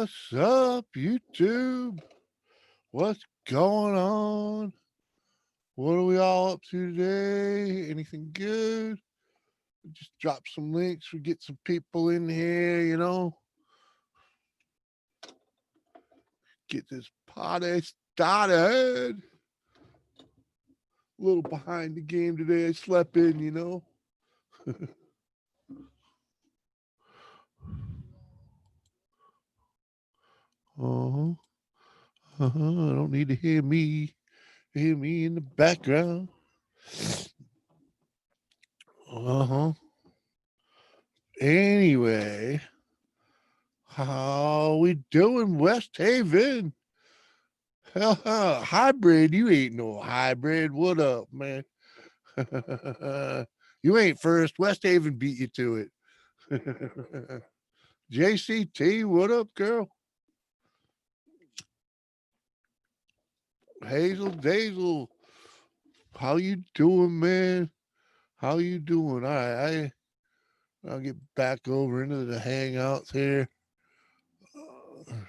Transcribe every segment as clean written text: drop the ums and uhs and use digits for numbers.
What's up, YouTube? What's going on? What are we all up to today? Anything good? Just drop some links. We get some people in here, get this party started. A little behind the game today. I slept in. Uh-huh. I don't need to hear me. Hear me in the background. Uh-huh. Anyway, how we doing, West Haven? Hybrid, you ain't no hybrid. What up, man? You ain't first. West Haven beat you to it. JCT, what up, girl? Hazel Dazel, how you doing, man? How you doing? All right, I'll get back over into the hangouts here.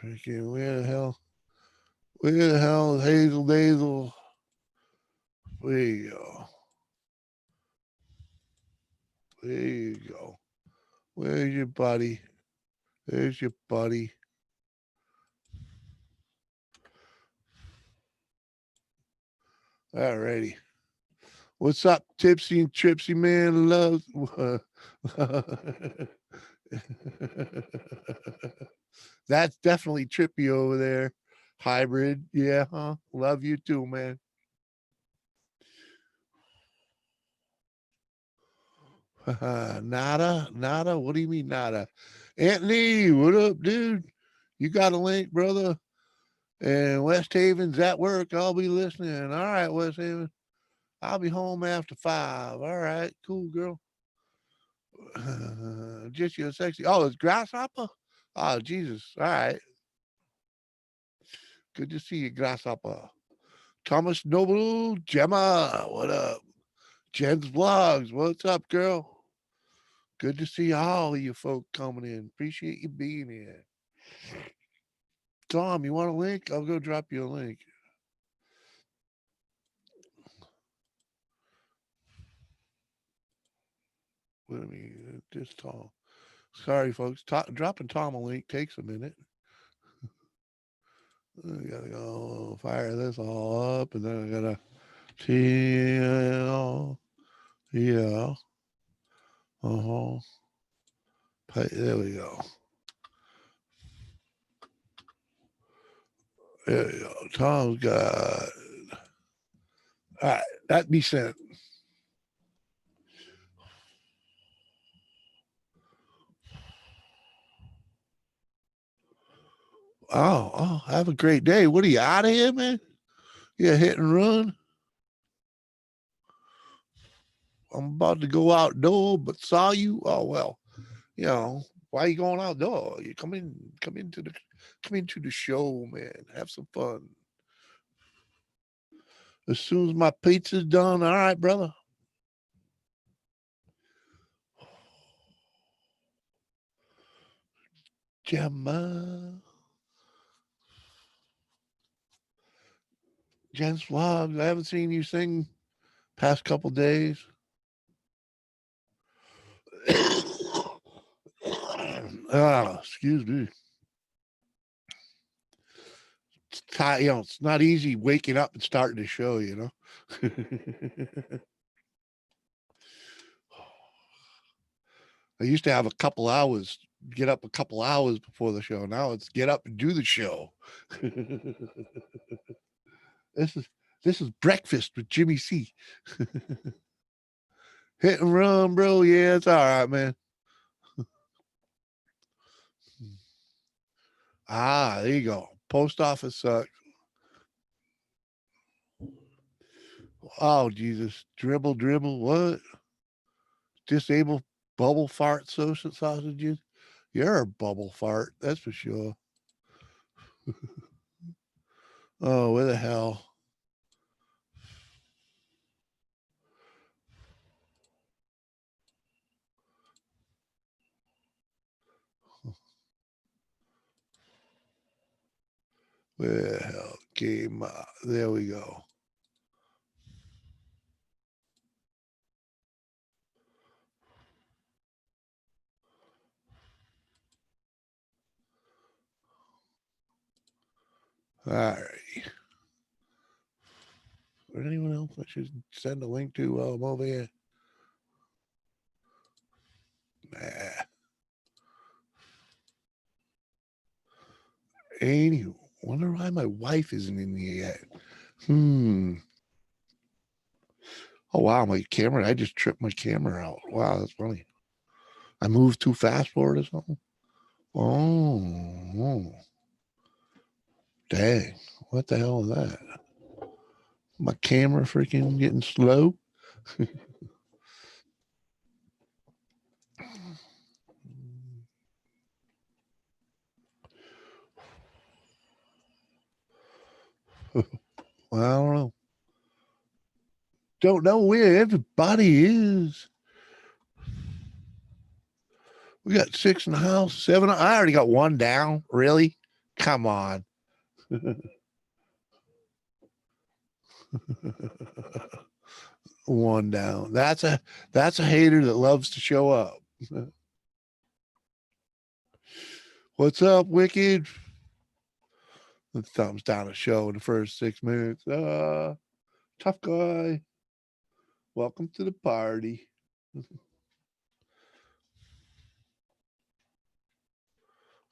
Okay, where the hell? Where the hell is Hazel Dazel? There you go. There you go. Where's your buddy? There's your buddy. Alrighty. What's up, Tipsy and Tripsy man? Love. That's definitely Trippy over there. Hybrid. Yeah, huh? Love you too, man. Nada, nada. What do you mean nada? Anthony, what up, dude? You got a link, brother? And West Haven's at work. I'll be listening. All right, West Haven. I'll be home after 5. All right, cool, girl. Just your sexy. Oh, it's Grasshopper? Oh, Jesus. All right. Good to see you, Grasshopper. Thomas Noble, Gemma, what up? Jen's Vlogs, what's up, girl? Good to see all of you folk coming in. Appreciate you being here. Tom, you want a link? I'll go drop you a link. What do I mean? This Tom. Sorry, folks. Dropping Tom a link takes a minute. I gotta go fire this all up, and then I gotta tell. Yeah. Uh huh. There we go. There we go. Tom's got. All right, that be sent. Have a great day. What are you out of here, man? Yeah, hit and run. I'm about to go outdoor, but saw you. Oh well, why are you going outdoor? You come into the show, man. Have some fun. As soon as my pizza's done, all right, brother. Gemma. Jen's vlogs. I haven't seen you sing past couple days. Excuse me. It's not easy waking up and starting the show. I used to have a couple hours, get up a couple hours before the show. Now it's get up and do the show. this is this is breakfast with Jimmy C. Hit and run, bro. Yeah, it's all right, man. There you go. Post office sucks. Oh, Jesus. Dribble, dribble. What? Disable bubble fart social sausages? You're a bubble fart. That's for sure. Oh, where the hell? Well, game. There we go. All right. Or anyone else I should send a link to while I'm over here? Nah. Any wonder why my wife isn't in here yet. Oh wow, my camera! I just tripped my camera out. Wow, that's funny. I moved too fast for it or something. Oh, dang! What the hell is that? My camera freaking getting slow. Well, I don't know. Don't know where everybody is. We got 6 in the house, 7. I already got 1 down. Really? Come on. One down. That's a hater that loves to show up. What's up, Wicked? The thumbs down a show in the first 6 minutes. Tough guy. Welcome to the party.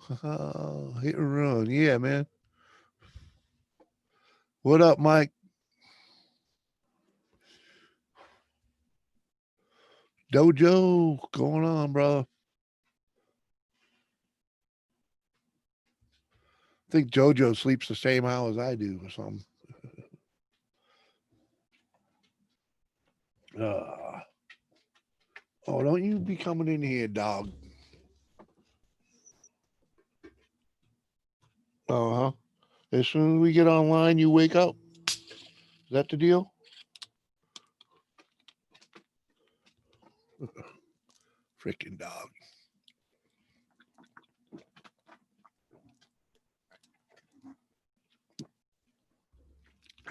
Hit and run. Yeah, man. What up, Mike? Dojo, going on, bro? I think Jojo sleeps the same hours I do or something. Oh, don't you be coming in here, dog. Uh-huh. As soon as we get online, you wake up. Is that the deal? Freaking dog.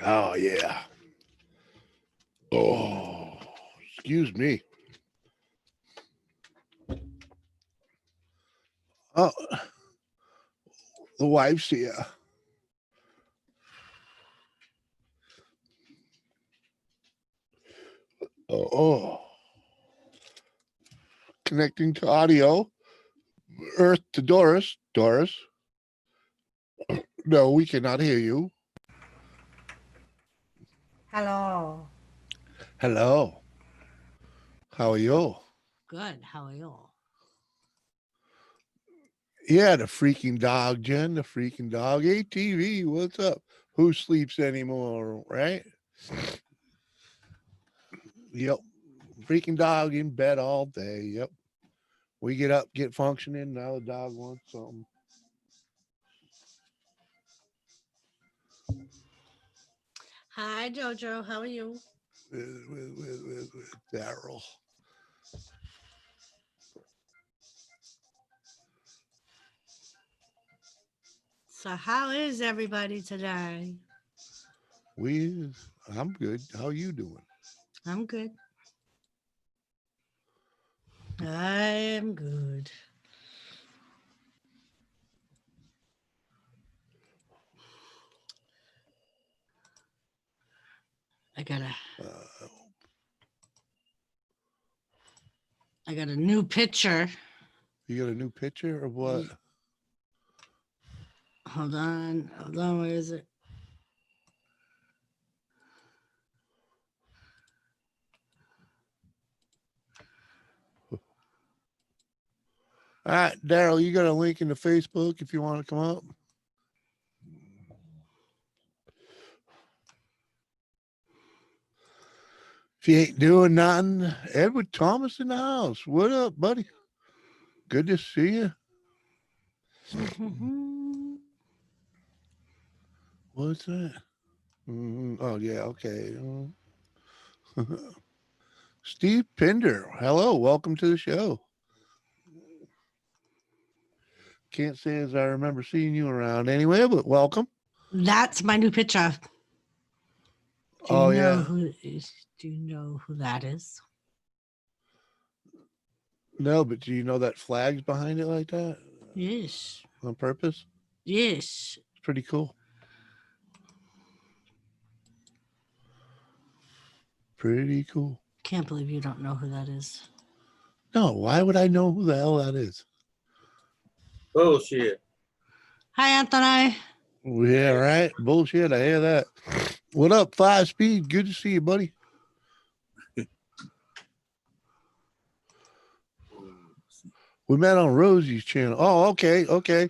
Oh, yeah. Oh, excuse me. Oh, the wife's here. Oh. Connecting to audio. Earth to Doris. Doris. No, we cannot hear you. Hello. Hello. How are you? Good. How are you? Yeah, the freaking dog, Jen. The freaking dog. ATV, what's up? Who sleeps anymore, right? Yep. Freaking dog in bed all day. Yep. We get up, get functioning. Now the dog wants something. Hi, Jojo. How are you? With Daryl. So, how is everybody today? I'm good. How you doing? I'm good. I am good. I got a Uh, I got a new picture. you got a new picture of what? Hold on. Hold on. Where is it? All right, Daryl, you got a link in the Facebook if you want to come up. If you ain't doing nothing, Edward Thomas in the house. What up, buddy? Good to see you. What's that? Oh, yeah, okay. Steve Pinder. Hello, welcome to the show. Can't say as I remember seeing you around anyway, but welcome. That's my new picture. Do you Oh, know yeah. who is? Do you know who that is? No, but do you know that flag's behind it like that Yes. on purpose? Yes. It's pretty cool. Pretty cool. Can't believe you don't know who that is. No, why would I know who the hell that is? Bullshit. Hi, Anthony. Yeah, right. Bullshit. I hear that. What up, 5 Speed? Good to see you, buddy. We met on Rosie's channel. Oh, okay, okay.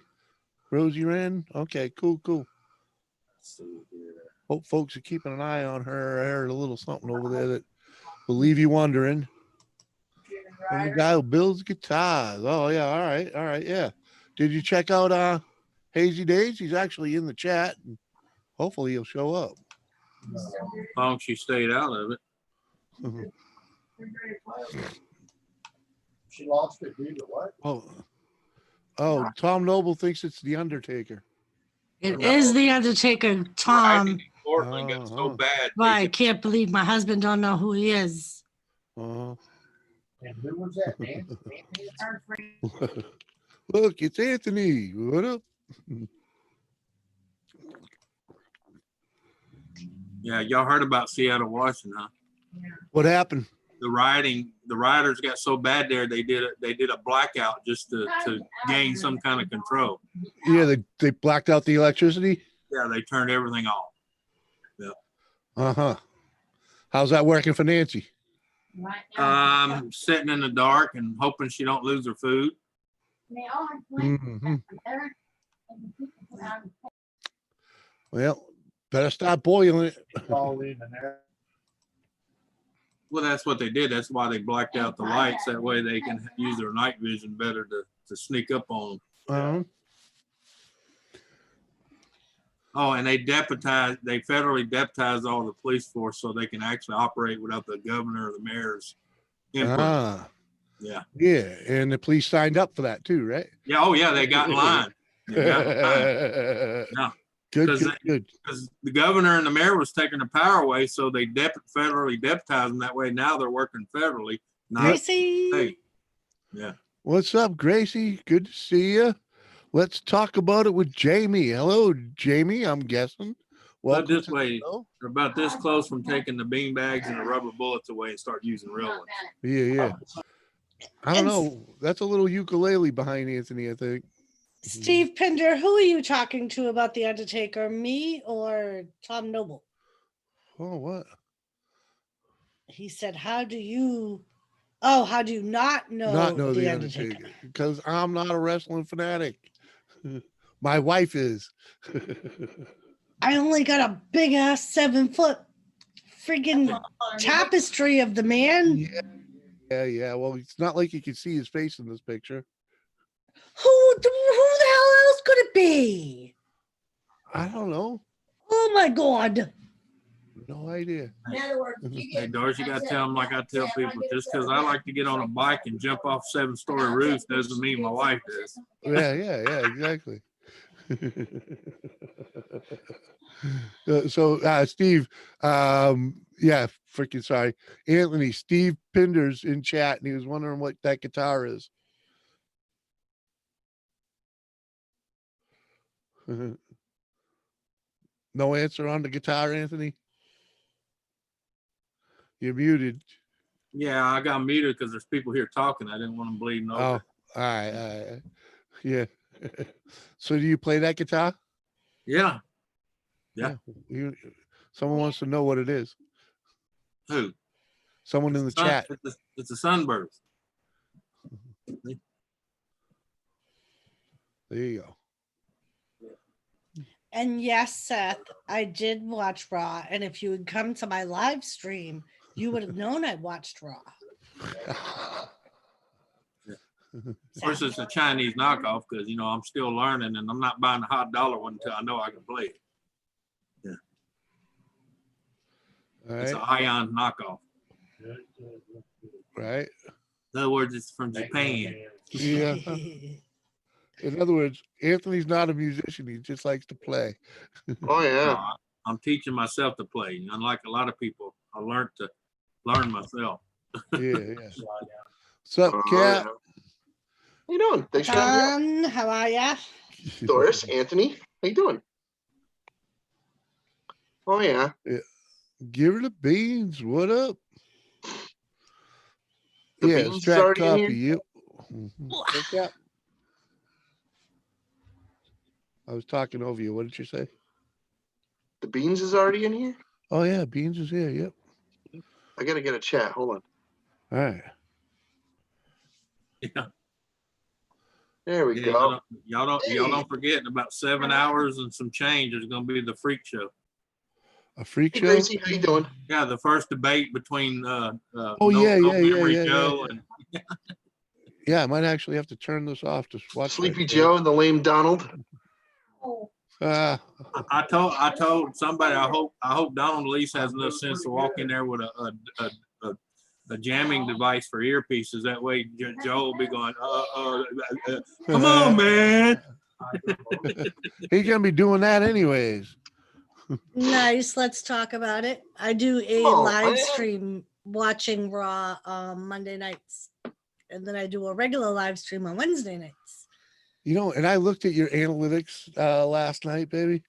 Rosie ran. Okay, cool, cool. Hope folks are keeping an eye on her. I heard a little something over there that will leave you wondering. And the guy who builds guitars. Oh yeah, all right, yeah. Did you check out Hazy Days? He's actually in the chat. And hopefully he'll show up. As long as she stayed out of it. She lost it due to what? Oh, Tom Noble thinks it's the Undertaker. It is the Undertaker, Tom. Portland got so bad. But I can't believe my husband don't know who he is. Uh-huh. And who was that? Anthony? Look, it's Anthony. What up? Yeah, y'all heard about Seattle, Washington, huh? What happened? The riders got so bad there, they did a blackout just to gain some kind of control. Yeah, they blacked out the electricity. Yeah, they turned everything off. Yeah. Uh-huh. How's that working for Nancy? Sitting in the dark and hoping she don't lose her food. Mm-hmm. Well, better stop boiling it. All in there. Well, that's what they did. That's why they blacked out the lights. That way they can use their night vision better to sneak up on them. Uh-huh. Oh, and they federally deputized all the police force so they can actually operate without the governor or the mayor's input. Ah. Yeah. Yeah, and the police signed up for that too, right? Yeah. Oh, yeah. They got in line. They got in line. Yeah. Good. Because the governor and the mayor was taking the power away, so they federally deputized them that way. Now they're working federally. Gracie. Hey. Yeah. What's up, Gracie? Good to see you. Let's talk about it with Jamie. Hello, Jamie, I'm guessing. But this way, they're about this close from taking the bean bags and the rubber bullets away and start using real ones. Yeah. I don't know. That's a little ukulele behind Anthony, I think. Steve Pinder, who are you talking to about the Undertaker? Me or Tom Noble? Oh, what? He said, how do you not know the Undertaker? Because I'm not a wrestling fanatic. My wife is. I only got a big ass 7-foot freaking tapestry of the man. Yeah. Well, it's not like you can see his face in this picture. Who the hell else could it be? I don't know. Oh my God. No idea. In other words, Hey, Doris, you got to tell them like I tell people, just because I like to get on a bike and jump off 7-story roofs doesn't mean my wife does. Yeah, exactly. So Steve, freaking sorry. Anthony, Steve Pinder's in chat and he was wondering what that guitar is. No answer on the guitar, Anthony? You're muted. Yeah, I got muted because there's people here talking. I didn't want them bleeding over. Oh, all right. Yeah. So do you play that guitar? Yeah. Someone wants to know what it is. Who? Someone in the chat. It's a sunburst. There you go. And yes, Seth, I did watch Raw. And if you had come to my live stream, you would have known I watched Raw. Of course, it's a Chinese knockoff because, I'm still learning and I'm not buying a hot dollar one until I know I can play it. Yeah. All It's a right. Ion knockoff. Right. In other words, it's from Japan. Yeah. In other words, Anthony's not a musician. He just likes to play. Oh yeah. I'm teaching myself to play. Unlike a lot of people, I learned to learn myself. Yeah. What's up, Oh, Cat? yeah. How you doing? Thanks for having me on. John, how are ya? Doris, Anthony, how you doing? Oh yeah. Give her the beans. What up? The yeah, beans it's is track already in copy. here? Yep. What's that? I was talking over you. What did you say? The beans is already in here? Oh yeah, beans is here. Yep. I gotta get a chat. Hold on. All right. Yeah. There we Yeah, go. y'all don't forget, in about 7 hours and some change, there's gonna be the freak show. A freak Hey show. Gracie, how you doing? Yeah, the first debate between Oh, yeah, Memory yeah. Joe and Yeah, I might actually have to turn this off to watch Sleepy that. Joe and the lame Donald. Ah, I told somebody I hope Donald at least has enough sense to walk in there with a jamming device for earpieces. That way Joe will be going, come on, man. he's gonna be doing that anyways. Nice. Let's talk about it. I do a Oh, live man. stream watching Raw Monday nights, and then I do a regular live stream on Wednesday nights. You know, and I looked at your analytics last night, baby.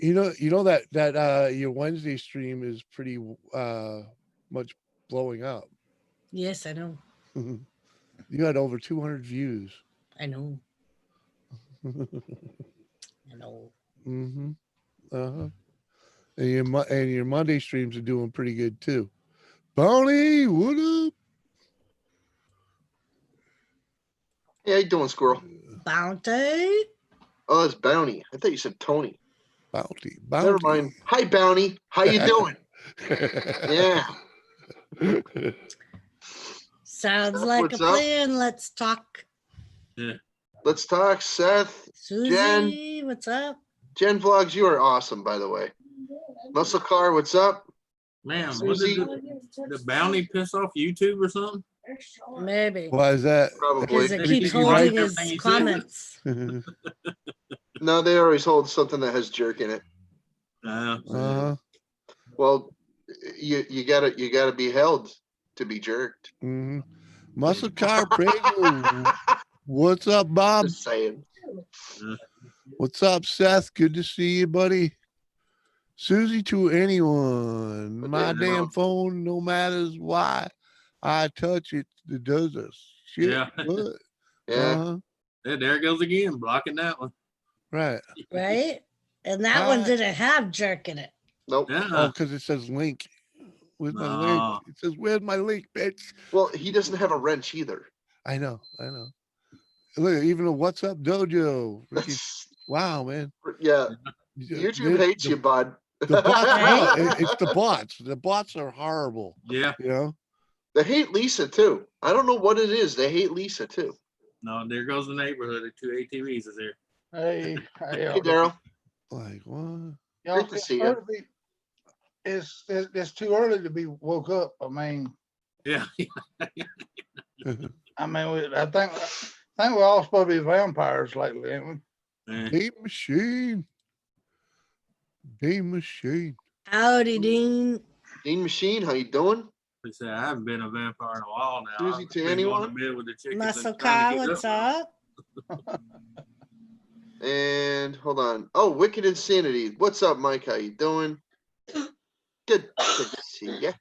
You know that your Wednesday stream is pretty much blowing up. Yes, I know. You had over 200 views. I know. I know. Mm-hmm. Uh-huh. And your Monday streams are doing pretty good too. Bonnie, what up? Yeah, how you doing, Squirrel? Bounty. Oh, that's Bounty. I thought you said Tony. Bounty. Never mind. Hi, Bounty. How you doing? Yeah. Sounds Seth, like a what's up? plan. Let's talk. Let's talk. Seth, Susie, what's up? Jen Vlogs, you are awesome, by the way. Muscle Car, what's up? Man, what Susie? did the bounty piss off YouTube or something? Maybe. Why is that? Probably. Because it Did he keeps like holding everything his he said? comments. No, they always hold something that has jerk in it. Uh-huh. Well, you gotta be held to be jerked. Mm-hmm. Muscle Car Prego. What's up, Bob? Just saying. What's up, Seth? Good to see you, buddy. Susie to anyone. My Okay, damn now. phone, no matters why I touch it, it does a shit. Yeah. What? Yeah. Uh-huh. Yeah, there it goes again, blocking that one. Right. Right? And that one Hi. didn't have jerk in it. Nope. Oh, Yeah. because it says link. Where's my No. link? It says, where's my link, bitch? Well, he doesn't have a wrench either. I know. Look, even a What's Up Dojo. Freaking, wow, man. Yeah. YouTube The- hates you, bud. The bots, Right? no, it's the bots. The bots are horrible. Yeah. You know? They hate Lisa too. I don't know what it is. They hate Lisa too. No, there goes the neighborhood. The two ATVs is there. Hey, Hey, Daryl. Like, what? y'all, Great to see ya. it's too early to be woke up. I mean, Yeah. I think we're all supposed to be vampires lately, ain't we? Yeah. Beat machine. Beat machine. Howdy, Dean. Dean Machine, how you doing? They say I haven't been a vampire in a while now. Susie I've to been anyone? going to bed with the chickens and Muscle trying to Car, get what's up? And hold on. Oh, Wicked Insanity. What's up, Mike? How you doing? Good to see ya.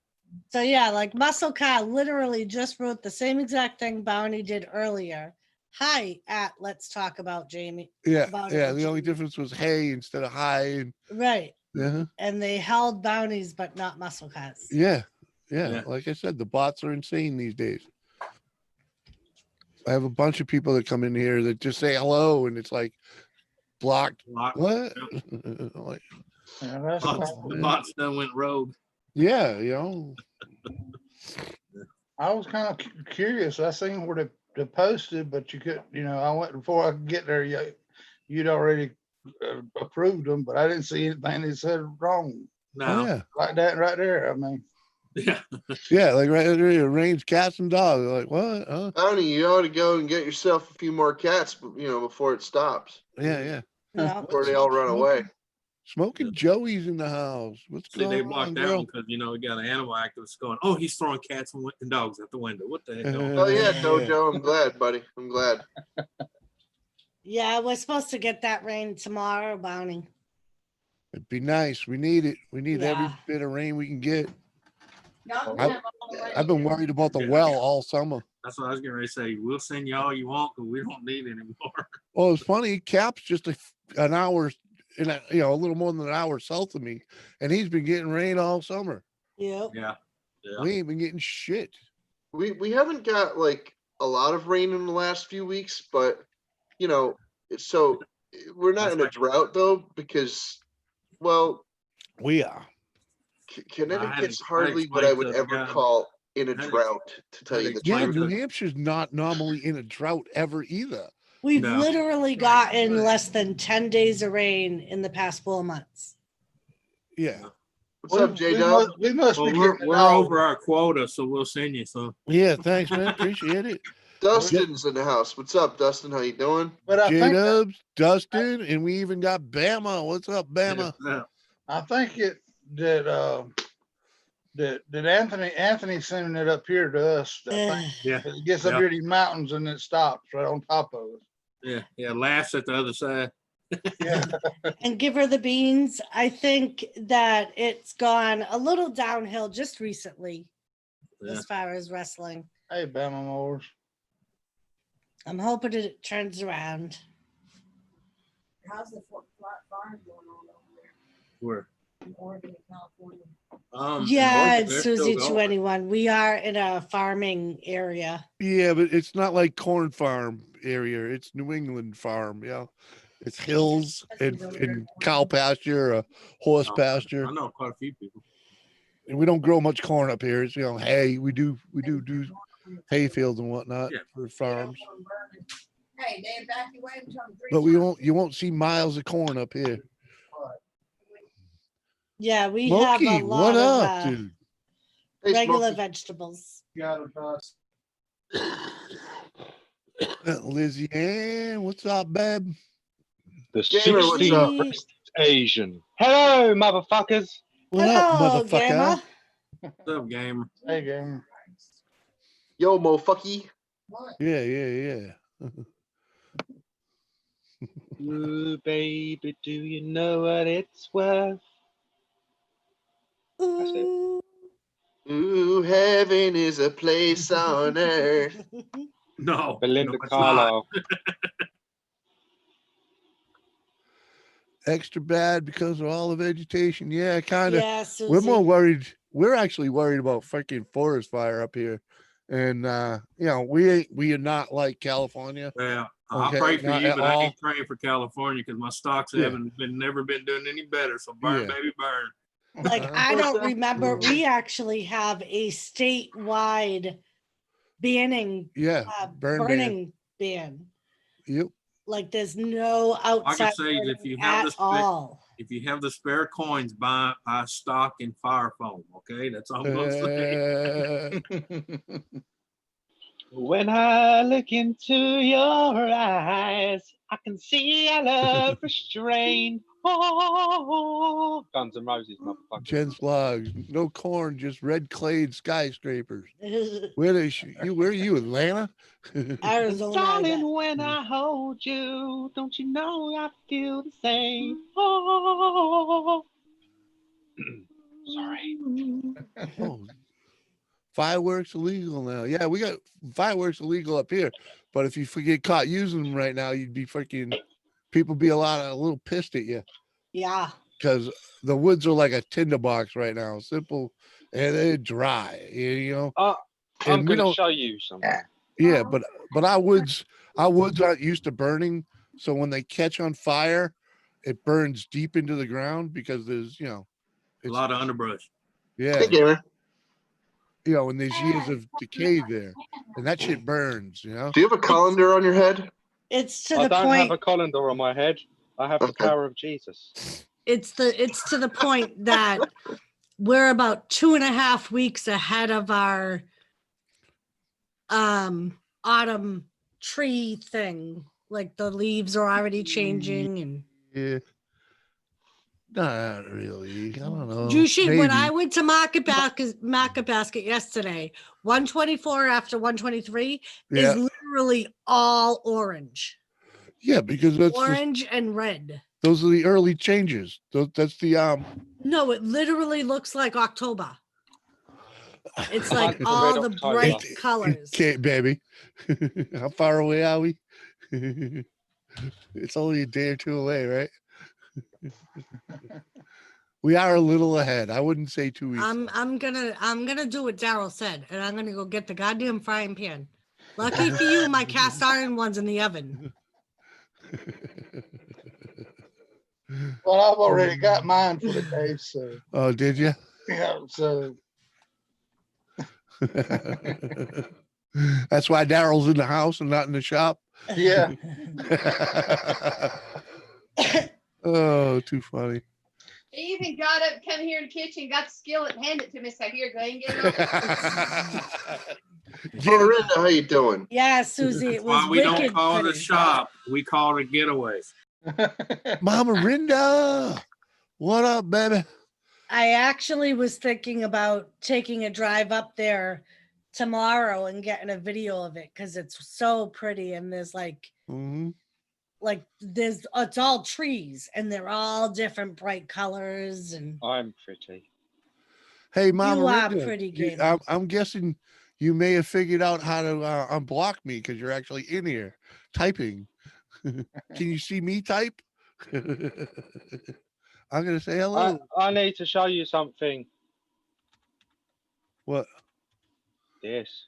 So yeah, like Muscle Car literally just wrote the same exact thing Bounty did earlier. Hi at Let's Talk About Jamie. Yeah, About yeah. it, The only Jamie. difference was hey instead of hi. And, Right. yeah, And they held bounties, but not muscle cars. yeah. Yeah. Like I said, the bots are insane these days. I have a bunch of people that come in here that just say hello, and it's like blocked. Lock. What? Like, Yeah, that's The bots done went rogue. yeah, you know. I was kind of curious. I seen where they posted, but you could, I went before I could get there. You'd already approved them, but I didn't see anything they said wrong No. Oh yeah. like that right there. I mean, Yeah. Yeah, like right there, it rains cats and dogs. Like what? Huh? Tony, you ought to go and get yourself a few more cats, before it stops, Yeah. No. before they all run away. Smoking Joey's in the house. What's See, they going blocked on, that girl? one because we got an animal activist going, oh, he's throwing cats and dogs out the window. What the heck? Oh yeah, Dojo, I'm glad, buddy. I'm glad. Yeah, we're supposed to get that rain tomorrow, Bonnie. It'd be nice. We need it. We need every Yeah. bit of rain we can get. Y'all I- can have all the rain. I've been worried about the Yeah. well all summer. That's what I was getting ready to say. We'll send you all you want, but we don't need any more. Well, it's funny. Cap's just an hour, a little more than an hour south of me, and he's been getting rain all summer. Yep. Yeah. We ain't been getting shit. We haven't got like a lot of rain in the last few weeks, but so we're not That's in a like- drought though, because We are. Connecticut's I hardly what I explained would to the ever guy- call in a I had drought, to tell had you the Yeah, explained truth. New Hampshire's not normally in a drought ever either. We've No. literally gotten less than 10 days of rain in the past 4 months. Yeah. What's up, J Dub? We must Well, be we're getting over our quota, so we'll send you some. Yeah. Thanks, man. Appreciate it. Dustin's in the house. What's up, Dustin? How you doing? But I J think Dubs, Dustin, and we even got Bama. What's up, Bama? Yeah. I think that Anthony's sending it up here to us. I think Ugh. Yeah. it gets up Yeah. here to these mountains and it stops right on top of us. Yeah. Laughs at the other side. Yeah. And give her the beans. I think that it's gone a little downhill just recently Yeah. as far as wrestling. Hey, Bama Moors. I'm hoping it turns around. How's the farm going on over there Where? in Oregon and California? In Yeah, Oregon, it's they're still Susie going. 21. We are in a farming area. Yeah, but it's not like corn farm area. It's New England farm. Yeah. It's hills and cow pasture, horse Oh, pasture. I know quite a few people. And we don't grow much corn up here. It's hay. We do hay fields and whatnot Yeah. for farms. Hey, they evacuated them 3 But times. you won't see miles of corn up here. Yeah, we have a Smokey, lot what of up, dude? Hey, regular Smokey. vegetables. Lizzie Ann, what's up, babe? The Gamer, what's up? 61st Asian. Hello, motherfuckers. What up, Hello, motherfucker? Gamma. What's up, gamer? Hey, game. Yo, mofucky. What? Yeah. Ooh, baby, do you know what it's worth? That's it. Ooh. Ooh, heaven is a place on earth. No. Belinda no, it's not. Carlisle. Extra bad because of all the vegetation. Yeah, kind of. Yeah, We're more Susie. worried. We're actually worried about freaking forest fire up here. And we are not like California. Yeah. Okay, I'll pray for not you, at but I all. ain't praying for California because my stocks Yeah. haven't never been doing any better. So burn, Yeah. baby, burn. Like, I What's don't that? remember. We actually have a statewide banning, Yeah. Burn ban. burning ban. Yep. Like, there's no I outside can say burning if you have at all. if you have the spare coins, buy stock in fire foam. Okay, that's all I'm gonna say. When I look into your eyes, I can see our love restrained. Oh, Guns N' Roses, motherfucker. Jen's vlogs. No corn, just red clayed skyscrapers. Where are you, Atlanta? Arizona. I Darling, bet. when I hold you, don't you know I feel the same? Oh. Sorry. Oh, fireworks illegal now. Yeah, we got fireworks illegal up here. But if you get caught using them right now, you'd be freaking people be a little pissed at you Yeah. because the woods are like a tinderbox right now, simple and they're dry. I'm And we going to don't. show you something. Yeah, but our woods aren't used to burning. So when they catch on fire, it burns deep into the ground because there's A it's lot of underbrush. yeah. Hey, gamer. And there's years of decay there, and that shit burns. Do you have a colander on your head? It's to I the don't point. have a colander on my head. I have the Okay. power of Jesus. It's to the point that we're about 2.5 weeks ahead of our autumn tree thing. Like the leaves are already changing, and Yeah. Not really. I don't know. you should. When I Maybe. went to Market Basket yesterday, 124 after 123 Yeah. is literally all orange, Yeah, because that's orange and red. those are the early changes. That's the No, it literally looks like October. It's like Like the all red the October. bright colors. Okay, baby. How far away are we? It's only a day or two away, right? We are a little ahead. I wouldn't say 2 weeks. I'm gonna do what Daryl said, and I'm gonna go get the goddamn frying pan. Lucky for you, my cast iron one's in the oven. Well, I've already got mine for the day, so Oh, did you? yeah. So That's why Daryl's in the house and not in the shop. yeah. Oh, too funny. He even got up, come here in the kitchen, got the skillet, and handed it to me. So here, go ahead and get it on. Miranda, how you doing? Yeah, Susie, it was Why we don't wicked call it a pretty. shop, we call it a getaway. Mama Rinda, what up, baby? I actually was thinking about taking a drive up there tomorrow and getting a video of it because it's so pretty, and there's Mhm. it's all trees and they're all different bright colors, and I'm pretty. Hey, Mama you are Rinda, pretty, you- Gabriel. I'm guessing you may have figured out how to unblock me because you're actually in here typing. Can you see me type? I'm gonna say hello. I need to show you something. What? This.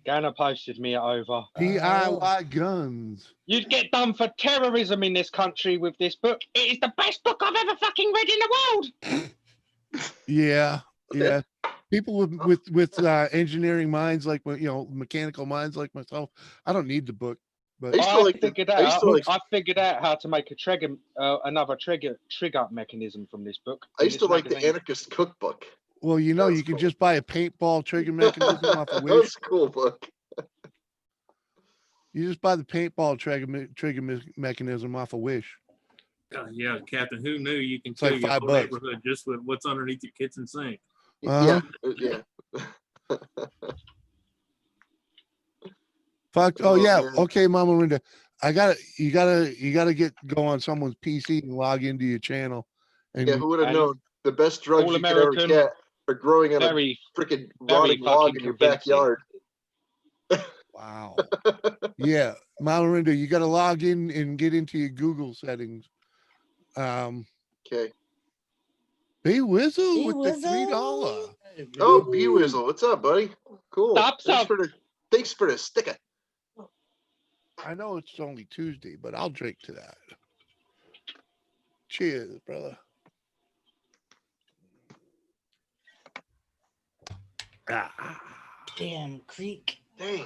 Ganna posted me over. DIY guns. You'd get done for terrorism in this country with this book. It is the best book I've ever fucking read in the world. Yeah, yeah. People with engineering minds like mechanical minds like myself. I don't need the book, but I used to like figured I used out. to like I figured out how to make a trigger, another trigger mechanism from this book. I in used to this like the magazine. anarchist cookbook. well, That's you can cool. just buy a paintball trigger mechanism off of Wish. That's a cool book. You just buy the paintball trigger mechanism off of Wish. Yeah, Captain, who knew you can It's kill like your $5 whole bucks. neighborhood just with what's underneath your kitchen sink? Uh-huh. Yeah. Fuck. Oh yeah. man. Okay, Mama Rinda. You gotta go on someone's PC and log into your channel. And Yeah, who would have And known the best drugs all you could ever American, get are growing on a very, freaking very rotting log fucking in your convincing. backyard. wow. Yeah, Mama Rinda, you gotta log in and get into your Google settings. Okay. B Wizzle B with the Wizzle. $3. Oh, B Wizzle, what's up, buddy? Cool. Stop, Thanks stop. for the sticker. I know it's only Tuesday, but I'll drink to that. Cheers, brother. Ah. Damn creek. Dang.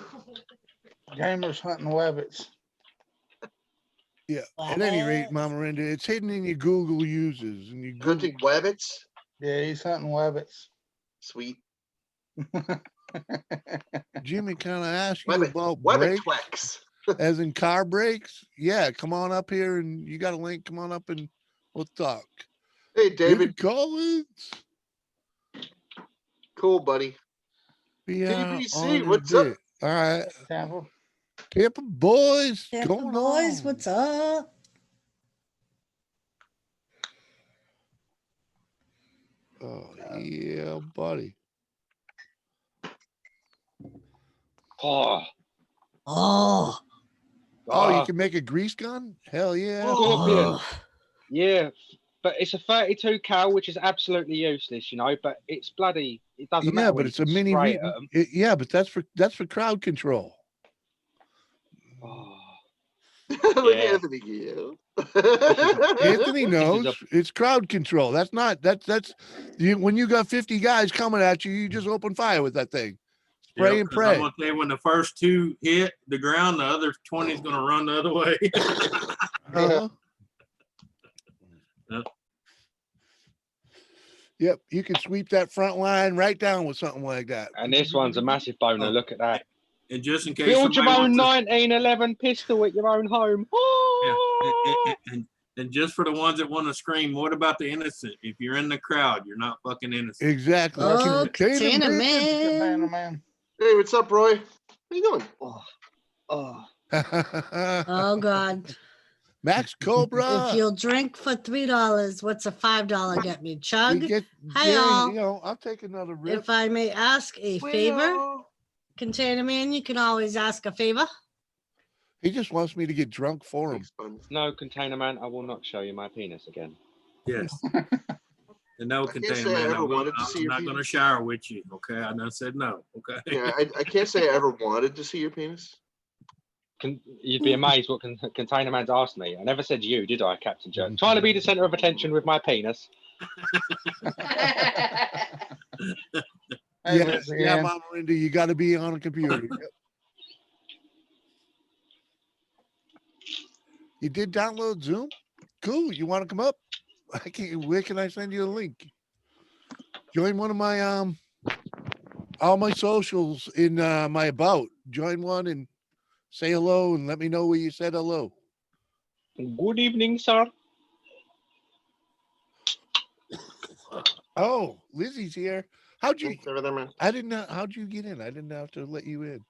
Gamers hunting wabbits. Yeah. At any rate, Mama Rinda, it's hidden in your Google users and you Google. Hunting wabbits. Yeah, he's hunting wabbits. Sweet. Jimmy kind of asked you Wabbit, about wabbit brakes, twacks. as in car brakes. Yeah, come on up here and you got a link. Come on up and we'll talk. Hey, David. Collins. Cool, buddy. Yeah, TBC, what's up? All right. Tampa. Tampa boys. Tampa going boys, on. what's up? Oh, yeah, buddy. Oh, Oh, Oh, you can make a grease gun? Hell yeah. Scorpion. Yeah, but it's a 32 cal, which is absolutely useless, but it's bloody. It doesn't matter. Yeah, when but it's you a mini. spray at 'em. Yeah, but that's for crowd control. Oh. Look at Yeah. Anthony. Yeah. Anthony knows it's crowd control. That's you. When you got 50 guys coming at you, you just open fire with that thing. Spray and 'Cause pray. I'm gonna tell you, when the first two hit the ground, the other 20 is gonna run the other way. Uh-huh. Yep. Yep, you can sweep that front line right down with something like that. And this one's a massive boner. Oh. Look at that. And just in case Build your somebody own wants 1911 pistol at your own home. to- and just for the ones that want to scream, what about the innocent? If you're in the crowd, you're not fucking innocent. Exactly. Oh, Container Katana man. man. Man. Hey, what's up, Roy? How you doing? Oh. Oh God. Max Cobra. If you'll drink for $3, what's a $5 get me? You Chug. get, Hi, yeah, all. you know, I'll take another rip. If I may ask a favor, Container man, you can always ask a favor. He just wants me to get drunk for him. Thanks, bud. No, Container Man, I will not show you my penis again. Yes. And no, I can't Container say I Man, ever wanted to see I'm your not going to penis. shower with you. Okay. I done said no. Okay. Yeah, I can't say I ever wanted to see your penis. You'd be amazed what Container Man's asked me. I never said you, did I, Captain Jerk? Trying to be the center of attention with my penis. Hey, Yes, Lizzie yeah, Ann. Mama Linda, you got to be on a computer. Yep. You did download Zoom? Cool. You want to come up? I can. Where can I send you a link? Join one of my all my socials in my about. Join one and say hello and let me know where you said hello. Good evening, sir. Oh, Lizzie's here. How'd you? Thanks, everything, man. I didn't know. How'd you get in? I didn't have to let you in.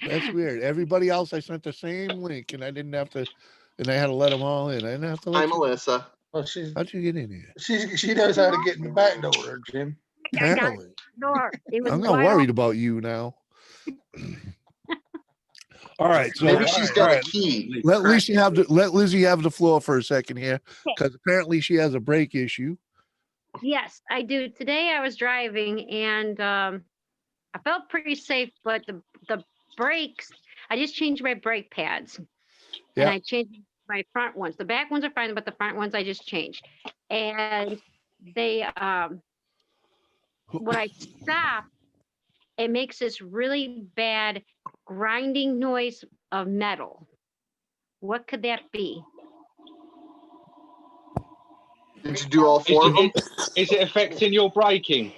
That's weird. Everybody else, I sent the same link, and I didn't have to. And I had to let them all in. I didn't have to Hi, let you. Melissa. Well, How'd you get in here? she knows how to get in the back door, there, Jim. I got Apparently, door. It was I'm not wide worried about you now. All right, so Maybe all she's right, got all a right. key. Let Lizzie have the floor for a second here, because apparently she has a brake issue. Yes, I do. Today I was driving and I felt pretty safe, but the brakes, I just changed my brake pads. Yeah. And I changed my front ones. The back ones are fine, but the front ones I just changed. And they when I stop, it makes this really bad grinding noise of metal. What could that be? Did you do all four of them? Is it affecting your braking?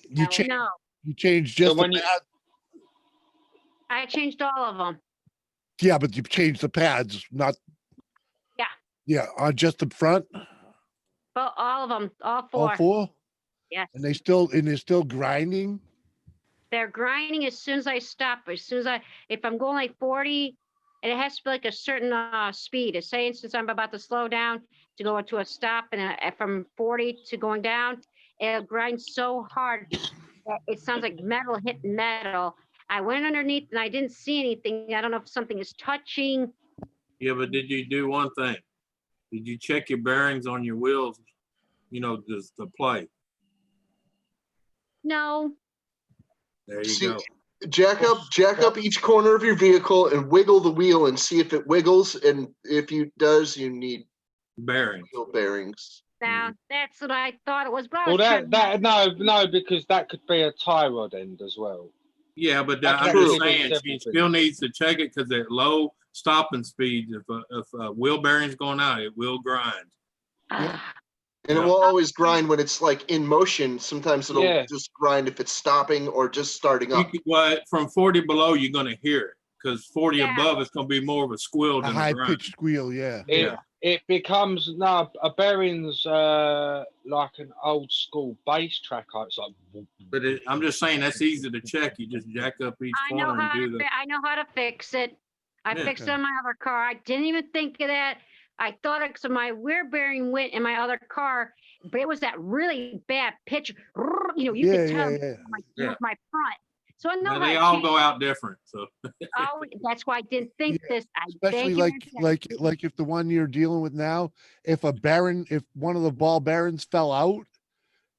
You change. No, You changed So just the when you- pad. I changed all of them. Yeah, but you changed the pads, not. Yeah. Yeah, on just the front, But all of them, all all four. four, Yes. and they're still grinding. They're grinding as soon as I stop. As soon as if I'm going like 40, and it has to be like a certain speed. Say, instance, I'm about to slow down to go into a stop, and from 40 to going down, it'll grind so hard that it sounds like metal hitting metal. I went underneath and I didn't see anything. I don't know if something is touching. Yeah, but did you do one thing? Did you check your bearings on your wheels? You know, just the play. No, There you See, go. jack up each corner of your vehicle and wiggle the wheel and see if it wiggles. And if it does, you need Bearings. wheel bearings. now that's what I thought it was. But I Well, was trying no, because that could be a tie rod end as well. Yeah, but That I'm can just actually be saying, she several still things. needs to check it because at low stopping speeds, if wheel bearings going out, it will grind. And it Yeah. will always grind when it's like in motion. Sometimes it'll Yeah. just grind if it's stopping or just starting You up. could, well, from 40 below, you're going to hear it because 40 Yeah. above is going to be more of a squeal A than a high grind. pitched squeal, yeah. Yeah. It becomes a bearing's like an old school bass track. It's like But I'm just saying that's easy to check. You just jack up each I know corner and how do to, the. I know how to fix it. I Yeah. fixed it on my other car. I didn't even think of that. I thought it, so my rear bearing went in my other car, but it was that really bad pitch. You know, you Yeah, could tell yeah, yeah. my, Yeah. with my front. So I know Well, how they to all change go out different. So it. Oh, that's why I didn't think Yeah, this. I Especially thank you. like if the one you're dealing with now, if one of the ball bearings fell out,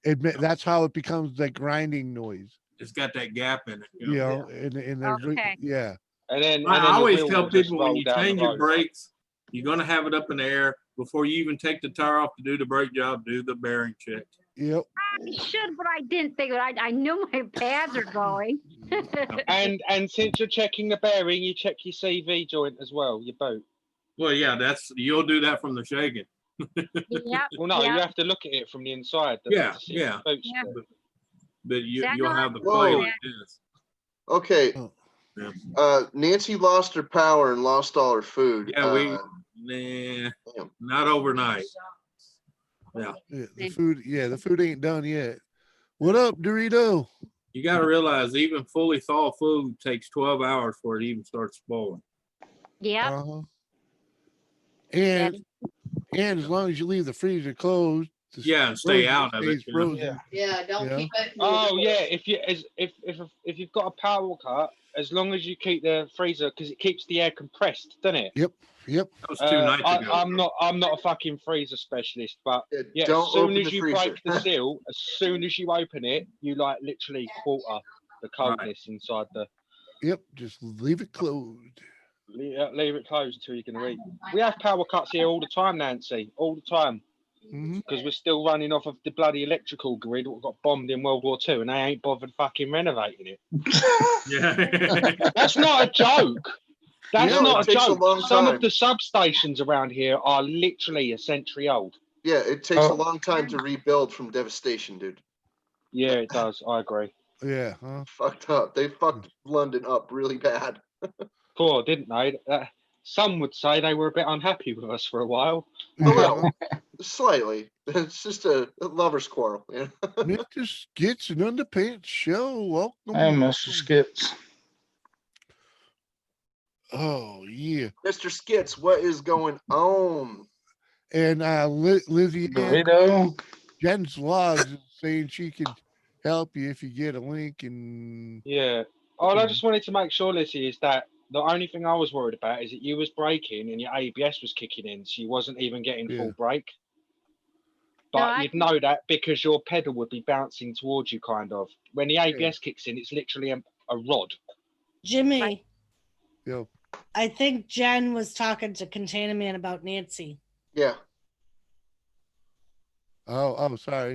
that's how it becomes that grinding noise. it's got that gap in it. You know, in the Okay. yeah. and then I the always wheel tell will just people when roll you down the change your road. brakes, you're going to have it up in the air before you even take the tire off to do the brake job. Do the bearing check. Yep. I should, but I didn't think of it. I knew my pads are going. And since you're checking the bearing, you check your CV joint as well, your boat. Well, yeah, you'll do that from the shaking. Yep. Well, no, you yep. have to look at it from the inside. Yeah, to see yeah. the boots Yeah. do. But See, I you'll know how have the to do flavor. Whoa. that. Yes. Okay. Oh. Nancy lost her power and lost all her food. Yeah, nah, damn. not overnight. Yeah. Yeah, the food ain't done yet. What up, Dorito? You got to realize even fully thawed food takes 12 hours for it to even start spoiling. Yep. Uh-huh. And as long as you leave the freezer closed, Yeah, and stay frozen, out of it. stays frozen. Yeah. Yeah, don't Yeah. keep it. Oh yeah, if you've got a power cut, as long as you keep the freezer, because it keeps the air compressed, doesn't it? Yep. That was 2 nights ago. I'm not a fucking freezer specialist, but yeah, Don't as soon open as the you freezer. break the seal, as soon as you open it, you like literally quarter the coldness inside the. Yep. Just leave it closed. Leave it closed until you're gonna eat. We have power cuts here all the time, Nancy, all the time. Mhm. Because we're still running off of the bloody electrical grid that got bombed in World War II, and they ain't bothered fucking renovating it. Yeah. That's not a joke. That's Yeah, not it a takes a joke. long Some time. of the substations around here are literally a century old. Yeah, it takes a Oh. long time to rebuild from devastation, dude. Yeah, it does. I agree. Yeah. Huh? Fucked up. They fucked London up really bad. Poor, didn't they? Some would say they were a bit unhappy with us for a while. A little, slightly. It's just a lover's quarrel. You know? Mr. Skits and Underpants Show. Welcome. Hey, Mr. Skits. Oh yeah. Mr. Skits, what is going on? And Lizzie Ann Dorito. Jen's logs is saying she can help you if you get a link and Yeah. All I just wanted to make sure, Lizzie, is that the only thing I was worried about is that you was braking and your ABS was kicking in, so you wasn't even getting full brake. But you'd know that because your pedal would be bouncing towards you, kind of. When the ABS kicks in, it's literally a rod. Jimmy, Yo. I think Jen was talking to Container Man about Nancy. Yeah. Oh, sorry.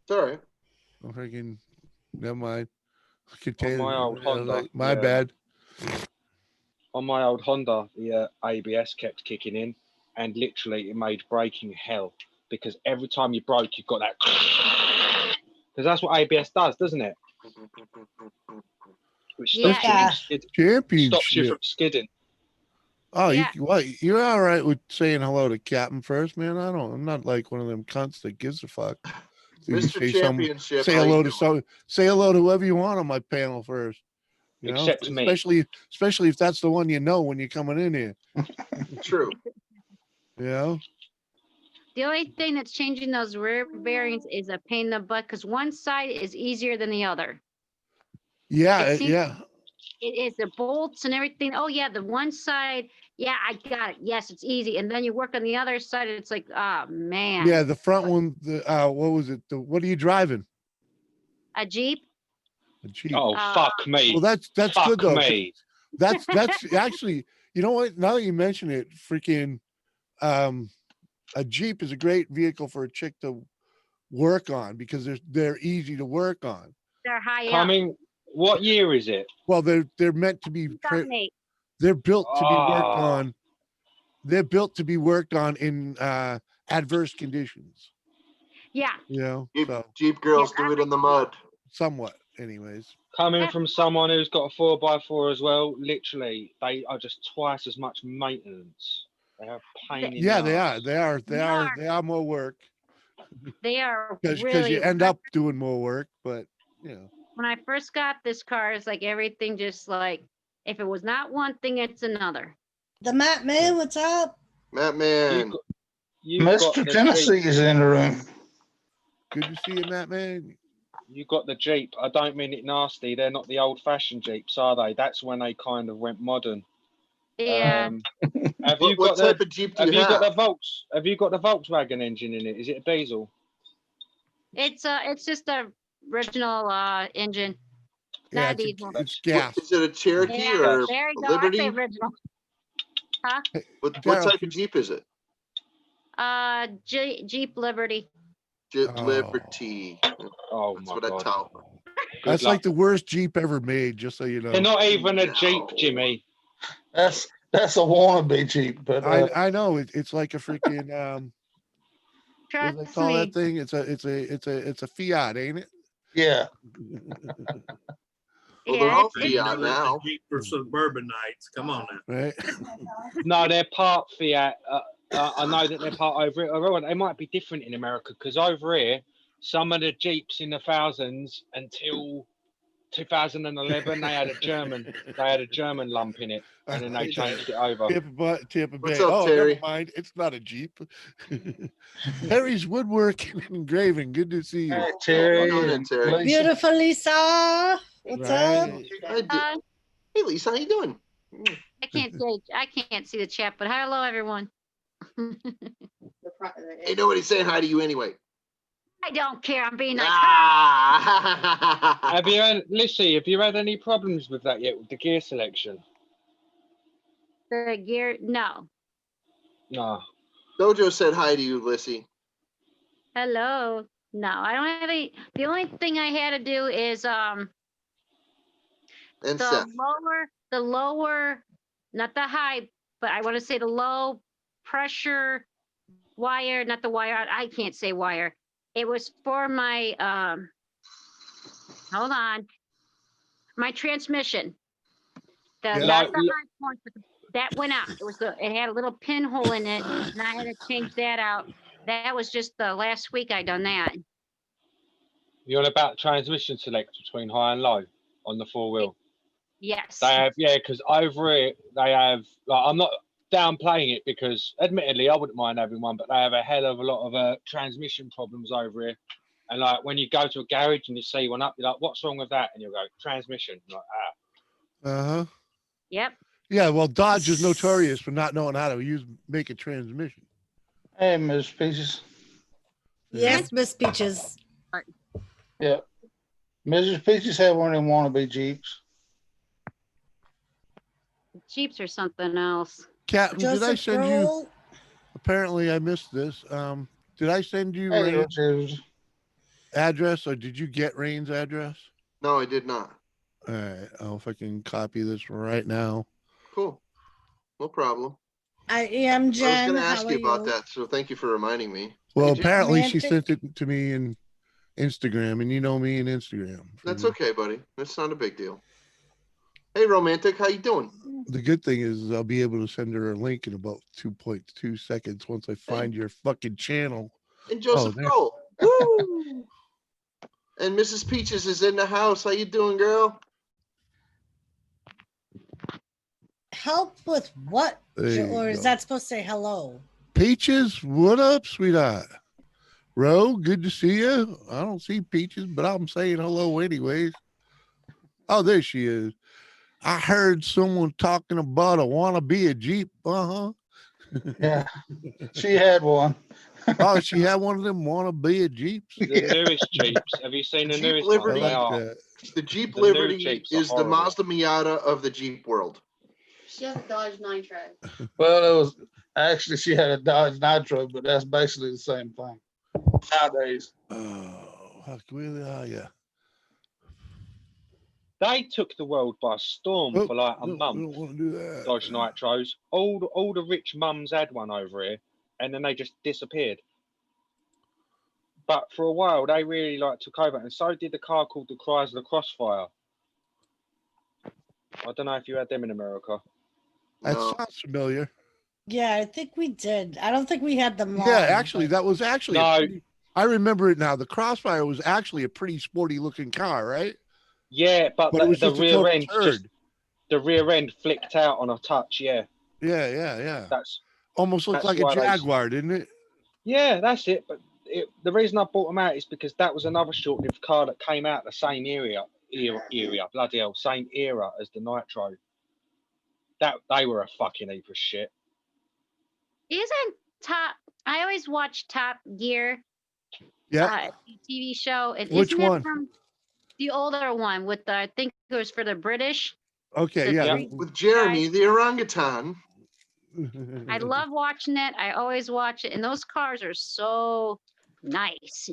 It's all right. I'm freaking never mind. On my old Honda. My bad. On my old Honda, the ABS kept kicking in, and literally it made braking hell because every time you broke, you got that. Because that's what ABS does, doesn't it? Which stops you from Championship. stops you from skidding. Oh, you're all right with saying hello to Captain first, man. I'm not like one of them cunts that gives a fuck. So you Mr. Championship. say hello to say hello to whoever you want on my panel first. You know, Except me. Especially if that's the one you know when you're coming in here. True. You know? The only thing that's changing those rear bearings is a pain in the butt because one side is easier than the other. Yeah, It seems- yeah. It is the bolts and everything. Oh yeah, the one side. Yeah, I got it. Yes, it's easy. And then you work on the other side. It's like, oh man. Yeah, the front one. What was it? What are you driving? A Jeep. A Jeep. Oh fuck me. Well, that's fuck good though. me. That's actually. You know what? Now that you mention it, freaking, a Jeep is a great vehicle for a chick to work on because they're easy to work on. They're high up. Coming. What year is it? Well, they're meant to be. 2008. They're built to be worked on. They're built to be worked on in adverse conditions. Yeah. You know, Jeep girls do it in the mud. Somewhat, anyways. Coming from someone who's got a 4x4 as well, literally, they are just twice as much maintenance. They are pain in Yeah, the ass. they are more work. They are Because really. you end up doing more work, but you know. When I first got this car, it's like everything just like if it was not one thing, it's another. The Matt Man, what's up? Matt Man. Mr. Tennessee is in the room. Good to see you, Matt Man. You got the Jeep. I don't mean it nasty. They're not the old-fashioned Jeeps, are they? That's when they kind of went modern. Yeah. What type of Jeep do you have? Got the Volks? Have you got the Volkswagen engine in it? Is it a diesel? It's just a original engine. Yeah, Not diesel. it's gas. Is it a Cherokee Yeah, or there you a go. Liberty? I say original. Huh? What type of Jeep is it? Jeep Liberty. Jeep Liberty. Oh That's my what I God. taught. That's like the worst Jeep ever made, just so you know. They're not even a Jeep, Jimmy. That's a wannabe Jeep, but I know it's like a freaking What do they Trust call me. that thing? It's a Fiat, ain't it? Yeah. Well, they're Yeah, all They know Fiat that's a now. Jeep for suburban nights. Come on now. Right. No, they're part Fiat. I know that they're part over here. They might be different in America because over here, some of the Jeeps in the thousands until 2011, they had a German lump in it, and then they changed it over. Tampa What's Bay. up, Oh, Terry? never mind. It's not a Jeep. Terry's woodworking and engraving. Good to see you. Hey, How Terry you doing, and Terry? Lisa. Beautiful Lisa. What's up? Right. Hey, Lisa, how you doing? I can't see the chat, but hello everyone. Ain't nobody saying hi to you anyway. I don't care. I'm being like, Ah. Have you had, Lissy, have you had any problems with that yet, with the gear selection? the gear. No. No. Dojo said hi to you, Lissy. Hello. No, I don't have any. The only thing I had to do is And the Seth. lower, not the high, but I want to say the low pressure wire, not the wire. I can't say wire. It was for my hold on, my transmission. Yeah. Not the high point, but that went out. It had a little pinhole in it, and I had to change that out. That was just the last week I done that. You're on about transmission select between high and low on the 4-wheel. Yes. They have, yeah, because over it, they have, like, I'm not downplaying it because admittedly I wouldn't mind having one, but they have a hell of a lot of transmission problems over here. And like when you go to a garage and you see one up, you're like, what's wrong with that? And you'll go, transmission. You're like, Uh-huh. Yep. Yeah, well, Dodge is notorious for not knowing how to make a transmission. Hey, Miss Peaches. Yes, Miss Peaches. Yeah. Mrs. Peaches had one of them wannabe Jeeps. Jeeps or something else. Captain, did I Joseph send you? Grohl. Apparently, I missed this. Did I send you Hey, Rain's Richard. address, or did you get Rain's address? No, I did not. All right. Oh, if I can copy this right now. Cool. No problem. I am Jen. I was going to ask How you are about that, so thank you for reminding me. Well, Hey, Jen. apparently she Romantic. sent it to me in Instagram, and you know me in Instagram. That's okay, buddy. That's not a big deal. Hey, Romantic, how you doing? The good thing is I'll be able to send her a link in about 2.2 seconds once I find your fucking channel. And Joseph there. Kroll. Woo! And Mrs. Peaches is in the house. How you doing, girl? Help with what? There you Or is go. that supposed to say hello? Peaches, what up, sweetheart? Ro, good to see you. I don't see Peaches, but I'm saying hello anyways. Oh, there she is. I heard someone talking about wanna be a Jeep. Uh-huh. Yeah. She had one. Oh, she had one of them wanna be a Jeeps. the newest Jeeps. Have you seen The the Jeep newest Liberty. ones? They I like are. that. The Jeep The new Liberty Jeeps are is the horrible. Mazda Miata of the Jeep world. She has a Dodge Nitro. Well, it was actually she had a Dodge Nitro, but that's basically the same thing nowadays. Oh, how really are you? They took the world by storm for like a We month. don't want to do that. Dodge Nitros. All the rich mums had one over here, and then they just disappeared. But for a while, they really like took over, and so did the car called the Chrysler Crossfire. I don't know if you had them in America. That No. sounds familiar. Yeah, I think we did. I don't think we had them long. Yeah, actually, but- that was actually. No. I remember it now. The Crossfire was actually a pretty sporty looking car, right? Yeah, but But it was the just a rear total end turd. just the rear end flicked out on a touch. Yeah, Yeah. that's Almost looked that's like a why they- Jaguar, didn't it? yeah, that's it. But the reason I bought them out is because that was another short-lived car that came out the same era, bloody hell, same era as the Nitro. That they were a fucking heap of shit. Isn't Top? I always watch Top Gear. Yeah. TV show. And Which isn't it one? from the older one with the? I think it was for the British. Okay. the Yeah. three With Jeremy, guys. the orangutan. I love watching it. I always watch it, and those cars are so nice.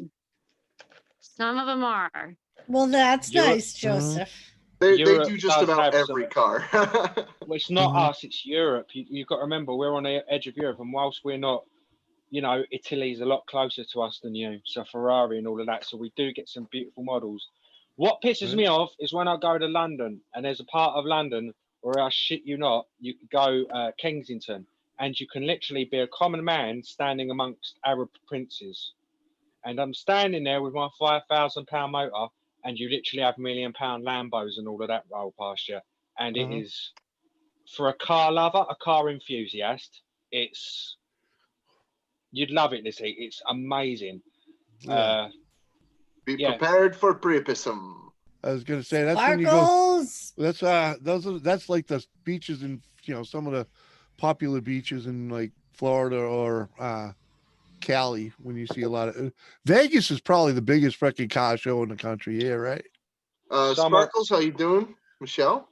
Some of them are. Well, that's You're- nice, Joseph. They Europe do just does about have every some- car. Well, it's not Mhm. us, it's Europe. You've got to remember, we're on the edge of Europe, and whilst we're not, you know, Italy's a lot closer to us than you. So Ferrari and all of that. So we do get some beautiful models. What pisses me off is when I go to London and there's a part of London where I shit you not, you could go Kensington and you can literally be a common man standing amongst Arab princes. And I'm standing there with my £5,000 motor and you literally have £1 million Lambos and all of that roll past you. And it is, for a car lover, a car enthusiast, you'd love it, Lizzie. It's amazing. Yeah. Be prepared for prepism. I was gonna say that's when you go. Sparkles. That's like the beaches in, you know, some of the popular beaches in like Florida or Cali, when you see a lot of Vegas is probably the biggest freaking car show in the country. Yeah, right. Sparkles, how you doing, Michelle?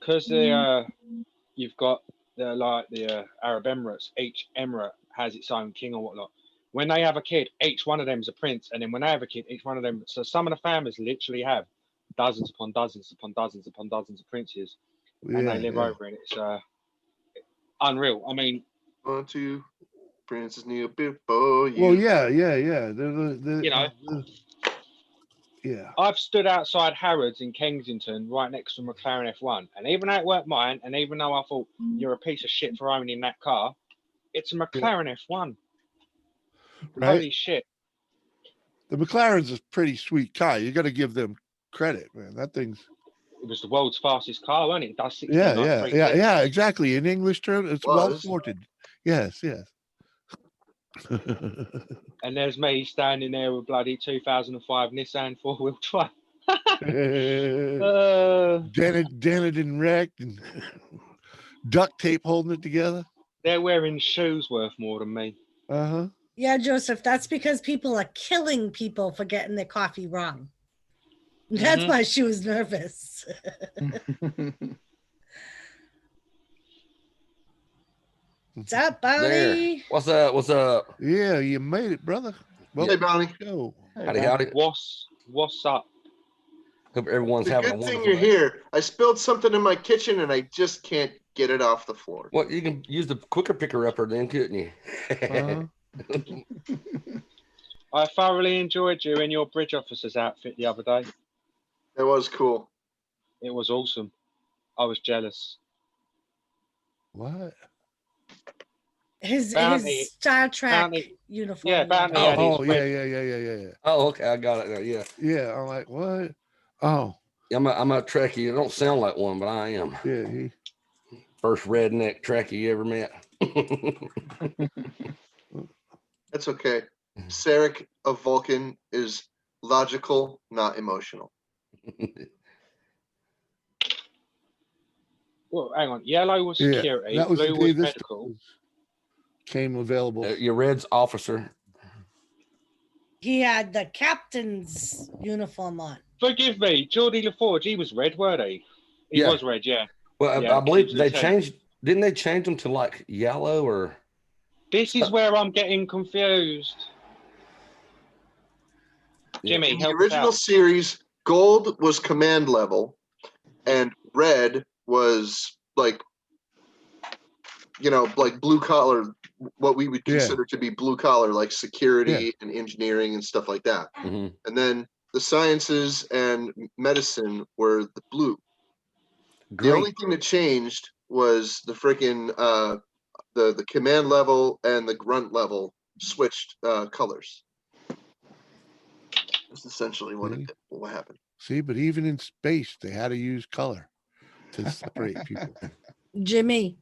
Because you've got the Arab Emirates. Each emirate has its own king or whatnot. When they have a kid, each one of them is a prince, and then when they have a kid, each one of them. So some of the families literally have dozens upon dozens upon dozens upon dozens of princes, and they live over it. It's unreal. I mean, 1, 2, Princess Neil before you. Well, yeah. You know, yeah. I've stood outside Harrods in Kensington right next to McLaren F1, and even though it weren't mine, and even though I thought you're a piece of shit for owning that car, it's a McLaren F1. Right. Holy shit. The McLaren's a pretty sweet car. You got to give them credit, man. That thing's. It was the world's fastest car, wasn't it? It does 16 Yeah, exactly. In English terms, it's well sorted. Yes. And there's me standing there with bloody 2005 Nissan 4-wheel drive. Dented and wrecked and duct tape holding it together. They're wearing shoes worth more than me. Yeah, Joseph, that's because people are killing people for getting their coffee wrong. That's why she was nervous. What's up, Bonnie? There. What's up? Yeah, you made it, brother. Well, hey, Bonnie. Howdy. What's up? Hope everyone's The having a good thing wonderful you're day. here. I spilled something in my kitchen and I just can't get it off the floor. Well, you can use the quicker picker upper then, couldn't you? I thoroughly enjoyed you in your bridge officer's outfit the other day. It was cool. It was awesome. I was jealous. What? His Star Trek uniform. Yeah, Bounty. Yeah. Oh, okay, I got it now. Yeah. Yeah, I'm like, what? Oh. I'm a Trekkie. I don't sound like one, but I am. Yeah. First redneck Trekkie you ever met. That's okay. Sarek of Vulcan is logical, not emotional. Well, hang on. Yellow was security. That was blue the day was this medical. Came available. Your red's officer. He had the captain's uniform on. Forgive me, Geordie LaForge, he was red, weren't he? He was red, yeah. Well, yeah, I believe they changed. Didn't they change them to like yellow or? This is where I'm getting confused. Jimmy, in the help original out. series, gold was command level, and red was like, like blue collar, what we would consider to be blue collar, like security and engineering and stuff like that. And then the sciences and medicine were the blue. Great. The only thing that changed was the freaking the command level and the grunt level switched colors. That's essentially what happened. See, but even in space, they had to use color to separate people. Jimmy.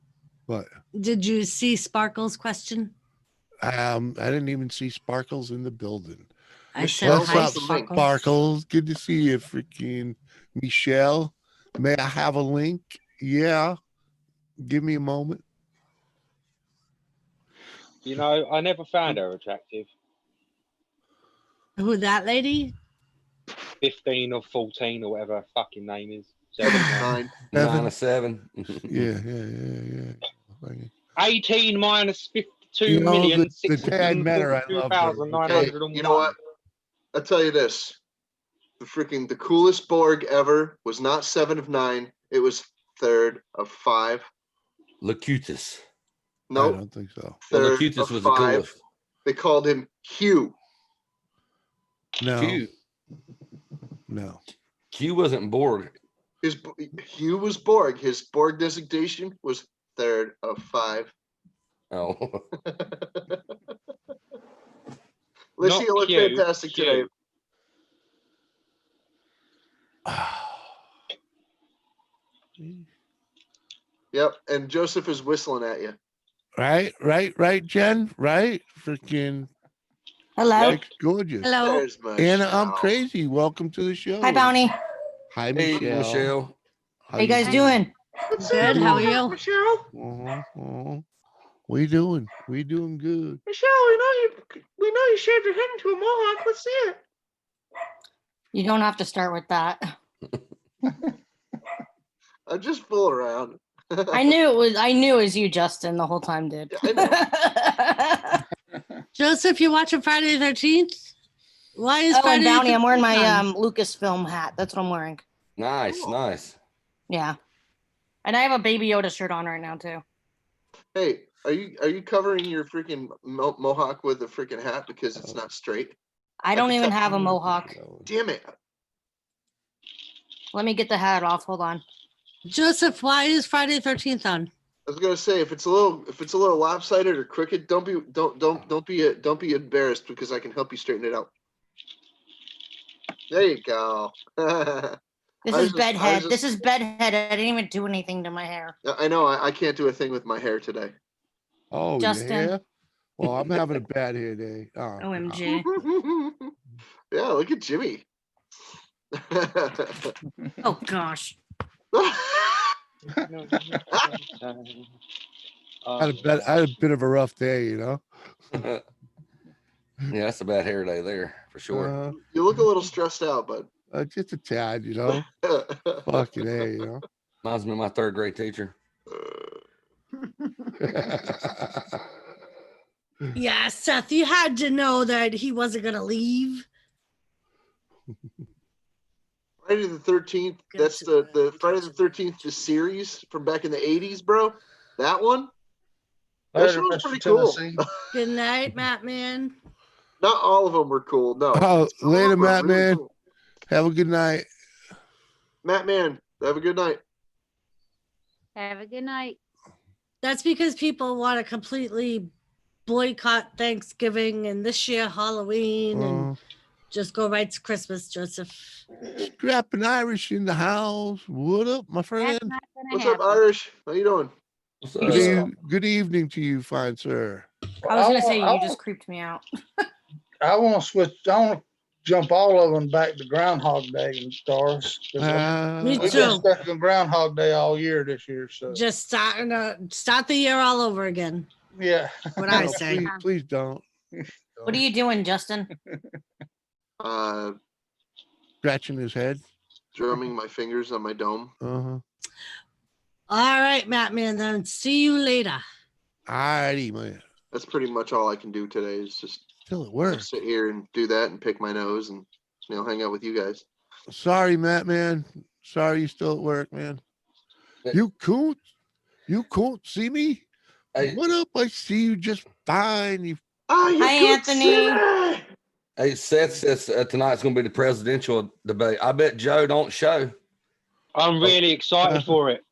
What? Did you see Sparkle's question? I didn't even see Sparkles in the building. What's up, Sparkles? Good to see you, freaking Michelle. May I have a link? Yeah. Give me a moment. You know, I never found her attractive. Who, that lady? 15 or 14 or whatever her fucking name is. 9. 9 or 7. Yeah. 18 minus 52 You know, million. the day I met her, I loved her. Hey, you know what? I'll tell you this. The coolest Borg ever was not 7 of 9. It was 3rd of 5. Locutus. Nope. I don't think so. Well, 3rd Locutus of was the 5. coolest. They called him Hugh. No, Q. no. Q wasn't Borg. Hugh was Borg. His Borg designation was 3rd of 5. Oh. Lissy, you look Q, fantastic Q. today. Yep, and Joseph is whistling at you. Right, Jen. Right, freaking Hello. looks gorgeous. Hello. There's Anna, I'm Michelle. crazy. Welcome to the show. Hi, Bounty. Hi, Hey, Michelle. Michelle. How you guys doing? Good. How are you? Michelle? We doing? We doing good. Michelle, we know you shaved your head into a mohawk. Let's see it. You don't have to start with that. I'm just fooling around. I knew it was you, Justin, the whole time, dude. I know. Joseph, you watching Friday the 13th? Why is Oh, Friday and the Bounty, I'm wearing 13th my on? Lucasfilm hat. That's what I'm wearing. Nice, nice. Yeah. And I have a Baby Yoda shirt on right now too. Hey, are you covering your freaking mohawk with a freaking hat because it's not straight? I don't even have a mohawk. Damn it. Let me get the hat off. Hold on. Joseph, why is Friday the 13th on? I was gonna say if it's a little lopsided or crooked, don't be embarrassed because I can help you straighten it out. There you go. This is bedhead. This is bedhead. I didn't even do anything to my hair. I know. I can't do a thing with my hair today. Oh, Justin. your hair? Well, I'm having a bad hair day. Oh, OMG. Yeah, look at Jimmy. Oh gosh. I had a bit of a rough day, you know. Yeah, that's a bad hair day there for sure. You look a little stressed out, bud. Just a tad, you know. Fucking A, you know. Reminds me of my 3rd grade teacher. Yeah, Seth, you had to know that he wasn't going to leave. Friday the 13th. That's the Friday the 13th, the series from back in the 80s, bro. That one. That show was pretty cool. Good night, Matt Man. Not all of them were cool. No. Oh, Some of later, them were Matt really Man. cool. Have a good night. Matt Man, have a good night. Have a good night. That's because people want to completely boycott Thanksgiving and this year Halloween and just go right to Christmas, Joseph. Scrapping Irish in the house. What up, my friend? What's up, Irish? How you doing? Good evening to you, fine sir. I was gonna say you just creeped me out. I want to switch. I want to jump all of them back to Groundhog Day and stars. Me We've too. been stuck in Groundhog Day all year this year. So Just start the year all over again. Yeah. What I say. Please don't. What are you doing, Justin? Scratching his head. Drumming my fingers on my dome. All right, Matt Man, then see you later. Alrighty, man. That's pretty much all I can do today is just Still at work. sit here and do that and pick my nose and hang out with you guys. Sorry, Matt Man. Sorry you still at work, man. You can't see me? Hey. What up? I see you just fine. Hi, Anthony. Hey, Seth says tonight's going to be the presidential debate. I bet Joe don't show. I'm really excited for it.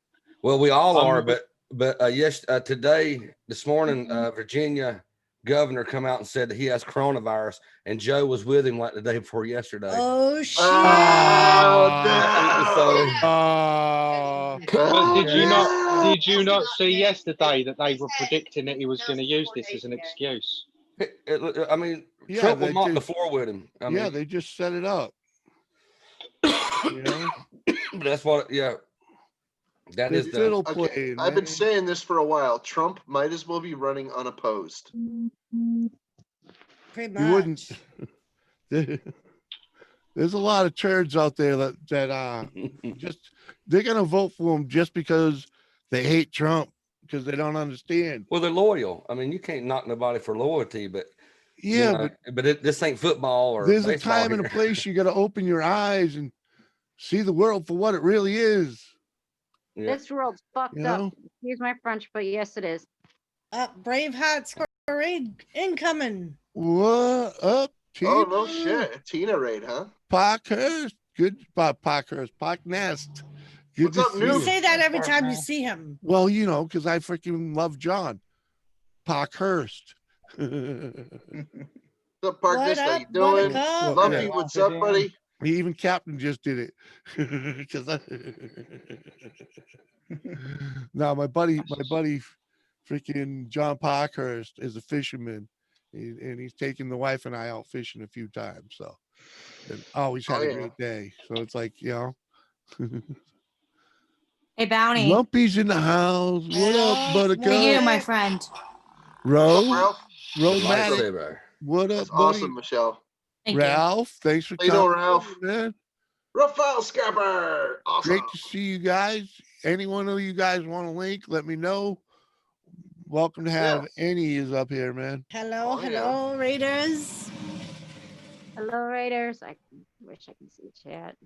Well, we all are, but this morning, Virginia governor come out and said that he has coronavirus, and Joe was with him like the day before yesterday. Oh shit! But did you not see yesterday that they were predicting that he was going to use this as an excuse? I mean, Trump will mop the floor with him. I mean, they just set it up. You know? But that's what, that is fiddle the. playing. I've been saying this for a while. Trump might as well be running unopposed. Pretty You wouldn't. There's a lot of turds out there that just they're gonna vote for him just because they hate Trump because they don't understand. Well, they're loyal. I mean, you can't knock nobody for loyalty, but this ain't football or there's a baseball time and a place you got to open your eyes and see the world for what it really is. This world's fucked up. Excuse my French, but yes, it is. Braveheart raid incoming. What up, Tina? Oh, no shit. Tina raid, huh? Parkhurst. Good spot, Parkhurst. Park Nest. Good What's to up, see You noob? you. say that every time you see him. Well, you know, because I freaking love John. Parkhurst. What's up, Park What Nest? How up, you doing? Buttercup? Luffy, Yeah. what's up, buddy? Even Captain just did it. 'Cause no, my buddy, freaking John Parkhurst is a fisherman, and he's taken the wife and I out fishing a few times. So, and always had Oh, a yeah. great day. So it's like, you know, Hey, Bounty. Lumpy's in the house. What up, Buttercup? Hey, you, my friend. Ro, Ralph? Romatic. Lightsaber. What up, That's buddy? awesome, Michelle. Thank you. Ralph, thanks for How you doing, coming, Ralph? man. Raphael Scrapper. Awesome. Great to see you guys. Any one of you guys want a link? Let me know. Welcome to have any is up here, man. Hello, Oh, yeah. hello, Raiders. Hello, Raiders. I wish I could see chat.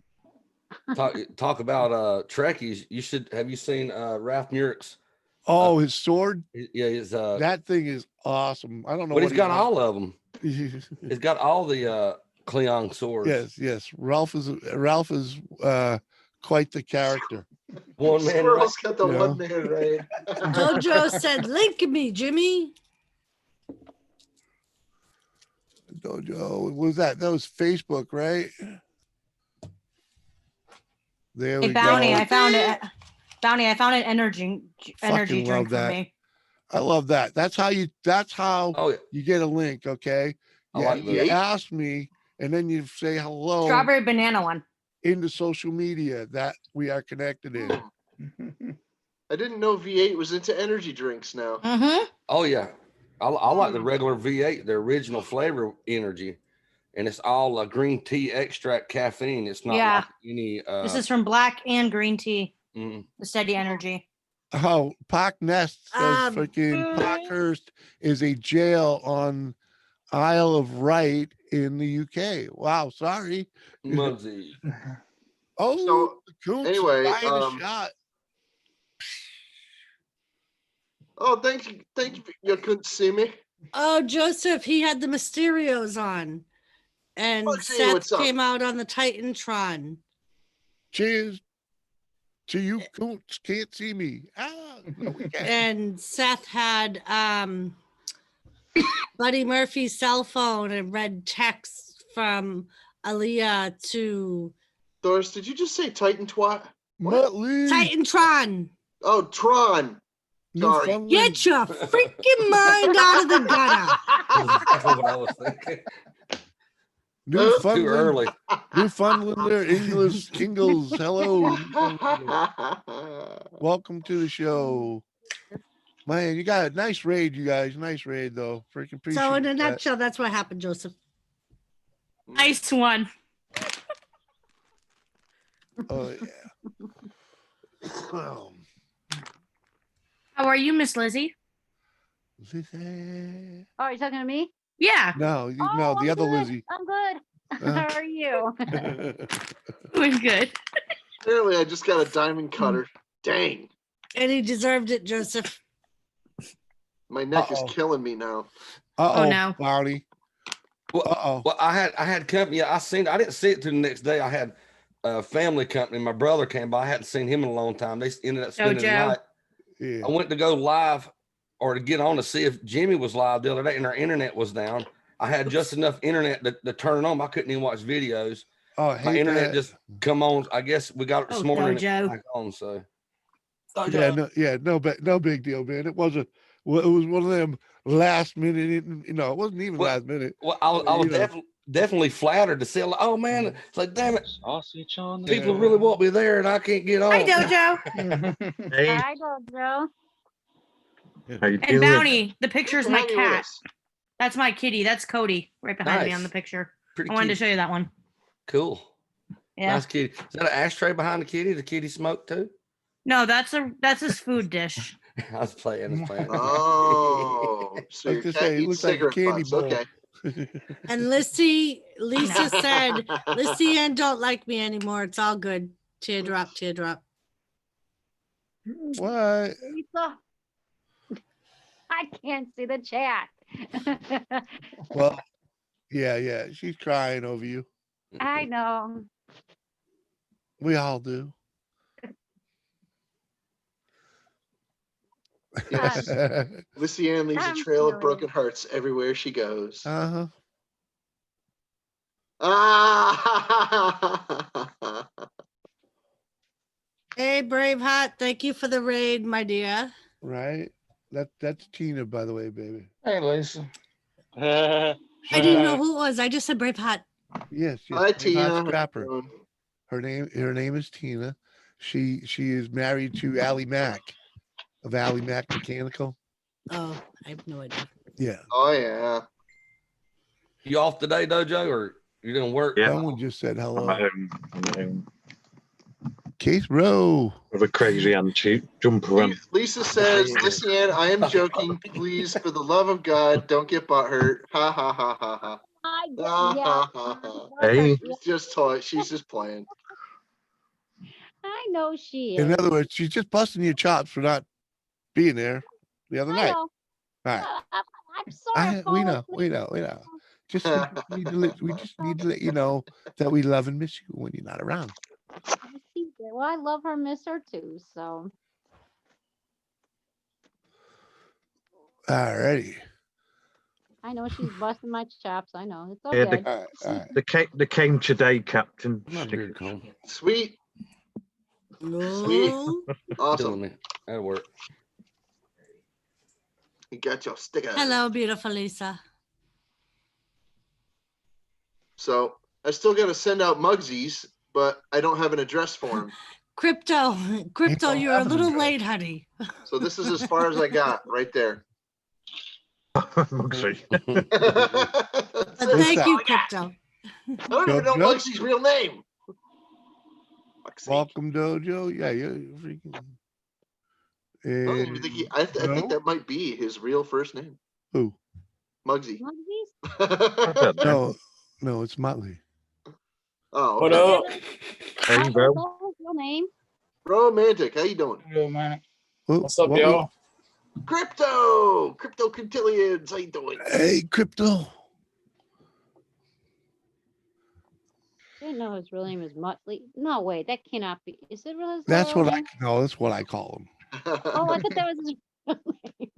Talk about Trekkies. Have you seen Ralph Murek's? Oh, his sword. Yeah, his That thing is awesome. I don't know but what he's got all of them. He's got all the Klingon swords. yes. Ralph is quite the character. One man. Squirrel's got the Yeah. one man raid. Dojo said, link me, Jimmy. Dojo. What was that? That was Facebook, right? There Hey, we Bounty, go. I found it. Bounty, I found an energy Fucking drink love for that. me. I love that. That's how you Oh, yeah. you get a link, okay? I Yeah, like you those. ask me and then you say hello Strawberry banana one. into social media that we are connected in. I didn't know V8 was into energy drinks now. Mm-hmm. Oh yeah, I like the regular V8, the original flavor energy, and it's all green tea extract caffeine. It's not Yeah. like any. This is from black and green tea. Mm. The steady energy. Oh, Park Nest says freaking Parkhurst is a jail on Isle of Wight in the UK. Wow, sorry. Muggsy. Oh, So, the Coons anyway, fired a shot. Oh, thank you. You couldn't see me. Oh, Joseph, he had the Mysterios on. And Bugsy, Seth what's up? came out on the Titantron. Cheers to you, Coons. Can't see me. No, we can't. And Seth had Buddy Murphy's cell phone and read texts from Aaliyah to Doris, did you just say Titan twat? Muttley. Titantron. Oh, Tron. Sorry. Newfoundland. Get your freaking mind out of the gutter. That's what I was thinking. Newfoundland. Too early. Newfoundlander, English, Kingles. Hello. Welcome to the show. Man, you got a nice raid, you guys. Nice raid, though. Freaking appreciate So in a that. nutshell, that's what happened, Joseph. Nice one. Oh, yeah. How are you, Miss Lizzie? Lizzie. Oh, you're talking to me? Yeah. No, no, Oh, the I'm other good. Lizzie. I'm good. How are you? Doing good. Apparently, I just got a diamond cutter. Dang. And he deserved it, Joseph. My neck is Uh-oh. killing me now. Uh-oh, no. Bounty. Uh-oh. Well, I had company. I didn't see it till the next day. I had a family company. My brother came by. I hadn't seen him in a long time. They ended up spending the Joe. night. Yeah. I went to go live or to get on to see if Jimmy was live the other day, and our internet was down. I had just enough internet to turn it on. I couldn't even watch videos. Oh, I My hate internet that. just come on. I guess we got it this morning. and Dojo. it's back on, so. No big deal, man. It was one of them last minute, it wasn't even last minute. Well, I was definitely flattered to see. Like, oh man, it's like, damn it, Sausage on the people really want me there, and I can't get on. Hi, Dojo. Hey, I go, Joe. how you And doing? Bounty, the picture's my Hang with cat. us. That's my kitty. That's Cody right behind me Nice. on the picture. Pretty I wanted to cute. show you that one. Cool. Yeah. Nice kitty. Is that an ashtray behind the kitty? The kitty smoke too? No, that's his food dish. I was playing. Oh, so I your was cat gonna say, it eats looks like a cigarette candy butts. bowl. Okay. And Lisa said, Lissy Ann don't like me anymore. It's all good. Teardrop, teardrop. What? Lisa. I can't see the chat. Well, yeah. She's crying over you. I know. We all do. Yes. Missy Ann leaves a I'm trail of silly. broken hearts everywhere she goes. Uh-huh. Ah! Hey, Braveheart, thank you for the raid, my dear. Right. That's Tina, by the way, baby. Hey, Lisa. I didn't know who it was. I just said Braveheart. Yes. Hi, Braveheart Tina. Scrapper. Her name is Tina. She is married to Allie Mack of Allie Mack Mechanical. Oh, I have no idea. Yeah. Oh yeah. You off today, Dojo, or you didn't work? Yeah. Someone just said I'm hello. at home. I'm at home. Case Row. With a crazy antique jumper on. Lisa says, "Listen, Ann, I am joking. Please, for the love of God, don't get butthurt." Ha ha ha ha ha. Ha, ha, ha. Hey. She's just toy. She's just playing. I know she In is. other words, she's just busting your chops for not being there the other I night. know. All right. I'm sorry. We Paula, know. Just we just need to let you know that we love and miss you when you're not around. Well, I love her, miss her too. So All righty. I know she's busting my chops. I know it's Yeah, okay. All right. they came today, Captain. I'm here to come. Sweet. No. Awesome. Doing it. That'll work. You got your sticker. Hello, beautiful Lisa. So I still got to send out Mugsies, but I don't have an address for him. Crypto, you're a little late, honey. So this is as far as I got right there. Mugsy. But thank you, Crypto. I don't even know Mugsy's real name. Welcome, Dojo. Yeah, you're freaking. I don't even think I think that might be his real first name. Who? Muggsy. No, it's Motley. Oh, What okay. up? Hey, bro. Real name? Romantic. How you doing? Romantic. What's up, y'all? Crypto Quintillions. How you doing? Hey, Crypto. I didn't know his real name is Muttley. No way, that cannot be. Is it really his That's real what name? that's what I call him. Oh, I thought that was his real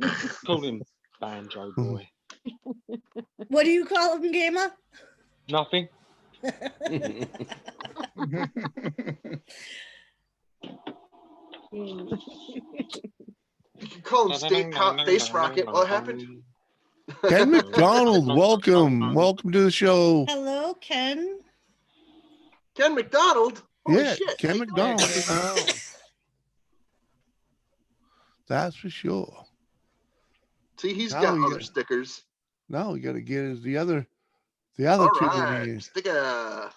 name. Call him Banjo Boy. What do you call him, Gamer? Nothing. You can call him State Cop Face Rocket. What happened? Ken McDonald, welcome to the show. Hello, Ken. Ken McDonald. Holy Yeah, shit. Ken McDonald. That's for sure. See, he's Now got you other got- stickers. No, we got to get is the other All two in right, here. sticker.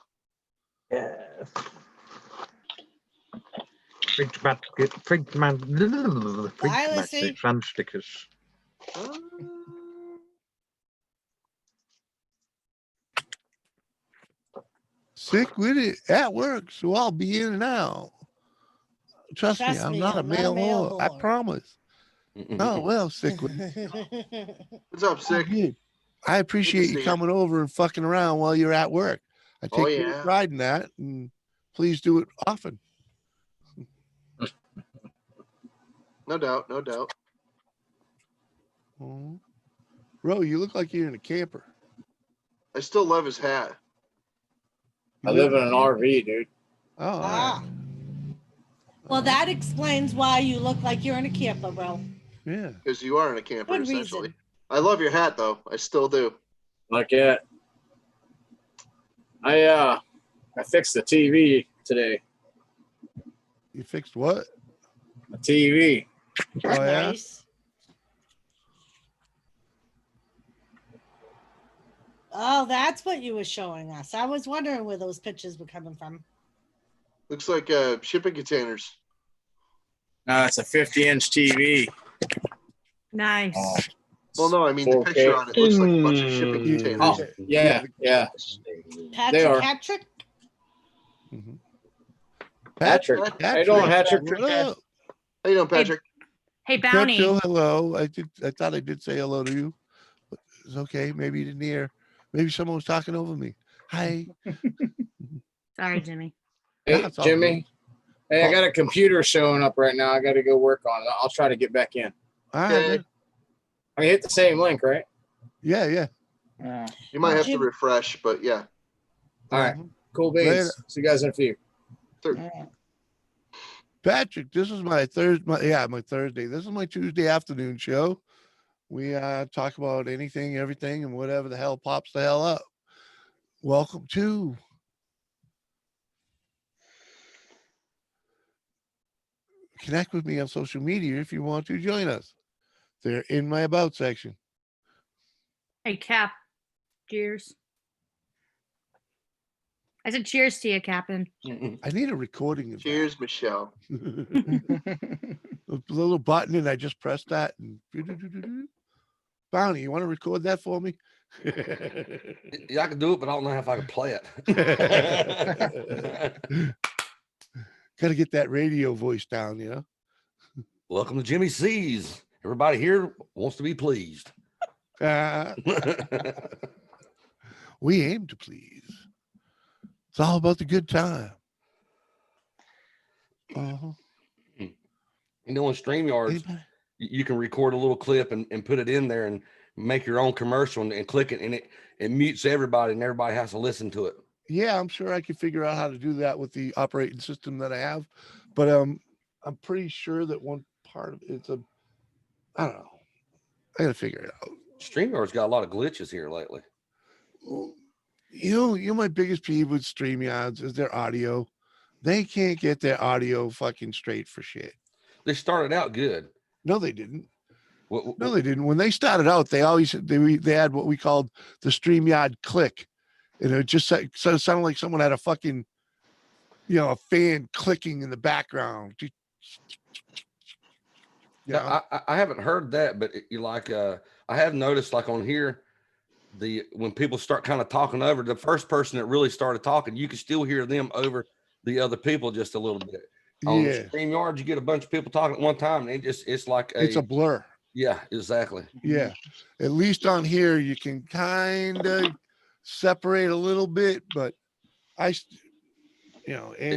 Fridge magnets and stickers. Sick with it at work, so I'll be in and out. Trust me, I'm not a male whore. I promise. Oh, well, sick with it. What's up, Sick? I appreciate see you you. coming over and fucking around while you're at work. I take Oh, great yeah. pride in that, and please do it often. No doubt, no doubt. Oh. Bro, you look like you're in a camper. I still love his hat. I live in an RV, dude. Oh, all right. Well, that explains why you look like you're in a camper, bro. Yeah. Because you are in a camper, Good essentially. reason. I love your hat, though. I still do. Like that. I fixed the TV today. You fixed what? The TV. Oh, yeah? Nice. Oh, that's what you were showing us. I was wondering where those pictures were coming from. Looks like shipping containers. No, it's a 50-inch TV. Nice. Well, no, I mean, the 4K. picture on it looks like a bunch of shipping containers. Oh, yeah. They are. Patrick? Patrick. How you doing, Patrick? How you doing, Patrick? Hey, Bounty. Crypto, hello. I thought I did say hello to you. It's okay. Maybe you didn't hear. Maybe someone was talking over me. Hi. Sorry, Jimmy. Hey, That's all Jimmy. Hey, I got a computer showing up right now. I got to go work on it. I'll try to get back in. All right, man. I hit the same link, right? Yeah. You might have to refresh, but yeah. All right. Cool beans. Later. See you guys in a few. Patrick, this is my Thursday. My Thursday. This is my Tuesday afternoon show. We talk about anything, everything, and whatever the hell pops the hell up. Welcome to connect with me on social media if you want to join us. They're in my about section. Hey, Cap. Cheers. I said cheers to you, Captain. I need a recording of Cheers, Michelle. A little button, and I just pressed that. And Bounty, you want to record that for me? Yeah, I can do it, but I don't know if I can play it. Got to get that radio voice down, you know. Welcome to Jimmy C's. Everybody here wants to be pleased. We aim to please. It's all about the good time. You know, on StreamYards, you can record a little clip and put it in there and make your own commercial and click it, and it mutes everybody, and everybody has to listen to it. Yeah, I'm sure I could figure out how to do that with the operating system that I have, but I'm pretty sure that one part of it's I don't know. I gotta figure it out. StreamYard's got a lot of glitches here lately. You know, my biggest peeve with StreamYards is their audio. They can't get their audio fucking straight for shit. They started out good. No, they didn't. No, they didn't. When they started out, they had what we called the StreamYard click, and it just sounded like someone had a fucking, a fan clicking in the background. I haven't heard that, but I have noticed, like on here, when people start kind of talking over the first person that really started talking, you can still hear them over the other people just a little bit. On StreamYard, you get a bunch of people talking at one time, and it's like it's a blur. Yeah, exactly. Yeah, at least on here you can kind of separate a little bit, but and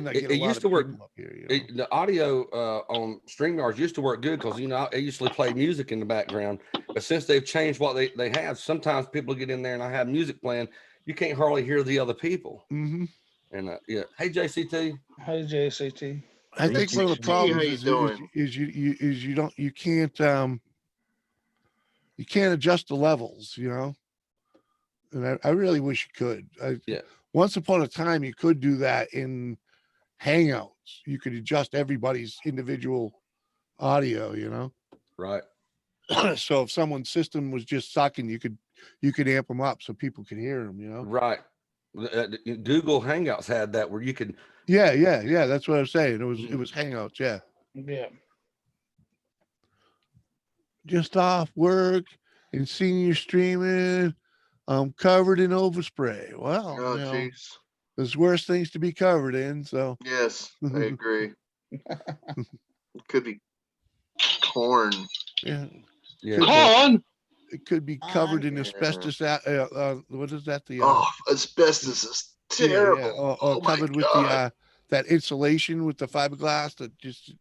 I get a lot of people up here. The audio on StreamYards used to work good because I usually play music in the background, but since they've changed what they have, sometimes people get in there and I have music playing, you can't hardly hear the other people. Mm-hmm. And hey JCT. Hey JCT. I think one of the problems is you can't adjust the levels, and I really wish you could. Once upon a time, you could do that in Hangouts. You could adjust everybody's individual audio, Right. So if someone's system was just sucking, you could amp them up so people could hear them, Right. Google Hangouts had that where you could. Yeah. That's what I was saying. It was Hangouts. Yeah. Yeah. Just off work and seeing you streaming. I'm covered in overspray. Well, jeez. There's worse things to be covered in. So yes, I agree. It could be corn. Yeah. Corn. It could be covered in asbestos. What is that? Asbestos is terrible. Or covered with that insulation with the fiberglass that just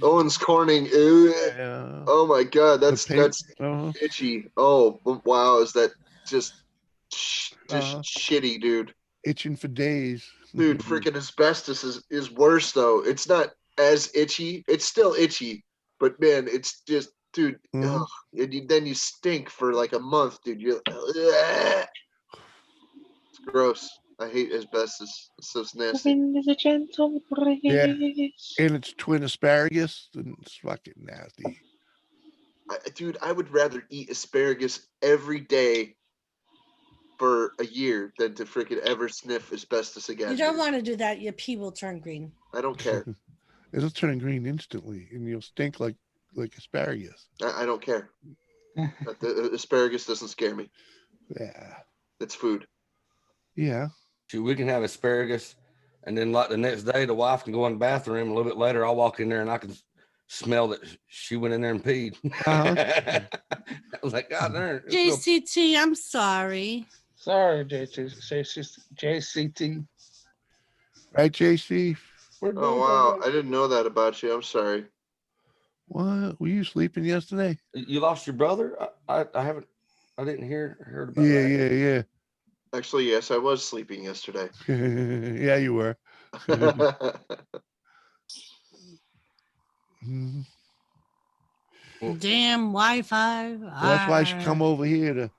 Owens Corning. Oh my God, that's itchy. Oh wow, is that just shitty, dude? Itching for days. Dude, freaking asbestos is worse though. It's not as itchy. It's still itchy, but man, it's just, dude. And then you stink for like a month, dude. It's gross. I hate asbestos. It's so nasty. Yeah, and it's twin asparagus, and it's fucking nasty. Dude, I would rather eat asparagus every day for a year than to freaking ever sniff asbestos again. You don't want to do that. Your pee will turn green. I don't care. It'll turn green instantly, and you'll stink like asparagus. I don't care. The asparagus doesn't scare me. Yeah, it's food. Yeah. We can have asparagus, and then like the next day, the wife can go in the bathroom. A little bit later, I'll walk in there and I can smell that she went in there and peed. I was like, God darn. JCT, I'm sorry. Sorry, JCT. Right, JC? Oh wow, I didn't know that about you. I'm sorry. What? Were you sleeping yesterday? You lost your brother? I didn't heard about Yeah, that. yeah. Actually, yes, I was sleeping yesterday. Yeah, you were. Mhm. Damn Wi-Fi. That's why she come over here to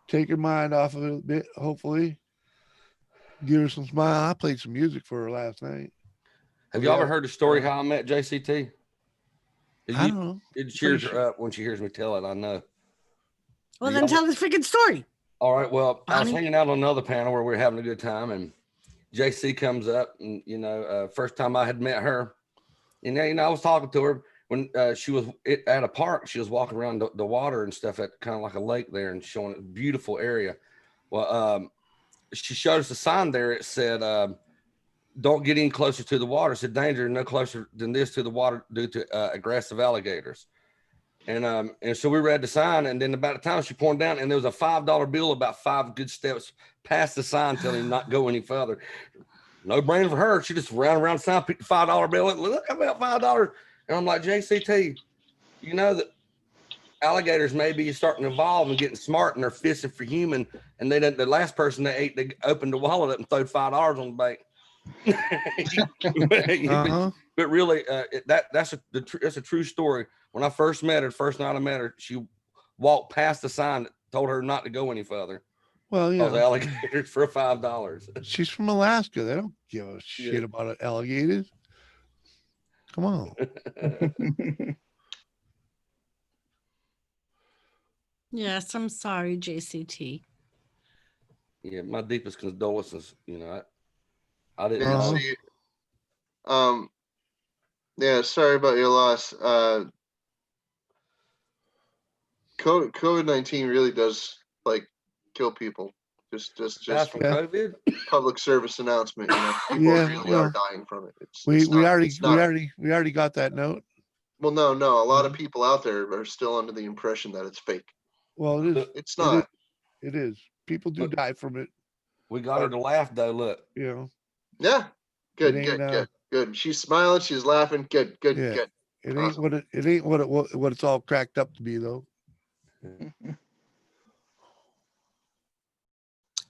take her mind off of it a bit, hopefully. Give her some smile. I played some music for her last night. Have you ever heard the story how I met JCT? I don't know. It cheers her up when she hears me tell it, I know. Well, then tell the freaking story. All right. Well, I was Bonnie? hanging out on another panel where we were having a good time, and JC comes up, and first time I had met her, and I was talking to her when she was at a park. She was walking around the water and stuff at kind of like a lake there, and showing a beautiful area. Well, she showed us a sign there. It said, "Don't get any closer to the water." It said, "Danger no closer than this to the water due to aggressive alligators." And so we read the sign, and then about the time she pointed down, and there was a $5 bill about 5 good steps past the sign, telling him not to go any further. No brainer for her. She just ran around the sign, picked the $5 bill, and look, about $5. And I'm like, JCT, you know that alligators may be starting to evolve and getting smart, and they're fishing for human. And they didn't. The last person they ate, they opened the wallet up and threw $5 on the bank. But really, that's a true story. When I first met her, first night I met her, she walked past the sign that told her not to go any further. Well, yeah. Those alligators for $5. She's from Alaska. They don't give a shit about alligators. Come on. Yes, I'm sorry, JCT. Yeah, my deepest condolences. I didn't Yeah, know. see, yeah, sorry about your loss. COVID-19 really does kill people. Just from COVID. Public service announcement. People really are dying from it. We already got that note. Well, no. A lot of people out there are still under the impression that it's fake. Well, it is. It's not. It is. People do die from it. We got her to laugh though. Look. Yeah. Good. She's smiling. She's laughing. Good. It ain't what it's all cracked up to be though.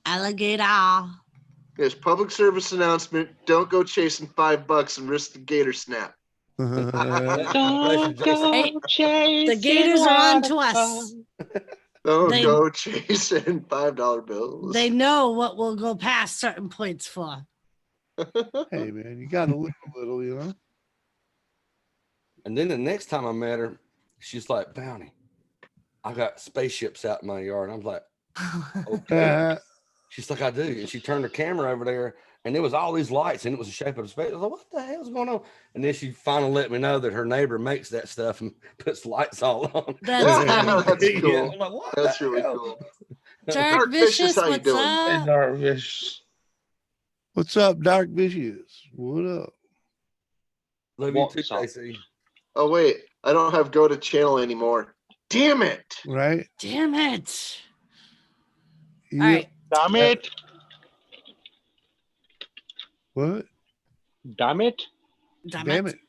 Alligator. Yes, public service announcement. Don't go chasing $5 and risk the gator snap. The gators are on to us. Don't go chasing $5 bills. They know what we'll go past certain points for. Hey man, you gotta live a little, And then the next time I met her, she's like, Bounty, I got spaceships out in my yard. I'm like, okay. She's like, I do. And she turned her camera over there, and there was all these lights, and it was the shape of a space. I was like, what the hell's going on? And then she finally let me know that her neighbor makes that stuff and puts lights all on. That's cool. Yeah, I'm like, what That's the really hell? cool. Dark Vicious, how you what's doing? up? Hey, Dark Vicious. What's up, Dark Vicious? What up? Love you too, JC. Oh wait, I don't have go to channel anymore. Damn it! Right? Damn it! Yeah. All right. Damn it! What? Damn it! Damn it!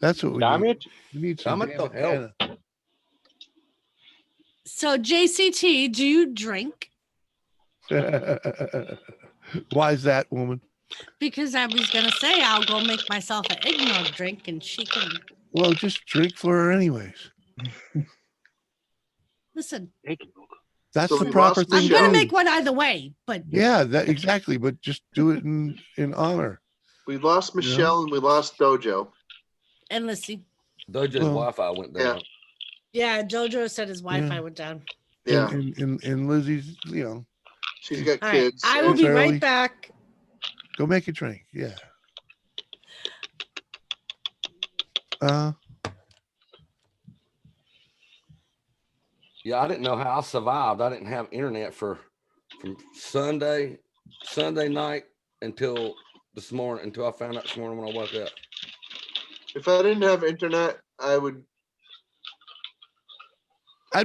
That's what we Damn need. it! We need some Damn it to hell. Anna. So JCT, do you drink? Why is that, woman? Because I was gonna say I'll go make myself an eggnog drink, and she can Well, just drink for her anyways. listen. That's So the we proper lost thing. I'm to gonna do. make one either way, but Yeah, that exactly. But just do it in honor. We lost Michelle and we lost Dojo. and Lissy. Dojo's Wi-Fi went down. Yeah, Jojo said his Wi-Fi went down. Yeah. And Lizzie's, She's got All right, kids. I will It's be early. right back. Go make a drink. Yeah. Yeah, I didn't know how I survived. I didn't have internet from Sunday night until this morning, until I found out this morning when I woke up. If I didn't have internet, I'd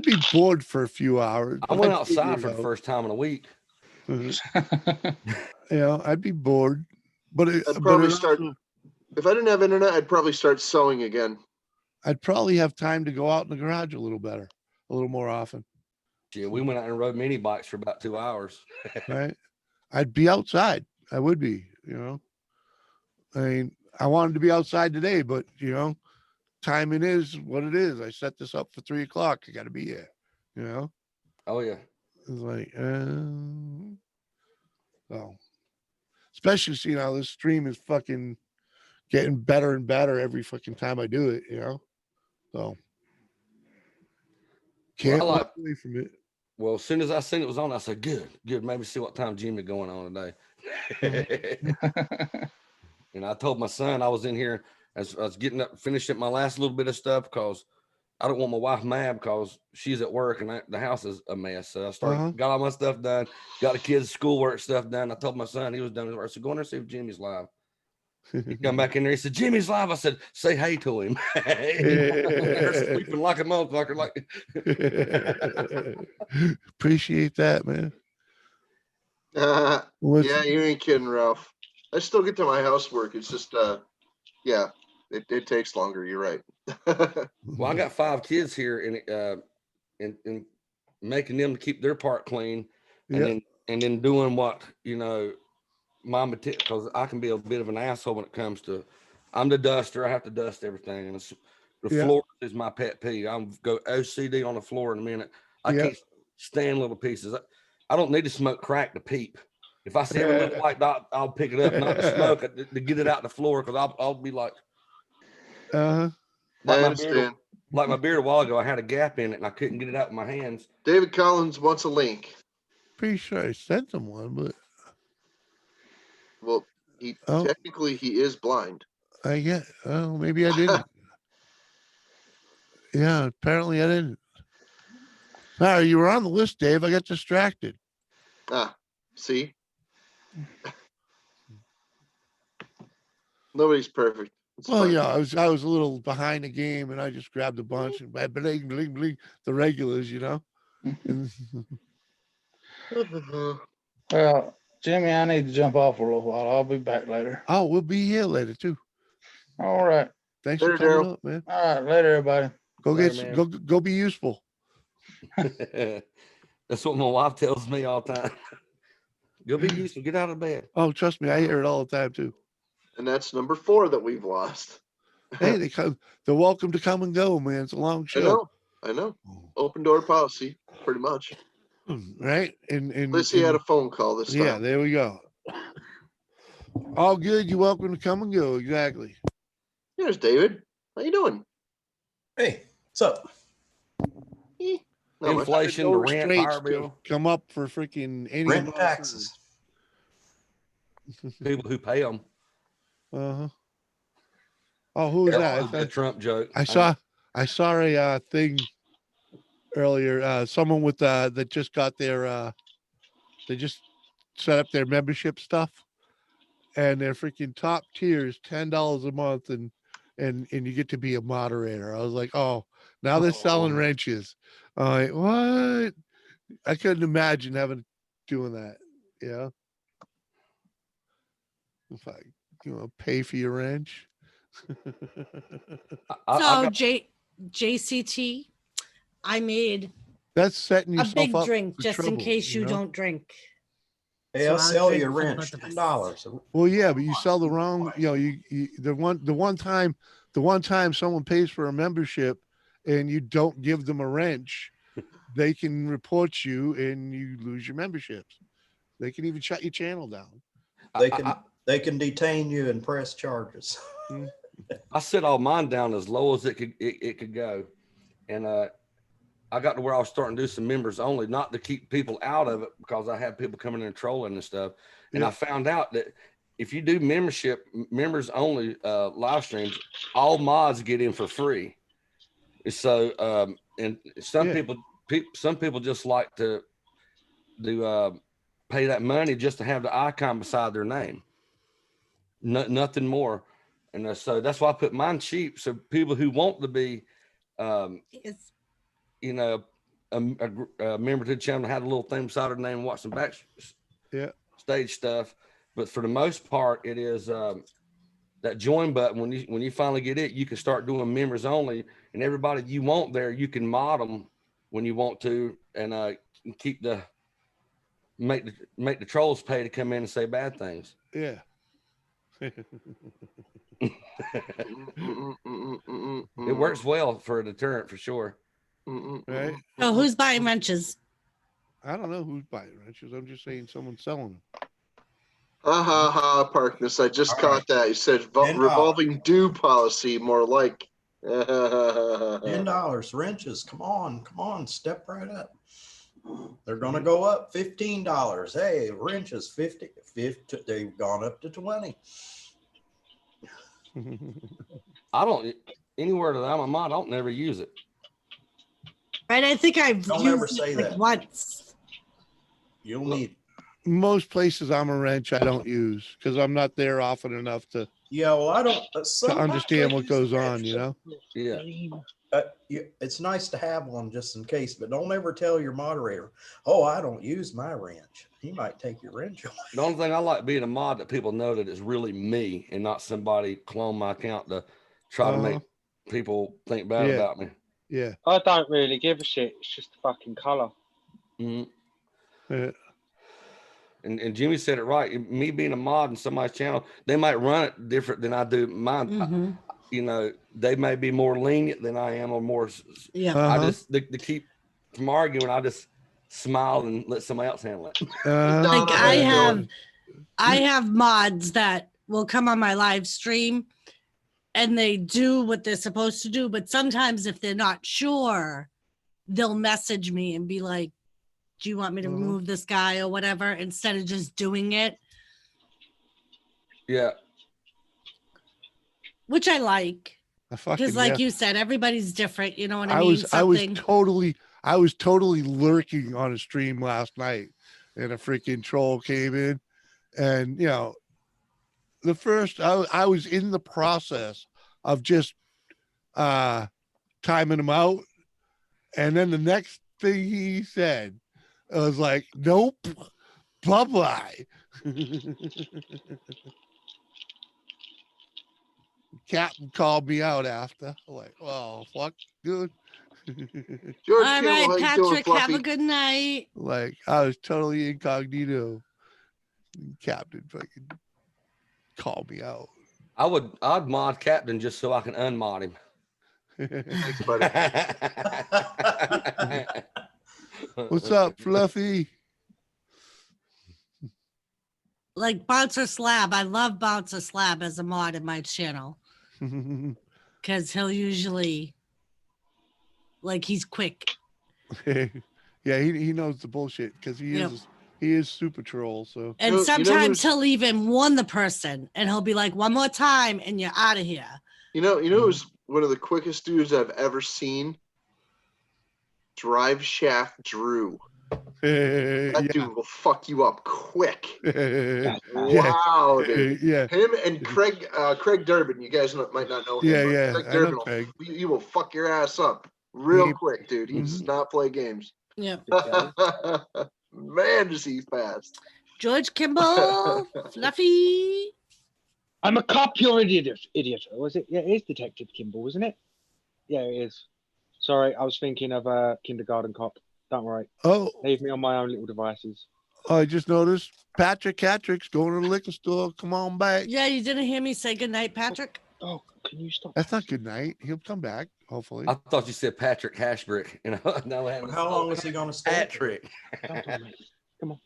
be bored for a few hours. I but went I'd outside figure for it the out. first time in a week. I'd be bored, but I'd probably start. If I didn't have internet, I'd probably start sewing again. I'd probably have time to go out in the garage a little more often. Yeah, we went out and rode mini bikes for about 2 hours. Right? I'd be outside. I would be, I mean, I wanted to be outside today, but timing is what it is. I set this up for 3:00. I got to be here, Oh yeah. It's like, especially seeing how this stream is fucking getting better and better every fucking time I do it, so can't walk away from it. Well, as soon as I seen it was on, I said, good, maybe see what time Jimmy going on today. And I told my son I was in here as I was getting up, finishing up my last little bit of stuff because I don't want my wife mad because she's at work and the house is a mess. So I got all my stuff done, got the kids' schoolwork stuff done. I told my son he was done his work. I said, go in there and see if Jimmy's live. He come back in there. He said, Jimmy's live. I said, say hey to him. They're sleeping like a motherfucker. Appreciate that, man. Yeah, you ain't kidding, Ralph. I still get to my housework. It's just, it takes longer. You're right. Well, I got 5 kids here, and making them keep their part clean, and then doing what mama, because I can be a bit of an asshole when it comes to. I'm the duster. I have to dust everything, and the floor is my pet peeve. I'll go OCD on the floor in a minute. I can't stand little pieces. I don't need to smoke crack to peep. If I see every little white dot, I'll pick it up, not to smoke it, to get it out the floor, because I'll be like, like my beard a while ago, I had a gap in it and I couldn't get it out with my hands. David Collins wants a link. Pretty sure I sent him one, but technically he is blind. Maybe I didn't. Yeah, apparently I didn't. Sorry, you were on the list, Dave. I got distracted. See? Nobody's perfect. It's fine. I was a little behind the game, and I just grabbed a bunch and bling, bling, bling, the regulars, Well, Jimmy, I need to jump off for a little while. I'll be back later. Oh, we'll be here later too. All right. Thanks for coming up, man. All right, later, everybody. Go be useful. That's what my wife tells me all the time. Go be useful. Get out of bed. Oh, trust me, I hear it all the time too. And that's number 4 that we've lost. Hey, they're welcome to come and go, man. It's a long show. I know. Open door policy, pretty much. Right? And Lissy had a phone call this time. Yeah, there we go. All good. You're welcome to come and go. Exactly. Here's David. How you doing? Hey, what's up? Inflation, the rent, power bill. Come up for freaking any rent, taxes. People who pay them. Oh, who is that? A Trump joke. I saw a thing earlier. Someone with that just got their they just set up their membership stuff, and their freaking top tier is $10 a month, and you get to be a moderator. I was like, oh, now they're selling wrenches. I'm like, what? I couldn't imagine doing that. Yeah. If I pay for your wrench. JCT, I made that's setting a yourself big up drink for just in trouble, case you don't drink. Hey, I'll sell you a wrench, $10. Well, yeah, but you sell the wrong. The one time someone pays for a membership and you don't give them a wrench, they can report you and you lose your memberships. They can even shut your channel down. They can detain you and press charges. I set all mine down as low as it could go, and I got to where I was starting to do some members only, not to keep people out of it, because I have people coming in and trolling and stuff. And I found out that if you do members only live streams, all mods get in for free. So and some people just like to pay that money just to have the icon beside their name. Nothing more. And so that's why I put mine cheap. So people who want to be, It's you know, a member to the channel, had a little thing beside her name, watch some backstage stuff. But for the most part, it is that join button. When you finally get it, you can start doing members only, and everybody you want there, you can mod them when you want to, and keep make the trolls pay to come in and say bad things. Yeah. It works well for a deterrent for sure. Right? Oh, who's buying wrenches? I don't know who's buying wrenches. I'm just saying someone's selling them. Parkness. I just caught that. You said revolving due policy, more like. $10 wrenches. Come on, step right up. They're gonna go up $15. Hey, wrenches 50. They've gone up to 20. I don't anywhere that I'm a mod, I don't never use it. Right, I think I've Don't used ever say it like that. once. You'll need. Most places I'm a wrench I don't use because I'm not there often enough to Well, I don't to understand what goes on, you know. Yeah. It's nice to have one just in case, but don't ever tell your moderator, "Oh, I don't use my wrench." He might take your wrench away. The only thing I like being a mod that people know that it's really me and not somebody clone my account to try to make people think bad about me. Yeah. I don't really give a shit. It's just the fucking color. Yeah. And Jimmy said it right. Me being a mod in somebody's channel, they might run it different than I do mine. You know, they may be more lenient than I am, or more. Yeah. I just to keep from arguing. I just smile and let somebody else handle it. Like I have mods that will come on my live stream, and they do what they're supposed to do. But sometimes, if they're not sure, they'll message me and be like, do you want me to remove this guy or whatever, instead of just doing it? Yeah. Which I like. Because like you you said, everybody's different. You know what I mean? I was totally lurking on a stream last night, and a freaking troll came in, and you know, the first I was in the process of just timing him out, and then the next thing he said, I was like, nope, bye-bye. Captain called me out after. I'm like, oh, fuck, dude. George All Campbell, right, how you doing, Patrick, have Fluffy? a good night. Like, I was totally incognito. Captain fucking called me out. I'd mod Captain just so I can unmod him. Thanks, buddy. What's up, Fluffy? Like Bouncer Slab. I love Bouncer Slab as a mod in my channel. Because he'll usually, like, he's quick. Yeah, he knows the bullshit because he is super troll. So And sometimes he'll even warn the person, and he'll be like, one more time and you're out of here. You know who's one of the quickest dudes I've ever seen? Drive Shaft Drew. That dude will fuck you up quick. Wow, dude. Yeah. Him and Craig Durbin. You guys might not know him. Yeah. Craig I Durbin know Craig. he will fuck your ass up real quick, dude. He does not play games. Yeah. Man, does he fast. George Kimball, Fluffy. I'm a cop, you're an idiot. Was it? Yeah, it is Detective Kimball, isn't it? Yeah, it is. Sorry, I was thinking of a kindergarten cop. Don't worry. Oh. Leave me on my own little devices. Oh, I just noticed Patrick's going to the liquor store. Come on back. Yeah, you didn't hear me say goodnight, Patrick? Oh, can you stop? That's not good night. He'll come back, hopefully. I thought you said Patrick Hashbrick. You know, no, How long is he going to stay? Patrick. Come on.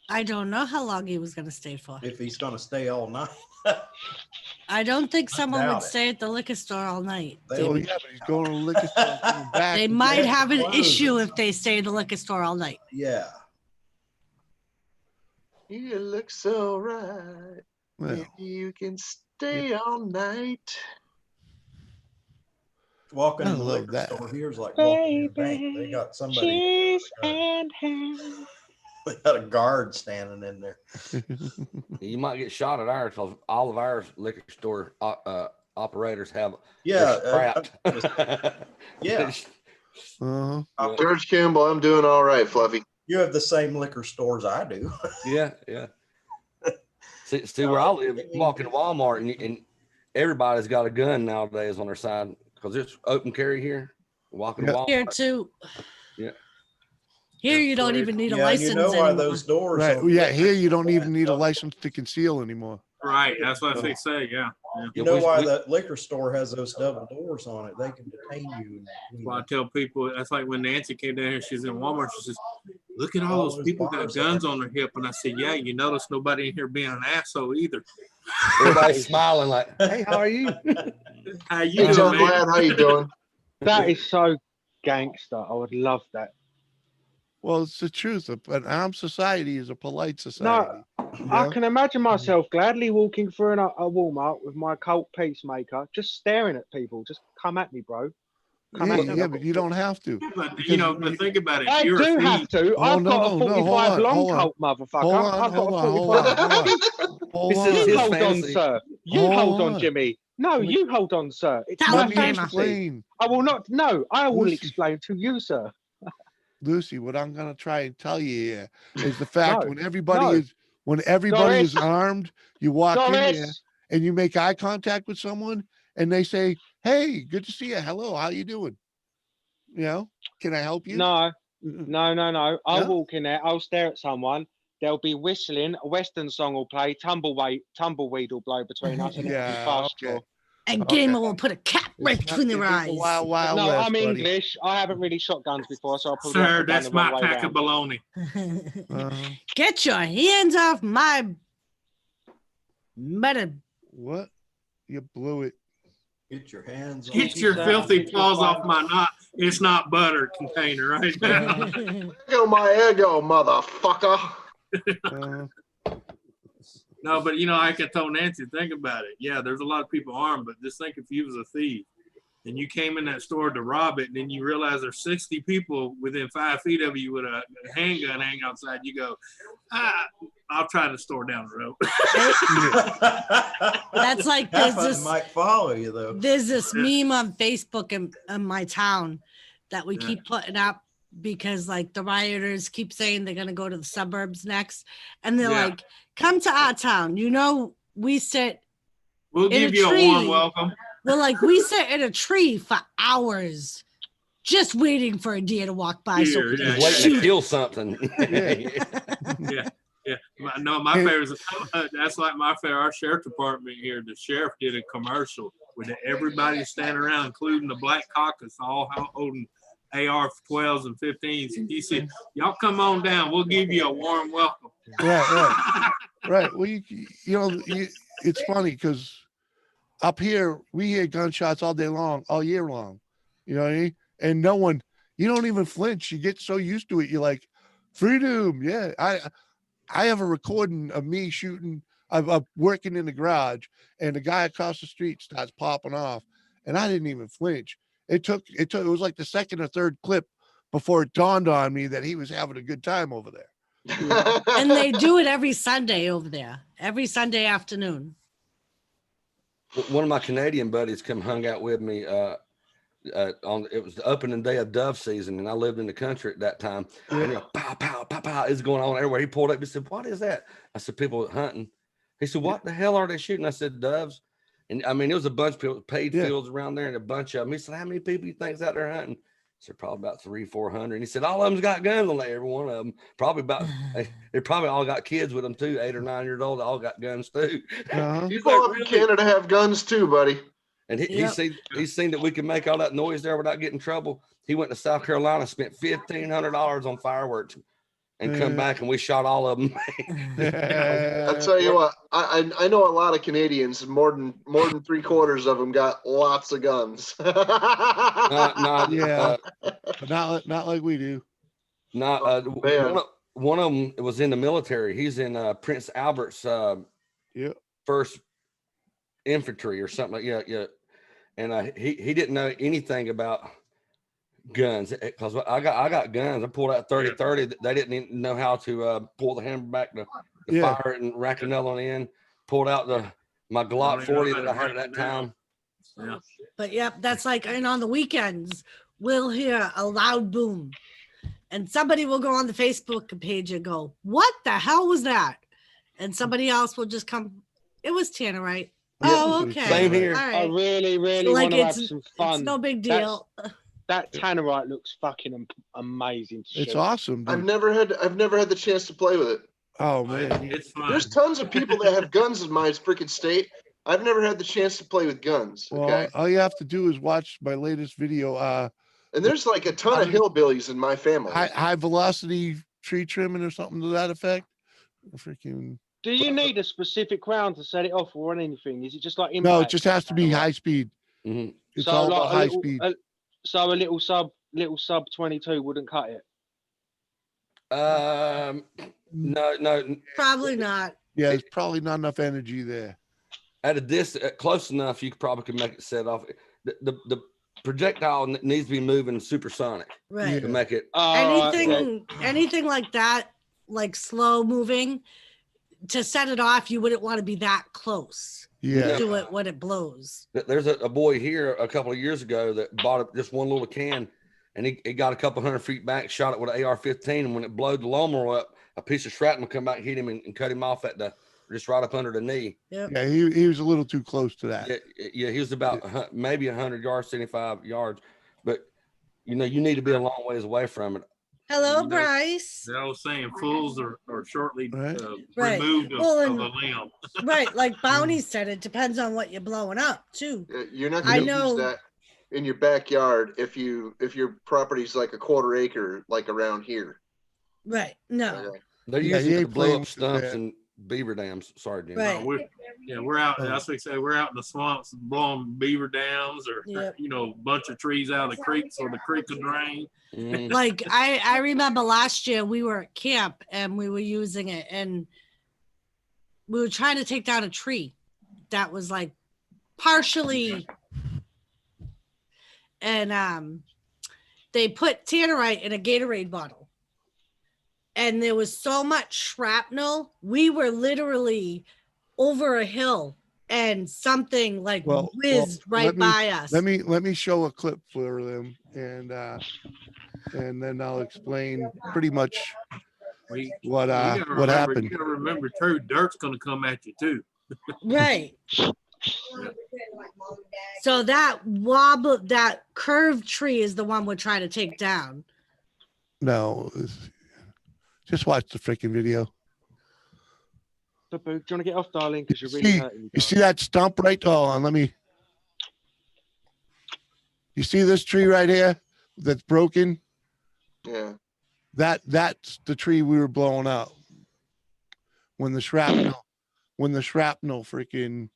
I don't know how long he was going to stay for. If he's going to stay all night. I don't think someone doubt would it. stay at the liquor store all night. Oh, yeah, but he's going to the liquor store and coming back. They might have an closes. issue if they stay at the liquor store all night. Yeah. You look so right. Well. Maybe you can stay all night. Walking I in the love liquor that. store here is like walking in a bank. They got somebody. They got a guard standing in there. You might get shot at ours because all of our liquor store operators have. Yeah, they're strapped. yeah. George Campbell, I'm doing all right, Fluffy. You have the same liquor stores I do. Yeah. See where I live, you walk into Walmart and everybody's got a gun nowadays on their side because it's open carry here. Walking to Walmart. Here too. Yeah. Here you don't even need a license you know why anymore. those doors. Right. Yeah. Here you don't even need a license to conceal anymore. Right. That's what they say. Yeah. You know why the liquor store has those double doors on it? They can detain you. Well, I tell people, that's like when Nancy came down here, she's in Walmart, she says, look at all those people got guns on their hip. And I said, yeah, you notice nobody in here being an asshole either. Everybody's smiling like, hey, how are you? How you Hey, doing, John, man? how you doing? That is so gangster. I would love that. Well, it's the truth. An armed society is a polite society. No, I can imagine myself gladly walking through a Walmart with my Colt Peacemaker, just staring at people. Just come at me, bro. Come at me. Yeah, but you don't have to. But but think about it. I You're do a have thief. to. I've got a 45 long Colt, motherfucker. I've got a 45. You hold on, sir. You hold on, Jimmy. No, you hold on, sir. It's my fantasy. I will not. No, I will explain to you, sir. Lucy, what I'm gonna try and tell you here is the fact when everybody is armed, you walk in there and you make eye contact with someone and they say, hey, good to see you. Hello, how you doing? You know, can I help you? No. I'll walk in there, I'll stare at someone, they'll be whistling, a Western song will play, tumbleweed will blow between us, and it'll be fast draw. And Gamer will put a cap right between their eyes. Wild No, West, I'm buddy. English. I haven't really shot guns before, so I'll put Sir, that's my pack of baloney. Get your hands off my meta. What? You blew it. Get your hands off. Get your filthy paws off my it's not butter container right now. Go my ego, motherfucker. No, but I can tell Nancy, think about it. Yeah, there's a lot of people armed, but just think if you was a thief and you came in that store to rob it, and then you realize there's 60 people within 5 feet of you with a handgun hanging outside, you go, I'll try the store down the road. That's like Half of them might follow you though. There's this meme on Facebook in my town that we keep putting up because like the rioters keep saying they're gonna go to the suburbs next, and they're like, come to our town. We sit. We'll give you a warm welcome. Well, like we sit in a tree for hours, just waiting for a deer to walk by. So we can waiting shoot to kill something. Yeah. My favorite is that's like my favorite. Our sheriff department here, the sheriff did a commercial with everybody standing around, including the Black Caucus, all holding AR-12s and 15s. And he said, y'all come on down. We'll give you a warm welcome. Right. Well, it's funny because up here, we hear gunshots all day long, all year long. You know what I mean? And you don't even flinch. You get so used to it. You're like, freedom. Yeah. I have a recording of me shooting. I'm working in the garage and the guy across the street starts popping off and I didn't even flinch. It was like the second or third clip before it dawned on me that he was having a good time over there. And they do it every Sunday over there, every Sunday afternoon. One of my Canadian buddies hung out with me it was the opening day of dove season, and I lived in the country at that time. And pow, pow, pow, pow is going on everywhere. He pulled up and said, what is that? I said, people hunting. He said, what the hell are they shooting? I said, doves. And I mean, it was a bunch of people, paid fields around there and a bunch of them. He said, how many people you think's out there hunting? I said, probably about 300-400. And he said, all of them's got guns on there, every one of them. They probably all got kids with them too, 8 or 9 years old. They all got guns too. People up in Canada have guns too, buddy. And he's seen that we can make all that noise there without getting in trouble. He went to South Carolina, spent $1,500 on fireworks, and come back and we shot all of them. I tell you what, I know a lot of Canadians. More than 3/4 of them got lots of guns. Not like we do. One of them was in the military. He's in Prince Albert's first infantry or something like and he didn't know anything about guns because I got guns. I pulled out 30-30. They didn't even know how to pull the hammer back to fire it and rack another one in. Pulled out my Glock 40 that I had at that time. Yeah. But yep, that's like, and on the weekends, we'll hear a loud boom. And somebody will go on the Facebook page and go, what the hell was that? And somebody else will just come, it was tannerite. Oh, okay. Same here. All I right. really, really So, like, want to have it's- some fun. It's no big That's- deal. That tannerite looks fucking amazing. To It's shoot. awesome, I've dude. never had the chance to play with it. Oh man, It's fun. There's tons of people that have guns in my freaking state. I've never had the chance to play with guns. well, Okay. all you have to do is watch my latest video. And there's like a ton of hillbillies in my family. High velocity tree trimming or something to that effect. Freaking. Do you need a specific round to set it off or anything? Is it just like impact? No, it just has to be high speed. It's all about high speed. So a little sub 22 wouldn't cut it. No. Probably not. Yeah, there's probably not enough energy there. At a distance, close enough, you probably could make it set off. The projectile needs to be moving supersonic, Right. to make it. Anything like that, like slow moving, to set it off, you wouldn't want to be that close. Yeah. Do it when it blows. There's a boy here a couple of years ago that bought just one little can, and he got a couple 100 feet back, shot it with an AR-15, and when it blowed the lawnmower up, a piece of shrapnel come back, hit him, and cut him off just right up under the knee. Yep. Yeah, he was a little too close to that. Yeah, he was about maybe 100 yards, 75 yards, but you need to be a long ways away from it. Hello, Bryce. I was saying fools are shortly Right. removed Well, of and- a limb. Right, like Bounty said, it depends on what you're blowing up too. You're not I going to know. use that in your backyard if your property's like a quarter acre, like around here. Right. No. They're Yeah, usually he to ain't blow playing up stumps with that. and beaver dams. Sorry, Jim. Right. We're out. That's what I say. We're out in the swamps blowing beaver dams, or Yep. a bunch of trees out of the creek so the creek will drain. Like I remember last year we were at camp and we were using it and we were trying to take down a tree that was like partially, and they put tannerite in a Gatorade bottle. And there was so much shrapnel, we were literally over a hill and something like whizzed right by us. Let me show a clip for them, and then I'll explain pretty much what happened. You gotta remember too, dirt's gonna come at you too. Right. So that curved tree is the one we're trying to take down. No, just watch the freaking video. Do you want to get off, darling? Because you're really hurting me. You see that stump right? Hold on, you see this tree right here that's broken? Yeah. That's the tree we were blowing out when the shrapnel freaking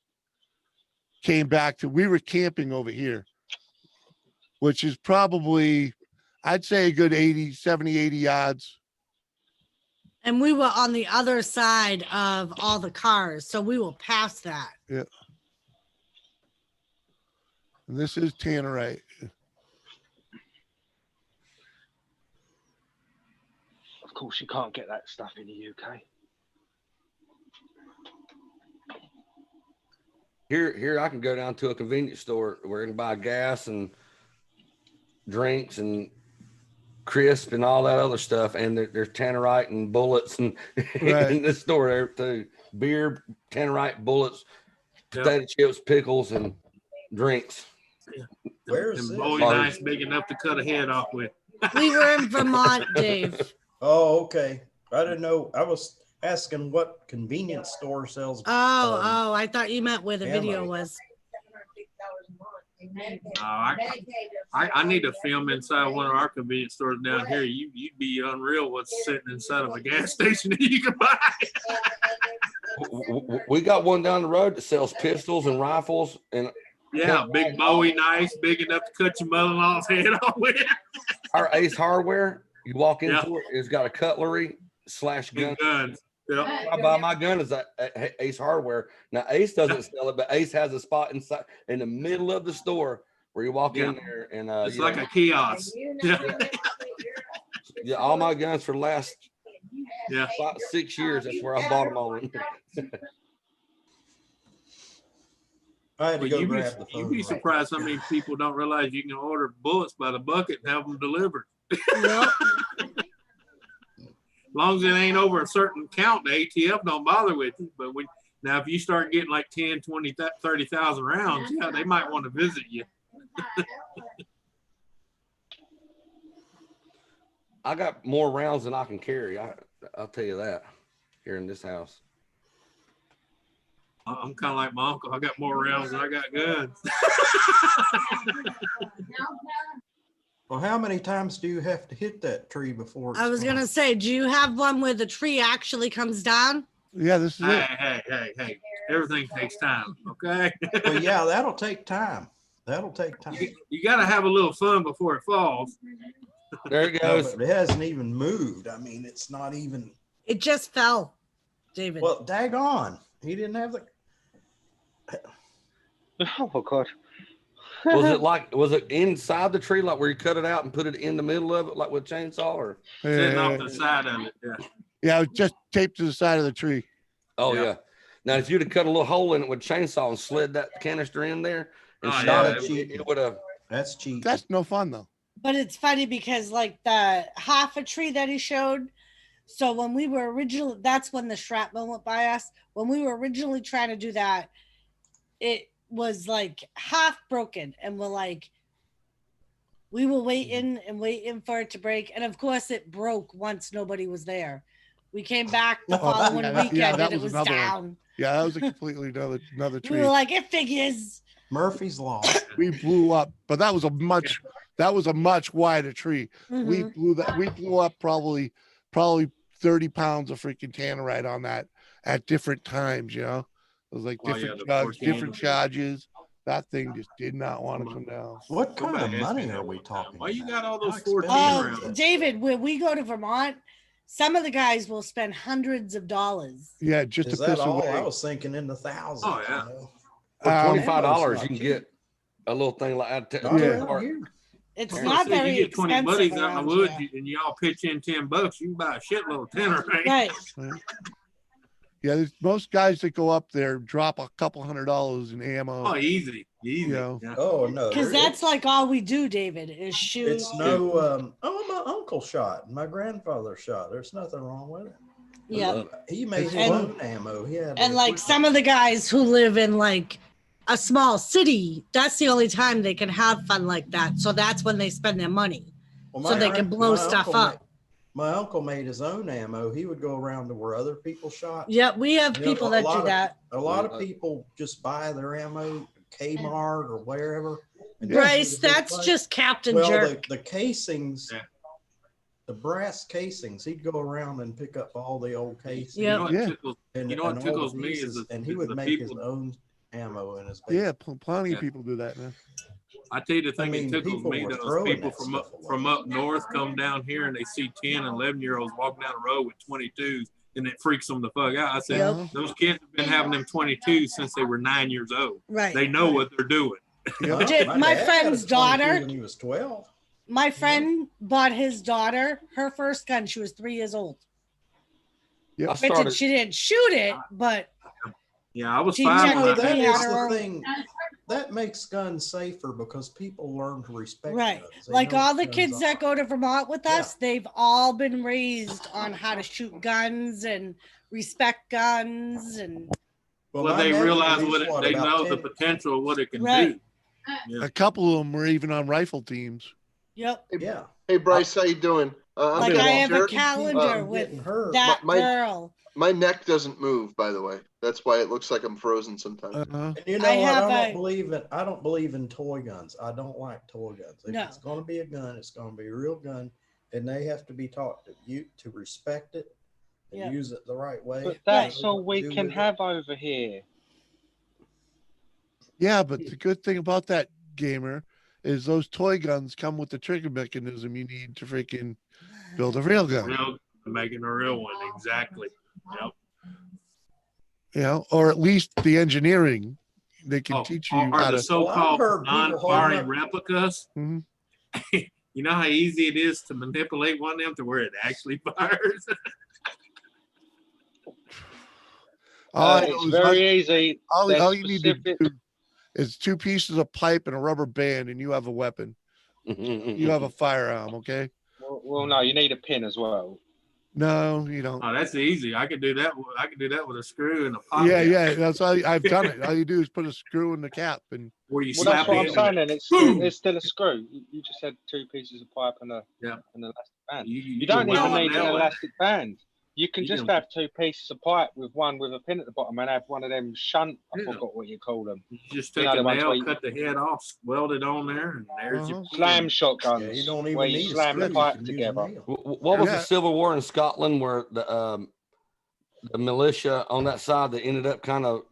came back we were camping over here, which is probably, I'd say, a good 70, 80 yards. And we were on the other side of all the cars, so we will pass that. Yeah. And this is tannerite. Of course, you can't get that stuff in the UK. Here I can go down to a convenience store where I can buy gas and drinks and crisp and all that other stuff, and there's tannerite and bullets and in the store there too. Beer, tannerite, bullets, potato chips, pickles, and drinks. Where is And this? Bowie nice, big enough to cut a head off with. We were in Vermont, Dave. Oh, okay. I didn't know. I was asking what convenience store sells. Oh, I thought you meant where the ammo. video was. I need to film inside one of our convenience stores down here. You'd be unreal what's sitting inside of a gas station that you can buy. We got one down the road that sells pistols and rifles and big Bowie knife, big enough to cut your mother-in-law's head off with. Our Ace Hardware, you walk into it's got a cutlery / gun. Guns. I buy my gun is at Ace Hardware. Now Ace doesn't sell it, but Ace has a spot inside in the middle of the store where you walk in there and it's like a kiosk. Yeah, all my guns for the last about 6 years. That's where I bought them all. I had to But go you'd be, grab the phone. you'd be surprised how many people don't realize you can order bullets by the bucket and have them delivered. Yep. As long as it ain't over a certain count, the ATF don't bother with you. But now if you start getting like 10, 20, 30,000 rounds, yeah, they might want to visit you. I got more rounds than I can carry. I'll tell you that here in this house. I'm kind of like my uncle. I got more rounds than I got guns. Well, how many times do you have to hit that tree before? I was gonna say, do you have one where the tree actually comes down? Yeah, this is it. Hey. Everything takes time, okay? Well, yeah, that'll take time. That'll take time. You got to have a little fun before it falls. There it No, goes. but it hasn't even moved. I mean, it's not even. It just fell, David. Well, daggone. He didn't have the. Oh God. Was it inside the tree, like where you cut it out and put it in the middle of it, like with a chainsaw, or sitting off the side of it? Yeah. Yeah, it was just taped to the side of the tree. Oh yeah. Now if you'd have cut a little hole in it with a chainsaw and slid that canister in there and shot it would have. That's cheap. That's no fun though. But it's funny because like the half a tree that he showed. So when we were originally, that's when the shrapnel went by us. When we were originally trying to do that, it was like half broken, and we were waiting and waiting for it to break. And of course it broke once nobody was there. We came back the following weekend and it was down. One. Yeah, that was a completely another tree. We were like, it figures. Murphy's Law. We blew up, but that was a much wider tree. We blew up probably 30 pounds of freaking tannerite on that at different times, you know. It was like different charges. That thing just did not want to come down. What kind of money are we talking? Why you got all those 14 Oh, rounds? David, when we go to Vermont, some of the guys will spend hundreds of dollars. Yeah, just Is to that piss all? away. I was thinking in the thousands. Oh yeah. You know? For $25, you can get a little thing like that. It's Well, not see, very you get 20 expensive buddies out in around the woods here. and y'all pitch in $10, you can buy a shitload of tannerite. Right. Yeah, most guys that go up there drop a couple $100 in ammo. Oh, easy. You know. Yeah. Oh no. Because that's like all we do, David, is shoot. It's no. My uncle shot. My grandfather shot. There's nothing wrong with it. Yeah. He made his own ammo. He had. And like some of the guys who live in like a small city, that's the only time they can have fun like that. So that's when they spend their money. Well, So they can blow stuff up. My uncle made his own ammo. He would go around to where other people shot. Yep, we have You know, people a that lot do of- that. A lot of people just buy their ammo at Kmart or wherever. and Bryce, just do the big that's fight. just Captain Well, Jerk. the casings, the brass casings, he'd go around and pick up all the old casings. Yep. You know what all the tickles me is pieces, the- and he is would the make people- his own ammo in his Yeah, basement. plenty of people do that, man. I tell you the thing I mean, that tickles people me, were those throwing people that from up north come down here and they see 10 and 11-year-olds walking down the road with 22s and it freaks them the fuck out. I said, Yep. those kids have been having them 22s since they were 9 years old. Right. They know what they're doing. Well, Dude, my dad had a friend's 22 daughter- when he was 12. My friend bought his daughter her first gun. She was 3 years old. Yeah, Granted, she didn't shoot it, but Yeah, I was She 5 checked when it. I That He did had is her the own- thing. That makes guns safer because people learn to respect right. guns. They Like know all what the guns kids are. that go to Vermont with us, they've all been raised on how to shoot guns and respect guns and Well, my they nephew, realize he's what it, they about know 10 the potential of what it can Right. do. Yeah. A couple of them were even on rifle teams. yep. Yeah. Hey Bryce, how you doing? I'm Like Bill I have a Jerk. calendar with that my- girl. My neck doesn't move, by the way. That's why it looks like I'm frozen sometimes. And you know I what? have I a- don't believe in toy guns. I don't like toy guns. If No. it's going to be a gun, it's going to be a real gun, and they have to be taught to respect it and Yeah. use it the right way. But that's Know all what we to do can with it. have over here. Yeah, but the good thing about that, gamer, is those toy guns come with the trigger mechanism you need to freaking build a real gun. Making a real one, exactly. Yep. You know, or at least the engineering. They can Oh, teach you Are how the to. so-called heard people non-firing holding replicas? Mhm. You know how easy it is to manipulate one of them to where it actually fires? All I know It's is very easy. all They're you need to specific- do It's 2 pieces of pipe and a rubber band, and you have a weapon. You have a firearm. Okay. Well, no, you need a pin as well. No, you don't. Oh, that's easy. I could do that. I could do that with a screw and a pop. Yeah, yeah. That's all. I've done it. All you do is put a screw in the cap, and Where you Well, slap that's what it I'm in saying. there. Then it's still a screw. You just said 2 pieces of pipe and an elastic band. You don't even need an elastic band. You can just have 2 pieces of pipe with one with a pin at the bottom and have one of them shunt. I forgot what you call them. You just take a nail, cut the head off, weld it on there, and there's your slam shotguns. Yeah, you don't even where you need a slam the screw, you pipe can use a together. nail. What was the Civil War in Scotland where the militia on that side that ended up kind of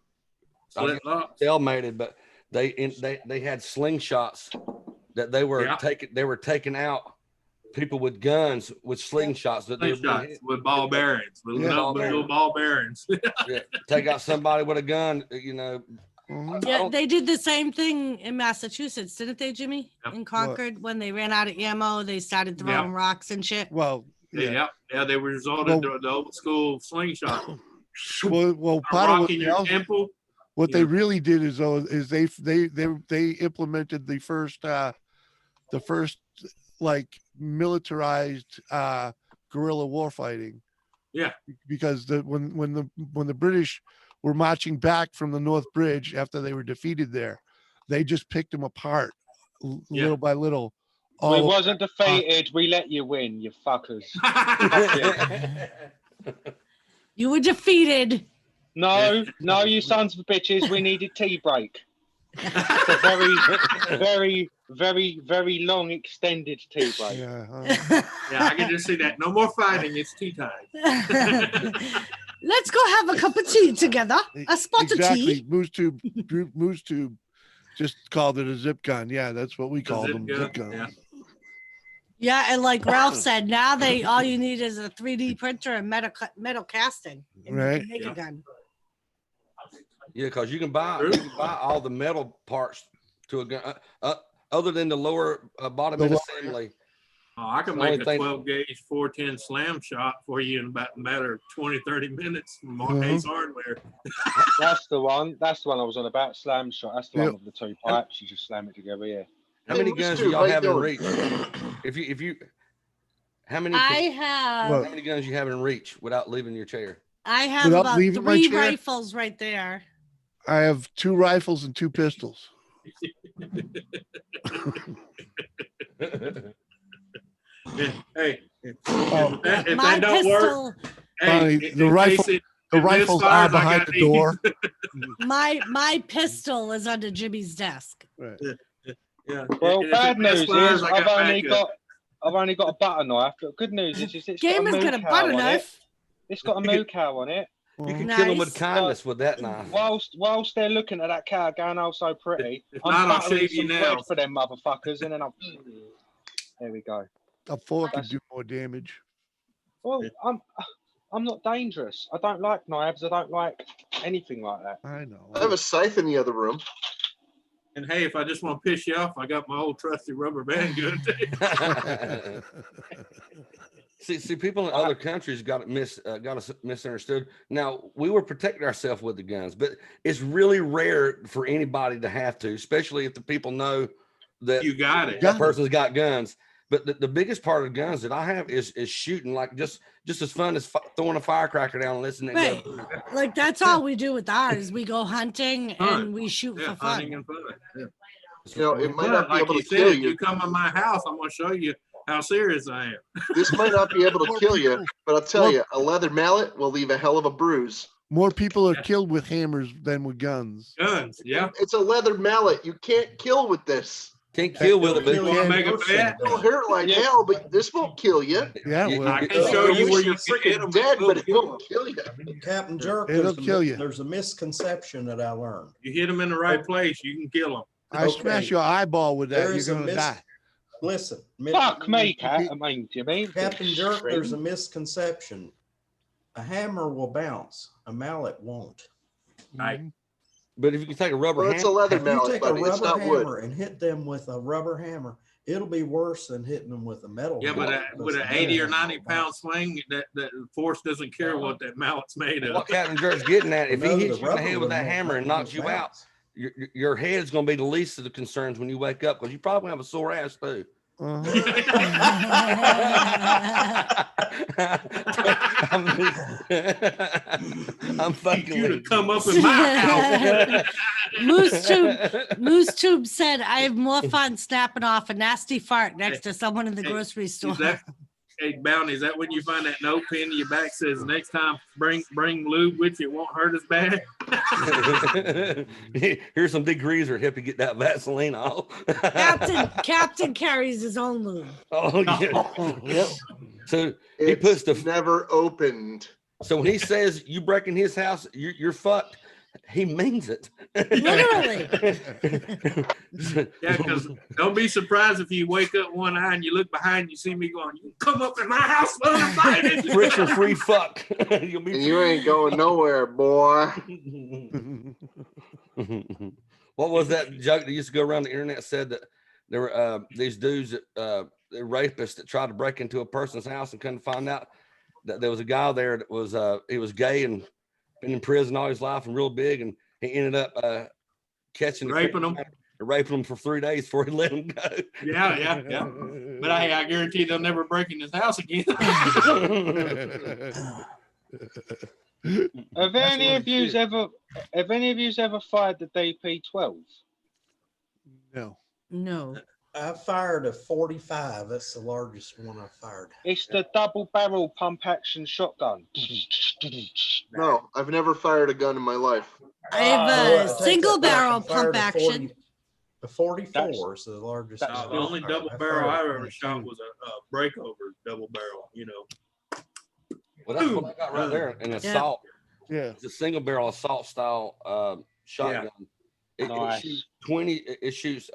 stalemated, but they had slingshots that they were taking out people with guns with slingshots that they were with ball bearings, with little ball bearings. Take out somebody with a gun, you know. Yeah, they did the same thing in Massachusetts, didn't they, Jimmy? In Concord, when they ran out of ammo, they started throwing rocks and shit. Well, yeah, they resorted to the old school slingshot. well, part of what they they really did is they implemented the first like militarized guerrilla war fighting. Yeah, because when the British were marching back from the North Bridge after they were defeated there, they just picked them apart little by little. We wasn't defeated. We let you win, you fuckers. You were defeated. No, you sons of bitches. We needed tea break. It's a very, very, very, very long extended tea break. Yeah, I can just see that. No more fighting. It's tea time. Let's go have a cup of tea together. A spot of tea. Moose Tube just called it a zip gun. Yeah, that's what we called them. Zip guns. Yeah, and like Ralph said, now all you need is a 3D printer and metal casting. And you can make a gun. Yeah, because you can buy all the metal parts to a gun, other than the lower bottom end assembly. Oh, I can make a 12 gauge 410 slam shot for you in about a matter of 20-30 minutes from Ace Hardware. That's the one. That's the one I was on about. Slam shot. That's the one with the 2 pipes. You just slam it together. Yeah. How many guns do y'all have in reach? How many guns you have in reach without leaving your chair? I have about 3 rifles right there. I have 2 rifles and 2 pistols. Hey, if that don't work, the rifles are behind the door. My pistol is under Jimmy's desk. Right. Yeah. Well, bad news is I've only got a butter knife. But good news is it's got a butter knife. It's got a moo cow on it. You can kill them with kindness with that knife. Whilst they're looking at that cow going, oh, so pretty, I'm buttering some bread for them motherfuckers, and then there we go. A fork can do more damage. Well, I'm not dangerous. I don't like knives. I don't like anything like that. I know. I have a scythe in the other room. And hey, if I just want to piss you off, I got my old trusty rubber band gun. See, people in other countries got us misunderstood. Now, we were protecting ourselves with the guns, but it's really rare for anybody to have to, especially if the people know that you got it. That person's got guns. But the biggest part of guns that I have is shooting, like just as fun as throwing a firecracker down and listening. Right. Like that's all we do with ours. We go hunting and we shoot for fun. And fun. Yeah. You know, it might not be like able to said, kill you. You come to my house, I'm going to show you how serious I am. This might not be able to kill you, but I'll tell you, a leather mallet will leave a hell of a bruise. More people are killed with hammers than with guns. Guns, yeah. It's a leather mallet. You can't kill with this. Can't kill with it, but you want to make a bet? It'll hurt like hell, but this won't kill you. Yeah, well, I can show you where you're freaking dead, but it won't kill you. Captain Jerk, It'll kill you. There's a misconception that I learned. You hit them in the right place, you can kill them. I smash your eyeball with that, you're going to die. Listen. Fuck me, Cat. I mean, Jimmy. Captain Jerk, there's a misconception. A hammer will bounce. A mallet won't. Right. But if you can take a rubber hammer, it's a leather mallet, take buddy. a It's rubber not wood. hammer and hit them with a rubber hammer, it'll be worse than hitting them with a metal. Yeah, but with an 80 or 90 pound swing, that force doesn't care what that mallet's made of. what Captain Jerk's getting at, if he No, hits the you in the rubber head with that won't hammer and knocks you out, bounce. your head's gonna be the least of the concerns when you wake up because you probably have a sore ass too. Uh-huh. I'm fucking You to with come you. up in my house. Moose Tube said, I have more fun snapping off a nasty fart next to someone in the grocery store. Is that, hey, Bounty, is that when you find that note pen in your back says next time bring lube with you, it won't hurt as bad? Here's some degreaser, help you get that Vaseline off. Captain carries his own lube. Oh yeah. Yep. So he It's puts the never opened. So when he says you break in his house, you're fucked. He means it. Literally. Yeah, because don't be surprised if you wake up one eye and you look behind, you see me going, you come up in my house uninvited. Friction free fuck. You'll be And you ain't going nowhere, boy. What was that joke that used to go around the internet? Said that there were these dudes that they're rapists that tried to break into a person's house and couldn't find out that there was a guy there that was he was gay and been in prison all his life and real big, and he ended up catching Raping them for 3 days before he let him go. Yeah. But I guarantee they'll never break in his house again. Have any of you ever fired the DP-12? No. I fired a 45. That's the largest one I fired. It's the double barrel pump action shotgun. No, I've never fired a gun in my life. I have a Take single that back. barrel I fired pump a 40 action. The 44 is the largest. The one. only double I barrel I fired ever 22. shot was a breakover double barrel, you know. Well, that's what I got right there. An assault. Yeah. It's a single barrel assault style shotgun. Nice. It shoots 20. It shoots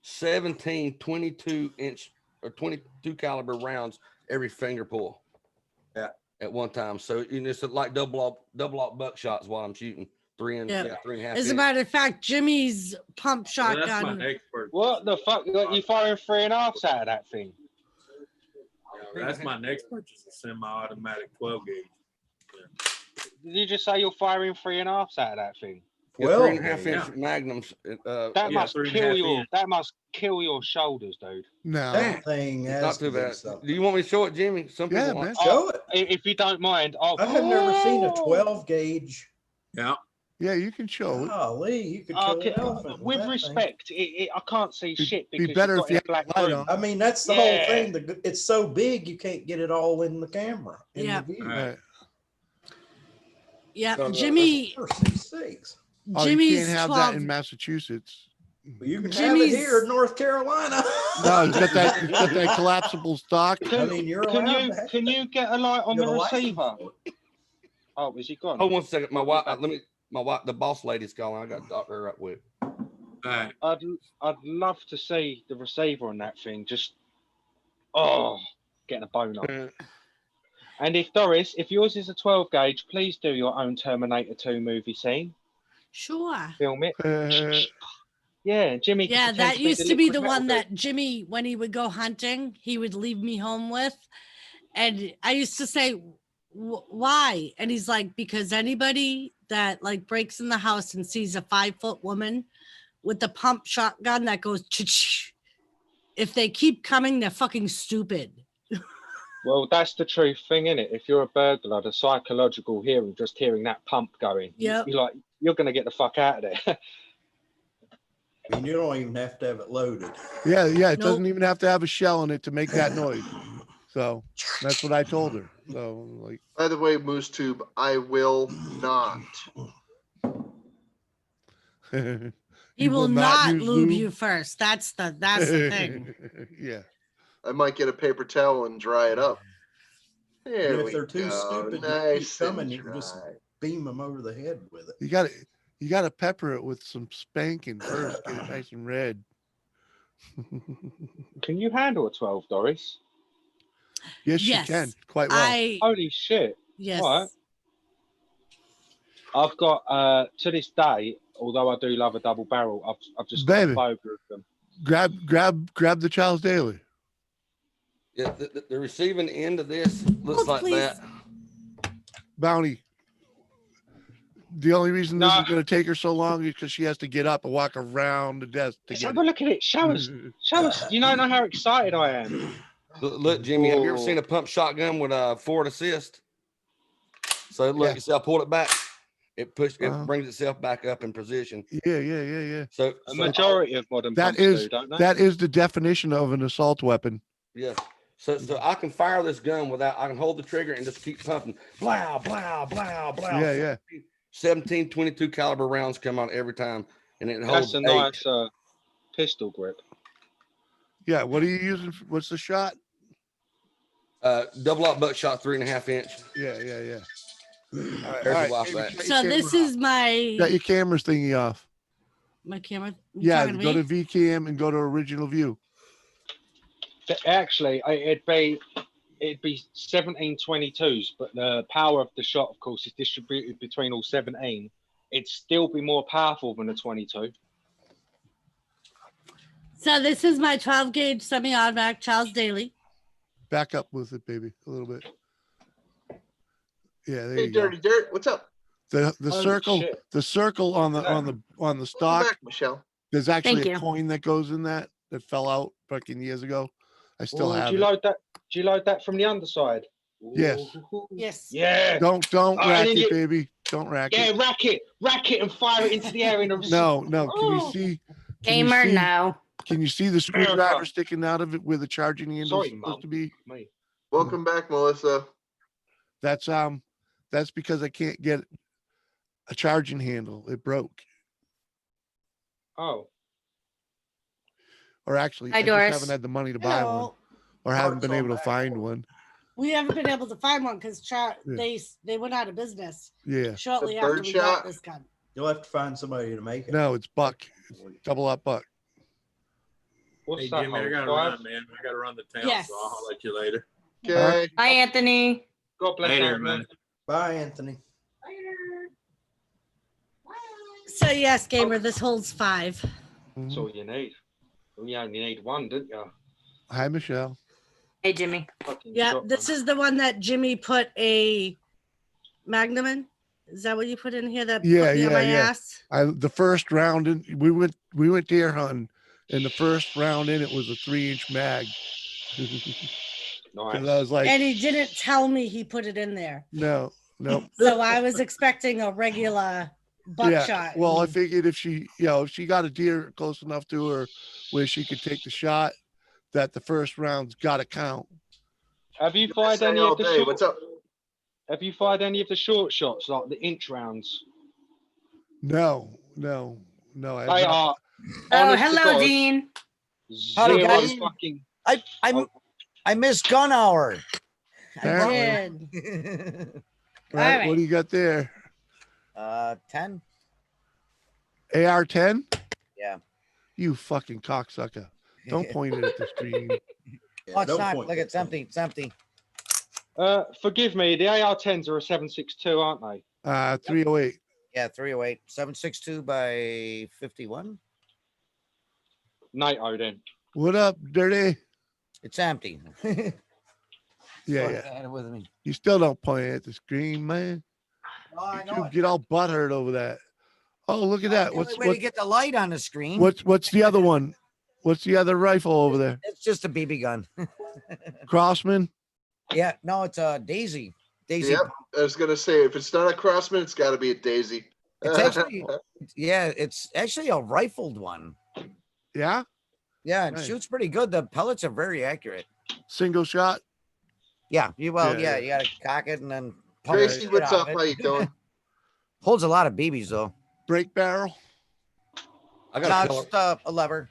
17 22-inch or 22 caliber rounds every finger pull. Yeah. At one time. So it's like double up buckshot is what I'm shooting. 3 and Yeah. 3.5. As a inch. matter of fact, Jimmy's pump Well, that's shotgun. my expert. What the fuck? You firing 3.5 out of that thing? That's my next purchase, a semi-automatic 12 gauge. Did you just say you're firing 3.5 out of that thing? Yeah, 3.5-inch magnums. That must 3.5 kill your. inch. That must kill your shoulders, dude. No. That thing It's has not to too be bad. something. Do you want me to show it, Jimmy? Some people want. man. Show it. If you don't mind, I'll. I have never seen a 12 gauge. Yeah. Yeah, you can show it. Golly, you could kill an elephant with that thing. respect, I can't see shit Be because better you've if got you it a black had a light room. on. I mean, that's the whole thing. It's so big you can't get it all in the camera. In Yeah. the view. Right. Yeah, So, Jimmy. for 6'6". Oh, you Jimmy's can't have 12. that in Massachusetts. Well, you can Jimmy's- have it here in North Carolina. No, it's got that collapsible stock. I mean, you're Can allowed you to have can you get a light on you the have a license receiver? for it. Oh, is he gone? Hold 1 second. My wife. The boss lady's calling. I got to talk to her right quick. Right. I'd love to see the receiver on that thing. Just getting a bone up. And if Doris, if yours is a 12 gauge, please do your own Terminator 2 movie scene. Sure. Film it. Yeah, Jimmy. Yeah, could that potentially used to be the liquid one metal that Jimmy, when he would go hunting, he would leave me home with. And I used to say, why? And he's like, because anybody that like breaks in the house and sees a 5-foot woman with the pump shotgun that goes, if they keep coming, they're fucking stupid. Well, that's the truth thing, isn't it? If you're a burglar, the psychological hearing, just hearing that pump going, Yep. you're going to get the fuck out of there. I mean, you don't even have to have it loaded. Yeah, it Nope. doesn't even have to have a shell in it to make that noise. So that's what I told her. So like, By the way, Moose Tube, I will not. He will not lube you first. That's the thing. Yeah. I might get a paper towel and dry it up. And There if we they're too go. stupid to Nice keep coming, and you can just dry. beam them over the head with it. You gotta pepper it with some spanking first, get it nice and red. Can you handle a 12, Doris? Yes, you Yes. can quite well. Holy shit. Yes. All right. I've got to this day, although I do love a double barrel, I've just got a Baby. phobia of them. Grab the Charles Daly. Yeah, the receiving end of this looks like please. that. Bounty. The only reason this No. is going to take her so long is because she has to get up and walk around the desk to Let's get have a look at it. Show us. Show us. You don't know how excited I am. Look, Jimmy, have you ever Oh. seen a pump shotgun with a forward assist? So look, you see, I pulled it back. It brings itself back up in position. Yeah. So A majority of modern that pumps is do, don't they? that is the definition of an assault weapon. Yeah. So I can fire this gun without, I can hold the trigger and just keep pumping. Blow, blow, blow, blow. Yeah. 17, 22 caliber rounds come out every time. And it holds That's a 8. nice pistol grip. Yeah. What are you using? What's the shot? Double up buckshot, 3.5 inch. Yeah. All right, There's all a right, wife baby, back. shut your So this camera is off. my Got your camera's thingy off. my camera. You Yeah, talking to go me? to VCam and go to original view. Actually, it'd be 1722s, but the power of the shot, of course, is distributed between all 17. It'd still be more powerful than a 22. So this is my 12 gauge semi-automatic Charles Daly. Back up with it, baby, a little bit. Yeah, there Hey, you go. Dirty Dirt, what's up? The Holy circle, shit. the circle on the Welcome stock. back, Michelle. There's actually Thank a you. coin that goes in that fell out fucking years ago. I still have Do you it. load that? Do you load that from the underside? Yes. Yes. Yeah. Don't and rack then it, you- baby. Don't rack Yeah, it. rack it, and fire it into the air in a. No. Can you Oh. see? Gamer, no. Can you see the screwdriver America. sticking out of it where the charging handle is Sorry, supposed Mum. to be? Me. Welcome back, Melissa. That's because I can't get a charging handle. It broke. Oh. Or actually, Hi, I just Doris. haven't had the money to buy one, Hello. or haven't been Parts able on to back. find one. We haven't been able to find one because they went out of business Yeah. shortly The after bird we shot? got this gun. You'll have to find somebody to make it. No, it's buck. It's double up buck. What's Hey, that? Jimmy, I hole? gotta 5? run, man. I gotta run the town, Yes. so I'll holler at you later. Okay. Hi, Anthony. God bless Later, you, man. Bye, Anthony. So yes, gamer, this holds 5. That's all you need. You only need one, didn't you? Hi, Michelle. Hey, Jimmy. Fucking Yeah, shotgun. this is the one that Jimmy put a Magnum in. Is that what you put in here? That Yeah, put me on my yeah. ass? The first round in, we went deer hunting, and the first round in it was a 3-inch mag. Because I was like, And he didn't tell me he put it in there. no. So I was expecting a regular buckshot. Well, I and- figured if she got a deer close enough to her where she could take the shot, that the first round's got to count. Have you Say fired any all of the day. short? What's up? Have you fired any of the short shots, like the inch rounds? No. I have They not. are. Oh, honest to hello, God, Dean. Howdy, zero guys. fucking. I missed gun hour. Apparently. Did. Right, All right. what do you got there? 10. AR-10? Yeah. You fucking cocksucker. Don't point it at the screen. Oh, it's don't not. point Look, that it's empty. It's empty. Forgive me, the AR-10s are a 7.62, aren't they? 308. Yeah, 308. 762 by 51. NATO then. What up, Dirty? It's empty. Yeah. With me. You still don't point at the screen, man. Oh, I know You it. get all butthurt over that. Oh, look at that. The only way to get the light on the screen. What's the other one? What's the other rifle over there? It's just a BB gun. Crossman? Yeah, no, it's a Daisy. Daisy. Yep. I was gonna say if it's not a Crossman, it's got to be a Daisy. It's actually, yeah, it's actually a rifled one. Yeah. Yeah, it Nice. shoots pretty good. The pellets are very accurate. Single shot? Yeah, you Yeah. you gotta cock it and then pump Tracy, the what's shit out up? of How it. you doing? Holds a lot of BBs though. Break barrel? I No, got a it's pellet. just a lever.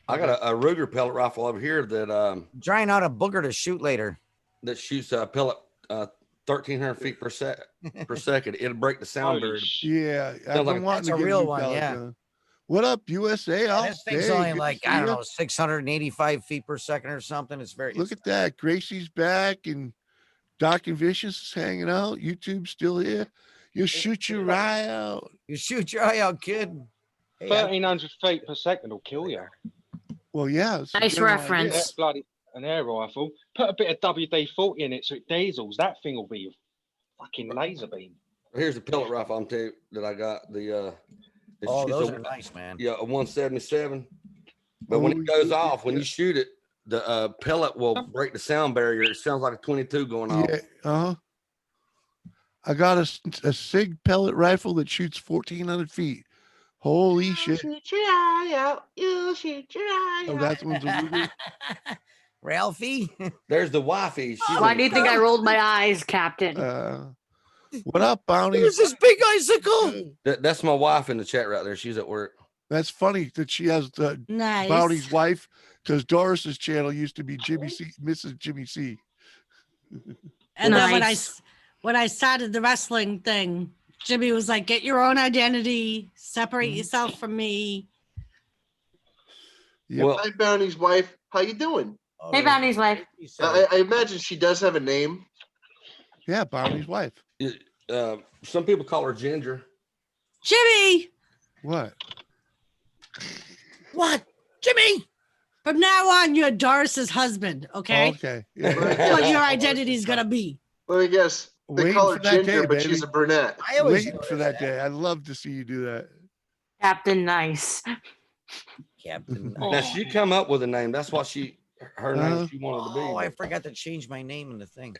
I got a Ruger pellet rifle over here that Drying out a booger to shoot later. that shoots a pellet 1,300 feet per second. It'll break the sound Holy bird. Yeah. I've Sounds like been a- wanting That's to a get real new one, pellets yeah. on. What up, USA? And All this thing's day. only Good to like, see I don't ya. know, 685 feet per second or something. It's very Look at that. Gracie's back and Dark and Vicious is hanging out. YouTube's still here. You shoot your eye out. You shoot your eye out, kid. Hey, 1,300 feet per second will kill you. Well, yeah. it's a Nice general reference. idea. That bloody an air rifle. Put a bit of WD-40 in it so it diesels. That thing will be a fucking laser beam. Here's the pellet rifle I'm telling you that I got. Oh, it's those a- are nice, man. Yeah, a 177. But when it goes off, when you shoot it, the pellet will break the sound barrier. It sounds like a 22 going off. Yeah. I got a SIG pellet rifle that shoots 1,400 feet. Holy shit! Shoot your eye out. You shoot your eye Oh, out. that's one's a Ruger. Ralphie. There's the wifey. She's Why do you think I rolled my eyes, Captain? What up, Bounty? There's this big icicle. That's my wife in the chat right there. She's at work. That's funny that she has the Nice. Bounty's wife, because Doris's channel used to be Jimmy C, Mrs. Jimmy C. And then Nice. when I started the wrestling thing, Jimmy was like, "Get your own identity, separate yourself from me." Yep. Hi, Bounty's wife. How you doing? Hey, Bounty's wife. I imagine she does have a name. Yeah, Bounty's wife. Some people call her Ginger. Jimmy, What? What? Jimmy? from now on, you're Doris's husband. Okay. Okay. That's what your identity is gonna be. Let me guess. They Waiting call her for that Ginger, day, but she's baby. a brunette. I always Waiting for that day. I'd love to see you do that. Captain Nice. Captain. Now she come up with a name. That's what her name she wanted to be. Oh, I forgot to change my name in the thing.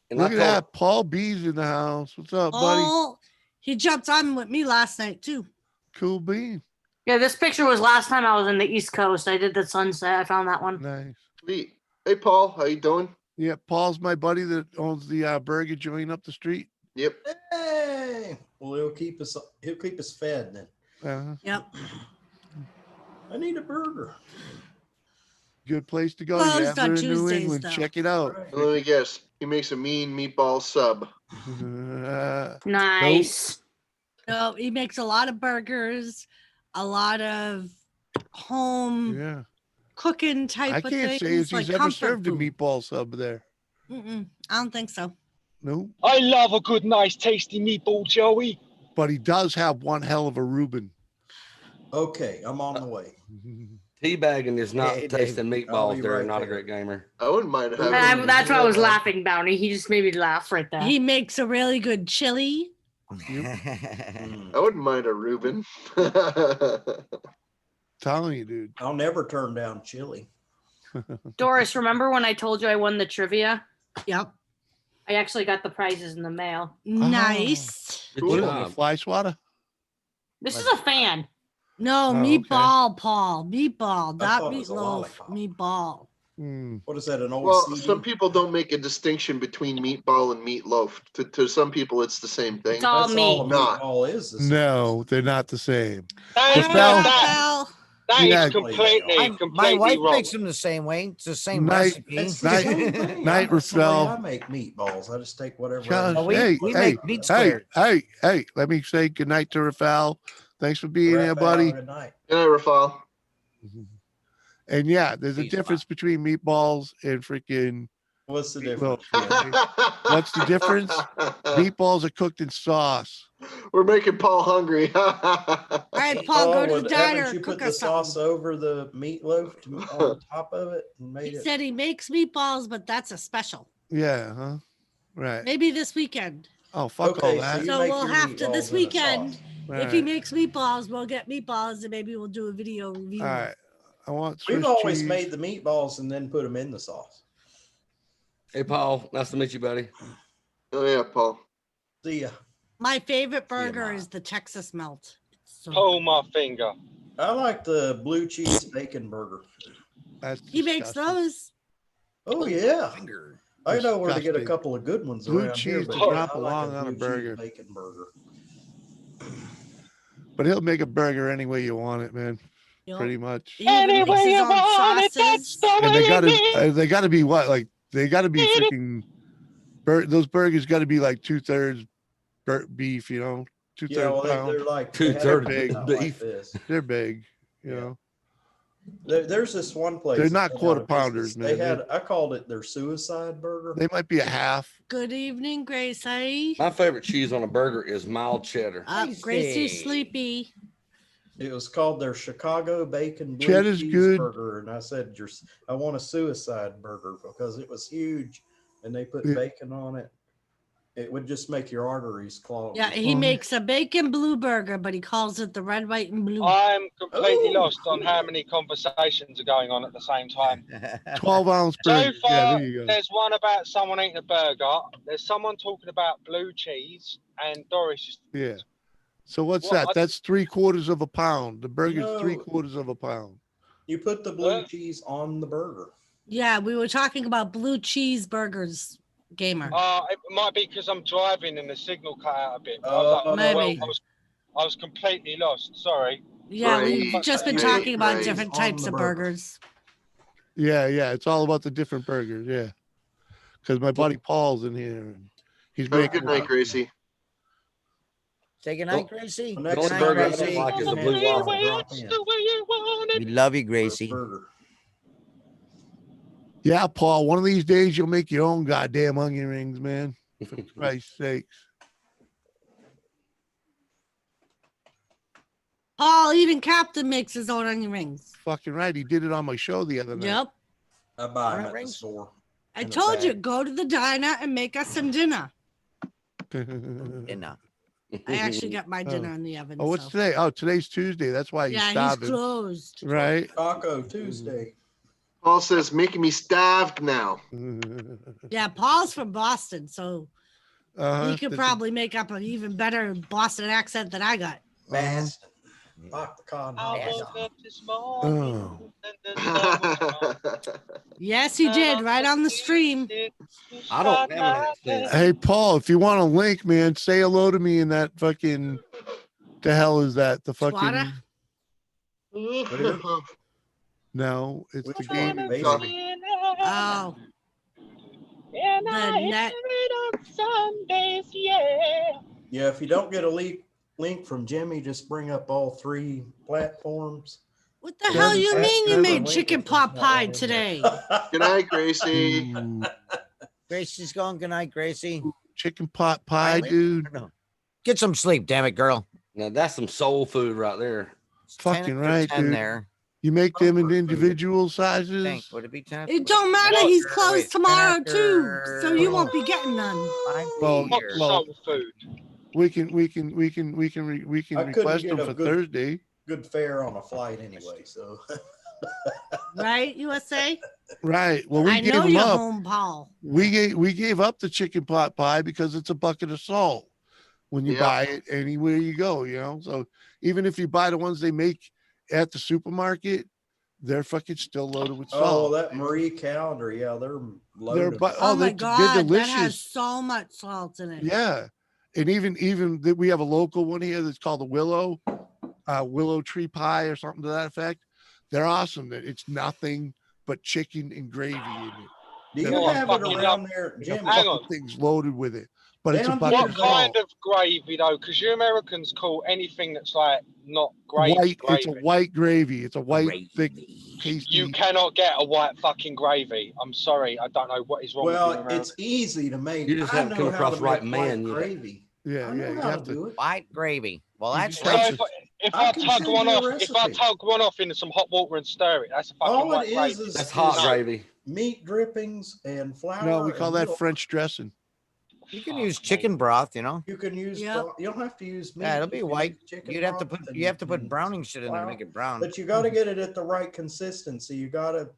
And Look I at told her, that. Paul B's in the house. What's up, buddy? Oh, he jumped on with me last night too. Cool bean. Yeah, this picture was last time I was in the East Coast. I did the sunset. I found that one. Nice. Sweet. Hey, Paul. How you doing? Yeah, Paul's my buddy that owns the burger joint up the street. Yep. Hey, well, he'll keep us fed then. Yep. I need a burger. Good place to go. Closed You ever on in New Tuesdays, England, though. check it out. Let me guess. He makes a mean meatball sub. Nice. No, he makes a lot of burgers, a lot of home Yeah. cooking type I of can't things. say as like he's ever comfort served a food. meatball sub there. I don't think so. No. I love a good, nice, tasty meatball, Joey. But he does have one hell of a Reuben. Okay, I'm on the way. teabagging is not Hey, tasting Dave, I'll meatballs. be They're right not a there. great gamer. I wouldn't mind having. That's why I was laughing, Bounty. He just made me laugh right there. He makes a really good chili. I wouldn't mind a Reuben. Telling you, dude. I'll never turn down chili. Doris, remember when I told you I won the trivia? Yep. I actually got the prizes in the mail. Nice. What is it, a fly swatter? This is a fan. No, Oh, meatball, Paul. Meatball, I not thought it was a meatloaf. lollipop. Meatball. What is that, an old Well, CD? some people don't make a distinction between meatball and meatloaf. To some people, it's the same thing. It's all That's all a Not. meatball is. No, they're not the same. That is, Rafael? that, that is Yeah. completely, My completely wife wrong. makes them the same way. It's the same Night- recipe. It's the Night- same thing. night, That's the way Rafael. I make meatballs. I just take whatever. Gosh, we- hey, we hey, make meat hey, squares. hey, let me say goodnight to Rafael. Thanks for being here, buddy. Good night. Good night, Rafal. And yeah, there's a Peace, difference between meatballs and freaking. What's the Well, difference? what's the difference? Meatballs are cooked in sauce. We're making Paul hungry. All right, Paul, go to well, the diner haven't and you cook put the us sauce something. over the meatloaf on top of it and made He it? said he makes meatballs, but that's a special. Yeah, huh? Right. Maybe this weekend. Oh, fuck all Okay, that. You So make we'll your have to meatballs this in a weekend. sauce. If he Right. makes meatballs, we'll get meatballs and maybe we'll do a video review. All right. I want We've Swiss always cheese. made the meatballs and then put them in the sauce. Hey, Paul. Nice to meet you, buddy. Oh yeah, Paul. See ya. My favorite burger is the Texas melt. It's so Pull my finger. I like the blue cheese bacon burger. That's he makes disgusting. those. Oh yeah, Finger. I know where to get a Disgusting. couple of good ones Blue around here. cheese But to yeah, drop I like along on a blue cheese burger. bacon burger. But he'll make a burger any way you want it, man. Yup. Pretty much. He even makes his own sauces. And they gotta be what? Like they gotta be freaking. Those burgers gotta be like 2/3 beef, you know, 2/3 Yeah, well, pound. they're like they have 2/3 them big out like beef. this. They're big, you Yeah. know. There's this one place. They're not that went quarter out of business. pounders, They man. had, I called it their suicide burger. They might be a half. Good evening, Gracie. My favorite cheese on a burger is mild cheddar. Gracie's sleepy. It was called their Chicago Bacon Blue Cheddar's good. Cheeseburger, and I said, I want a suicide burger because it was huge, and they put Yeah. bacon on it. It would just make your arteries clog. Yeah, he makes a bacon blue burger, but he calls it the red, white, and blue. I'm completely lost on how many conversations are going on at the same time. 12-ounce So burger. Yeah, far, there you go. there's one about someone eating a burger. There's someone talking about blue cheese, and Doris is. Yeah. So what's What, that? That's 3/4 of a pound. The burger's No. 3/4 of a pound. You put the blue cheese on the burger. Yeah, we were talking about blue cheeseburgers, gamer. It might be because I'm driving and the signal cut out a bit. Maybe. I was completely lost. Sorry. Yeah, we've just been talking about different types of burgers. Yeah, it's all about the different burgers. Yeah, because my buddy Paul's in here. And he's Have a making good night, Gracie. Say goodnight, Gracie. Next Good night, burger I Gracie. like is a blue waffle. We love you, Gracie. Yeah, Paul. One of these days you'll make your own goddamn onion rings, man. For Christ's sakes. Paul, even Captain makes his own onion rings. Fucking right. He did it on my show the other night. Yep. I buy them at the store. I in a told you, bag. go to the diner and make us some dinner. Dinner. I actually got my dinner in the oven. Oh, what's so. today? Oh, today's Tuesday. That's why he's Yeah, starving. he's closed. Right. Taco Tuesday. Paul says, making me starved now. Yeah, Paul's from Boston, so he could That's- probably make up an even better Boston accent than I got. Boston. Lock the con. Oh. Yes, he did, right on the stream. I don't have an accent. Hey, Paul, if you want a link, man, say hello to me in that fucking. The hell is that? The fucking. Swatter? No, it's Which the game. one, baby? Oh. The net. Sundays, yeah. Yeah, if you don't get a link from Jimmy, just bring up all 3 platforms. What the hell you mean you made chicken pot pie today? Good night, Gracie. Gracie's going. Good night, Gracie. Chicken pot pie, dude. No. Get some sleep, damn it, girl. Now that's some soul food right there. Fucking right, 10 dude. there. You make them in individual sizes. Would it be 10? It don't matter. Well, He's closed wait, tomorrow after- too, so you won't be getting none. Well, Soul food. we can I couldn't request get them a for good- Thursday. Good fare on a flight anyway, so. Right, USA? Right. Well, we I gave know them you're up. home, Paul. We gave up the chicken pot pie because it's a bucket of salt when you Yeah. buy it anywhere you go, you know. So even if you buy the ones they make at the supermarket, they're fucking still loaded with Oh, salt. that Marie Calendar, yeah, they're loaded. Oh, my they're God, that has delicious. so much salt in it. Yeah. And even that we have a local one here that's called the Willow Tree Pie or something to that effect. They're awesome. It's nothing but chicken and gravy in it. Do you They're have it around there, the Jimmy? fucking thing's loaded with it, but it's a Down bucket What of kind salt. of gravy though? Because you Americans call anything that's like not gravy White. gravy. It's a white gravy. It's a white, thick, tasty. You cannot get a white fucking gravy. I'm sorry, I don't know what is wrong with you Well, Americans. it's easy to make. You just I haven't know come how across to right make man white yet. gravy. Yeah, I know you how have to do to. it. White gravy. Well, that's So if I can tug send one you a off, if I recipe. tug one off into some hot water and stir it, that's a fucking All white it gravy. is That's hot is gravy. meat drippings and flour. No, we call and that milk. French dressing. You can use chicken broth, you know. You can use. Yep. You don't have to use meat. Yeah, it'll be You can white. use chicken You'd have to broth put you have to put and browning shit in there to flour. make it brown. But you got to get it at the right consistency. You got to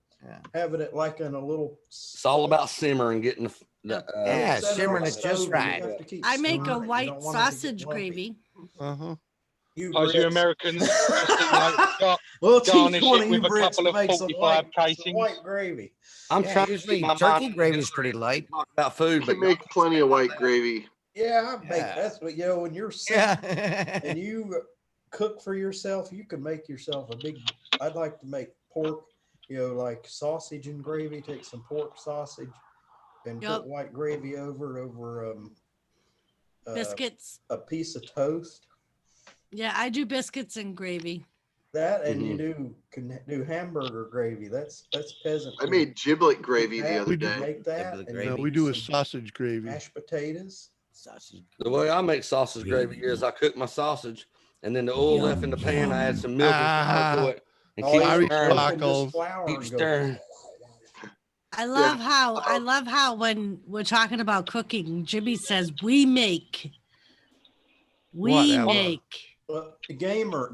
have it at like in a little. It's all about simmering, getting the Yeah, set simmering on it the just stove, right. you have to keep I make stirring a it. You white don't want it to get sausage lumpy. gravy. Uh-huh. You Because you Brits- Americans Well, teach garnish one it of you with a Brits couple to of make some 45 white, some casings. white gravy. I'm Yeah, trying to usually keep my turkey mind gravy is pretty light. talk about food, You but can make plenty of white gravy. Yeah, I make Yeah. that's what when you're sick Yeah. and you cook for yourself, you can make yourself a big. I'd like to make pork, like sausage and gravy. Take some pork sausage and Yep. put white gravy over Biscuits. a piece of toast. Yeah, I do biscuits and gravy. That and you can do hamburger gravy. That's peasant. I food. made giblet gravy the That, other you day. Make that. Giblet and gravy. No, you we make do a some sausage gravy. mashed potatoes. Sausage. the way I make sausage gravy is I cook my sausage and then the oil left in the pan, I add some milk and flour to it and All keep you Irish have to do is stirring. sparkles. flour Keep and go, stirring. I love how when we're talking about cooking, Jimmy says we make. Whatever. Gamer.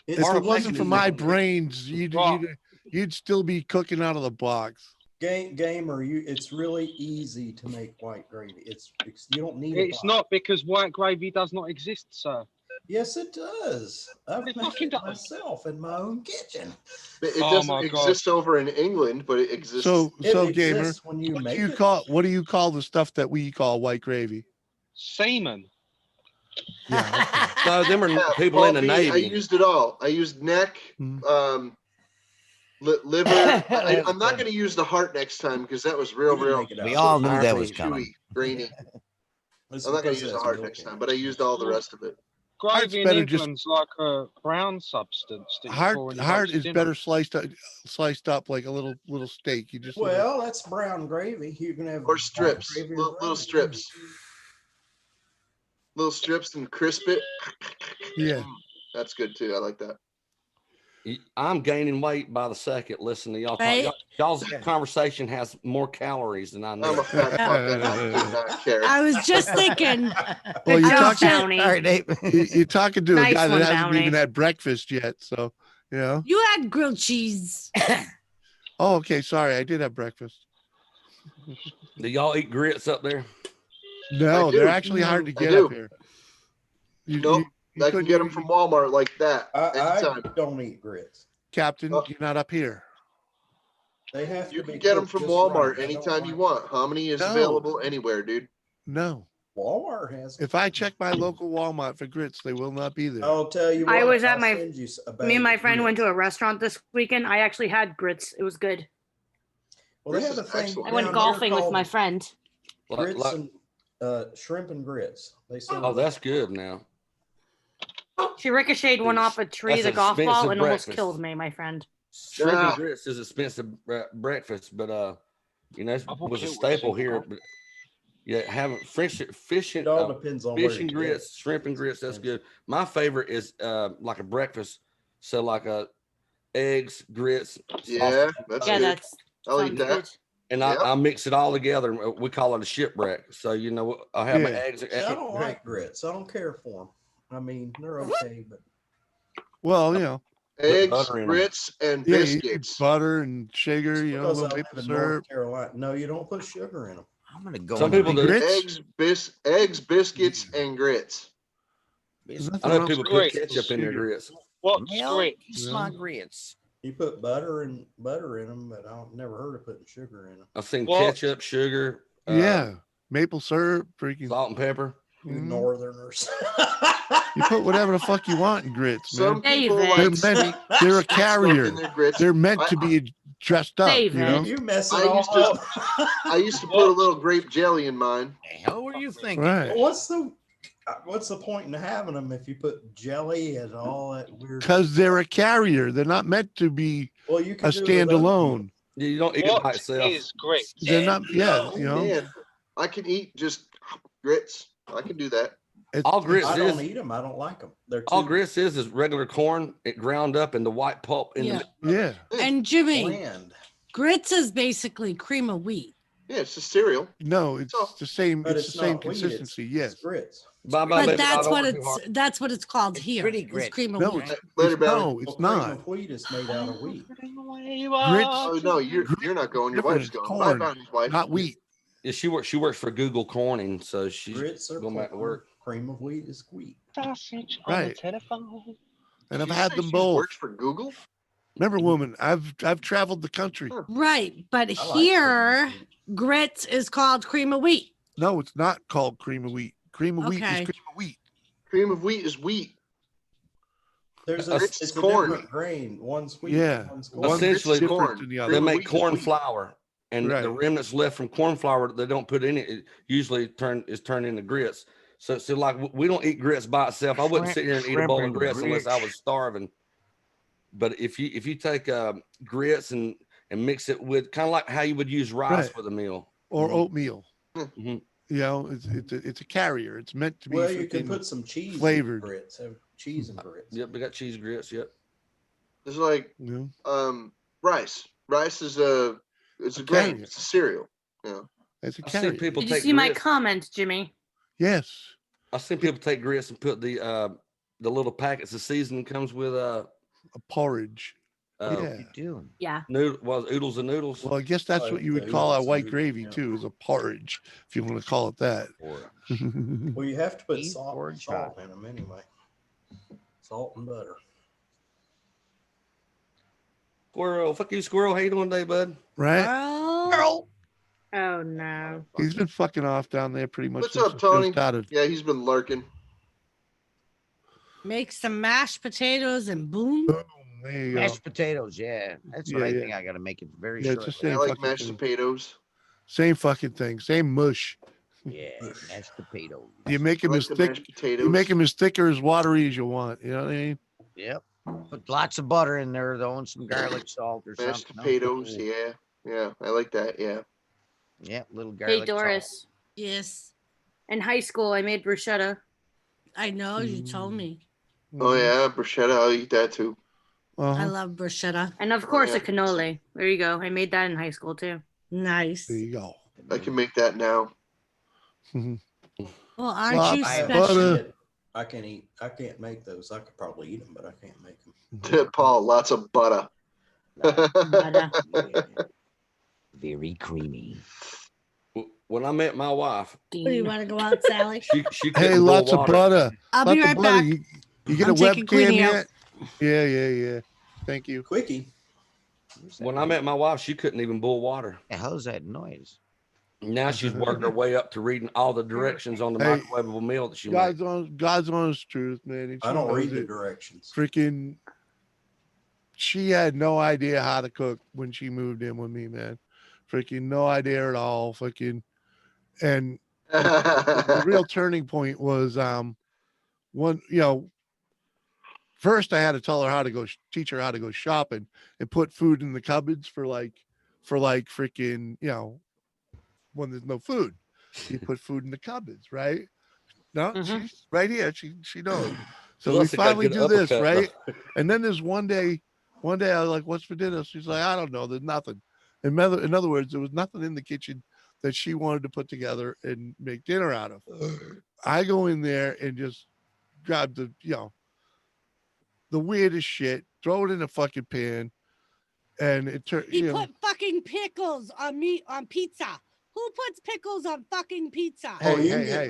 If it wasn't for my brains, you'd still be cooking out of the box. Gamer, it's really easy to make white gravy. You don't need. It's not because white gravy does not exist, sir. Yes, it does. I've made it myself in my own kitchen. It doesn't exist over in England, but it exists. So Gamer, when you what do you call the stuff that we call white gravy? Semen. Yeah. So them are people in the Navy. I used it all. I used neck, liver. I'm not going to use the heart next time because that was real. We all knew that was chewy, coming. grainy. I'm not going to use the heart next time, but I used all the rest of it. Gravy in England's like a brown substance. That Heart is better sliced up like a little steak. You just that's brown gravy. You can have or strips, little strips. Little strips and crisp it. Yeah. That's good too. I like that. I'm gaining weight by the second. Listen to y'all talk. Y'all's conversation has more calories than I know. I'm a fat fuck and I do not care. I was just thinking. Well, you're talking, All right, Nate. you're talking to a guy that hasn't Bounty. even had breakfast yet. So, you know. You had grilled cheese. Oh, okay. Sorry. I did have breakfast. Do y'all eat grits up there? No, they're actually hard to get up here. I can get them from Walmart like that. I don't eat grits. Captain, you're not up here. They have you can get them from Walmart anytime you want. Hominy is available anywhere, dude. No. Walmart has. If I check my local Walmart for grits, they will not be there. I'll tell you what. I was at me and my friend went to a restaurant this weekend. I actually had grits. It was good. Well, they have a thing. I went golfing with my friend. Grits and shrimp and grits. They sell. Oh, that's good now. She ricocheted one off a tree, the golf ball, and almost killed me, my friend. Shrimp and grits is expensive breakfast, but it was a staple here. But yeah, having fish and depends on fish and grits, shrimp and grits. That's good. My favorite is like a breakfast, so like eggs, grits. Yeah, that's I'll eat that. Good. And I mix it all together. We call it a shipwreck. So I have my eggs. I don't like grits. I don't care for them. I mean, they're okay, but eggs, grits, and biscuits. Butter and sugar. Little maple syrup. Carolina. No, you don't put sugar in them. I'm gonna go. Some people do eggs, biscuits, and grits. I know people put ketchup in their grits. What's grits? It's not grits. You put butter in them, but I've never heard of putting sugar in them. I've seen ketchup, sugar. Maple syrup, freaking salt and pepper. Northerners. You put whatever the fuck you want in grits, man. They're a carrier. They're meant to be dressed up. You mess it all up. I used to put a little grape jelly in mine. The hell were you thinking? Right. What's the point in having them if you put jelly and all that weird? Because they're a carrier. They're not meant to be a standalone. Yeah, you don't eat it by itself. Is grits? They're not. Yeah, Man, I can eat just grits. I can do that. All grits I don't eat them. I don't like them. All grits is regular corn. It ground up in the white pulp. And Jimmy, grits is basically cream of wheat. Yeah, it's a cereal. No, it's the same. It's the same consistency. Yes. Grits. But that's what it's called here. Pretty it's grits. cream of No, wheat. it's not. Cream of wheat is made out of wheat. Oh no, you're not going. Your wife's going. Corn, Bye, wife. not wheat. Yeah, she works for Google Corning, so she's going back to work. Cream of wheat is wheat. Sausage on the telephone. And I've had them both. Works for Google. Remember, woman, I've traveled the country. Right, but here grits is called cream of wheat. No, it's not called cream of wheat. Cream of wheat is cream of wheat. Cream of wheat is wheat. It's corn. A different grain. One's wheat. Yeah. One's corn. Essentially, the they make corn flour, and the remnants left from corn flour they don't put in it. It usually is turned into grits. So like we don't eat grits by itself. I wouldn't sit here and eat a bowl of grits unless I was starving. But if you take grits and mix it with kind of like how you would use rice for the meal or oatmeal, mm-hmm. It's a carrier. It's meant to be. Well, you can put some cheese flavored in grits. Have cheese and grits. Yep, we got cheese grits. Yep. It's like rice. Rice is a It's a grain. It's a cereal. Yeah. It's a I've seen carrier. people Did you take see my grits. comment, Jimmy? Yes. I've seen people take grits and put the little packets of seasoning comes with A porridge. Yeah. You doing? Yeah. noodle, well, oodles and noodles. Well, I guess that's what you would call a white gravy too, is a porridge, if you want to call it that. Well, you have to put Beef salt porridge in them anyway. Salt and butter. Squirrel, fuck you, squirrel. How you doing today, bud? Right? Oh, Oh no. He's been fucking off down there pretty much What's since up, the show Tony? started. Yeah, he's been lurking. make some mashed potatoes and boom. Boom. There you go. Mashed potatoes, yeah. That's what Yeah, I yeah. think I gotta make it very Yeah, it's short. the same I like fucking mashed thing. potatoes. Same fucking thing. Same mush. Yeah, mashed potatoes. You make I him like as the thick. mashed potatoes. You make him as thick or as watery as you want. You know what I mean? Yep. Put lots of butter in there though, and some garlic salt or Mashed something. potatoes. Yeah. Yeah. I like that. Yeah. Yeah, little garlic. Hey Doris, Salt. Yes, in high school I made bruschetta. I know you told me. Oh yeah, bruschetta. I'll eat that too. I love bruschetta. And of course yeah. a cannoli. There you go. I made that in high school too. Nice. There you go. I can make that now. Well, aren't Lots you of special? butter. I can't make those. I could probably eat them, but I can't make them. Paul, lots of butter. Butter. Very creamy. When I met my wife, Do you want to go out, Sally? she couldn't Hey, boil lots of water. butter. I'll Lots be of right butter. back. You get I'm a taking webcam Queenie out. yet? Yeah, yeah, yeah. Thank you. Quickie. When I met my wife, she couldn't even boil water. The hell's that noise? Now she's worked her way up to reading all the directions on the Hey, microwavable meal that she God's makes. God's honest truth, man. And I she don't knows read the it. directions. Freaking, she had no idea how to cook when she moved in with me, man. Freaking no idea at all. Fucking, and the real turning point was one, first I had to tell her how to go teach her how to go shopping and put food in the cupboards for freaking, when there's no food, you put food in the cupboards, right? No, she's right here. She knows. So we Plus, it got finally good do this, uppercut, right? though. And then there's one day I was like, "What's for dinner?" She's like, "I don't know. There's nothing." In other words, there was nothing in the kitchen that she wanted to put together and make dinner out of. I go in there and just grab the weirdest shit, throw it in a fucking pan, and it turned. He put fucking pickles on meat on pizza. Who puts pickles on fucking pizza? Hey.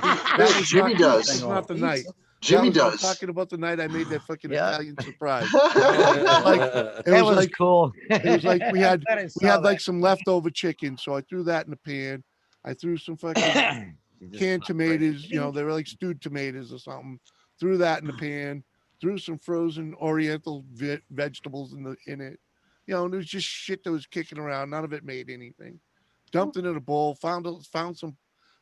Jimmy does. That's not the night. Jimmy I'm does. talking about the night I made that fucking Italian surprise. That was cool. It was like we had I we had saw like some leftover chicken, so I threw that in the pan. I threw some fucking canned tomatoes, they were like stewed tomatoes or something. Threw that in the pan. Threw some frozen Oriental vegetables in it. And it was just shit that was kicking around. None of it made anything. Dumped it in a bowl. Found some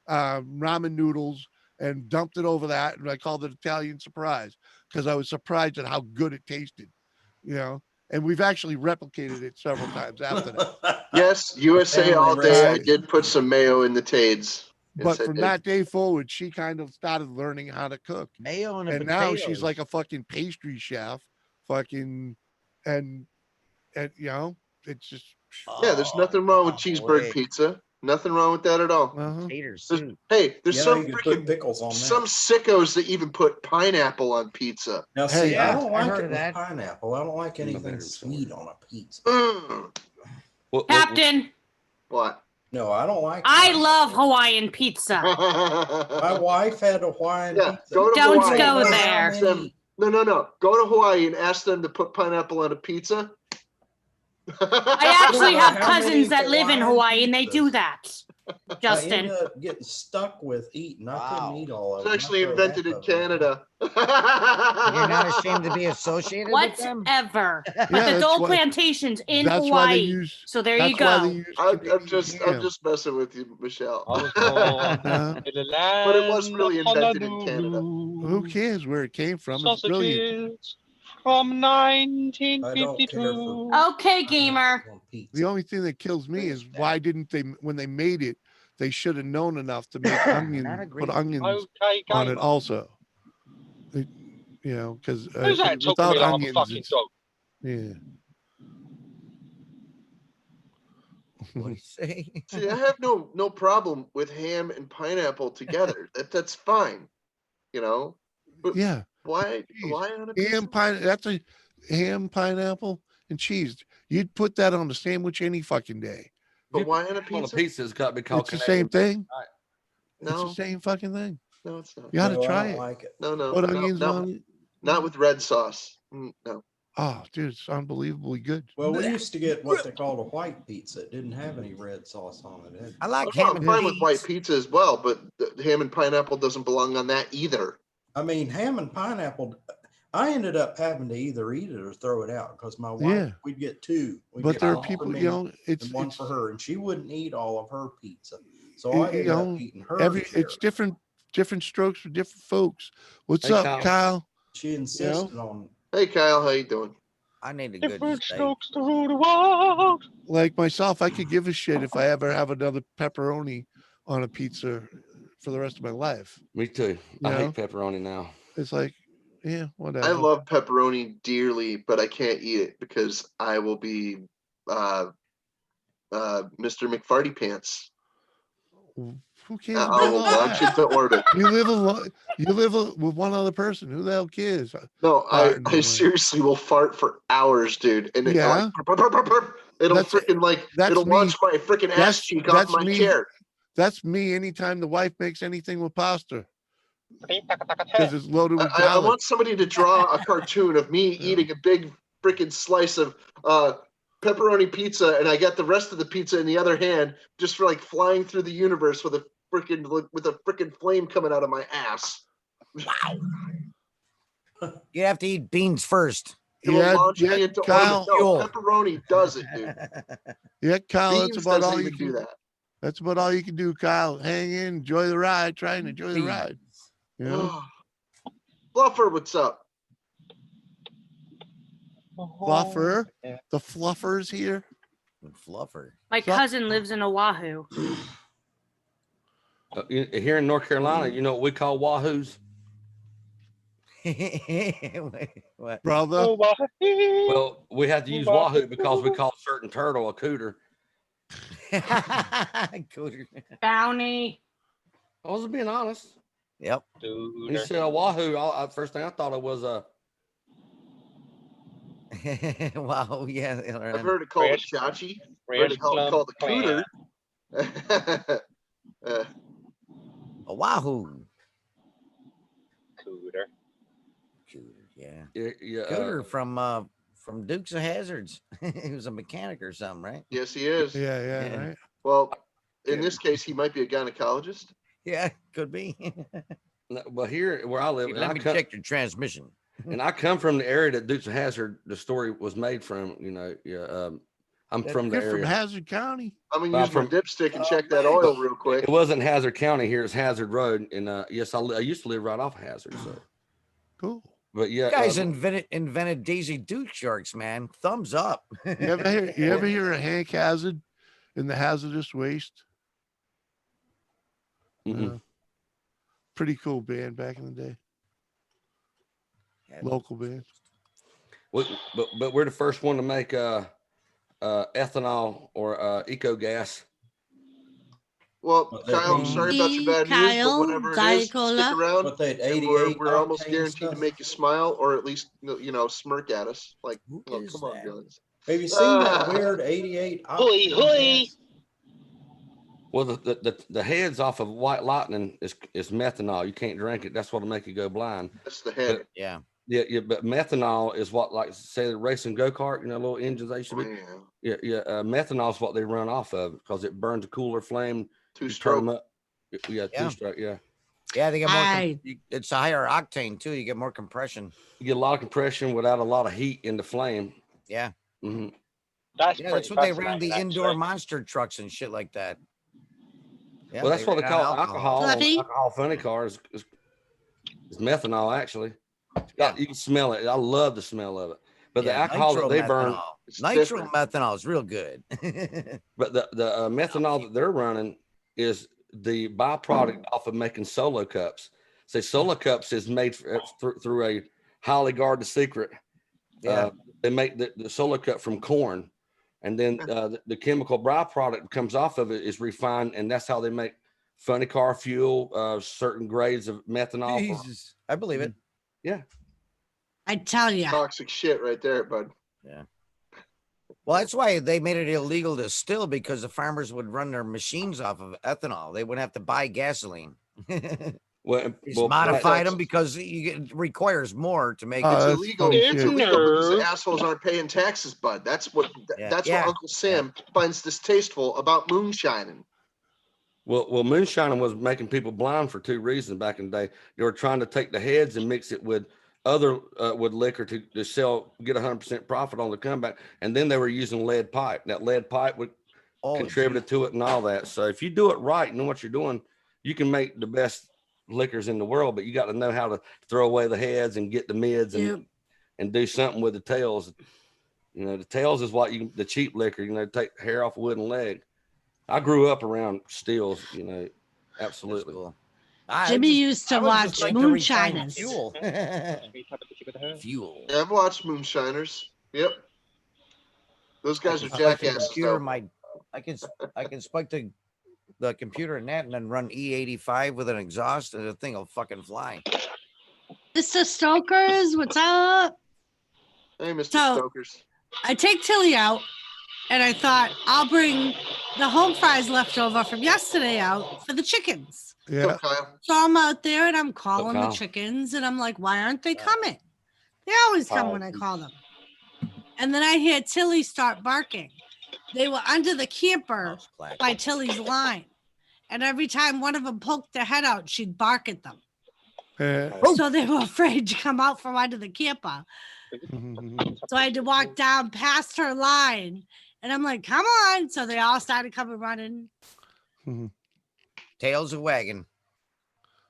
ramen noodles and dumped it over that. And I called it Italian surprise because I was surprised at how good it tasted. And we've actually replicated it several times after that. Yes, USA all day. I did put some mayo in the Tades. But from that day forward, she kind of started learning how to cook. Mayo and now she's like a fucking pastry chef. Fucking and it's just yeah. There's nothing wrong with cheeseburger pizza. Nothing wrong with that at all. There's some freaking pickles on that. Some sickos that even put pineapple on pizza. Now, see, I don't like heard it of with that. pineapple. I don't like anything sweet on a pizza. Captain, What? No, I don't like. I love Hawaiian pizza. My wife had a Hawaiian pizza. Go to Don't Hawaii go and there. ask them- No. Go to Hawaii and ask them to put pineapple on a pizza. I actually have How many cousins that live in Hawaiian Hawaii and they do that. I Justin. ended up getting stuck with eating. I couldn't eat all of It's it. actually invented in Canada. You're not ashamed to be associated with them? Whatever. But Yeah, the that's Dole why- plantations in that's why they Hawaii. use- So there that's you why they go. use I'm just messing with you, Michelle. Uh-huh. But it was really invented in Canada. Who cares where it came from? It's brilliant. Sausages from 1952. Okay, gamer. The only thing that kills me is why didn't they, when they made it, they should have known enough to make put onions Okay, on it gamer. also. Because Who's that talking without to me like I'm a onions, fucking it's, dog? yeah. What do you say? See, I have no problem with ham and pineapple together. That's fine, you know. But Yeah. why on a pizza? That's a ham, pineapple, and cheese. You'd put that on the sandwich any fucking day. But why on a On a pizza? pizza, it's got to be called It's the same thing. Right. It's the No, same fucking thing. no, it's not. You gotta No, I try don't it. like it. No, Put no, onions on it. not with red sauce. No. Oh, dude, it's unbelievably good. Well, we used to get what they called a white pizza. It didn't have any red sauce on it. I like Oh, ham I'm and fine with white cheese. pizza as well, but the ham and pineapple doesn't belong on that either. I mean, ham and pineapple. I ended up having to either eat it or throw it out because my wife, Yeah. we'd get two. We'd But get there are one for people, me you know, it's and one for her, and she wouldn't eat all of her pizza. So I you ended up know, eating her it's share. different strokes for different folks. What's Hey, up, Kyle? She insisted on. Hey, Kyle, how you doing? I need a good Different steak. strokes to rule the world. Like myself, I could give a shit if I ever have another pepperoni on a pizza for the rest of my life. Me too. You I know? hate pepperoni now. It's like, yeah, whatever. I love pepperoni dearly, but I can't eat it because I will be Mr. McFarty Pants. Who cares I about will all launch that? into orbit. You live with one other person. Who the hell cares? No, Farting I away. seriously will fart for hours, dude. And it, Yeah. it'll That's- freaking it'll me. launch my freaking ass cheek off my me. chair. That's me anytime the wife makes anything with pasta. Because it's loaded with I garlic. want somebody to draw a cartoon of me eating a big freaking slice of pepperoni pizza, and I got the rest of the pizza in the other hand, just for like flying through the universe with a freaking flame coming out of my ass. You have to eat beans first. It will launch me into Kyle, orbit. No, pepperoni does it, dude. Yeah, Kyle, Beans that's about doesn't all you even can do that. That's about all you can do, Kyle. Hang in, enjoy the ride, try and enjoy the ride. You know? Fluffer, what's up? Fluffer, the Fluffer's here. Fluffer. My cousin lives in Oahu. Here in North Carolina, you know what we call wahoos? What? Brother. Well, we have to use wahoo because we call a certain turtle a cooter. Cooter. Bounty. I was being honest. Yep. You said a wahoo. First thing I thought it was a. Wow. Yeah. I've heard it called a chachi. Heard it called a cooter. A wahoo. Cooter. Yeah. Yeah. Cooter from Dukes of Hazzards. He was a mechanic or something, right? Yes, he is. Yeah. Right. Well, in this case, he might be a gynecologist. Yeah, could be. Well, here where I live, Let me check your transmission. And I come from the area that Dukes of Hazzard, the story was made from. You know, yeah. I'm from the You're area. from Hazard County. I'm gonna use my dipstick and check that oil real quick. It wasn't Hazard County here; it's Hazard Road, and yes, I used to live right off Hazard. So cool. But yeah, You guys invented Daisy Duke sharks, man. Thumbs up. You ever hear of Hank Hazard in the Hazardous Waste? Pretty cool band back in the day. Local band. But we're the first one to make ethanol or eco gas. Well, Kyle, I'm sorry about your bad news, but whatever it is, stick around. But that and 88 we're almost octane guaranteed to stuff. make you smile, or at least smirk at us. Like, oh, come on, guys. Have you seen that weird 88 octane gas? Well, the heads off of White Lightning is methanol. You can't drink it. That's what'll make you go blind. That's the head. But, yeah. Yeah. But methanol is what, like, say, the racing go-kart, you know, little engines they used to be. Yeah. Methanol is what they run off of because it burns a cooler flame. Two-stroke. Yeah, two-stroke. Yeah. Yeah, they get more. It's a higher octane too. You get more compression. You get a lot of compression without a lot of heat in the flame. Yeah. Mm-hmm. That's what they ran the indoor monster trucks and shit like that. Yeah, Well, that's what they ran call on alcohol. Alcohol funny cars is methanol, actually. You can smell it. I love the smell of it. But the alcohol that they burn, nitro methanol is real good. but the methanol that they're running is the byproduct off of making solo cups. So solo cups is made through a highly guarded secret. Yeah. They make the solo cup from corn, And then the chemical byproduct that comes off of it is refined, and that's how they make funny car fuel, certain grades of methanol. Jesus, I believe it. Yeah. I tell you. Toxic shit right there, bud. Yeah. Well, that's why they made it illegal to still, because the farmers would run their machines off of ethanol. They wouldn't have to buy gasoline. Well, modified them because it requires more to make It's it illegal. It's illegal because the assholes aren't paying taxes, bud. That's what what Uncle Sam finds distasteful about moonshining. Well, moonshining was making people blind for two reasons back in the day. They were trying to take the heads and mix it with other with liquor to sell, get 100% profit on the comeback, and then they were using lead pipe. That lead pipe would contribute to it and all that. So if you do it right and know what you're doing, you can make the best liquors in the world, but you got to know how to throw away the heads and get the mids and do something with the tails. You know, the tails is what the cheap liquor, take hair off a wooden leg. I grew up around stills, absolutely. Cool. Jimmy used to watch Moonshiners. Fuel. Yeah, I've watched Moonshiners. Yep. Those guys are jackasses. I can spike the computer in that and then run E85 with an exhaust, and the thing will fucking fly. Mr. Stokers, what's up? Hey, Mr. So, Stokers. I take Tilly out, and I thought I'll bring the home fries left over from yesterday out for the chickens. Yeah. So I'm out there and I'm calling the chickens, and I'm like, why aren't they coming? They always come when I call them. And then I hear Tilly start barking. They were under the camper by Tilly's line. And every time one of them poked their head out, she'd bark at them. So they were afraid to come out from under the camper. So I had to walk down past her line, and I'm like, come on. So they all started coming running. Tails of wagon.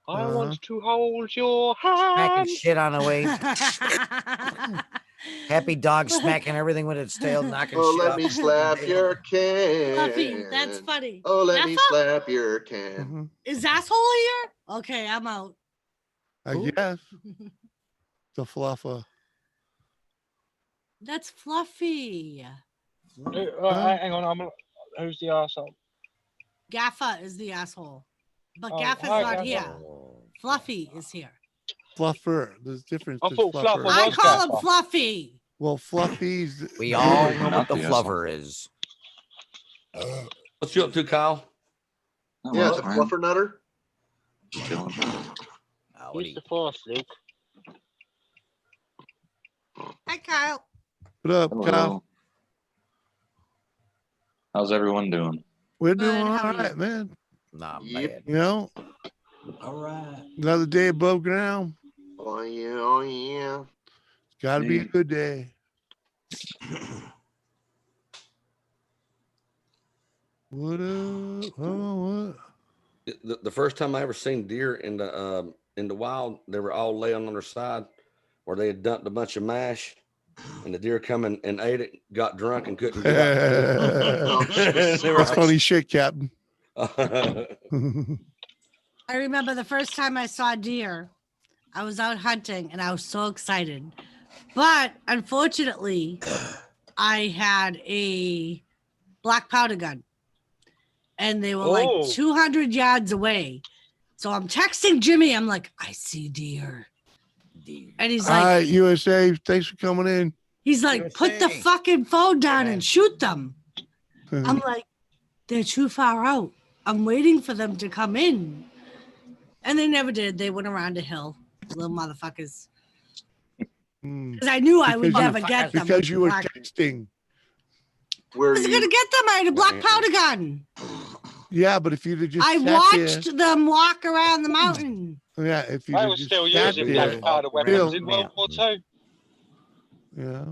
I want to hold your hand. Smacking shit on the way. Happy dog smacking everything with its tail, knocking shit let off. me slap your can. Fluffy, that's funny. Oh, let me slap your can. Is asshole here? Okay, I'm out. I guess. The fluffer. That's Fluffy. Hang on, who's the arsehole? Gaffa is the asshole. But Oh, Gaffa's hi, not Gaffa. here. Fluffy is here. Fluffer. There's a difference. I thought Fluffer. Fluffer I was call him Gaffa. Fluffy. Well, Fluffy's. We all know what the fluffer is. What's you up to, Kyle? Yeah, the fluffer nutter. Use the force, Luke. Hi, Kyle. What up, Hello. Kyle? How's everyone doing? We're doing Good, all how are you? right, man. Not bad. All right. Another day above ground. Oh yeah, oh yeah. It's got to be a good day. What up? Oh, what? The first time I ever seen deer in the wild, they were all laying on their side where they had dumped a bunch of mash, and the deer come and ate it, got drunk, and couldn't get up. That's funny shit, Captain. I remember the first time I saw deer, I was out hunting and I was so excited. But unfortunately, I had a black powder gun and they were like 200 yards away. So I'm texting Jimmy. I'm like, I see deer. And he's All like, right, USA, thanks for coming in. he's like, put the fucking phone down and shoot them. I'm like, they're too far out. I'm waiting for them to come in. And they never did. They went around a hill, little motherfuckers. Because I knew I would never get them. Because you were texting. I was going to get them. I had a black powder gun. Yeah, but if you'd have just I sat watched them walk around the mountain. there, yeah, if you I was still using black powder weapons in World War II. Yeah.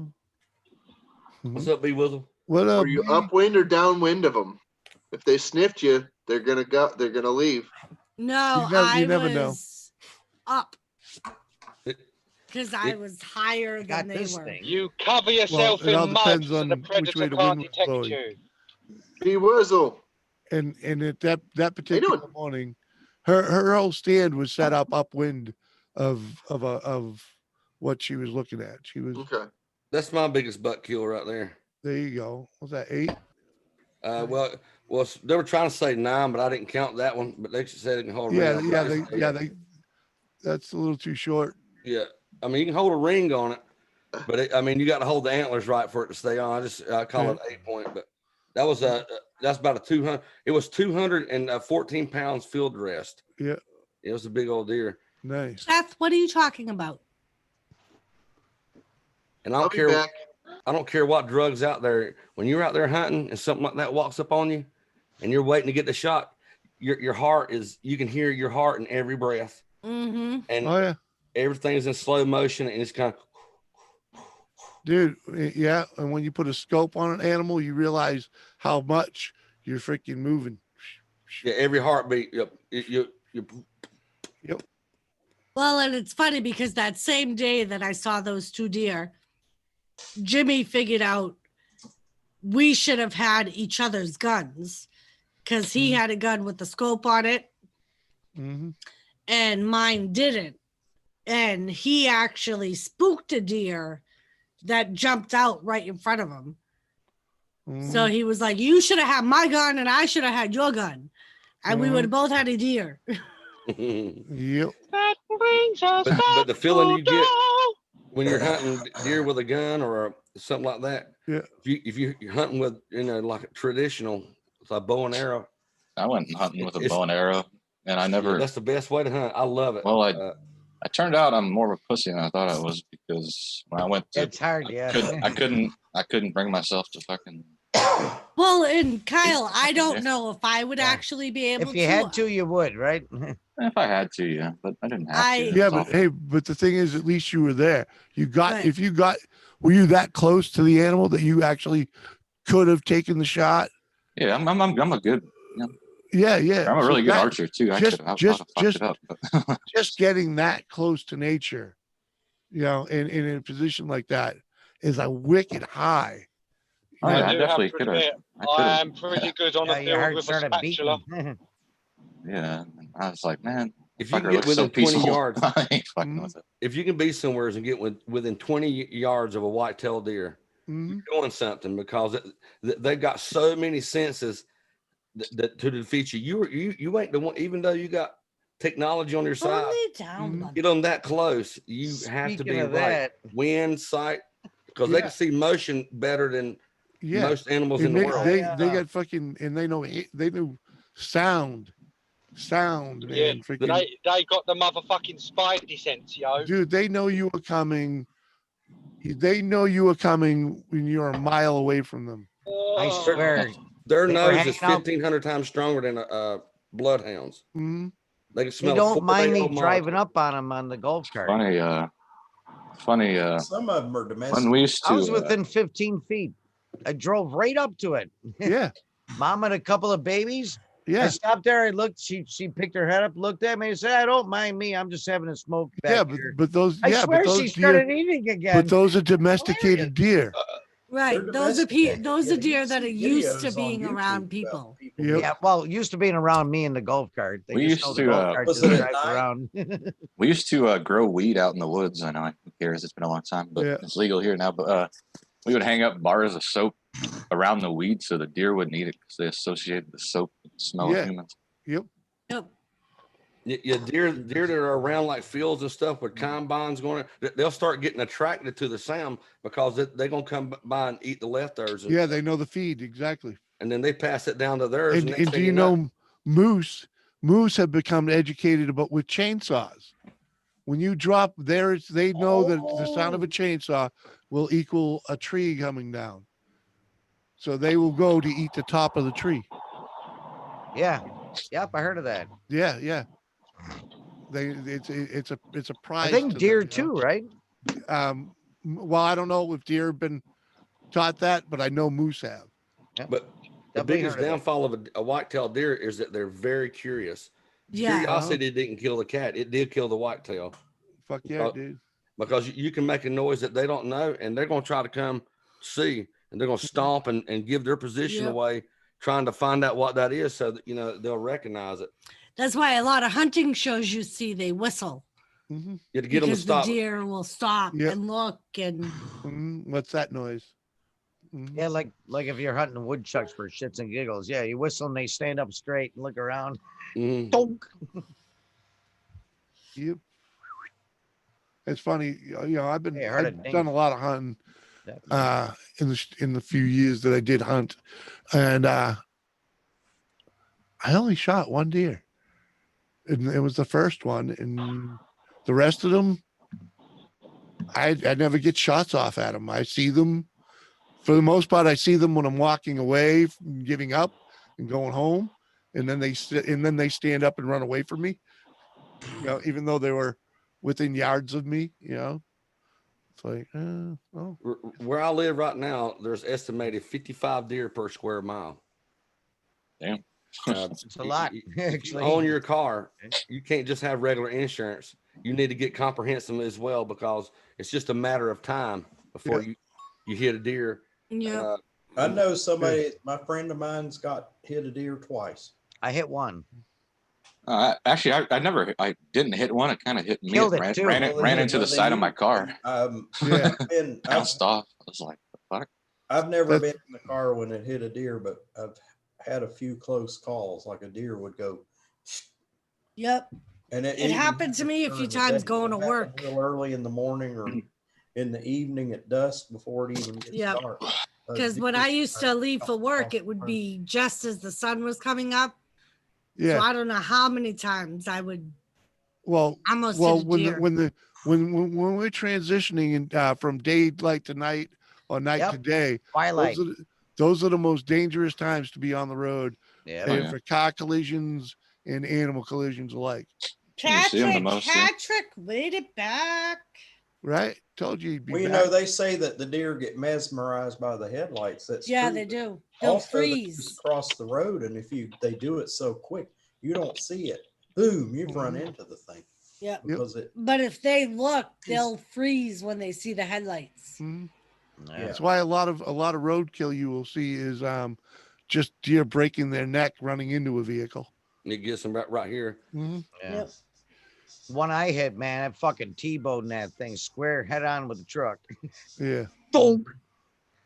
What's up, B Wizzle? What up? Were you upwind or downwind of them? If they sniffed you, they're gonna go. They're gonna leave. No, You never know. was up. Because I was higher than they were. You cover yourself Well, it all in mud depends so on the which predator way the can't wind was detect blowing. you. Be Wizzle. And at that particular morning, her whole stand was set up upwind of what she was looking at. She was Okay. That's my biggest buck kill right there. There you go. What's that, 8? Well, they were trying to say 9, but I didn't count that one. But they said it can hold a ring. That's a little too short. Yeah, I mean you can hold a ring on it, but I mean you got to hold the antlers right for it to stay on. I call it 8 point, but that was that's about a 200. It was 214 pounds field rest. Yeah, it was a big old deer. Nice. Seth, what are you talking about? And I don't care what drugs out there. When you're out there hunting and something like that walks up on you, and you're waiting to get the shot, your heart is. You can hear your heart in every breath. Mm-hmm. And everything is in slow motion, and it's kind of. Dude, yeah. And when you put a scope on an animal, you realize how much you're freaking moving. Yeah, every heartbeat. Yep. Yep. Well, and it's funny because that same day that I saw those 2 deer, Jimmy figured out we should have had each other's guns because he had a gun with the scope on it and mine didn't. And he actually spooked a deer that jumped out right in front of him. So he was like, you should have had my gun and I should have had your gun. And we would have both had a deer. Yep. That brings us but the feeling you get when you're hunting deer with a gun or something like that. Yeah. If you're hunting with, like a traditional, it's a bow and arrow. I went hunting with a bow and arrow, and I never. That's the best way to hunt. I love it. Well, I turned out I'm more of a pussy than I thought I was, because when I went to, it's hard. Yeah. I couldn't bring myself to fucking. Well, and Kyle, I don't know if I would actually be able to. If you had to, you would, right? If I had to, yeah, but I didn't have to. Yeah, but hey, but the thing is, at least you were there. You got, were you that close to the animal that you actually could have taken the shot? Yeah, I'm a good. Yeah. I'm a really good archer too. Just getting that close to nature, in a position like that is a wicked high. I definitely could have. I am pretty good on the field with a spatula. Yeah, I was like, man, if you can get within 20 yards, I ain't fucking with it. If you can be somewhere and get within 20 yards of a white-tailed deer, you're doing something, because they've got so many senses that to defeat you. You ain't the one, even though you got technology on your side. Get them that close, you have to be right. Wind, sight, because they can see motion better than most animals in the world. They got fucking, and they know sound, man. Yeah, Freaking, they got the motherfucking spidey sense, yo. Dude, they know you were coming. They know you were coming when you're a mile away from them. I swear. Their nose is 1,500 times stronger than a bloodhound's. They can smell. You don't mind me driving up on them on the golf cart. Funny. Some of them are domestic. When we used to, I was within 15 feet. I drove right up to it. Yeah. Mom and a couple of babies. Yeah. I stopped there. I looked. She picked her head up, looked at me, and said, "I don't mind me. I'm just having a smoke back here." but those. I swear but those she started eating again. But those are domesticated deer. Right. Those are deer that are used to being around people. Yeah. Well, used to being around me in the golf cart. They we just used know the golf cart just drives around. We used to grow weed out in the woods. I know, who cares? It's been a long time, but it's legal here now. But we would hang up bars of soap around the weed so the deer wouldn't eat it, because they associated the soap with the smell of humans. Yep. Yeah, deer that are around like fields and stuff with combines going, they'll start getting attracted to the sound, because they're gonna come by and eat the leftovers. Yeah, they know the feed exactly. And then they pass it down to theirs. And do you know, moose have become educated about with chainsaws. When you drop theirs, they know that the sound of a chainsaw will equal a tree coming down. So they will go to eat the top of the tree. Yeah. Yep, I heard of that. Yeah. It's a prize. I think deer too, right? Well, I don't know if deer have been taught that, but I know moose have. But the biggest downfall of a white-tailed deer is that they're very curious. Yeah. Curiosity didn't kill the cat; it did kill the whitetail. Fuck yeah, dude! Because you can make a noise that they don't know, and they're gonna try to come see, and they're gonna stomp and give their position away, trying to find out what that is, so that they'll recognize it. That's why a lot of hunting shows you see they whistle. You have to get them to stop. The deer will stop and look and. What's that noise? Yeah, like if you're hunting woodchucks for shits and giggles. Yeah, you whistle and they stand up straight and look around. Donk. Yep. It's funny, I've I've done a lot of hunting in the few years that I did hunt, and I only shot one deer, and it was the first one, and the rest of them, I never get shots off at them. I see them for the most part. I see them when I'm walking away, from giving up, and going home, and then they stand up and run away from me. Even though they were within yards of me. It's like, oh. Where I live right now, there's estimated 55 deer per square mile. Damn. It's a lot. If you own your car, you can't just have regular insurance. You need to get comprehensive as well, because it's just a matter of time before you hit a deer. Yeah. I know somebody, my friend of mine's hit a deer twice. I hit one. Actually, I didn't hit one. It kind of hit me. Killed It ran into the side of my car. Bounced off. I was like, "Fuck." I've never been in the car when it hit a deer, but I've had a few close calls. Like a deer would go. Yep. And it happened to me a few times going to work. Real early in the morning or in the evening at dusk before it even gets dark. Because when I used to leave for work, it would be just as the sun was coming up. Yeah. So I don't know how many times I would. When we're transitioning from daylight to night or night to day, twilight. Those are the most dangerous times to be on the road. Yeah. For car collisions and animal collisions alike. Patrick, wait it back. Right? Told you. They say that the deer get mesmerized by the headlights. That's true. They do. They'll freeze across the road, and if they do it so quick, you don't see it. Boom! You've run into the thing. Yeah. But if they look, they'll freeze when they see the headlights. Mm-hmm. Yeah. That's why a lot of roadkill you will see is just deer breaking their neck running into a vehicle. It gets them right here. Mm-hmm. Yeah. Yep. One I hit, man, I fucking T-boned that thing square head on with the truck. Yeah. Boom.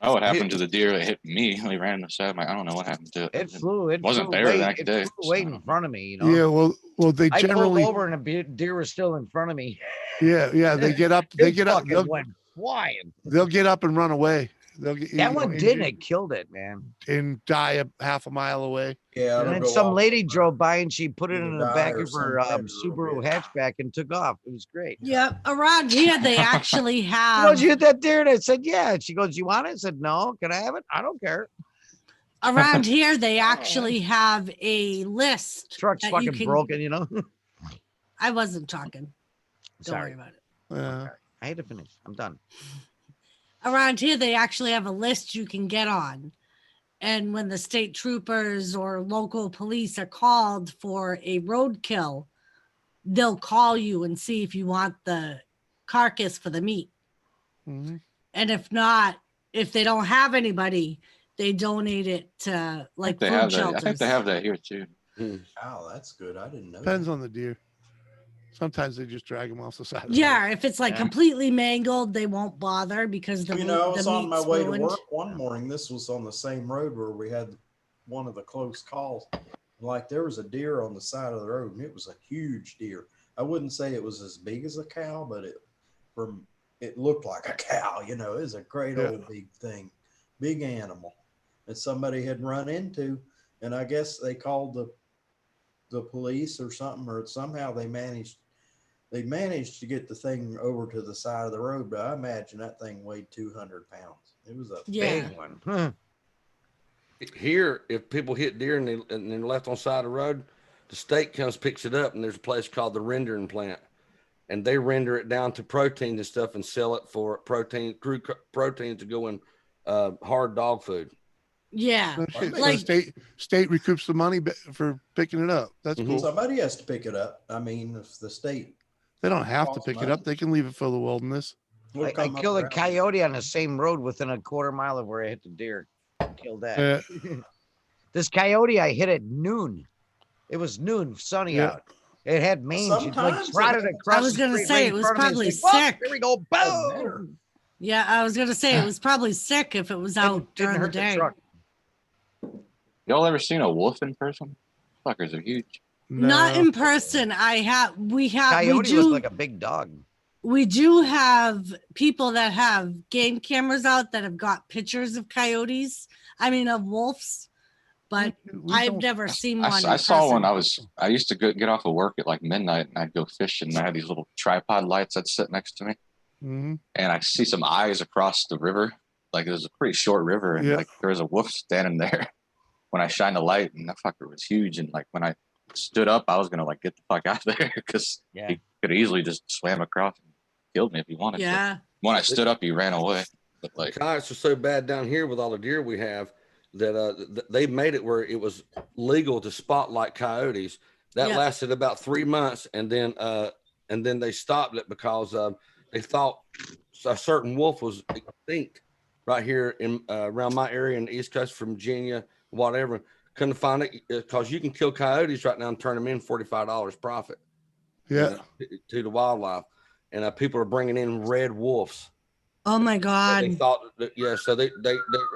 Oh, what happened to the deer that hit me? He ran in the side. I don't know what happened to it. It flew. It wasn't flew there way, the next day. It flew way in front of me, Yeah, well, they I generally pulled over and a deer was still in front of me. Yeah, they get up. They get up. Went flying. They'll get up and run away. They'll get that one did. It killed it, man, and die half a mile away. Yeah, and then some lady drove by and she put it in the back of her Subaru hatchback and took off. It was great. Yeah, around here they actually have. You hit that deer? And I said, yeah. And she goes, you want it? I said, no. Can I have it? I don't care. Around here they actually have a list. Truck's fucking broken, I wasn't talking. Don't worry about it. I had to finish. I'm done. Around here, they actually have a list you can get on. And when the state troopers or local police are called for a roadkill, they'll call you and see if you want the carcass for the meat. Mm-hmm. And if not, if they don't have anybody, they donate it to food shelters. I think they have that here too. Oh, that's good. I didn't know. Depends on the deer. Sometimes they just drag them off the side. If it's completely mangled, they won't bother because I was on my way to work one morning. This was on the same road where we had one of the close calls. Like there was a deer on the side of the road, and it was a huge deer. I wouldn't say it was as big as a cow, but it looked like a cow. It was a great old big thing, big animal that somebody had run into, and I guess they called the police or something, or somehow they managed to get the thing over to the side of the road, but I imagine that thing weighed 200 pounds. It was a big one. Here, if people hit deer and they're left on the side of the road, the state comes, picks it up, and there's a place called the rendering plant. And they render it down to protein and stuff and sell it for protein to go in hard dog food. Yeah. Like state recoups the money for picking it up. That's cool. Somebody has to pick it up. I mean, if the state. They don't have to pick it up. They can leave it for the wilderness. I killed a coyote on the same road within a quarter mile of where I hit the deer. Killed that. This coyote I hit at noon. It was noon, sunny out. It had mange. It trotted across. I was going to say it was probably sick. There we go. Boom. Yeah, I was gonna say it was probably sick if it was out during the day. Y'all ever seen a wolf in person? Fuckers are huge. Not in person. We Coyote do was like a big dog. We do have people that have game cameras out that have got pictures of coyotes. I mean, of wolves, but I've never seen one. I saw one. I used to get off of work at like midnight and I'd go fishing. And I had these little tripod lights that sit next to me. Mm-hmm. And I see some eyes across the river. Like there's a pretty short river, and like there was a wolf standing there. When I shined the light, and that fucker was huge. And like when I stood up, I was gonna like get the fuck out of there because he could easily just swam across and killed me if he wanted. Yeah. But when I stood up, he ran away. But like coyotes are so bad down here with all the deer we have that they made it where it was legal to spotlight coyotes. That lasted about 3 months, and then they stopped it because they thought a certain wolf was extinct right here in around my area in the East Coast, from Virginia, whatever. Couldn't find it because you can kill coyotes right now and turn them in $45 profit. Yeah, to the wildlife, and people are bringing in red wolves. Oh my God! They thought that, so they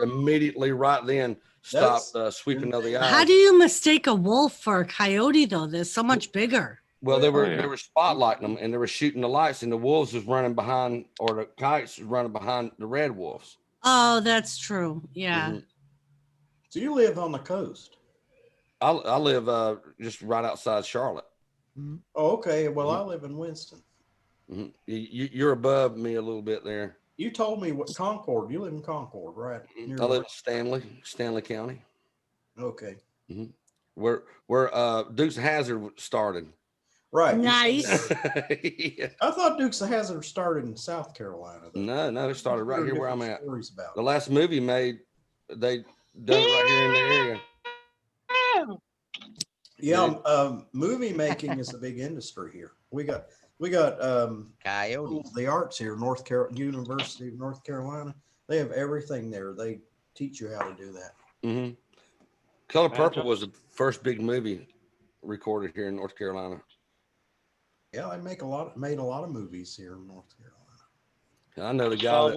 immediately right then stopped sweeping of the eyes. How do you mistake a wolf for a coyote though? They're so much bigger. Well, they were spotlighting them, and they were shooting the lights, and the wolves was running behind, or the coyotes was running behind the red wolves. Oh, that's true. Yeah. Mm-hmm. So you live on the coast? I live just right outside Charlotte. Oh, okay. Well, I live in Winston. Mm-hmm. You're above me a little bit there. You told me what Concord. You live in Concord, right? I live in Stanley County. Okay. Mm-hmm. Where Dukes of Hazzard started. Right. Nice. I thought Dukes of Hazzard started in South Carolina. Though. No, it started right here where I'm at. About the last movie made, they done it right here in the area. Yeah, movie making is a big industry here. We got Coyotes. The arts here, University of North Carolina. They have everything there. They teach you how to do that. Mm-hmm. Color Purple was the first big movie recorded here in North Carolina. Yeah, they made a lot of movies here in North Carolina. I know the guy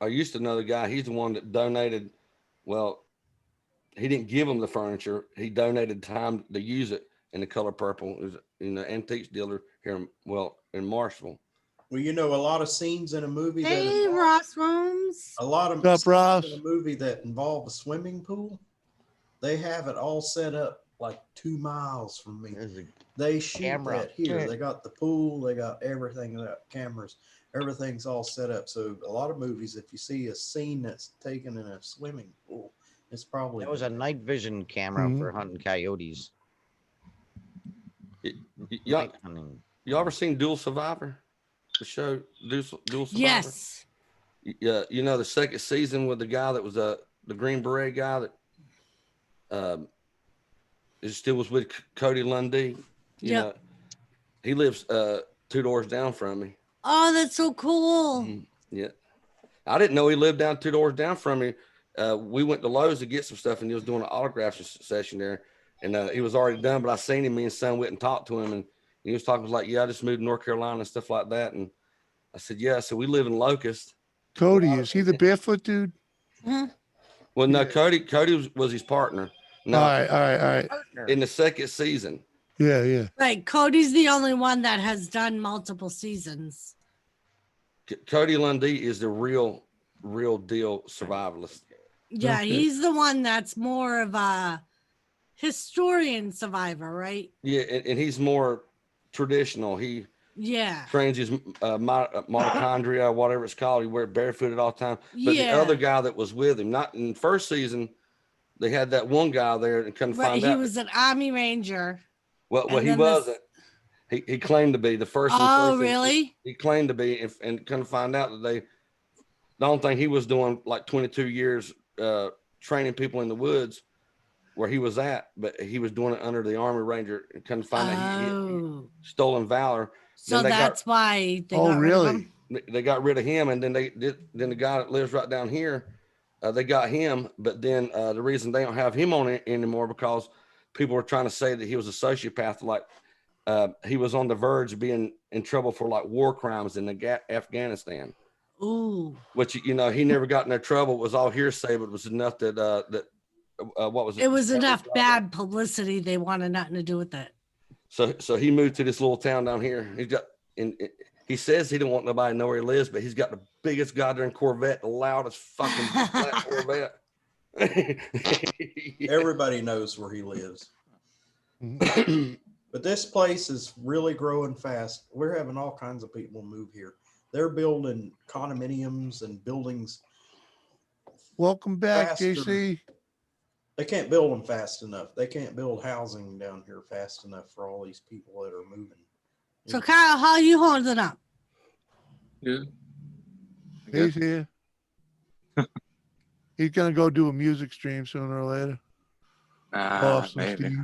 I used to know the guy. He's the one that donated. Well, he didn't give them the furniture. He donated time to use it. And the Color Purple is antiques dealer here in Marshall. Well, you know, a lot of scenes in a movie. Hey, Ross Rooms. A lot of scenes in a movie that involve a swimming pool. They have it all set up like 2 miles from me. They shoot that here. They got the pool. They got everything. They got cameras. Everything's all set up. So a lot of movies, if you see a scene that's taken in a swimming pool, it's probably that was a night vision camera for hunting coyotes. You ever seen Dual Survivor? The show Dual Survivor? Yes. Yeah, you know the second season with the guy that was the Green Beret guy that still was with Cody Lundy. You know, he lives 2 doors down from me. Oh, that's so cool. Mm-hmm. Yeah. I didn't know he lived 2 doors down from me. We went to Lowe's to get some stuff, and he was doing an autograph session there. And he was already done, but I seen him. Me and son went and talked to him, and he was talking like, "Yeah, I just moved to North Carolina and stuff like that." And I said, "Yeah." So we live in Locust. Cody, is he the barefoot dude? Mm-hmm. Well, no, Cody was his partner. No, all right. In the second season. Yeah. Right. Cody's the only one that has done multiple seasons. Cody Lundy is the real deal survivalist. Yeah, he's the one that's more of a historian survivor, right? Yeah, and he's more traditional. He trains his mitochondria, whatever it's called. He wears barefooted all the time. But the other guy that was with him, not in the first season, they had that one guy there and couldn't find out. He was an Army Ranger. Well, he wasn't. He claimed to be the first. Oh, really? He claimed to be, and couldn't find out that the only thing he was doing like 22 years training people in the woods where he was at, but he was doing it under the Army Ranger and couldn't find out he stolen valor. So that's why they got rid of him. They got rid of him, and then then the guy that lives right down here, they got him. But then the reason they don't have him on it anymore because people were trying to say that he was a sociopath, like he was on the verge of being in trouble for like war crimes in Afghanistan. Ooh. Which, you know, he never got in their trouble. It was all hearsay, but it was enough that, what was it? It was enough bad publicity. They wanted nothing to do with it. So he moved to this little town down here. He says he don't want nobody to know where he lives, but he's got the biggest goddamn Corvette, the loudest fucking black Corvette. Everybody knows where he lives. But this place is really growing fast. We're having all kinds of people move here. They're building condominiums and buildings. Welcome back, faster. JC. They can't build them fast enough. They can't build housing down here fast enough for all these people that are moving. So Kyle, how are you holding up? Good. He's here. He's gonna go do a music stream sooner or later. Awesome, Maybe. Steve.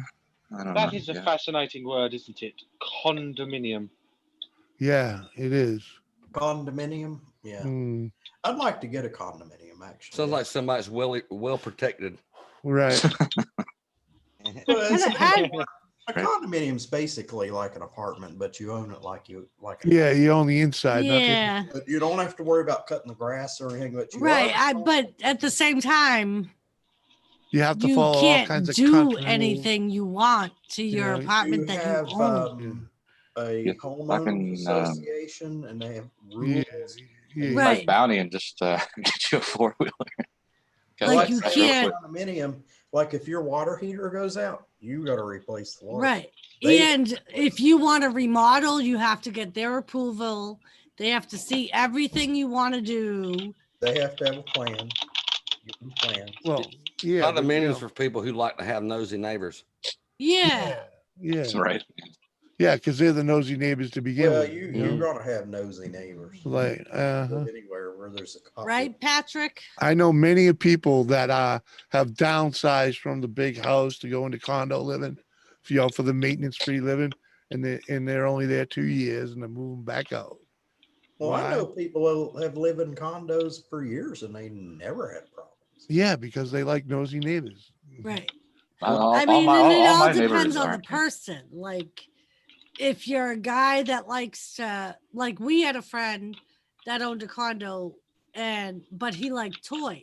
I don't That know. is a Yeah. fascinating word, isn't it? Condominium. Yeah, it is. Condominium. Yeah. Mm, I'd like to get a condominium actually. Sounds like somebody's well protected. right. Well, a condominium's basically like an apartment, but you own it like you like. Yeah, you own the inside. Yeah. But you don't have to worry about cutting the grass or anything. But you Right. are- But at the same time, You have to you follow all can't kinds of do country rules. anything you want to your Yeah, apartment you that have you own. a Yeah, homeowners fucking, association, and they have rules. Yeah. Right. Like bounty and just get you a 4-wheeler. Like you can't. Condominium, like if your water heater goes out, you got to replace the water. Right. They- And if you want to remodel, you have to get their approval. They have to see everything you want to do. They have to have a plan. You can plan. Well, yeah. but, you Condominiums know, for people who like to have nosy neighbors. Yeah. yeah. That's right. Yeah, because they're the nosy neighbors to begin Well, with. you're gonna have nosy neighbors. Like, Live anywhere where there's a couple. Right, Patrick? I know many of people that have downsized from the big house to go into condo living, for the maintenance free living, and they're only there 2 years and they're moving back out. Well, Why? I know people have lived in condos for years and they never had problems. Yeah, because they like nosy neighbors. Right. All I mean, my- and it all all my depends neighbors on the aren't. person. Like, if you're a guy that likes to, like, we had a friend that owned a condo, but he liked toys.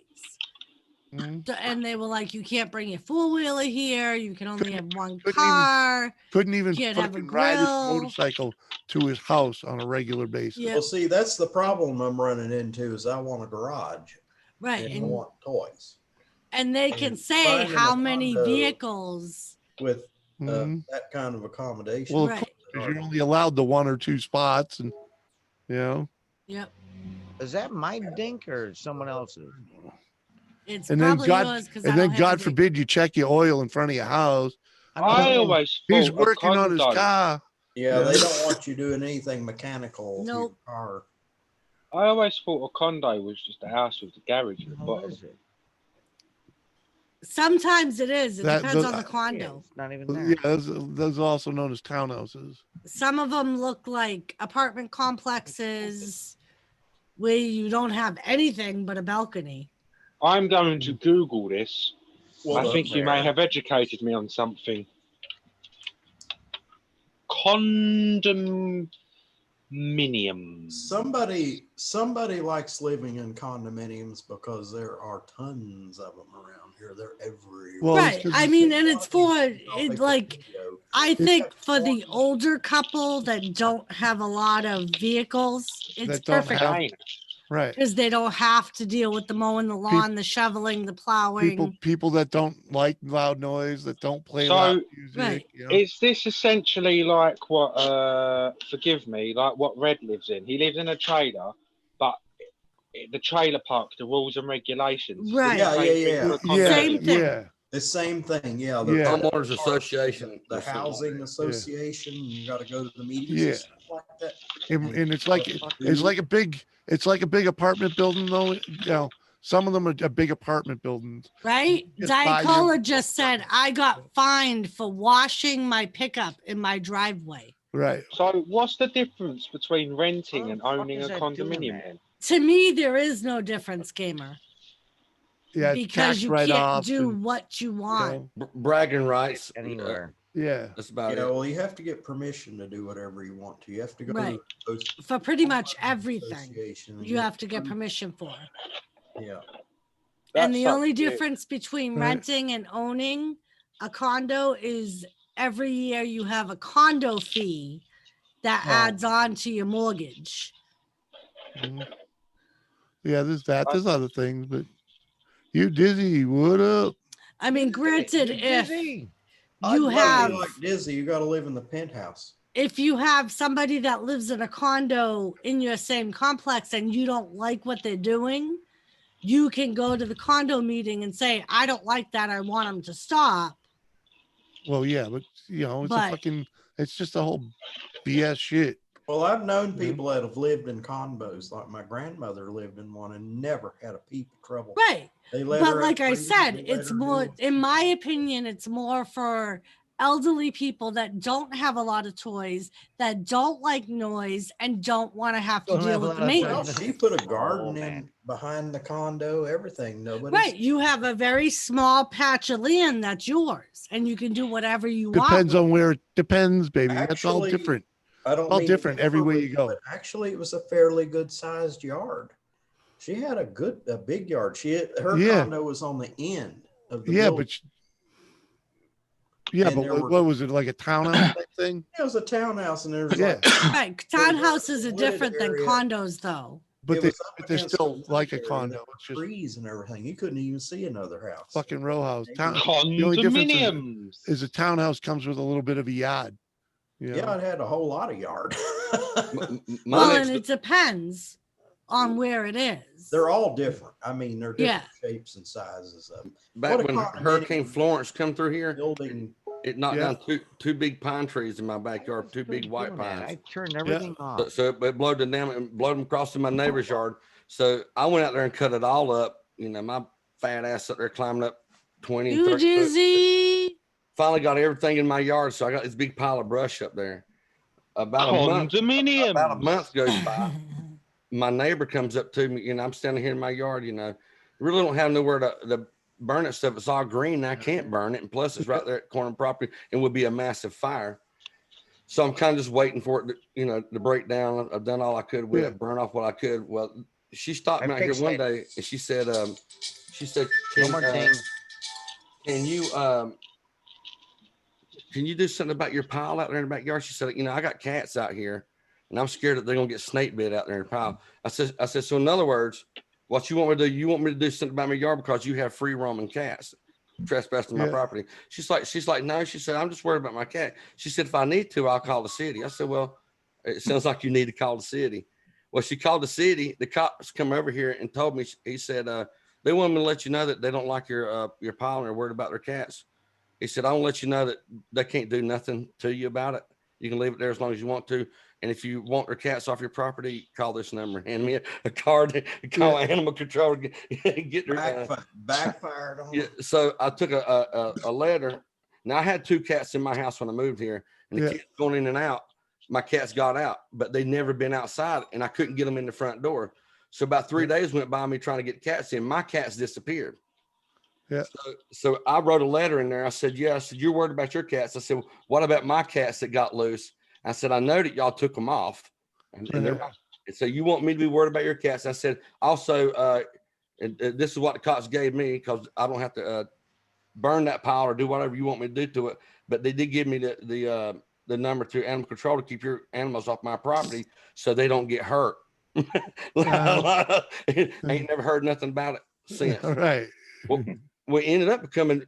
And they were like, you can't bring your four-wheeler here. You can only have one car. Couldn't even Can't have a fucking ride his grill. motorcycle to his house on a regular basis. Yeah. Well, see, that's the problem I'm running into is I want a garage. Right. And I And, want toys and they can and say finding a how many condo vehicles. with Mhm. that kind of accommodation. Well, of Right. course, 'cause you're only allowed the 1 or 2 spots, and Yep. Is that my dink or someone else's? It's and then probably God, yours because and then God forbid you check your oil in front of your house. I always He's thought a working on his condo- car. Yeah, they don't want you doing anything mechanical to your Nope. car. I always thought a condo was just a house with a garage at the How bottom. is it? Sometimes it is. It That- depends the- on the condo. It's not even there. Yeah, those are also known as townhouses. Some of them look like apartment complexes where you don't have anything but a balcony. I'm going to Google this. Well, I think you may there. have educated me on something. Condominiums. Somebody likes living in condominiums because there are tons of them around here. They're everywhere. Well, Right. it's 'cause I it's- mean, and it's for I'll it take a like video. I think for the older couple that don't have a lot of vehicles, it's That don't perfect have- Right. because they don't have to deal with the mowing the lawn, the shoveling, the plowing. People that don't like loud noise, that don't play So- loud music. Right. You know? Is this essentially like what, forgive me, like what Red lives in? He lives in a trailer, but the trailer park, the rules and regulations. Right. Yeah, Same yeah, thing yeah. for a Yeah, Same condominium. thing. yeah. The same thing. Yeah. Yeah. Homeowners association. The housing association. You got to go to the meetings Yeah. and stuff like that. And it's like a big apartment building though. You know, some of them are big apartment buildings. Right? Just buy your- Dicola just said I got fined for washing my pickup in my driveway. Right. So what's the difference between renting How and the fuck owning a is that doing condominium that? then? To me, there is no difference, gamer, Yeah. because tax you can't write-offs do and, what you you want. know, Bragging rights. Anywhere. Yeah. That's about Yeah, it. well, you have to get permission to do whatever you want to. You have to go Right. to the post For pretty much everything, association. and you get have to get approved. permission for. Yeah. And the That's only up to you. difference between Right. renting and owning a condo is every year you have a condo fee that Oh. adds on to your mortgage. Mhm. Yeah, there's that. There's other things, but you Dizzy, what up? I mean, granted, if Dizzy. you Well, have, you like Dizzy, you got to live in the penthouse. if you have somebody that lives in a condo in your same complex and you don't like what they're doing, you can go to the condo meeting and say, I don't like that. I want them to stop. Well, yeah, but you know, it's But- it's just a whole BS shit. Well, I've known people that have lived in condos. Like my grandmother lived in one and never had a peep of trouble. Right. They let But her like have I freedom, said, they let it's her do more, it. in my opinion, it's more for elderly people that don't have a lot of toys, that don't like noise, and don't want to have to Don't deal have a with the lot of time. maintenance. She put a garden man. in behind the condo, everything. Nobody's Right. You have a very small patch of land that's yours, and you can do whatever you want. Depends with on it. where it depends, baby. That's all Actually, different. I don't all mean to different everywhere differ you with go. but actually, it was a fairly good sized yard. She had a big yard. Her Yeah. condo was on the end of the Yeah, building. but yeah, And but there what were- was it, like a townhouse type thing? It was a townhouse, and there's Yeah. like Right. There was Townhouses a are wooded different than area. condos, though. But it they, was up but they're against still wood like a area, and condo. there were It's just trees and everything. You couldn't even see another house. fucking row house. The only difference Condominiums. is a townhouse comes with a little bit of a yard. You know? Yeah, it had a whole lot of yard. Well, and it depends on where it is. They're all different. I mean, they're different Yeah. shapes and sizes of. Back What a when condominium Hurricane Florence come through here, building. it knocked Yeah. down two big pine trees in my backyard, two big white pines. I turned everything off. So it blowed them down and blowed them across to my neighbor's yard. So I went out there and cut it all up. You know, my fat ass up there climbing up 20 and You 30 foot. dizzy. Finally got everything in my yard. So I got this big pile of brush up there. About a month goes by. My neighbor comes up to me, I'm standing here in my yard, really don't have nowhere to burn it stuff. It's all green. And I can't burn it. And plus it's right there at corner property and would be a massive fire. So I'm kind of just waiting for it to, to break down. I've done all I could with it, burn off what I could. Well, she stopped me out here one day and she said, No can, more things. can you do something about your pile out there in the backyard? She said, I got cats out here and I'm scared that they're going to get snake bit out there in the pile. I said, so in other words, what you want me to do, you want me to do something about my yard because you have free roaming cats trespassing my property. She's like, no, she said, I'm just worried about my cat. She said, if I need to, I'll call the city. I said, well, it sounds like you need to call the city. Well, she called the city. The cops come over here and told me, he said, they want me to let you know that they don't like your pile and they're worried about their cats. He said, I want to let you know that they can't do nothing to you about it. You can leave it there as long as you want to. And if you want their cats off your property, call this number. Hand me a card. Call animal control. Get their backfired on. Yeah. So I took a letter. Now I had 2 cats in my house when I moved here, and the kids going in and out. My cats got out, but they never been outside, and I couldn't get them in the front door. So about 3 days went by me trying to get cats in. My cats disappeared. Yeah. So I wrote a letter in there. I said, you're worried about your cats. I said, well, what about my cats that got loose? I said, I know that y'all took them off. And so you want me to be worried about your cats? I said, also, this is what the cops gave me because I don't have to burn that pile or do whatever you want me to do to it. But they did give me the number to animal control to keep your animals off my property so they don't get hurt. Ain't never heard nothing about it since. All right. Well, we ended up becoming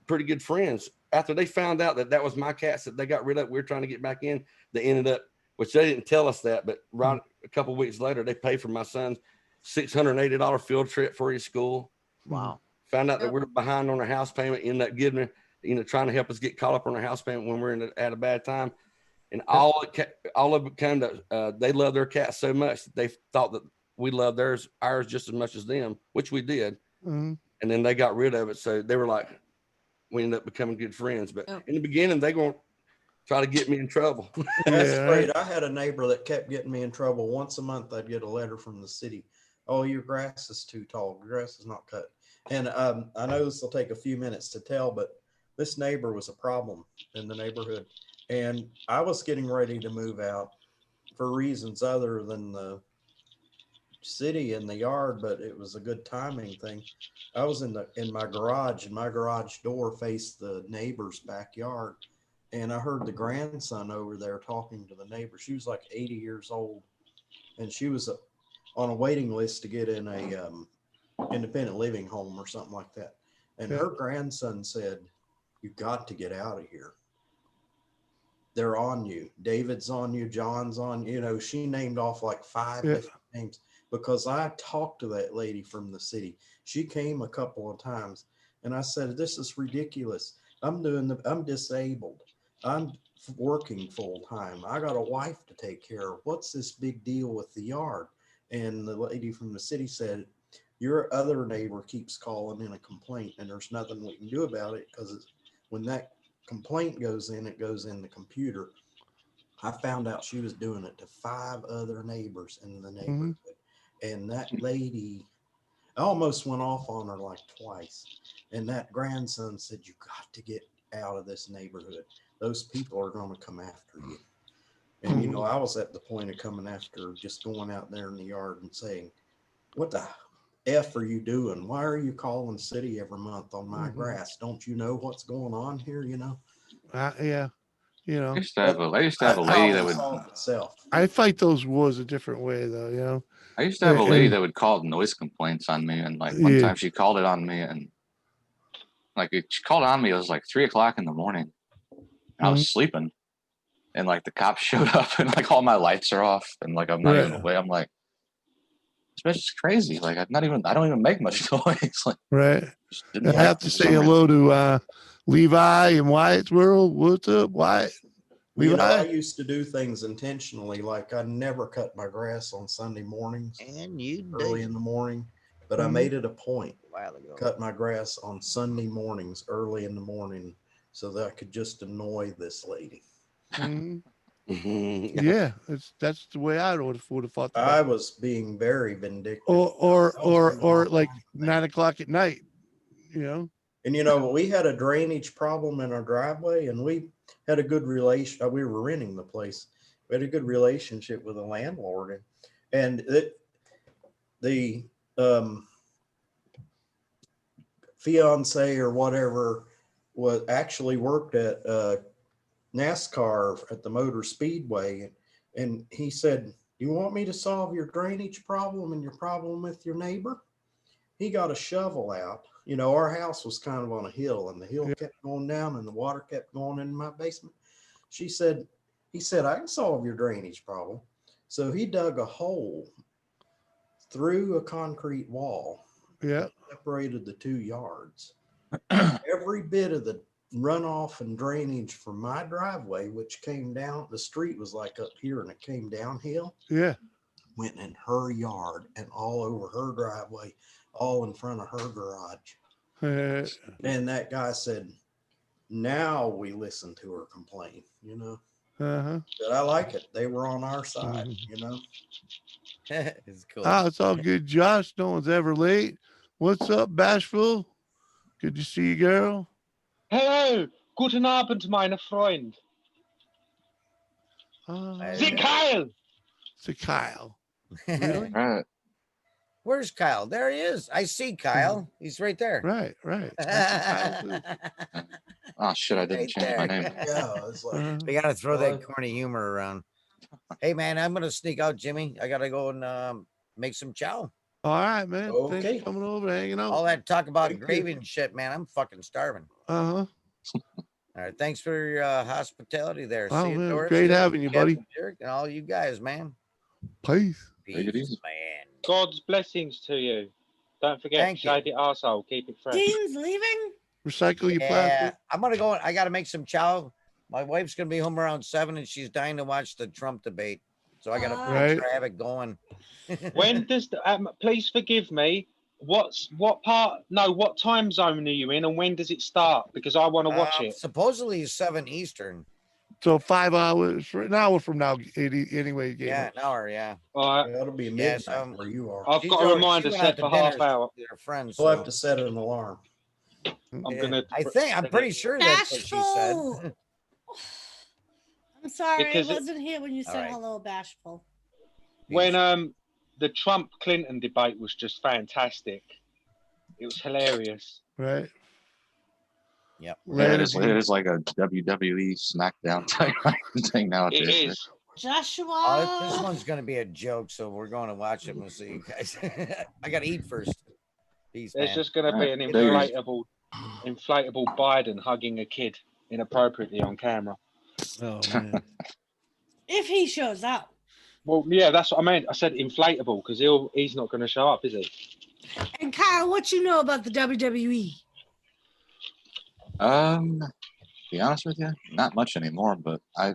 pretty good friends. After they found out that was my cats that they got rid of, we were trying to get back in. They ended up, which they didn't tell us that, but right a couple of weeks later, they paid for my son's $680 field trip for his school. Wow. Found out that we were behind on our house payment, ended up giving her, trying to help us get caught up on our house payment when we're at a bad time. And all of it came to, they love their cats so much that they thought that we loved ours just as much as them, which we did. Mhm. And then they got rid of it. So they were like, we ended up becoming good friends. But in the beginning, they're going to try to get me in trouble. That's great. I had a neighbor that kept getting me in trouble. Once a month, I'd get a letter from the city. Oh, your grass is too tall. Your grass is not cut. And I know this will take a few minutes to tell, but this neighbor was a problem in the neighborhood. And I was getting ready to move out for reasons other than the city and the yard, but it was a good timing thing. I was in my garage, and my garage door faced the neighbor's backyard. And I heard the grandson over there talking to the neighbor. She was like 80 years old, and she was on a waiting list to get in a independent living home or something like that. And her grandson said, "You've got to get out of here. They're on you. David's on you. John's on you." You know, she named off like 5 different names, because I talked to that lady from the city. She came a couple of times, and I said, "This is ridiculous. I'm disabled. I'm working full time. I got a wife to take care of. What's this big deal with the yard?" And the lady from the city said, "Your other neighbor keeps calling in a complaint, and there's nothing we can do about it, because when that complaint goes in, it goes in the computer." I found out she was doing it to 5 other neighbors in the neighborhood. And that lady, I almost went off on her like twice. And that grandson said, "You got to get out of this neighborhood. Those people are going to come after you." And, you know, I was at the point of coming after, just going out there in the yard and saying, "What the F are you doing? Why are you calling city every month on my grass? Don't you know what's going on here?" You know? Yeah. You know, I used to have a lady that would. I fight those wars a different way, though. You know, I used to have a lady that would call noise complaints on me, and like one time she called it on me, and like she called it on me. It was like 3 o'clock in the morning, and I was sleeping, and like the cops showed up, and like all my lights are off, and like I'm not even awake. I'm like, this bitch is crazy. Like I don't even make much noise. Like, right. I like have to say hello to Levi in Wyatt's world. What's up, Wyatt? You know, I Levi? used to do things intentionally, like I never cut my grass on Sunday mornings, and you early in the morning, but I made it a point a while ago. Cut my grass on Sunday mornings, early in the morning, so that I could just annoy this lady. Yeah, that's the way I would have fought. I was being very vindictive. Or like 9 o'clock at night, you know. And you know, we had a drainage problem in our driveway, and we had a good relation. We were renting the place. We had a good relationship with the landlord, and the fiance or whatever was actually worked at NASCAR at the Motor Speedway, and he said, "You want me to solve your drainage problem and your problem with your neighbor?" He got a shovel out. You know, our house was kind of on a hill, and the hill kept going down, and the water kept going in my basement. He said, "I can solve your drainage problem." So he dug a hole through a concrete wall. Separated the 2 yards. Every bit of the runoff and drainage from my driveway, which came down, the street was like up here and it came downhill. Went in her yard and all over her driveway, all in front of her garage. And that guy said, "Now we listen to her complain," you know. But I like it. They were on our side, you know. It's cool. Oh, it's all good, Josh. No one's ever late. What's up, Bashful? Good to see you, girl. Hello, guten Abend, meine Freund. Sie Kyle. C'est Kyle. Really? Right. Where's Kyle? There he is. I see Kyle. He's right there. Right. Oh shit! I didn't change my name. Yeah, it's like we gotta throw that corny humor around. Hey man, I'm gonna sneak out, Jimmy. I gotta go and make some chow. All right, man. Okay. Thanks for coming over, hanging out. All that talk about gravy and shit, man. I'm fucking starving. All right, thanks for your hospitality there. Oh, See you, man, Doris. great having you, buddy. Derek, and all you guys, man. Peace. Take it easy. Man. God's blessings to you. Don't forget, Thank you. shade it arsehole. Keep it fresh. Dean's leaving? Recycle your Yeah, plastic. I'm gonna go. I gotta make some chow. My wife's gonna be home around 7, and she's dying to watch the Trump debate. So I gotta make sure I have it going. When does please forgive me? What time zone are you in, and when does it start? Because I want to watch it. Supposedly 7 Eastern. So 5 hours, an hour from now, anyway. Yeah, an hour. Yeah. All right. That'll be midnight where you are. I've got a reminder set for half hour. Their friends. We'll have to set an alarm. I'm gonna. I'm pretty sure that's what she said. Bashful. I'm sorry, Because I wasn't here when you said right. hello, Bashful. When the Trump Clinton debate was just fantastic. It was hilarious. Right. Yep. Yeah, it is like a WWE SmackDown type thing nowadays. It is. Joshua. This one's going to be a joke, so we're going to watch it. We'll see you guys. I got to eat first. Peace, There's man. just going to be an inflatable Biden hugging a kid inappropriately on camera. Oh man. If he shows up. Well, yeah, that's what I meant. I said inflatable because he's not going to show up, is he? And Kyle, what you know about the WWE? Be honest with you, not much anymore. But I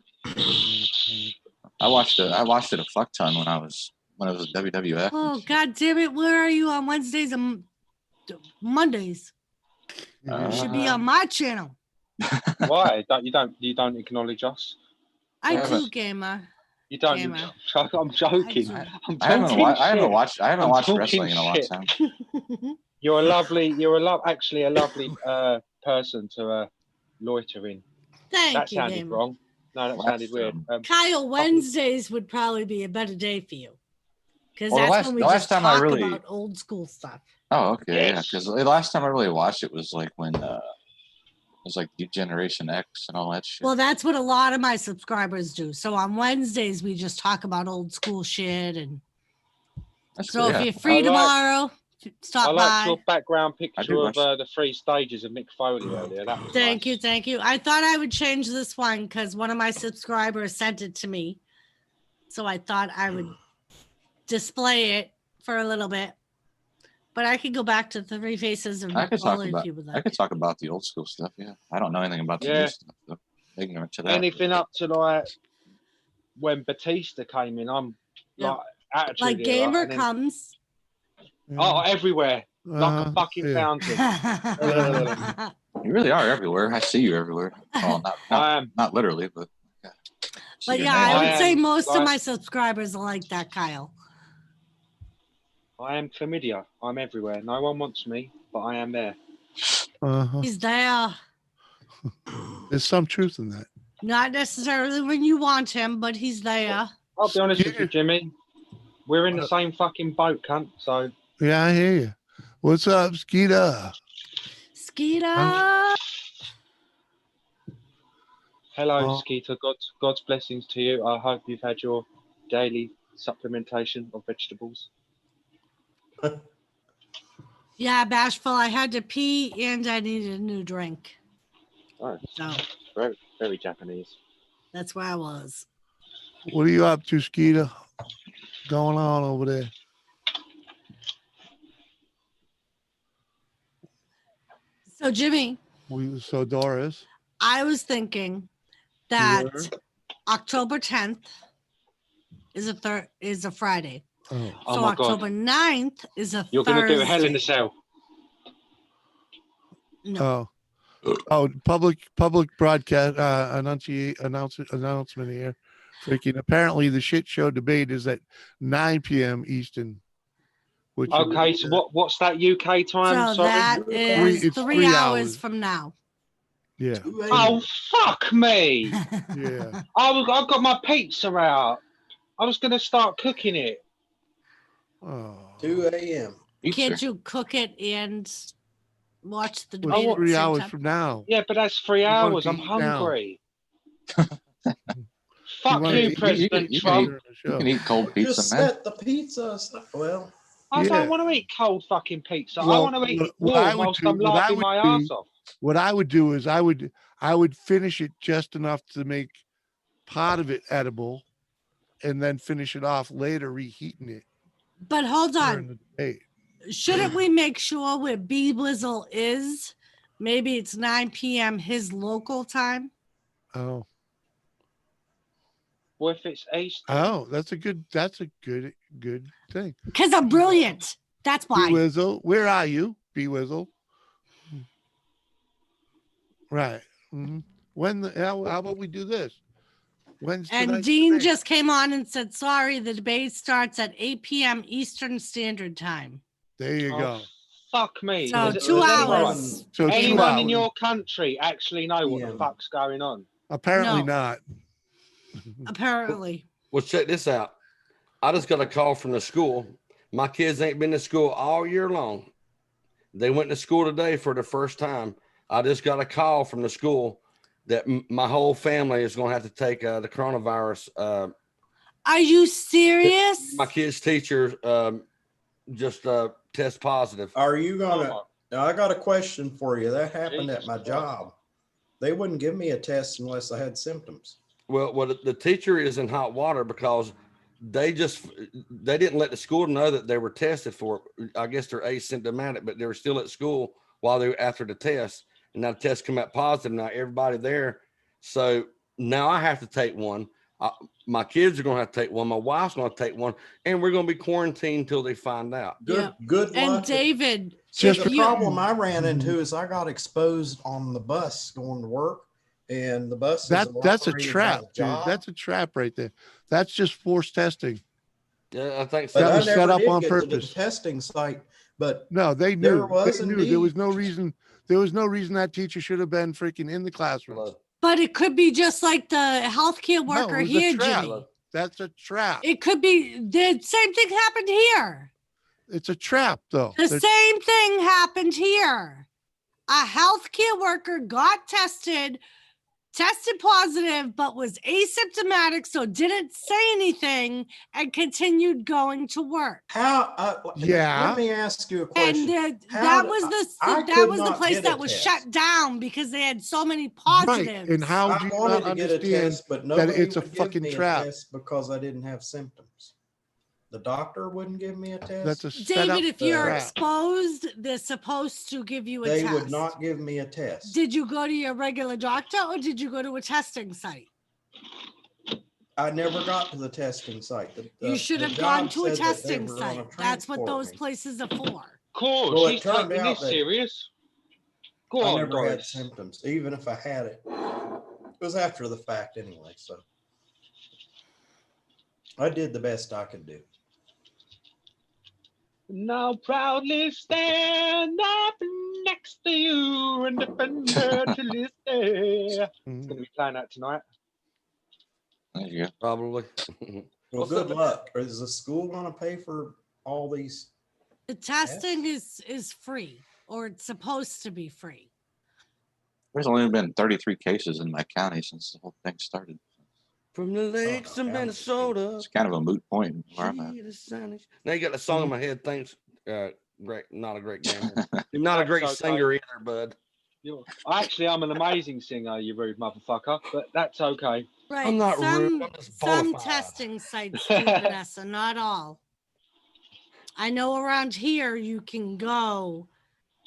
watched it. I watched it a fuck ton when it was WWF. Oh God damn it! Where are you on Wednesdays and Mondays? You should be on my channel. Why? You don't acknowledge us? I do, gamer. You don't. Gamer. I'm joking. I haven't watched wrestling in a long time. You're a lovely person to loiter in. Thank that you, sounded gamer. wrong. No, that sounded weird. Kyle, Wednesdays would probably be a better day for you. Because Well, that's when we just talk about old school stuff. Oh, okay, yeah. Because the last time I really watched it was like when it was like Generation X and all that shit. Well, that's what a lot of my subscribers do. So on Wednesdays, we just talk about old school shit. And so if you're free tomorrow, stop by. I like your background picture of the 3 stages of Mick Foley earlier. That was Thank you. I thought I would change this one because one of my subscribers sent it to me. So I thought I would display it for a little bit. But I could go back to 3 faces of Mick Foley if you would like. I could talk about the old school stuff. Yeah, I don't know anything about the new stuff. So ignorant to that. Anything up to like when Batista came in, I'm like attitude. Like Gamer comes. Oh, everywhere. Like a fucking fountain. You really are everywhere. I see you everywhere. Well, not literally, but. Yeah. But yeah, I would say most of my subscribers are like that, Kyle. I am chlamydia. I'm everywhere. No one wants me, but I am there. He's there. There's some truth in that. Not necessarily when you want him, but he's there. I'll be honest with you, Jimmy. We're in the same fucking boat, cunt. So. Yeah, I hear you. What's up, Skeeter? Skeeter. Hello, Skeeter. God's blessings to you. I hope you've had your daily supplementation of vegetables. Yeah, Bashful. I had to pee and I needed a new drink. Oh, so very, very Japanese. That's where I was. What are you up to, Skeeter? Going on over there? So, Jimmy. So, Doris. I was thinking that October 10th is a Friday. Oh. So October 9th is a You're going to do a Hell in a Cell. No. Oh, public broadcast announcement here. Freaking apparently the shit show debate is at 9 p.m. Eastern. Okay, so what's that UK time? So that is 3 hours from now. Yeah. Oh, fuck me. Yeah. I got my pizza out. I was going to start cooking it. Oh. 2 a.m. Can't you cook it and watch the debate? Well, 3 hours time? from now. Yeah, but that's 3 hours. I'm hungry. Fuck you, President Trump. You can eat cold pizza, Just man. set the pizza. Well, I don't want to eat cold fucking pizza. I want to eat warm whilst I'm laughing my ass off. What I would do is I would finish it just enough to make part of it edible, and then finish it off later, reheating it. But hold on. Shouldn't we make sure where B Wizzle is? Maybe it's 9 p.m. his local time. Oh. Well, if it's East. Oh, that's a good thing. Because I'm brilliant. That's why. B Wizzle, where are you? B Wizzle. Right. Mm-hmm. How about we do this? And Dean just came on and said, sorry, the debate starts at 8 p.m. Eastern Standard Time. There you go. Fuck me. So Does 2 anyone, hours. So 2 anyone in hours. your country actually know what the fuck's going on? Apparently No. not. Apparently. Well, check this out. I just got a call from the school. My kids ain't been to school all year long. They went to school today for the first time. I just got a call from the school that my whole family is going to have to take the coronavirus. Are you serious? My kids' teacher just test positive. Are you gonna? Now I got a question for you. That happened at my job. They wouldn't give me a test unless I had symptoms. Well, the teacher is in hot water because they didn't let the school know that they were tested for it. I guess they're asymptomatic, but they were still at school while they were after the test. And now the test come out positive. Now everybody there. So now I have to take one. My kids are going to have to take one. My wife's going to take one, and we're going to be quarantined till they find out. Good luck. And David, Just the problem I ran into is I got exposed on the bus going to work, and the bus. That's a trap, dude. That's a trap right there. That's just forced testing. Yeah, I think so. But That was I never set up did on get to the purpose. testing site, but No, they knew. there was They knew. There was indeed. no reason. There was no reason that teacher should have been freaking in the classroom. but it could be just like the healthcare No, worker it was here, a trap. Jimmy. That's a trap. It could be the same thing happened here. It's a trap, though. The They're- same thing happened here. A healthcare worker got tested positive, but was asymptomatic, so didn't say anything and continued going to work. How? Yeah. Let me ask you a question. And How that did- was I that could was the not place get a that was test. shut down because they had so many Right. positives. And how do I you wanted not to get a understand test, but that nobody it's a would give fucking me trap? a test because I didn't have symptoms. The doctor wouldn't give me a test. That's a set David, up if you're trap. exposed, they're supposed to give you a They test. would not give me a test. Did you go to your regular doctor or did you go to a testing site? I never got to the testing site. You should have gone to a testing site. That's what those places are for. Cool. Well, it She's turned taking out this that serious. Go I on, never had Doris. symptoms, even if I had it. It was after the fact anyway, so I did the best I could do. Now proudly stand up next to you and defend her till this day. It's going to be playing that tonight. There you go. Probably. Well, good luck. Is the school going to pay for all these? The testing is free, or it's supposed to be free. There's only been 33 cases in my county since the whole thing started. From the lakes of Minnesota. It's kind of a moot point where I'm at. Now you got the song in my head. Thanks. Great. Not a great gamer. You're not a great okay. singer either, bud. Actually, I'm an amazing singer, you rude motherfucker, but that's okay. Right. I'm not rude. I'm just Some qualified. testing sites do, Vanessa, not all. I know around here you can go.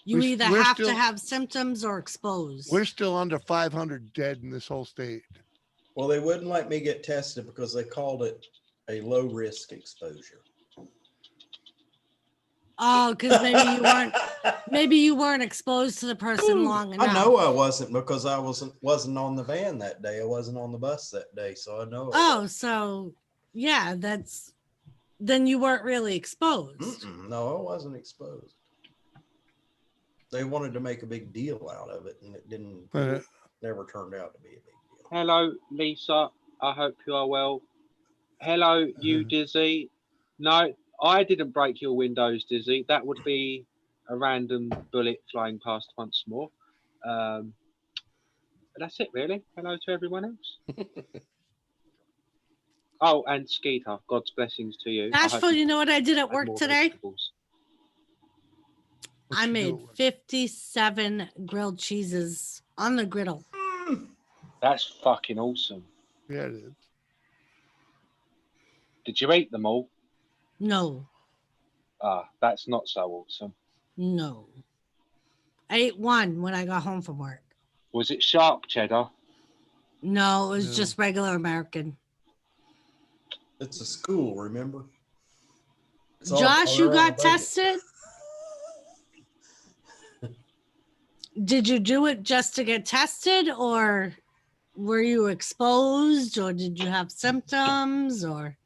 You We're- either we're have still- to have symptoms or exposed. We're still under 500 dead in this whole state. Well, they wouldn't let me get tested because they called it a low risk exposure. Oh, because maybe you weren't exposed to the person long enough. I know I wasn't because I wasn't on the van that day. I wasn't on the bus that day, so I know. Oh, so yeah, then you weren't really exposed. No, I wasn't exposed. They wanted to make a big deal out of it, and it didn't. Uh, Never turned out to be a big deal. Hello, Lisa. I hope you are well. Hello, you, Dizzy. No, I didn't break your windows, Dizzy. That would be a random bullet flying past once more. But that's it, really. Hello to everyone else. Oh, and Skeeter, God's blessings to you. I hope Asheville, you know what I did at have work more today? vegetables. I made 57 grilled cheeses on the griddle. That's fucking awesome. Yeah, it is. Did you eat them all? No, Ah, that's not so awesome. no. I ate one when I got home from work. Was it shark cheddar? No, it was No. just regular American. It's a school, remember? It's all- Josh, they're you on got budget. tested? Did you do it just to get tested, or were you exposed, or did you have symptoms, or?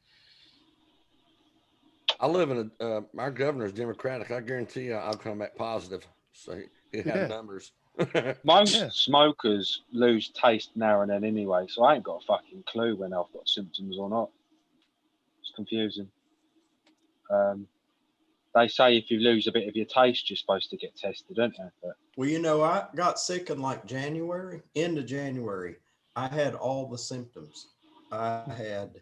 I live in our governor's Democratic. I guarantee you I'll come back positive. So he had numbers. Most smokers lose taste now and then anyway, so I ain't got a fucking clue when I've got symptoms or not. It's confusing. They say if you lose a bit of your taste, you're supposed to get tested, don't you? But Well, you know, I got sick in like January, end of January. I had all the symptoms. I had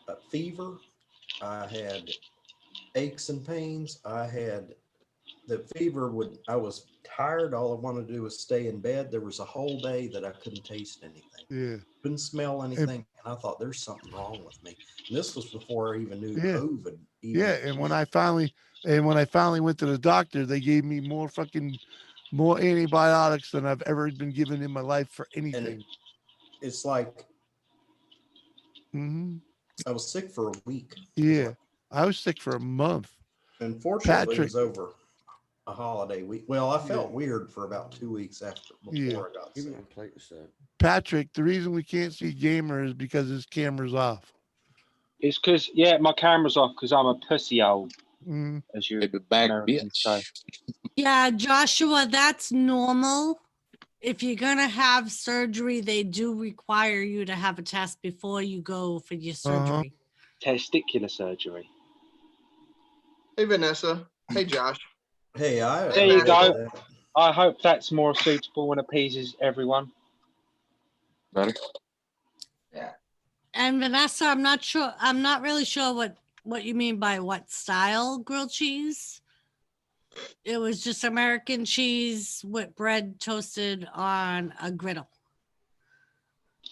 a fever. I had aches and pains. I had the fever I was tired. All I wanted to do was stay in bed. There was a whole day that I couldn't taste anything. Yeah. Couldn't smell anything. And I thought there's something wrong with me. And this was before I even knew Yeah. COVID. Yeah. And when I finally went to the doctor, they gave me more antibiotics than I've ever been given in my life for anything. It's like I was sick for a week. Yeah. I was sick for a month. Unfortunately, it was over a holiday week. Well, I felt weird for about 2 weeks before I got sick. Patrick, the reason we can't see Gamer is because his camera's off. it's because my camera's off because I'm a pussy old, as you Americans say. Yeah, Joshua, that's normal. If you're going to have surgery, they do require you to have a test before you go for your surgery. Testicular surgery. Hey, Vanessa. Hey, Josh. Hey, there you go. I hope that's more suitable and appeases everyone. Better. Yeah. And Vanessa, I'm not really sure what you mean by what style grilled cheese. It was just American cheese with bread toasted on a griddle.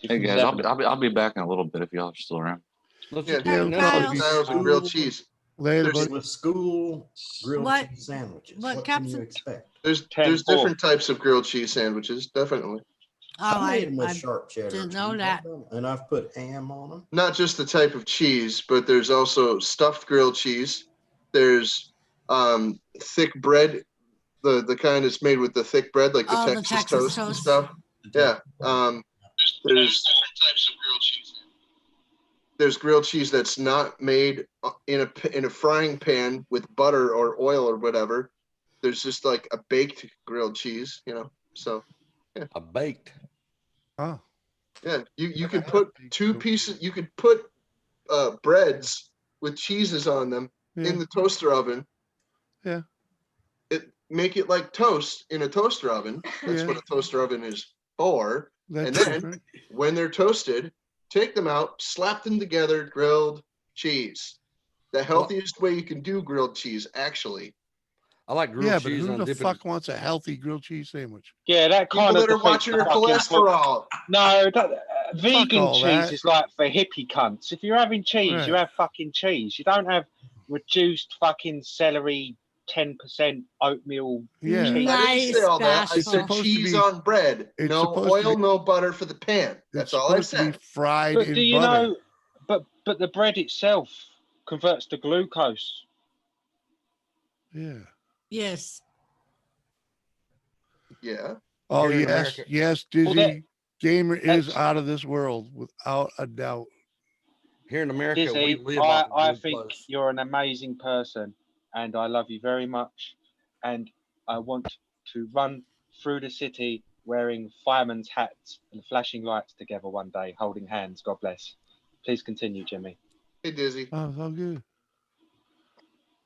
Hey guys, I'll be back in a little bit if y'all are still around. Styles of grilled cheese. With school grilled cheese sandwiches. What can you expect? There's different types of grilled cheese sandwiches, definitely. I made them with sharp cheddar. Didn't know that. And I've put ham on them. Not just the type of cheese, but there's also stuffed grilled cheese. There's thick bread, the kind that's made with the thick bread, like the Texas toast and stuff. Yeah. There's different types of grilled cheese. There's grilled cheese that's not made in a frying pan with butter or oil or whatever. There's just like a baked grilled cheese, So, yeah. A baked. Oh. Yeah, you could put two pieces. You could put breads with cheeses on them in the toaster oven. Yeah. Make it like toast in a toaster oven. That's what a toaster oven is for. And then when they're toasted, take them out, slap them together, grilled cheese. The healthiest way you can do grilled cheese, actually. I like grilled cheese. Yeah, but who the fuck wants a healthy grilled cheese sandwich? Yeah, that kind People of that are watching their cholesterol. No, vegan all cheese that. is like for hippie cunts. If you're having cheese, you have fucking cheese. You don't have reduced fucking celery, 10% oatmeal Yeah. cheese. I didn't say all that. I It's said supposed to cheese be- on bread. it's No supposed to oil, be- no butter for the pan. That's all I supposed to be said. fried But in do you butter. know? But the bread itself converts to glucose. Yeah. Yes. Yeah. Oh, Here in yes. America- Yes, Dizzy. that- Gamer is out of this world without a doubt. Here in America, Dizzy, we live off of I think glucose. you're an amazing person, and I love you very much. And I want to run through the city wearing fireman's hats and flashing lights together one day, holding hands. God bless. Please continue, Jimmy. Hey, Dizzy. Oh, it's all good.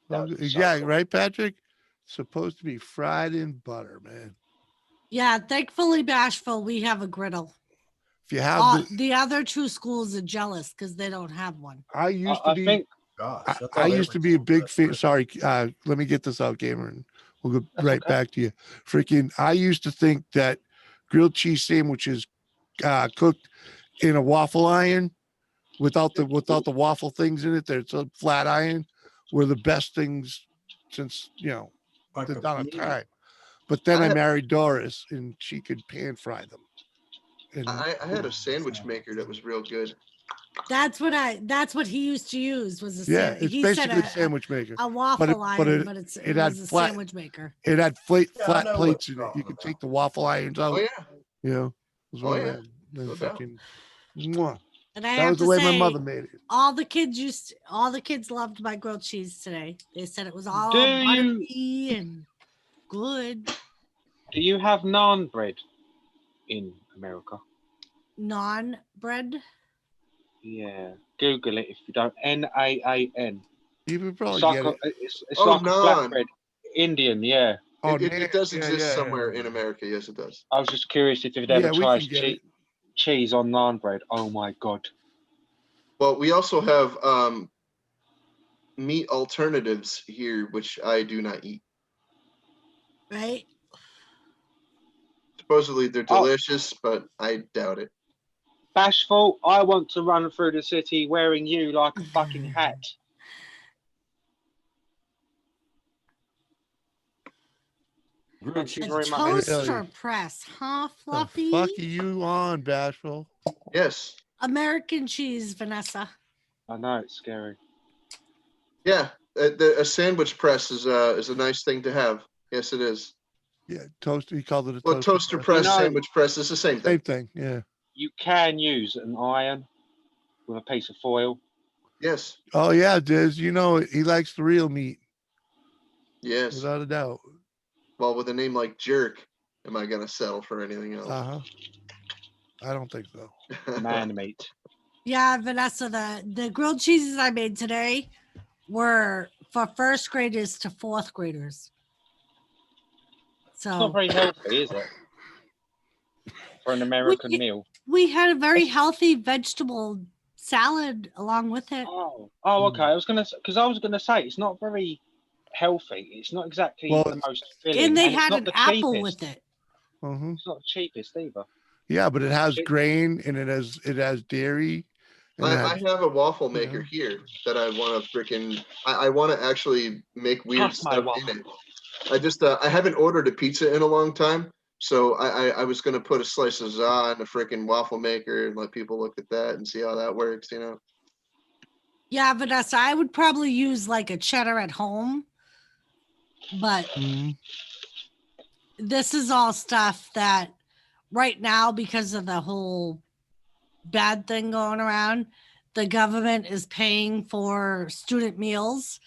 That would be so Yeah, cool. right, Patrick? It's supposed to be fried in butter, man. Yeah, thankfully, Bashful, we have a griddle. If you have The other two schools are jealous because they don't have one. I used to I be think I used to be a big fan. Sorry, let me get this out, Gamer, and we'll go right back to you. Freaking, I used to think that grilled cheese sandwiches cooked in a waffle iron without the waffle things in it. There's a flat iron were the best things since the dawn of time. But then I married Doris, and she could pan fry them. And I had a sandwich maker that was real good. That's what he used to use was a yeah, it's he basically said a sandwich maker. A waffle iron, but it had was a flat sandwich maker. It had flat know plates in it. You could take the waffle irons out. Oh yeah. You know, it was Oh, one yeah. of them. Then No doubt. fucking, mwah. And I That have was the to way say, my mother made it. all the kids loved my grilled cheese today. They said it was all Do you buttery and good. do you have naan bread in America? Non bread. Yeah, Google it if you don't. Naan. You could probably It's like get it. it's Oh, like a naan. flatbread. Indian, yeah. Oh, It does yeah, exist yeah. somewhere in America. Yes, it does. I was just curious if you'd ever Yeah, we tried can get it. cheese on naan bread. Oh my god. Well, we also have meat alternatives here, which I do not eat. Right. Supposedly they're Oh. delicious, but I doubt it. Bashful, I want to run through the city wearing you like a fucking hat. A toaster press, huh, Fluffy? The fuck are you on, Bashful? Yes. American cheese, Vanessa. I know, it's scary. Yeah, a sandwich press is a nice thing to have. Yes, it is. Yeah, toaster. He called it a Well, toaster press, You know, sandwich press is the same thing. Same thing. Yeah. You can use an iron with a piece of foil. Yes. Oh yeah, Diz. You know he likes the real meat. Yes. Without a doubt. Well, with a name like Jerk, am I gonna settle for anything else? I don't think so. Man meat. Yeah, Vanessa, the grilled cheeses I made today were for first graders to fourth graders. So It's not very healthy, is it? For an American meal. we had a very healthy vegetable salad along with it. Oh, okay. I was gonna say it's not very healthy. It's not exactly the most filling. And they it's had not an the apple cheapest. with it. It's not the cheapest either. Yeah, but it has grain and it has dairy. And I have a waffle maker here that I want to freaking. I want to actually make weird stuff in it. I just I haven't ordered a pizza in a long time, so I was gonna put a slice of za in a freaking waffle maker and let people look at that and see how that works. You know. Yeah, Vanessa, I would probably use like a cheddar at home, but this is all stuff that right now, because of the whole bad thing going around, the government is paying for student meals.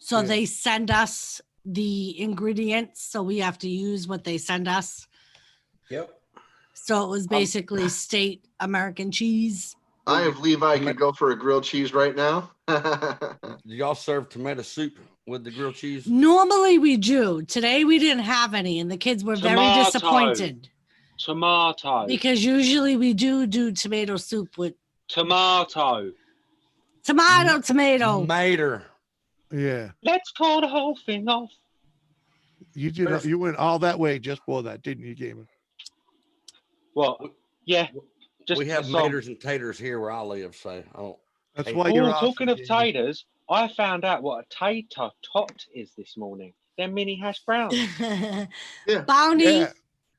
So they send us the ingredients, so we have to use what they send us. Yep. So it was basically state American cheese. I, if Levi could go for a grilled cheese right now. Do y'all serve tomato soup with the grilled cheese? Normally we do. Today we didn't have any, and the kids were very disappointed. Tomato. Because usually we do tomato soup with tomato. Tomato. Mater. Yeah. Let's call the whole thing off. You did. You went all that way just for that, didn't you, Gamer? Well, yeah. We have maters and taters here where I live, so I don't. That's why you're talking of taters. I found out what a tater tot is this morning. They're mini hash browns. Bounty.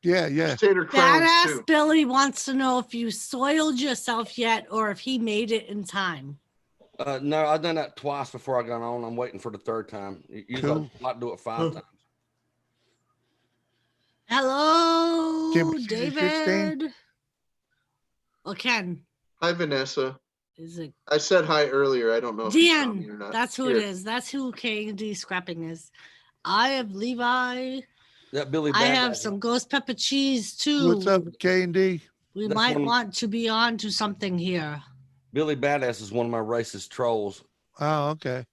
Yeah. Tater crowns Badass too. Billy wants to know if you soiled yourself yet or if he made it in time. No, I've done that twice before I got on. I'm waiting for the third time. Usually I like to do it 5 times. Hello, Kim, David. Or Ken. Hi, Vanessa. Is it I said hi earlier. I don't know if you saw me or Dan? not. That's who Here. it is. That's who K&D scrapping is. I have Levi. That Billy I Badass. have some ghost pepper cheese too. What's up, K&D? We That's might one of- want to be on to something here. Billy Badass is one of my racist trolls. Oh, okay.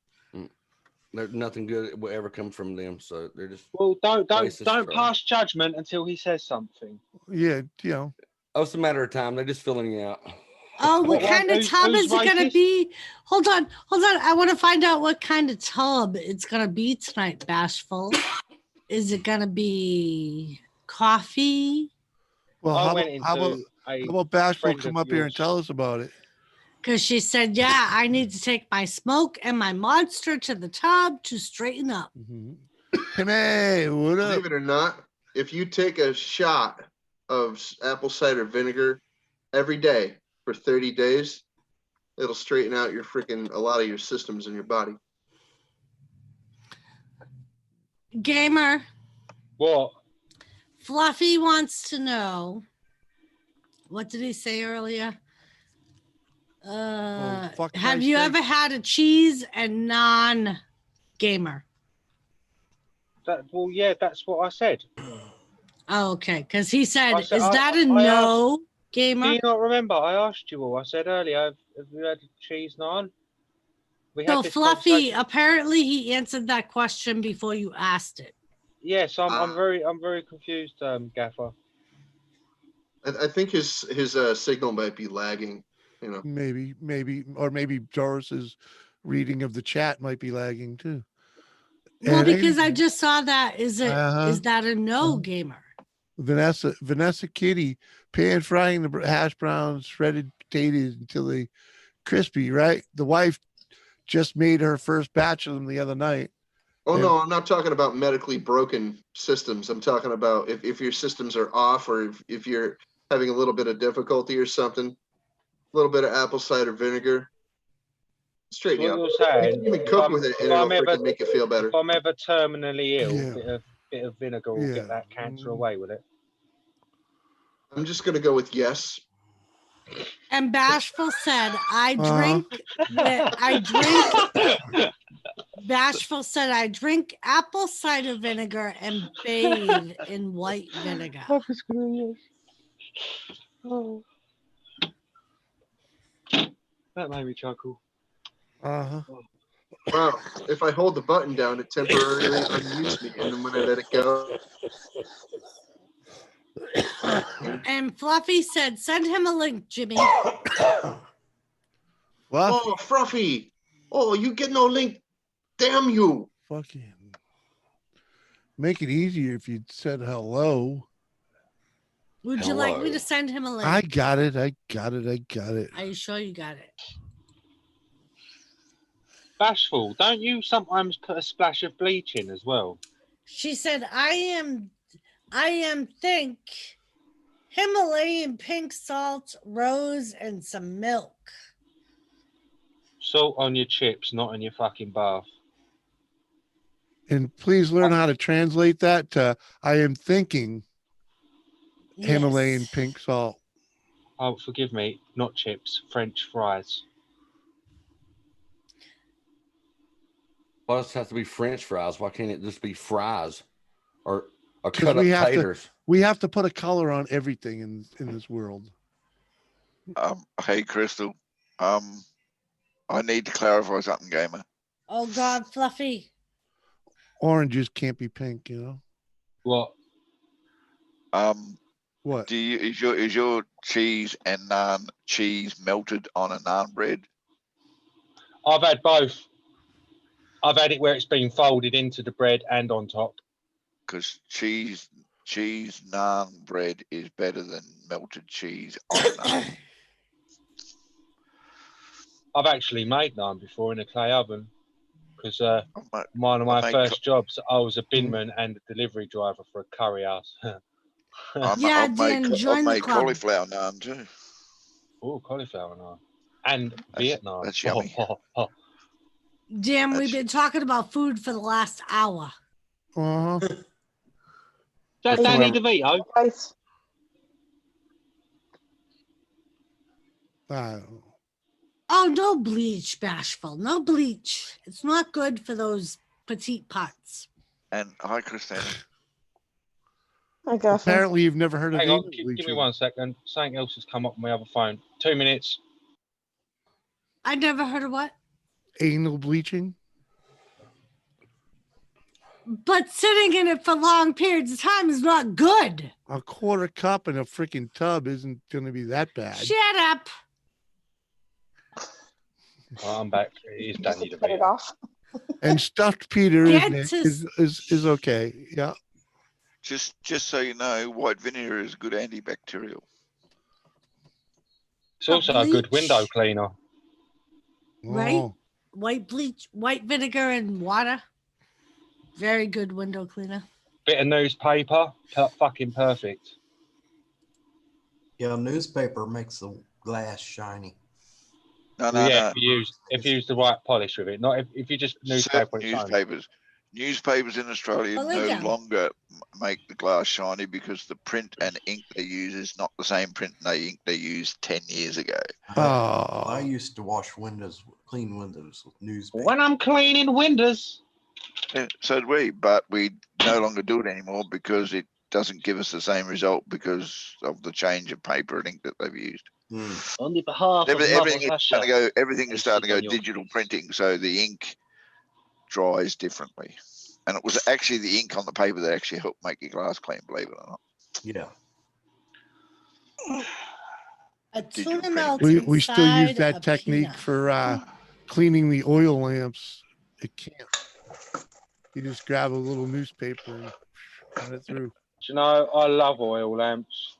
There's nothing good will ever come from them, so they're just. Well, don't racist trolls. pass judgment until he says something. Yeah, you know. Oh, it's a matter of time. They're just filling you out. Oh, what Well, kind of who's- tub who's is it going to racist? be? Hold on. I want to find out what kind of tub it's going to be tonight, Bashful. Is it going to be coffee? Well, I how went about Bashful friend come of up here and yours. tell us about it? Because she said, yeah, I need to take my smoke and my monster to the tub to straighten up. Hey, what up? Believe it or not, if you take a shot of apple cider vinegar every day for 30 days, it'll straighten out your a lot of your systems in your body. Gamer. What? Fluffy wants to know, what did he say earlier? fuck Have my you steak. ever had a cheese and non-gamer? Well, yeah, that's what I said. Oh, okay. Because he said, I said is that a I no Do gamer? you not remember? I asked you all. I said earlier, have you had cheese naan? We So had this Fluffy, conversation. apparently he answered that question before you asked it. Yes, I'm very confused, Gaffer. I think his signal might be lagging. You know, maybe, or maybe Doris's reading of the chat might be lagging too. Well, And because I just saw that. Is Uh-huh. that a no gamer? Vanessa Kitty, pan frying the hash browns, shredded potatoes until they crispy, right? The wife just made her first batch of them the other night. oh no, I'm not talking about medically broken systems. I'm talking about if your systems are off, or if you're having a little bit of difficulty or something, a little bit of apple cider vinegar. Straighten you What up. you're You saying, can even cook with it and it'll freaking make you feel better. If I'm ever terminally ill, Yeah. bit of vinegar will get that cancer away with it. I'm just gonna go with yes. And Bashful said, I drink. Bashful said, I drink apple cider vinegar and bathe in white vinegar. Oh. That made me chuckle. Uh-huh. Wow, if I hold the button down, it temporarily unmutes me, and then when I let it go. And Fluffy said, send him a link, Jimmy. Oh, Fluffy. Oh, you get no link. Damn you. Fucking make it easier if you said hello. Would you like me to send him a link? I got it. Are you sure you got it? Bashful, don't you sometimes put a splash of bleach in as well? She said, I am think Himalayan pink salt, rose, and some milk. Salt on your chips, not in your fucking bath. And please learn how to translate that to I am thinking Himalayan pink salt. Oh, forgive me, not chips, French fries. Why does it have to be French fries? Why can't it just be fries or Because cut up taters? We have to put a color on everything in this world. Hey, Crystal. I need to clarify something, gamer. Oh God, Fluffy. Oranges can't be pink, you know. What? What? Is your cheese and naan cheese melted on a naan bread? I've had both. I've had it where it's been folded into the bread and on top. Because cheese naan bread is better than melted cheese on a naan. I've actually made naan before in a clay oven because one of my first jobs, I was a binman and a delivery driver for a curry house. I've made cauliflower naan too. Oh, cauliflower naan. And Vietnam. That's yummy. Dan, we've been talking about food for the last hour. Uh-huh. That's Danny DeVito. Oh, no bleach, Bashful. No bleach. It's not good for those petite pots. And hi, Christina. Apparently, you've never heard of Hang anal on, bleaching. give me 1 second. Something else has come up on my other phone. 2 minutes. I never heard of what? Anal bleaching. But sitting in it for long periods of time is not good. A quarter cup in a freaking tub isn't going to be that bad. Shut up. Oh, I'm back. It is Danny DeVito. Cut it off. And stuffed Peter is okay. Yeah. Just so you know, white vinegar is good antibacterial. It's also a good window cleaner. Right? Oh. White bleach, white vinegar and water. Very good window cleaner. Bit of newspaper, fucking perfect. Yeah, newspaper makes the glass shiny. No. If you use the right polish with it, not if you just Certain newspaper. newspapers, Newspapers in Australia Oh, they no do. longer make the glass shiny because the print and ink they use is not the same print and ink they used 10 years ago. I used to wash windows, clean windows with newspaper. When I'm cleaning windows. Yeah, so do we, but we no longer do it anymore because it doesn't give us the same result because of the change of paper and ink that they've used. On the behalf of Everything Mother is starting to Russia. go. Everything is starting to on go your digital printing, so the ink dries differently. And it was actually the ink on the paper that actually helped make your glass clean, believe it or not. Yeah. A Digital tuna printing. melts We still use inside that a technique peanut. for cleaning the oil lamps at camp. You just grab a little newspaper and run it through. You know, I love oil lamps.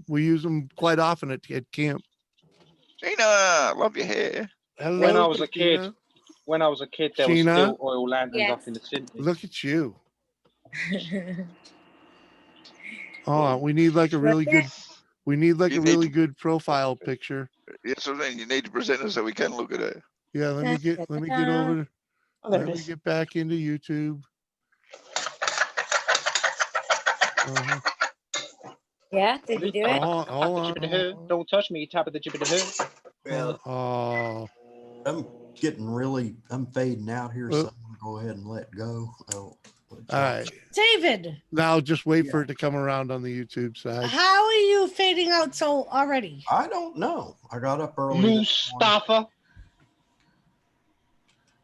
We use them quite often at camp. Sheena, love your hair. Hello, When I was a Christina. kid, there was Sheena? still oil lanterns Yes. up in the chimney. Look at you. Oh, we need like a really good. We need like You a need really to- good profile picture. Yes, I mean you need to present it so we can look at it. Yeah, let me get over. Oh, there Let it me is. get back into YouTube. Uh-huh. Yeah, did you do it? Hold on. Don't touch me, top of the jibber the Well, Oh, I'm getting really, I'm fading out here, so Oh. I'm gonna go ahead and let go. all right. David, Now just wait for it to come around on the YouTube side. how are you fading out so already? I don't know. I got up early. Mustafa.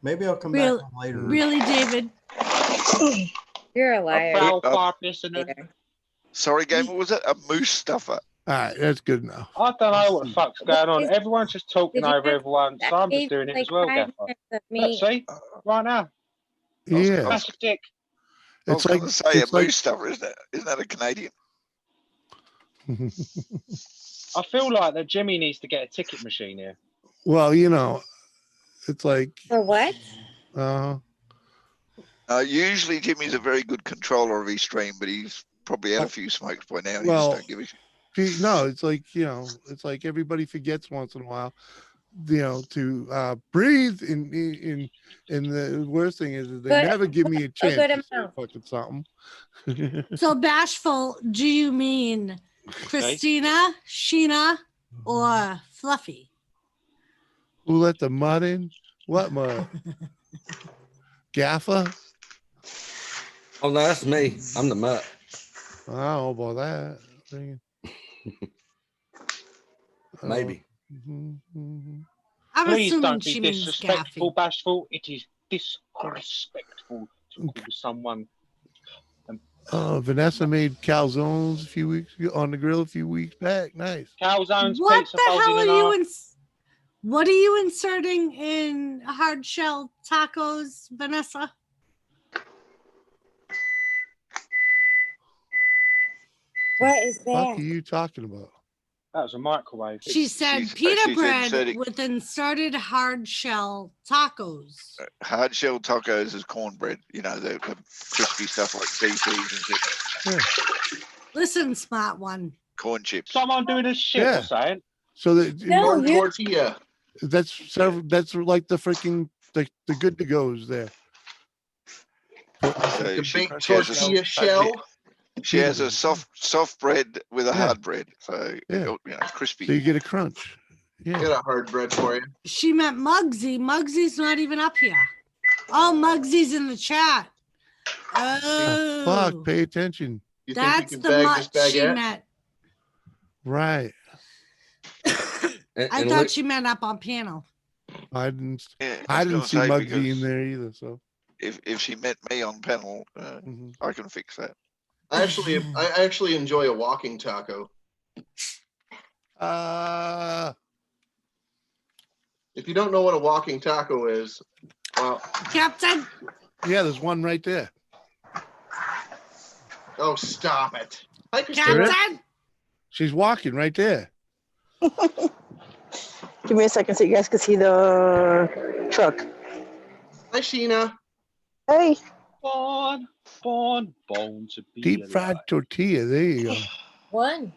Maybe I'll come Real- back on later. Really, David? You're a liar. Sorry, game. What was it? A moose stuffer. All right, that's good enough. I don't know what the fuck's going on. Everyone's just talking Did you over have- everyone, so I'm just doing it as well, Like 5 Gaffer. minutes of Look, me. see? Right now. Yeah, Massive dick. I was it's like going to say a it's like moose stuffer. Isn't that a Canadian? I feel like that Jimmy needs to get a ticket machine here. well, you know, it's like For what? Usually Jimmy's a very good controller of his stream, but he's probably had a few smokes by now. And well, he just don't give a shit. no, it's like, you know, it's like everybody forgets once in a while, you know, to breathe. And the worst thing is they Good- never give me a chance good to say amount. fucking something. So bashful, do you mean Christina, Sheena, or Fluffy? Who let the mud in? What mud? Gaffer? Oh, no, that's me. I'm the mutt. I don't know about that. Maybe. I'm Please assuming don't be she means disrespectful, Gaffy. Bashful. It is disrespectful to call someone. Vanessa made calzones a few weeks ago on the grill a few weeks back. Nice. Calzones, What pizza, the hell folding are in you half. what are you inserting in hard shell tacos, Vanessa? What is What are that? you talking about? That was a microwave. She said she's pita bread inserting- with inserted hard shell tacos. Hard shell tacos is cornbread. You know, the crispy stuff like DCs and shit. Listen, smart one. Corn chips. Someone doing a shit Yeah. or saying. So that No, you- Tortilla. that's like the freaking the good to goes there. The she baked has a- tortilla shell. She has a soft bread with a Yeah. hard bread, so Yeah. you know, crispy. So you get a crunch. Yeah. Get a hard bread for you. She meant Muggsy. Muggsy's not even up here. Oh, Muggsy's in the chat. Oh, Fuck, pay attention. You that's think the you can bag this much she baguette? meant. Right. I thought she meant up on panel. I didn't. Yeah, I didn't was see gonna say, Muggsy in because there either. So if she met me on panel, Mm-hmm. I can fix that. I actually enjoy a walking taco. If you don't know what a walking taco is, well, Captain. Yeah, there's one right there. Oh, stop it! Hi, Christina. Captain. She's walking right there. Give me a second so you guys can see the truck. Hi, Sheena. Hey. Born to be Deep fried tortilla. There you go. One.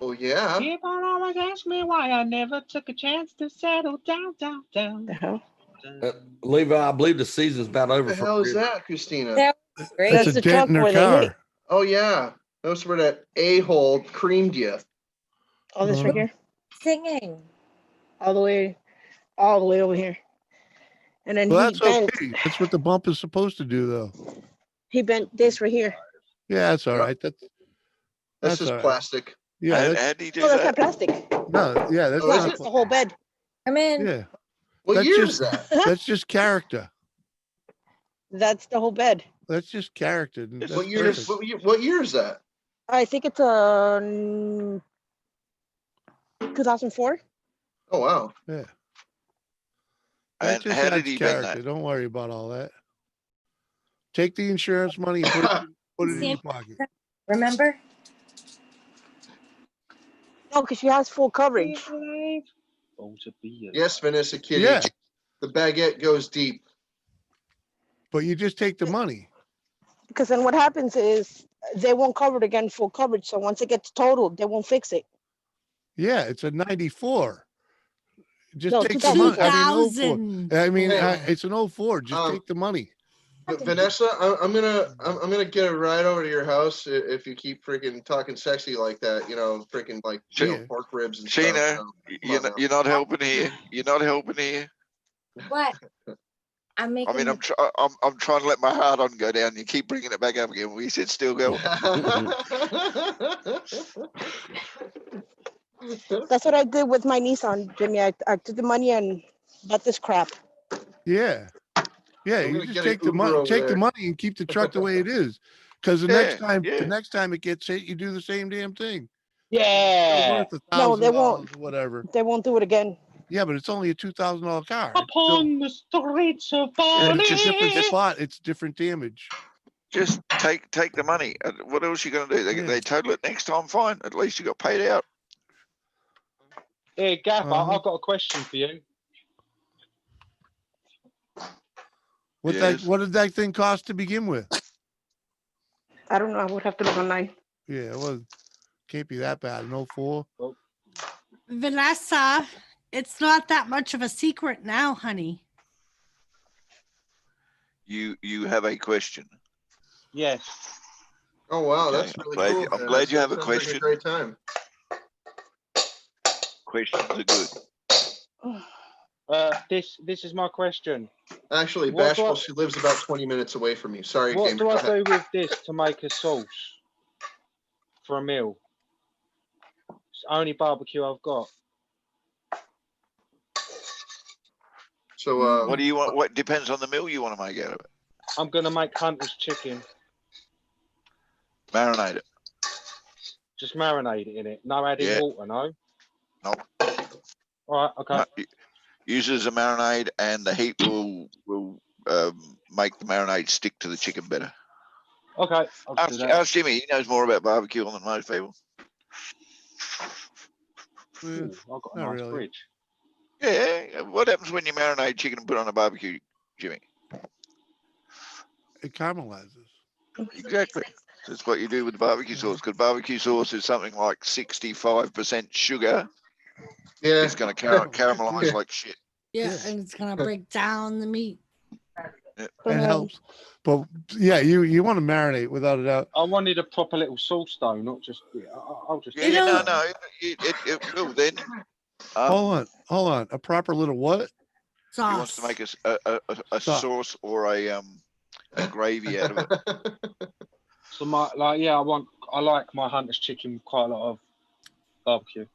Oh yeah. People always ask me why I never took a chance to settle down. The hell? Levi, I believe the season's about over. What the hell is that, Christina? That's a dent in her car. Oh yeah, that's where that a-hole creamed you. Oh, this right here. Singing. All the way over here. And then Well, he that's bent. okay. That's what the bump is supposed to do, though. He bent this right here. Yeah, that's all right. That's just all right. plastic. Yeah, How that's, do you do No, that's that? not plastic. no, yeah, that's Oh, not is a That's the whole bed. Come in. Yeah, What that's year just is that? that's just character. That's the whole bed. That's just character. That's What year? perfect. What year is that? I think it's 2004. Oh wow. Yeah. That And just how did adds he bend character. that? Don't worry about all that. Take the insurance money and put it in your pocket. Remember? No, because she has full coverage. Yes, Vanessa Kitty. Yeah. The baguette goes deep. But you just take the money. Because then what happens is they won't cover it again full coverage. So once it gets totaled, they won't fix it. Yeah, it's a 94. Just No, take the money. 2000. I mean, Hey. it's an 04. Just take the money. But Vanessa, I'm gonna get a ride over to your house if you keep freaking talking sexy like that. You know, freaking like pork ribs and Sheena, stuff. you're not helping here. You're not helping here. What? I'm making. I mean, I'm trying to let my heart on go down. You keep bringing it back up again. We said still go. That's what I did with my Nissan, Jimmy. I took the money and bought this crap. Yeah. Yeah, I'm you gonna just get take an the money, Uber take over the there. money and keep the truck the way it is. Because the next time it gets hit, you do the same damn thing. Yeah. It's worth No, they $1,000 won't. or whatever. They won't do it again. Yeah, but it's only a $2,000 car. Upon the streets of And Bali. it's a different spot. It's different damage. Just take the money. What else you gonna do? They total it next time, fine. At least you got paid out. Hey, Gaff, Uh-huh. I've got a question for you. What did that thing cost to begin with? I don't know. I would have to look online. Yeah, well, can't be that bad. An 04. Vanessa, it's not that much of a secret now, honey. You have a question. Yes. Oh wow, Okay, that's really cool. I'm glad you have a Sounds like question. great time. Questions are good. This is my question. Actually, What do Bashful, I- she lives about 20 minutes away from me. Sorry, What Game. do I do with this to make a sauce for a meal? It's the only barbecue I've got. So, what do you want? What depends on the meal you want to make out of it. I'm gonna make Hunter's chicken. Marinate it. Just marinate it in it. No adding water, no? Nope. All right, okay. Use it as a marinade, and the heat will make the marinade stick to the chicken better. Okay, I'll do that. Ask Jimmy. He knows more about barbecue than most people. Ooh, I've got a Not nice really. fridge. Yeah. What happens when you marinate chicken and put it on a barbecue, Jimmy? It caramelizes. Exactly. That's what you do with the barbecue sauce. Because barbecue sauce is something like 65% sugar. Yeah. It's going to caramelize like shit. Yeah, and it's gonna break down the meat. It helps. But yeah, you want to marinate without a doubt. I wanted a proper little sauce though, not just. I'll just. Yeah, no. It will then. Hold on. A proper little what? He wants to make a sauce or a gravy out of it. So I like my Hunter's chicken with quite a lot of barbecue.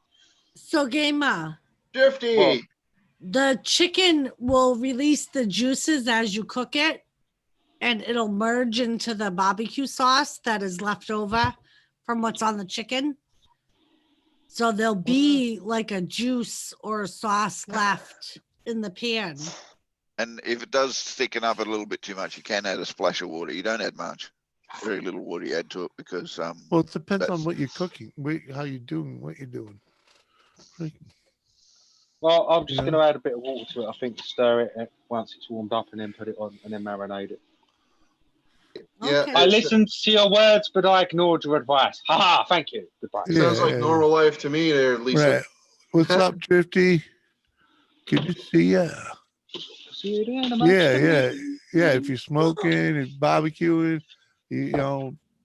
So, Gamer. Drifty. Well, The chicken will release the juices as you cook it, and it'll merge into the barbecue sauce that is left over from what's on the chicken. So there'll be like a juice or a sauce left in the pan. And if it does thicken up a little bit too much, you can add a splash of water. You don't add much. Very little water you add to it because Well, it depends on what you're cooking, how you're doing, what you're doing. Well, I'm just going to add a bit of water to it. I think to stir it once it's warmed up and then put it on and then marinate it. Yeah, I listened to your words, but I ignored your advice. Haha, thank you. Goodbye. Sounds like normal life to me there, Lisa. Right. What's up, Drifty? Good to see ya. Yeah. If you're smoking and barbecuing,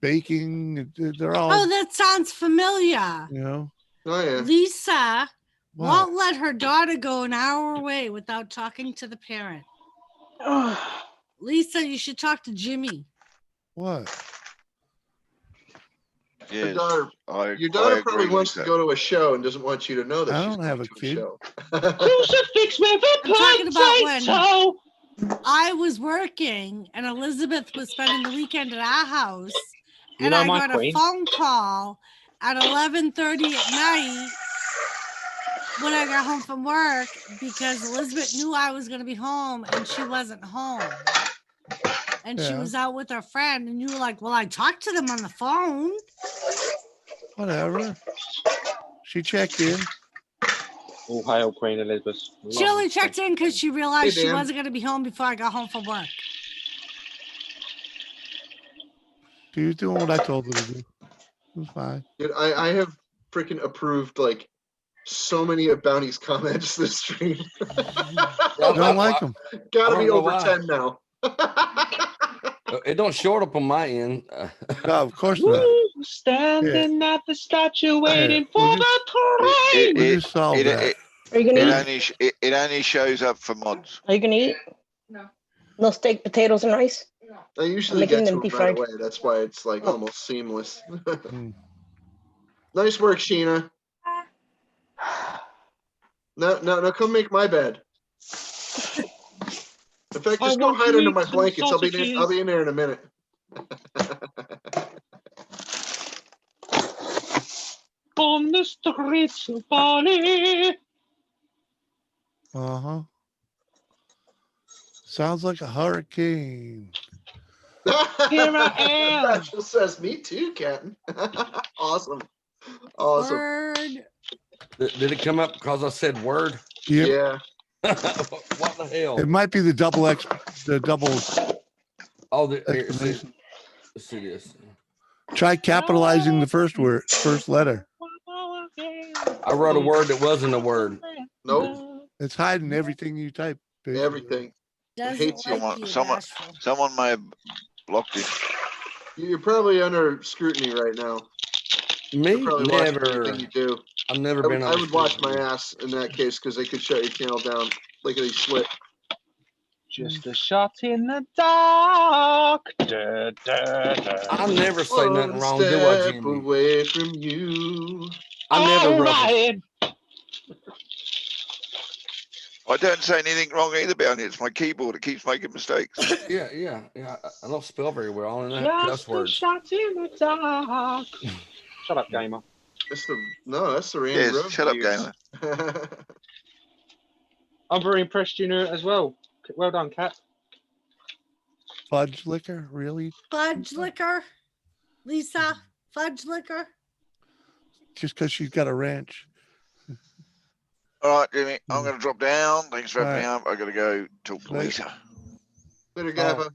baking, they're all. Oh, that sounds familiar. Oh yeah. Lisa What? won't let her daughter go an hour away without talking to the parent. Lisa, you should talk to Jimmy. What? Your Yes, daughter, I probably agree, wants to Lisa. go to a show and doesn't want you to know that I she's don't have going a to kid. a show. Crucifix with a I'm talking about when potato. I was working and Elizabeth was spending the weekend at our house, You and know I my got queen. a phone call at 11:30 at night when I got home from work because Elizabeth knew I was going to be home and she wasn't home. And she Yeah. was out with her friend, and you were like, well, I talked to them on the phone. Whatever. She checked in. All hail Queen Elizabeth. She only checked in because she realized Hey, she Dan. wasn't going to be home before I got home from work. She was doing what I told her to do. It was fine. Dude, I have freaking approved like so many of Bounty's comments this stream. Don't like them. Gotta I be don't know over why. 10 now. It don't show up on my end. No, of course not. Woo, standing at the statue waiting for we'll the train. We'll just solve that. Are you gonna It only shows up for mods. Are you gonna eat? No. No steak, potatoes, and rice? I usually making get to them them deep right fried. away. That's why it's like almost seamless. Mm. Nice work, Sheena. No, come make my bed. In fact, I just go want hide to under eat my some blankets. I'll be sausages. in there in a minute. On the streets of Bali. Uh-huh. Sounds like a hurricane. Here I am. Bachelor says, me too, Captain. Awesome. Awesome. Word. Did it come up because I said word? Yep. Yeah. What the hell? It might be the double Oh, here, see, exclamation. let's see this. Try capitalizing the first letter. I wrote a word that wasn't a word. Nope. It's hiding everything you type. basically. Everything. Doesn't hates you. like you, Someone may have blocked it. You're probably under scrutiny right now. Me? They're probably watching Never. everything you do. I've never been I under would watch my scrutiny. ass in that case because they could shut your channel down. Look at these slit. Just a shot in the dark. Da, da, da. I never say nothing One wrong, do I, step Jimmy? away from you. I never All ruffle. right. I don't say anything wrong either, Bounty. It's my keyboard that keeps making mistakes. Yeah. I don't spell very well. I only know cuss Just a words. shot in the dark. Shut up, gamer. That's the Randy Yes, Rhoads shut up, years. gamer. I'm very impressed, you know, as well. Well done, Kat. Fudge liquor, really? Fudge liquor. Lisa, fudge liquor. Just because she's got a ranch. All right, Jimmy, I'm going to drop down. Thanks for having me All up. I got to go talk to Later. Lisa. Later, Gabba.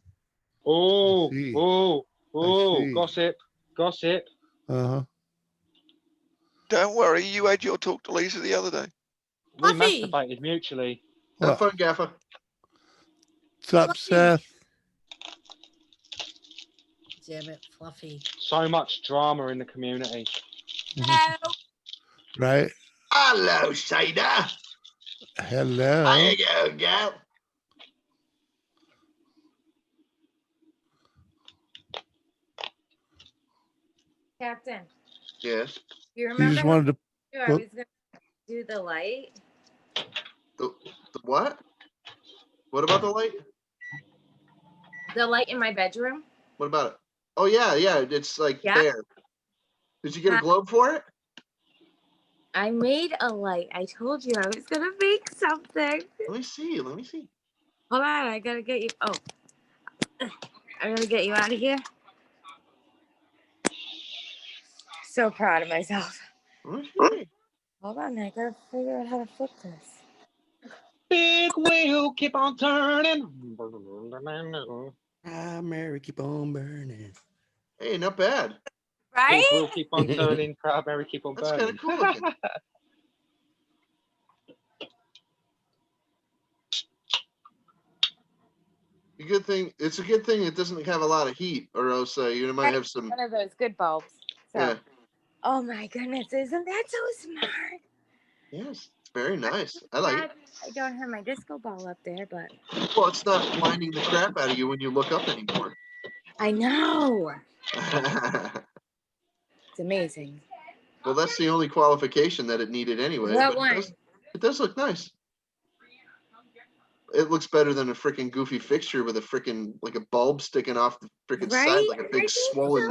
Oh, see. gossip. Uh-huh. Don't worry, you had your talk to Lisa the other day. We Fluffy. masturbated mutually. Have fun, Gaffer. What's up, Seth? Damn it, Fluffy. So much drama in the community. Right? Hello, Sada. Hello. There you go, gal. Captain, Yes. you You remember just how wanted I to. was gonna do the light? The what? What about the light? The light in my bedroom? What about it? Oh, yeah. It's like Yeah. there. Did you get a globe for it? I made a light. I told you I was gonna make something. Let me see. Hold on, I gotta get you. Oh, I'm gonna get you out of here. So proud of myself. Okay. Hold on, I gotta figure out how to flip this. Big wheel, keep on turning. Mary, keep on burning. Hey, not bad. Right? Big wheel, keep on turning. Proud Mary, keep on That's burning. kind of cool looking. A good thing. It's a good thing it doesn't have a lot of heat, or else you might have some. One of those good bulbs. So. Yeah. Oh my goodness, isn't that so smart? Yes, it's very nice. I like it. I don't have my disco ball up there, but. Well, it's not blinding the crap out of you when you look up anymore. I know. It's amazing. Well, that's the only qualification that it needed anyway. What But one? it does look nice. It looks better than a freaking goofy fixture with a freaking like a bulb sticking off the freaking side like a big swollen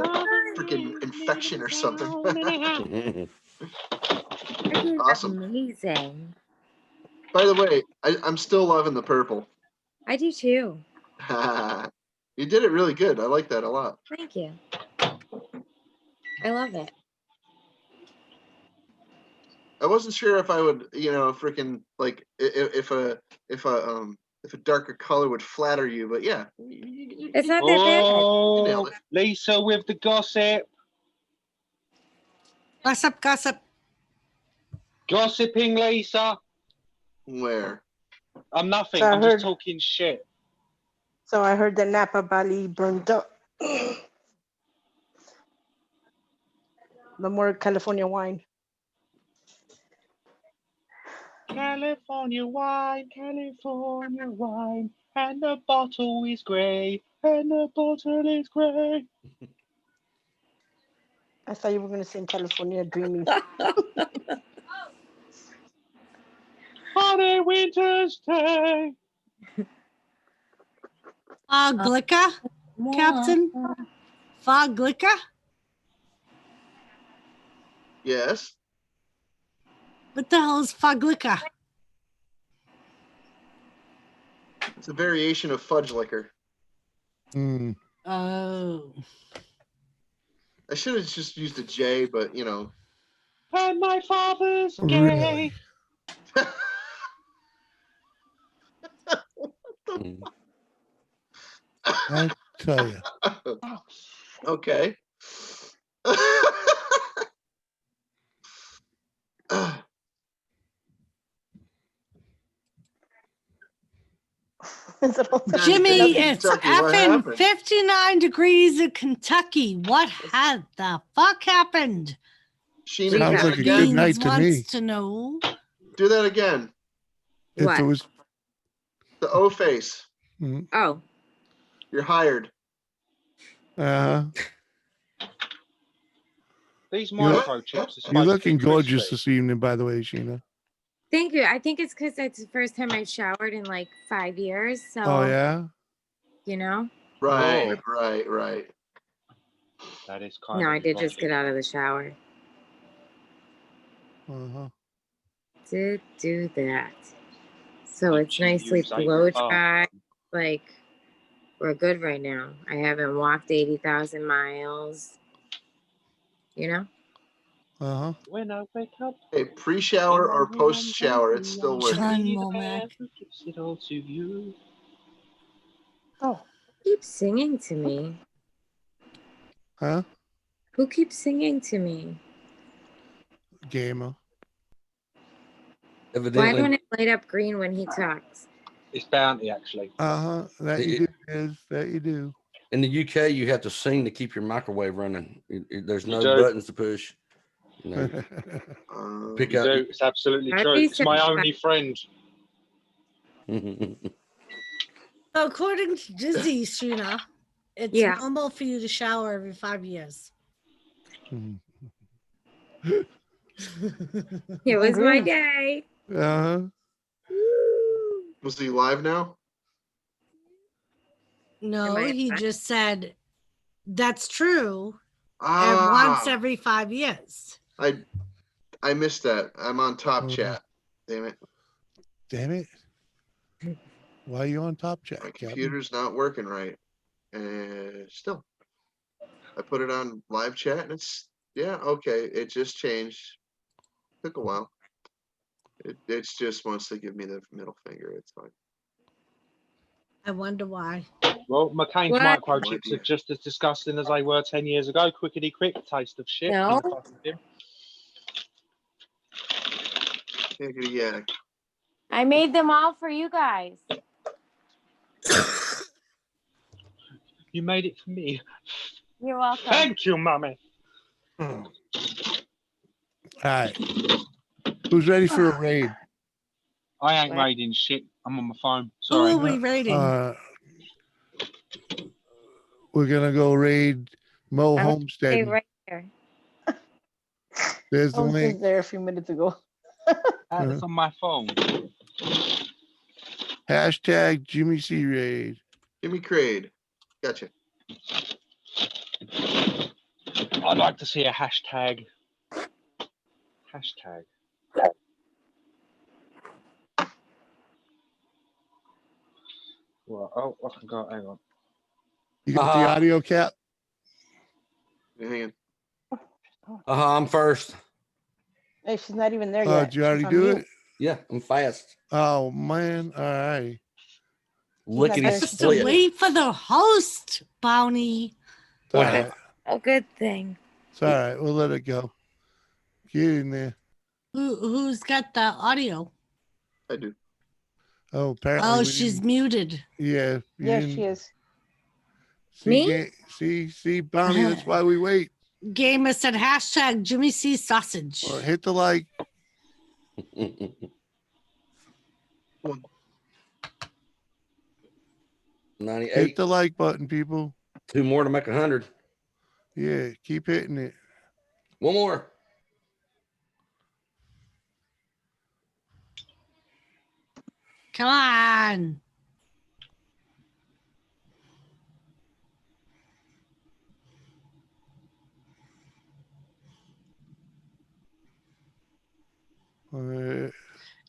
freaking infection or something. Awesome. Amazing. By the way, I'm still loving the purple. I do too. You did it really good. I like that a lot. Thank you. I love it. I wasn't sure if I would, freaking like if a darker color would flatter you, but yeah. It's not that bad. Oh, nailed it. Lisa with the gossip. Gossip. Gossiping, Lisa. Where? I'm nothing. So I I'm just heard- talking shit. So I heard that Napa Valley burned up. No more California wine. California wine, and the bottle is grey, I thought you were gonna sing California Dreaming. On a winter's day. Fog liquor, Captain? Fog liquor? Yes. What the hell is fog liquor? It's a variation of fudge liquor. Mm. Oh. I should have just used a J, but And my father's gay. Really? I tell you. Okay. Jimmy, it's Kentucky, what effing happened? 59 degrees in Kentucky. What had the fuck happened? Sheena, Sounds like a good Beans night to wants me. to know. Do that again. If it was, The O face. mm, Oh. You're hired. These You're- microchips are you're supposed looking to be gorgeous crispy. this evening, by the way, Sheena. Thank you. I think it's because it's the first time I've showered in like 5 years. So, Oh yeah. you know? Right, Oh. right. That is kind No, of I did just erotic. get out of the shower. Uh-huh. Did do that. So it's She nicely used a blow car. dry. Like, we're good right now. I haven't walked 80,000 miles. You know? Uh-huh. When I wake up, Hey, pre-shower or post-shower, it still works. John Womack. it all to you. Oh. Keep singing to me. Huh? Who keeps singing to me? Gamer. Why Evidently, don't it light up green when he talks? It's bounty, actually. Uh-huh. That you do, is that you do. in the UK, you have to sing to keep your microwave running. There's You no do. buttons to push. You know, pick You up. do. It's absolutely How true. do you It's say my that? only friend. According to Disney, Sheena, it's Yeah. normal for you to shower every 5 years. It was my Agreed. day. Uh-huh. Was he live now? No, Am I he back? just said that's true. Ah, Once every 5 years. I missed that. I'm on top Mhm. chat. Damn it. Damn it. Why are you on top chat, My Captain? computer's not working right. And still. I put it on live chat and it's okay. It just changed. Took a while. It's just wants to give me the middle finger. It's fine. I wonder why. Well, McCain's What? microchips are just as disgusting as they were 10 years ago. Quickety quick, taste of shit. No. Yeah. I made them all for you guys. You made it for me. You're welcome. Thank you, mommy. All right. Who's ready for a raid? I ain't What? raiding shit. I'm on my phone. Who Sorry. are we raiding? We're gonna go raid Mo I'm Homestead. stay right here. There's I the was link. just there a few minutes ago. It's on my phone. Hashtag Jimmy C raid. Jimmy Crade. Gotcha. I'd like to see a hashtag. Hashtag. Well, oh, I can go. Hang on. You got the audio, Cap? Hang on. I'm first. Hey, she's not even there Oh, yet. did you already She's on do mute. it? Yeah, I'm fast. Oh man. All right. Lickety there. Just to split. wait for the host, Bounty. It's all What? right. A good thing. It's all right. We'll let it go. Get in there. Who's got the audio? I do. Oh, apparently. Oh, we she's didn't- muted. Yeah. you Yeah, didn't- she is. See, Bounty. That's why we wait. Gamer said hashtag Jimmy C sausage. Or hit the like. 98. Hit the like button, people. 2 more to make 100. Yeah, keep hitting it. 1 more. Come on.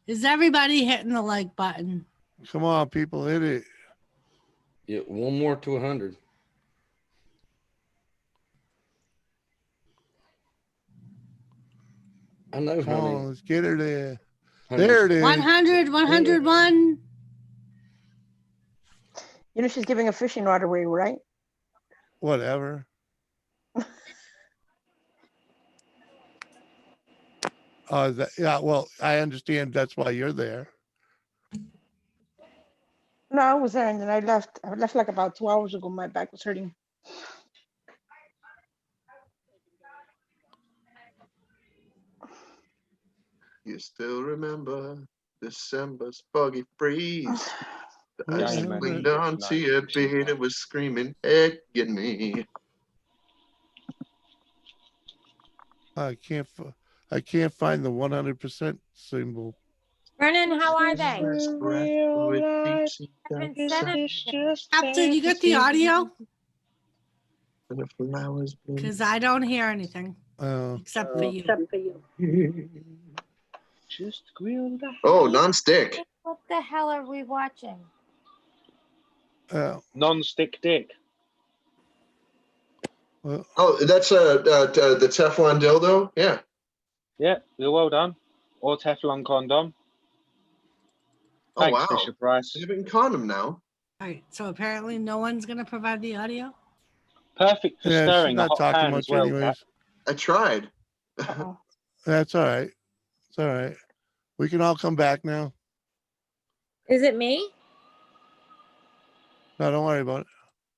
Is everybody hitting the like button? Come on, people, hit it. Yeah, 1 more to 100. I know, Come honey. on, let's get her there. 100. There it is. 100, 101. You know she's giving a fishing rod away, right? Whatever. Yeah, well, I understand that's why you're there. No, I was there and then I left. I left like about 2 hours ago. My back was hurting. You still remember December's foggy freeze? I clinged on to your beard. It was screaming, "Heck, get me!" I can't find the 100% symbol. Vernon, how are they? Captain, you got the audio? The flowers bloom. Because I don't hear anything except for you. Just grill the Oh, non-stick. What the hell are we watching? Non-stick dick. Oh, that's the Teflon dildo. Yeah. Yeah, you're well done. Or Teflon condom. Oh Thanks, wow. Fisher Price. They're in condom now. All right, so apparently no one's going to provide the audio? Perfect for Yeah, she's stirring a not hot talking pan much as well, anyways. Cap. I tried. That's all right. It's all right. We can all come back now. Is it me? No, don't worry about it.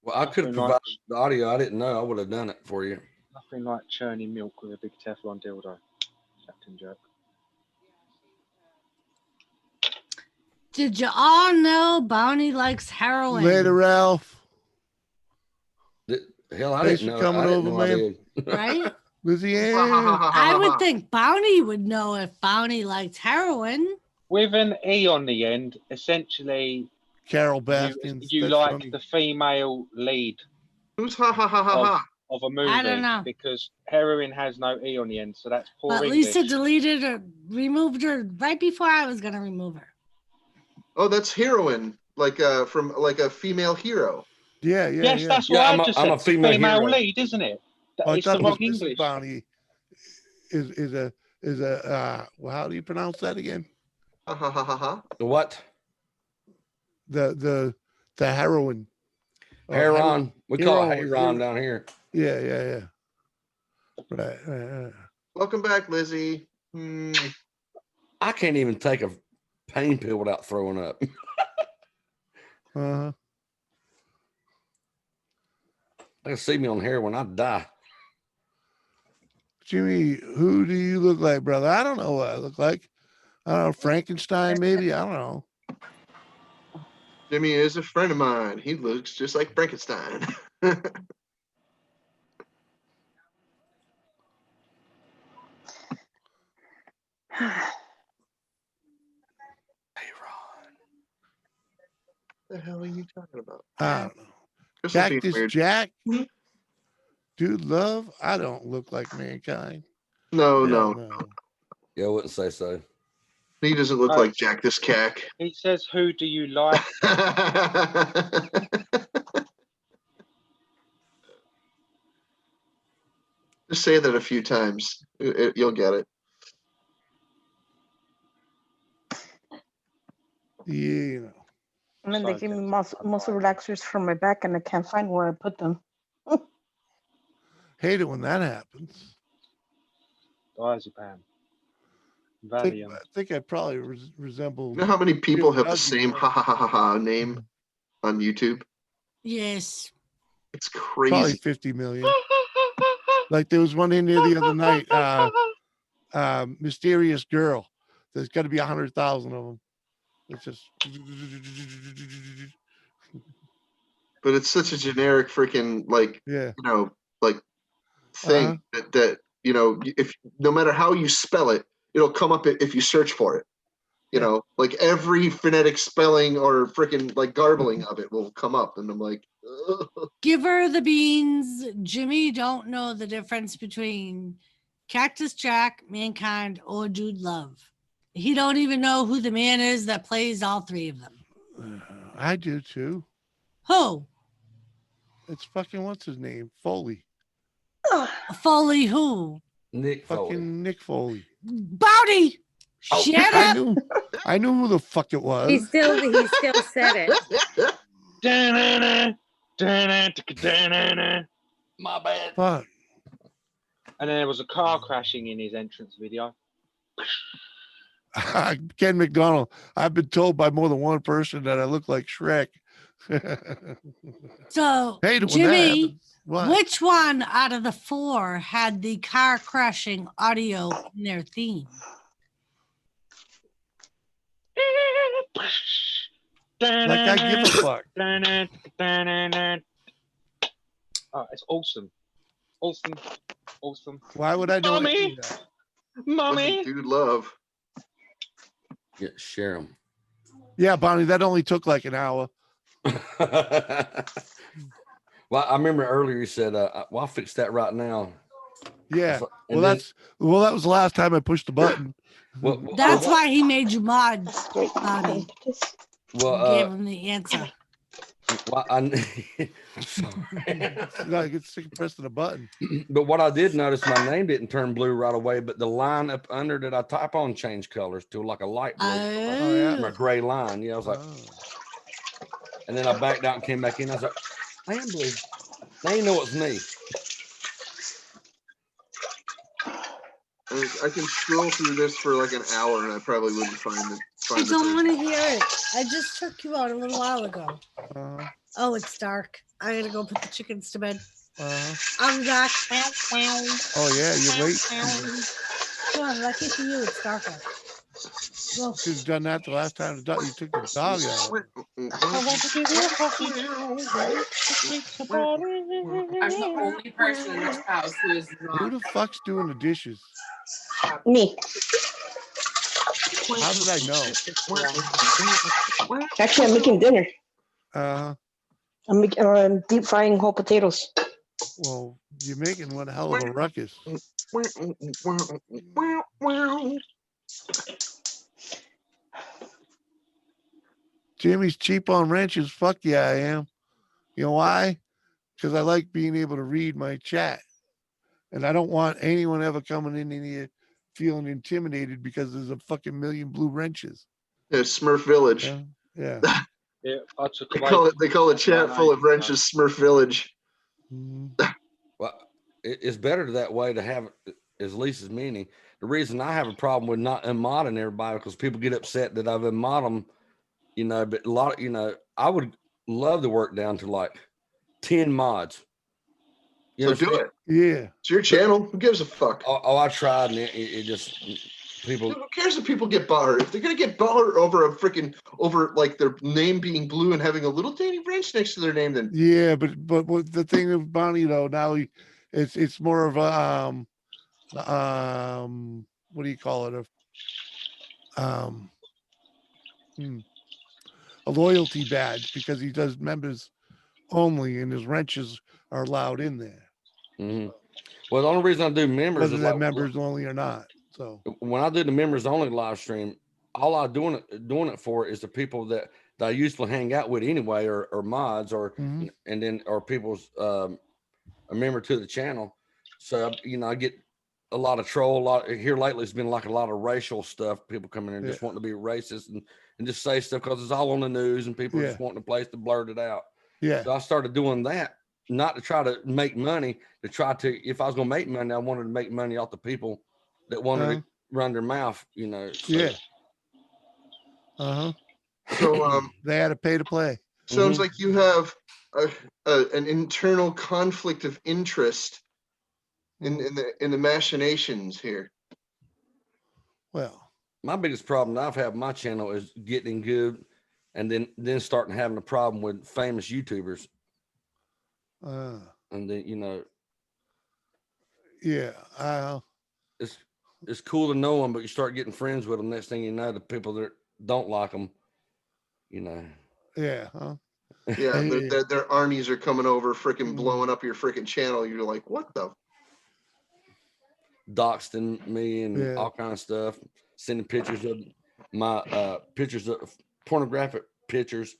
Well, I could have Nothing like- provided the audio. I didn't know. I would have done it for you. Nothing like churning milk with a big Teflon dildo. Captain joke. Did you all know Bounty likes heroin? Later, Ralph. Hell, I Thanks didn't for know. coming I didn't over, know I man. did. Right? Lizzie Ann. I would think Bounty would know if Bounty likes heroin. With an E on the end, essentially, Carol Baskins. you That's like funny. the female lead Who's ha ha ha ha ha? of a movie. I don't know. Because heroin has no E on the end, so that's poor But English. Lisa deleted or removed her right before I was going to remove her. Oh, that's heroine, like from like a female hero. Yeah, yeah, Yes, yeah. that's what I just said. I'm a It's a female female hero. lead, isn't it? Oh, I It's the thought wrong Mrs. English. Bounty is a well, how do you pronounce that again? Ha ha ha ha ha. The what? The heroine. Heron. We call it Heron. Heron down here. Yeah, yeah, yeah. Right. Welcome back, Lizzie. I can't even take a pain pill without throwing up. They'll see me on here when I die. Jimmy, who do you look like, brother? I don't know what I look like. I don't know, Frankenstein, maybe. I don't know. Jimmy is a friend of mine. He looks just like Frankenstein. The hell are you talking about? I don't know. This is being Cactus weird. Jack, Dude Love. I don't look like Mankind. No, Hell no. Yeah, I wouldn't say so. He doesn't look like Jack this cack. He says, "Who do you like?" Just say that a few times. You'll get it. Yeah, you know. And then they give me muscle relaxers for my back, and I can't find where I put them. Hate it when that happens. Diazepam. I Valium. think I probably resemble. You know how many people Real have the Dougie, same right? ha ha ha ha ha name on YouTube? Yes. It's Probably crazy. 50 million. Like there was one in there the other night. Mysterious Girl. There's got to be 100,000 of them. It's just. But it's such a generic freaking like like thing that if no matter how you spell it, it'll come up if you search for it. You know, like every phonetic spelling or freaking like garbling of it will come up, and I'm like, ugh. Give her the beans. Jimmy don't know the difference between Cactus Jack, Mankind, or Dude Love. He don't even know who the man is that plays all three of them. I do too. Who? It's fucking what's his name? Foley. Foley who? Nick Foley. Fucking Nick Foley. Bowdy! Shut up! I knew who the fuck it was. He still said it. My bad. Fuck. And then there was a car crashing in his entrance video. Ken McDonald. I've been told by more than one person that I look like Shrek. So, Hate it when that Jimmy, happens. What? which one out of the four had the car crashing audio in their theme? Like I give a fuck. Oh, it's awesome. Awesome. Why would I know any Mommy? of that? Mommy? Dude Love. Yeah, share them. Yeah, Bonnie, that only took like an hour. Well, I remember earlier you said, well, I'll fix that right now. Yeah. And Well, then- that was the last time I pushed the button. Well, That's why he made you mod, Bobby. Gave him the answer. Well, sorry. I get sick of pressing the button. But what I did notice, my name didn't turn blue right away, but the line up under that I type on changed colors to like a light blue, from a gray line. Yeah, I was like, and then I backed out and came back in. I was like, I am blue. Now you know it's me. I can scroll through this for like an hour, and I probably wouldn't find it. I don't want to hear it. I just took you out a little while ago. Oh, it's dark. I gotta go put the chickens to bed. I'll be back. Oh yeah, you're late. Come on, lucky for you, it's dark out. Well, Should have done that the last time you took the dog out. I'm the only person in this house who is Who not. the fuck's doing the dishes? Me. How did I know? Actually, I'm making dinner. I'm deep frying whole potatoes. Well, you're making one hell of a ruckus. Jimmy's cheap on wrenches. Fuck yeah, I am. You know why? Because I like being able to read my chat. And I don't want anyone ever coming in here feeling intimidated because there's a fucking million blue wrenches. Yeah, Smurf Village. Yeah. Yeah, I took They call a chat full of wrenches Smurf Village. Well, it's better that way to have as least as many. The reason I have a problem with not unmodding everybody because people get upset that I've unmodded them, but a lot of, I would love to work down to like 10 mods You So understand? do it. Yeah. It's your channel. Who gives a fuck? Oh, I tried, and it just people. Dude, who cares if people get butthurt? If they're gonna get butthurt over like their name being blue and having a little tiny wrench next to their name, then Yeah, but what the thing of Bonnie though, now it's more of a what do you call it? A loyalty badge because he does members only, and his wrenches are allowed in there. Mm-hmm. Well, the only reason I do members Whether is they're like, members only or not. So when I do the members only live stream, all I doing it for is the people that I usually hang out with anyway, or mods, or and then or people's a member to the channel. So I get a lot of troll. A lot here lately. It's been like a lot of racial stuff. People coming in just wanting to be racist and just say stuff because it's all on the news and people just wanting a place to blurt it out. Yeah. So I started doing that, not to try to make money, to try to, if I was going to make money, I wanted to make money off the people that wanted to run their mouth, So. Yeah. So they had to pay to play. Sounds like you have an internal conflict of interest in the machinations here. Well, my biggest problem I've had with my channel is getting good, and then starting having a problem with famous YouTubers. And then yeah, it's cool to know them, but you start getting friends with them. Next thing you know, the people that don't like them, Yeah. Huh? Yeah, their armies are coming over, freaking blowing up your freaking channel. You're like, what the? Doxing me and all kind of stuff, sending pictures of my pictures of pornographic pictures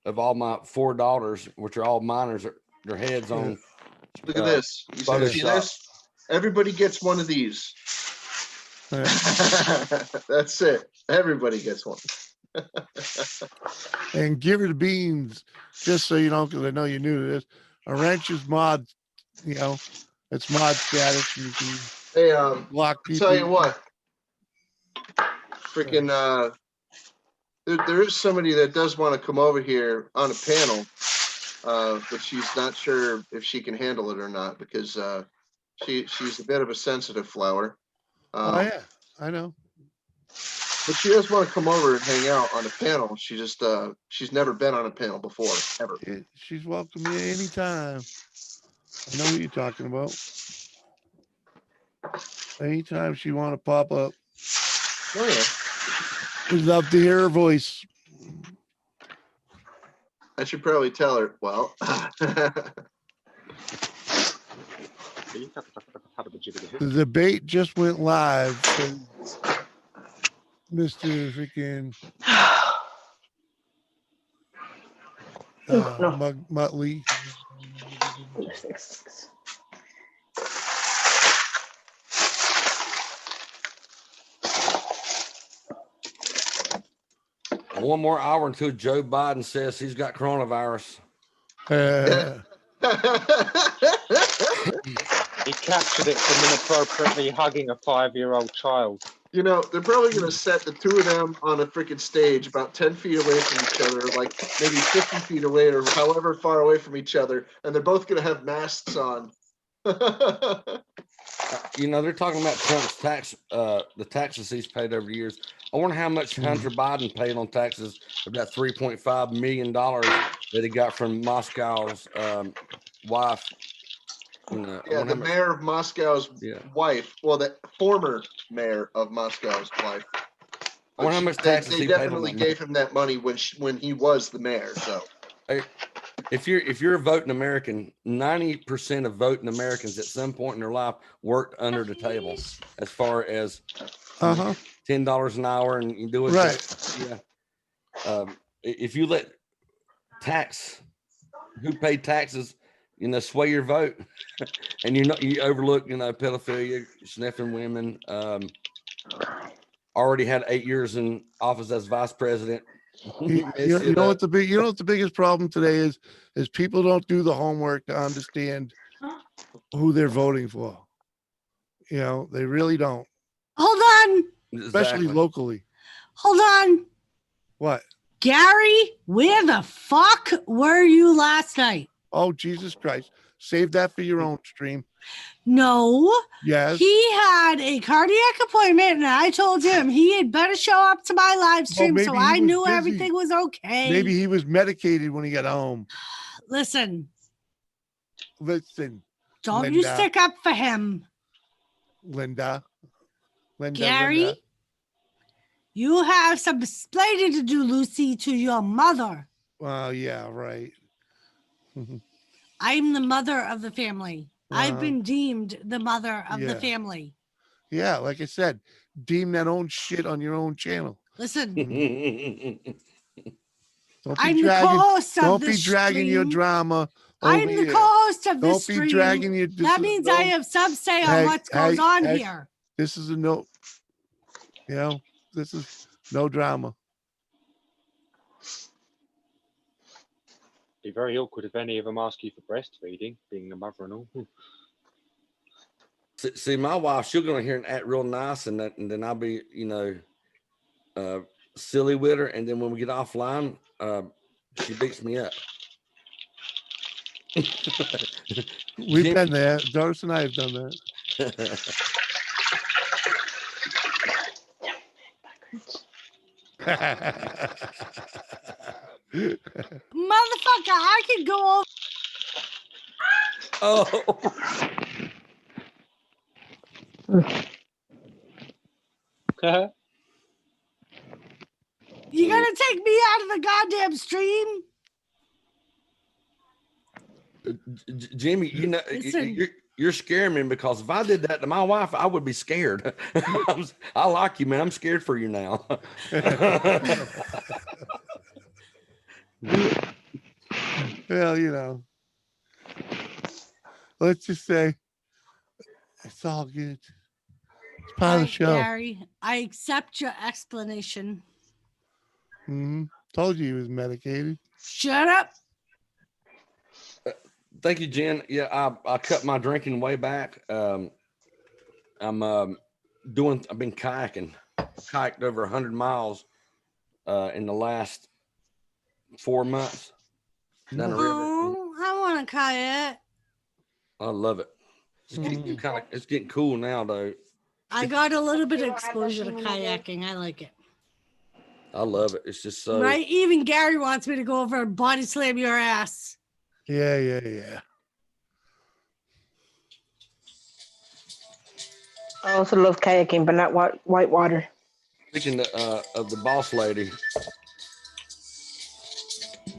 of all my 4 daughters, which are all minors, their heads on. Look at this. You see this? Everybody gets one of these. That's it. Everybody gets one. And give her the beans, just so you know, because I know you're new to this. A wrench is mod, it's mod status. You can block people. Tell you what, freaking there is somebody that does want to come over here on a panel, but she's not sure if she can handle it or not because she's a bit of a sensitive flower. Oh yeah, I know. But she does want to come over and hang out on a panel. She just she's never been on a panel before, ever. She's welcome here anytime. I know what you're talking about. Anytime she want to pop up. Oh yeah. We'd love to hear her voice. I should probably tell her. Well, the debate just went live. Mr. freaking Muttley. One more hour until Joe Biden says he's got coronavirus. He captured it from inappropriately hugging a 5-year-old child. They're probably going to set the two of them on a freaking stage about 10 feet away from each other, like maybe 50 feet away or however far away from each other. And they're both going to have masks on. They're talking about Trump's tax, the taxes he's paid over the years. I wonder how much Hunter Biden paid on taxes of that $3.5 million that he got from Moscow's wife. Yeah, the mayor of Moscow's wife. Well, the former mayor of Moscow's wife. I wonder how much taxes they definitely gave him that money when he was the mayor. So, if you're a voting American, 90% of voting Americans at some point in their life worked under the table, as far as $10 an hour, and you do it right. Yeah. If you let who paid taxes, sway your vote, and you overlook, pedophilia, sniffing women. Already had 8 years in office as vice president. You know what the biggest problem today is people don't do the homework to understand who they're voting for. They really don't. Hold on. Especially locally. Hold on. What? Gary, where the fuck were you last night? Oh, Jesus Christ. Save that for your own stream. No. Yes. He had a cardiac appointment, and I told him he had better show up to my live stream, so I knew everything was okay. Maybe he was medicated when he got home. Listen. Don't Linda. you stick up for him. Linda. Gary, you have some explaining to do, Lucy, to your mother. Well, yeah, right. I'm the mother of the family. I've been deemed the mother of the family. Yeah, like I said, deem that own shit on your own channel. Listen. I'm the co-host of Don't be dragging your drama. I'm the co-host of this stream. Don't be dragging your. That means I have some say on what goes on here. This is a no. You know, this is no drama. Be very awkward if any of them ask you for breastfeeding, being the mother and all. See, my wife, she'll go in here and act real nice, and then I'll be, silly with her, and then when we get offline, she beats me up. We've been there. Doris and I have done that. Motherfucker, I can go over. Oh. You gonna take me out of the goddamn stream? Jimmy, you're scaring me, because if I did that to my wife, I would be scared. I like you, man. I'm scared for you now. Well, let's just say it's all good. It's part of the show. Gary, I accept your explanation. Told you he was medicated. Shut up. Thank you, Jen. Yeah, I cut my drinking way back. I've been kayaking. Kayaked over 100 miles in the last 4 months down the river. Oh, I want to kayak. I love it. It's getting cool now, though. I got a little bit of exposure to kayaking. I like it. I love it. It's just so right. Even Gary wants me to go over and body slam your ass. Yeah. I also love kayaking, but not white water. Speaking of the boss lady.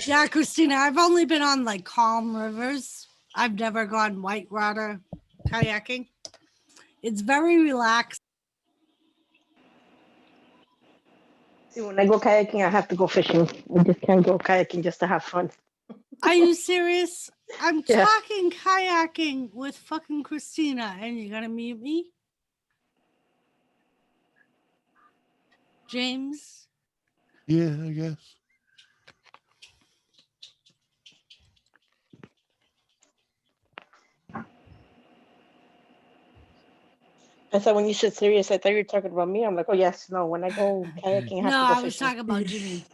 Yeah, Christina, I've only been on like calm rivers. I've never gone whitewater kayaking. It's very relaxed. See, when I go kayaking, I have to go fishing. I just can't go kayaking just to have fun. Are you serious? I'm talking kayaking with fucking Christina, and you're gonna mute me? James? Yeah, I guess. I thought when you said serious, I thought you were talking about me. I'm like, oh yes, no. When I go kayaking, I have to go I was fishing. talking about Jimmy.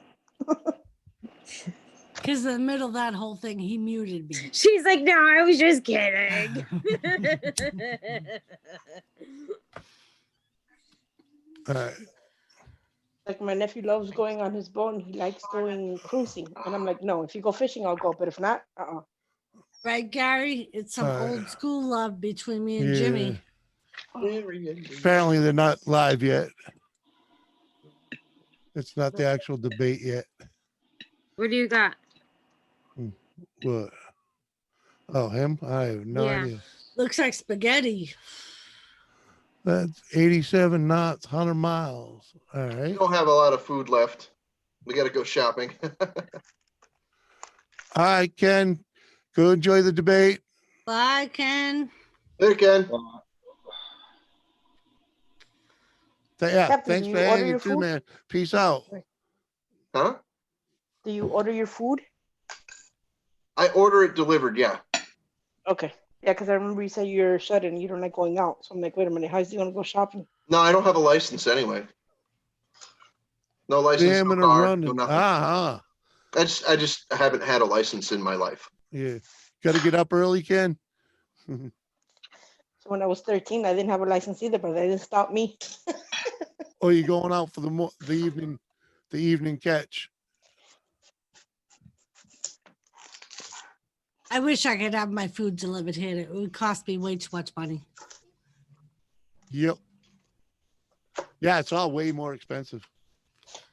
Because in the middle of that whole thing, he muted me. She's like, no, I was just kidding. Like my nephew loves going on his boat and he likes going cruising. And I'm like, no, if you go fishing, I'll go. But if not, Right, Gary? It's some old school love between me and Jimmy. Apparently they're not live yet. It's not the actual debate yet. What do you got? What? Oh, him? I have no idea. Looks like spaghetti. That's 87 knots, 100 miles. All right. We don't have a lot of food left. We got to go shopping. All right, Ken. Go enjoy the debate. Bye, Ken. There, Ken. Yeah, Captain, thanks do for you order hanging your too, food? man. Peace out. Huh? do you order your food? I order it delivered, yeah. Okay. Yeah, because I remember you said you're shut in, you don't like going out. So I'm like, wait a minute, how's he going to go shopping? No, I don't have a license anyway. No license, Damn, no and car, running. no nothing. Uh-huh. I just haven't had a license in my life. Yeah. Got to get up early, Ken. So when I was 13, I didn't have a license either, but they didn't stop me. Oh, you going out for the evening catch? I wish I could have my food delivered here. It would cost me way too much money. Yep. Yeah, it's all way more expensive.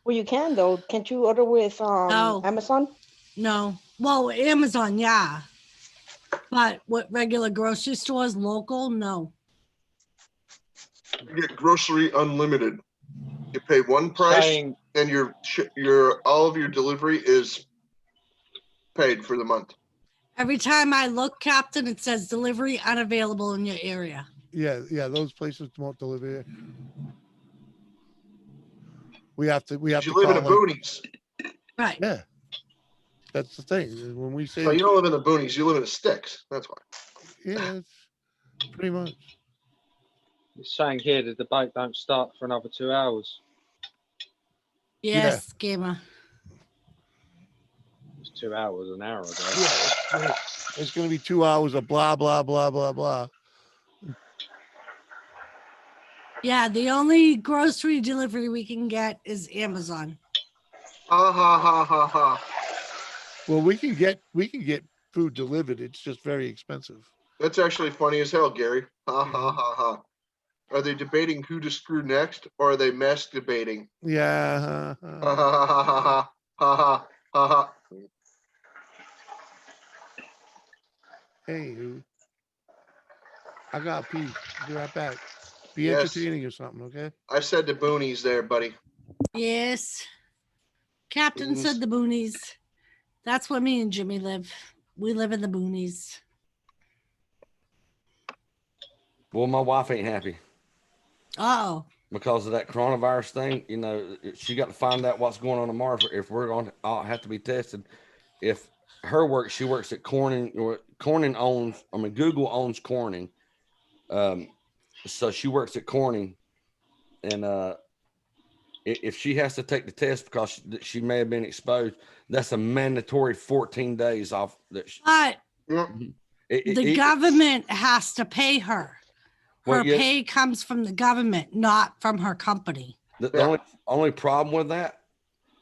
Well, you can though. Can't you order with Amazon? No. Well, Amazon, yeah. But what regular grocery stores, local, no. You get grocery unlimited. You pay one price, and your all of your delivery is paid for the month. Every time I look, Captain, it says delivery unavailable in your area. Yeah, those places won't deliver here. We have to You live in the boonies. Right. Yeah. That's the thing. When we say So you don't live in the boonies, you live in the sticks. That's why. Yeah, it's pretty much. It's saying here the debate don't start for another 2 hours. Yes, gamer. It's 2 hours, an hour ago. Yeah, it's going to be 2 hours of blah, blah, blah, blah, blah. Yeah, the only grocery delivery we can get is Amazon. Ha ha ha ha ha. Well, we can get food delivered. It's just very expensive. That's actually funny as hell, Gary. Ha ha ha ha. Are they debating who to screw next, or are they mask debating? Yeah. Ha ha ha ha ha ha ha ha ha. Hey, I got pee. Be right back. Be Yes. entertaining or something, okay? I said the boonies there, buddy. Yes. Captain said the boonies. That's where me and Jimmy live. We live in the boonies. Well, my wife ain't happy. Uh-oh. Because of that coronavirus thing, you know, she got to find out what's going on tomorrow. If we're going to all have to be tested. If her work, she works at Corning, or Corning owns, I mean, Google owns Corning. So she works at Corning, and if she has to take the test because she may have been exposed, that's a mandatory 14 days off. But the government has to pay her. Her pay comes from the government, not from her company. The only problem with that,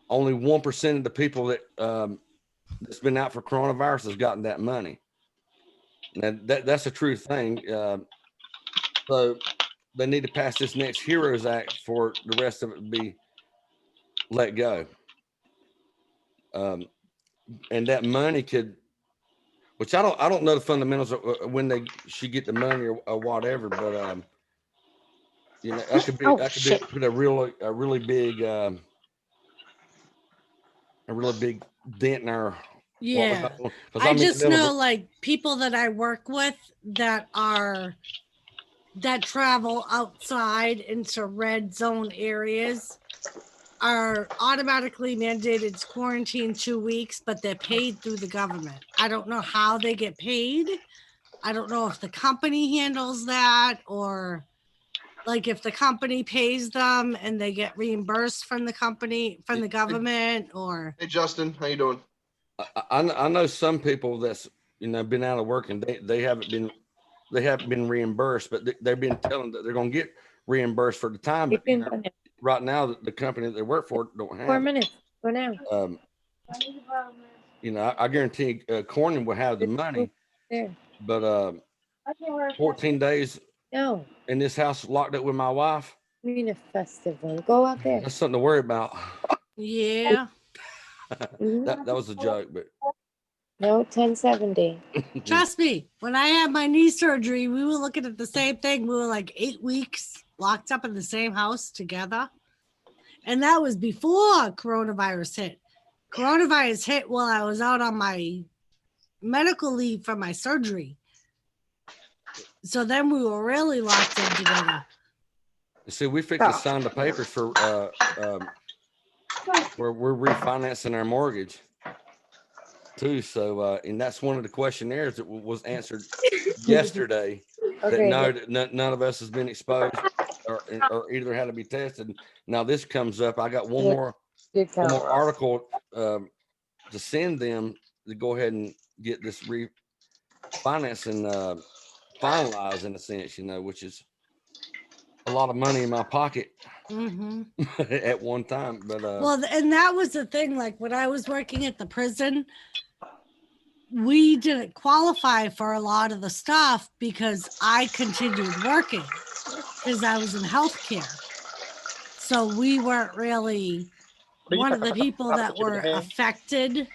only 1% of the people that that's been out for coronavirus has gotten that money. Now that's a true thing. So they need to pass this next HEROES Act for the rest of it to be let go. And that money could, which I don't know the fundamentals of when she get the money or whatever, but you know, that could be put a really big dent in our. Yeah. I just know like people that I work with that travel outside into red zone areas are automatically mandated to quarantine 2 weeks, but they're paid through the government. I don't know how they get paid. I don't know if the company handles that, or like if the company pays them and they get reimbursed from the company, from the government, or. Hey, Justin, how you doing? I know some people that's, you know, been out of work and they haven't been reimbursed, but they've been telling that they're going to get reimbursed for the time. But you know, right now, the company that they work for don't have 4 minutes. Go now. You know, I guarantee Corning will have the money, but 14 days in this house locked up with my wife. I mean a festival. Go out there. That's something to worry about. Yeah. that was a joke, but no, 1070. Trust me, when I had my knee surgery, we were looking at the same thing. We were like 8 weeks locked up in the same house together. And that was before coronavirus hit. Coronavirus hit while I was out on my medical leave from my surgery. So then we were really locked in together. See, we fixed to sign the papers for where we're refinancing our mortgage too. So, and that's one of the questionnaires that was answered yesterday. Okay, that none of us has been exposed or either had to be tested. Now this comes up. I got one more article to send them to go ahead and get this financing finalized in a sense, you know, which is a lot of money in my pocket at one time. But well, and that was the thing. Like when I was working at the prison, we didn't qualify for a lot of the stuff because I continued working because I was in healthcare. So we weren't really one of the people that were affected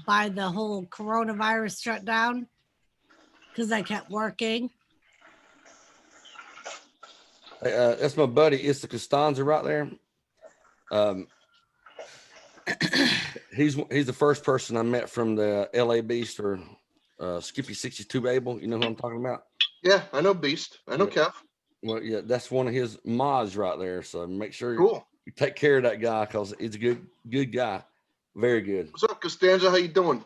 by the whole coronavirus shutdown because I kept working. That's my buddy. It's the Costanza right there. He's the first person I met from the LA Beast or Skippy 62 Abel. You know who I'm talking about? Yeah, I know Beast. I know Kev. Well, yeah, that's one of his mods right there. So make sure you take care of that guy because he's a good guy. Very good. What's up, Costanza? How you doing?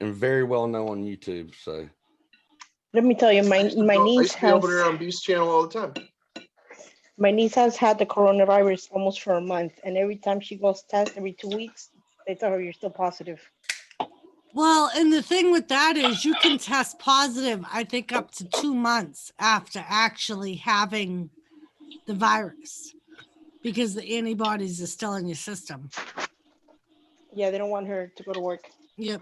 And very well known on YouTube. So Let me tell you, my niece I over there has on Beast channel all the time. my niece has had the coronavirus almost for a month, and every time she goes test every 2 weeks, they tell her you're still positive. Well, and the thing with that is you can test positive, I think, up to 2 months after actually having the virus because the antibodies are still in your system. Yeah, they don't want her to go to work. Yep.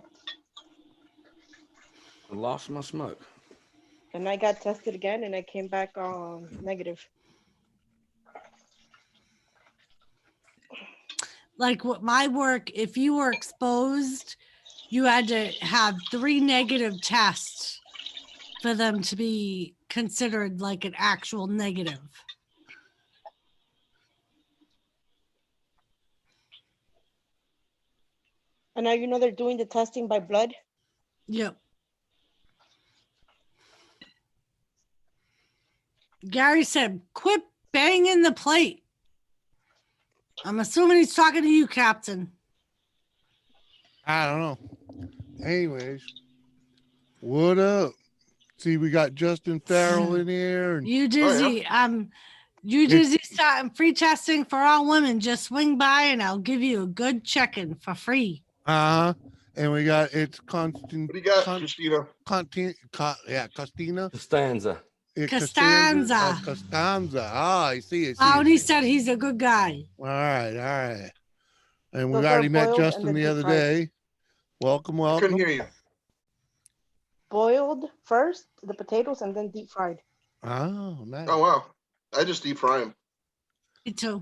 I lost my smoke. And I got tested again, and I came back negative. Like with my work, if you were exposed, you had to have 3 negative tests for them to be considered like an actual negative. And now you know they're doing the testing by blood. Yep. Gary said, quit banging the plate. I'm assuming he's talking to you, Captain. I don't know. Anyways, what up? See, we got Justin Farrell in here. And, You dizzy. You dizzy starting free testing for all women. Just swing by and I'll give you a good check-in for free. And we got Constant. What do you got, Christina? Costina. Costanza. Yeah, Costanza. Costanza. Ah, I see. Oh, and he said he's a good guy. All right. And we Those already are met boiled Justin and then the deep other fried. day. Welcome. I couldn't hear you. Boiled first, the potatoes, and then deep fried. Oh, nice. Oh, wow. I just deep fry them. Me too.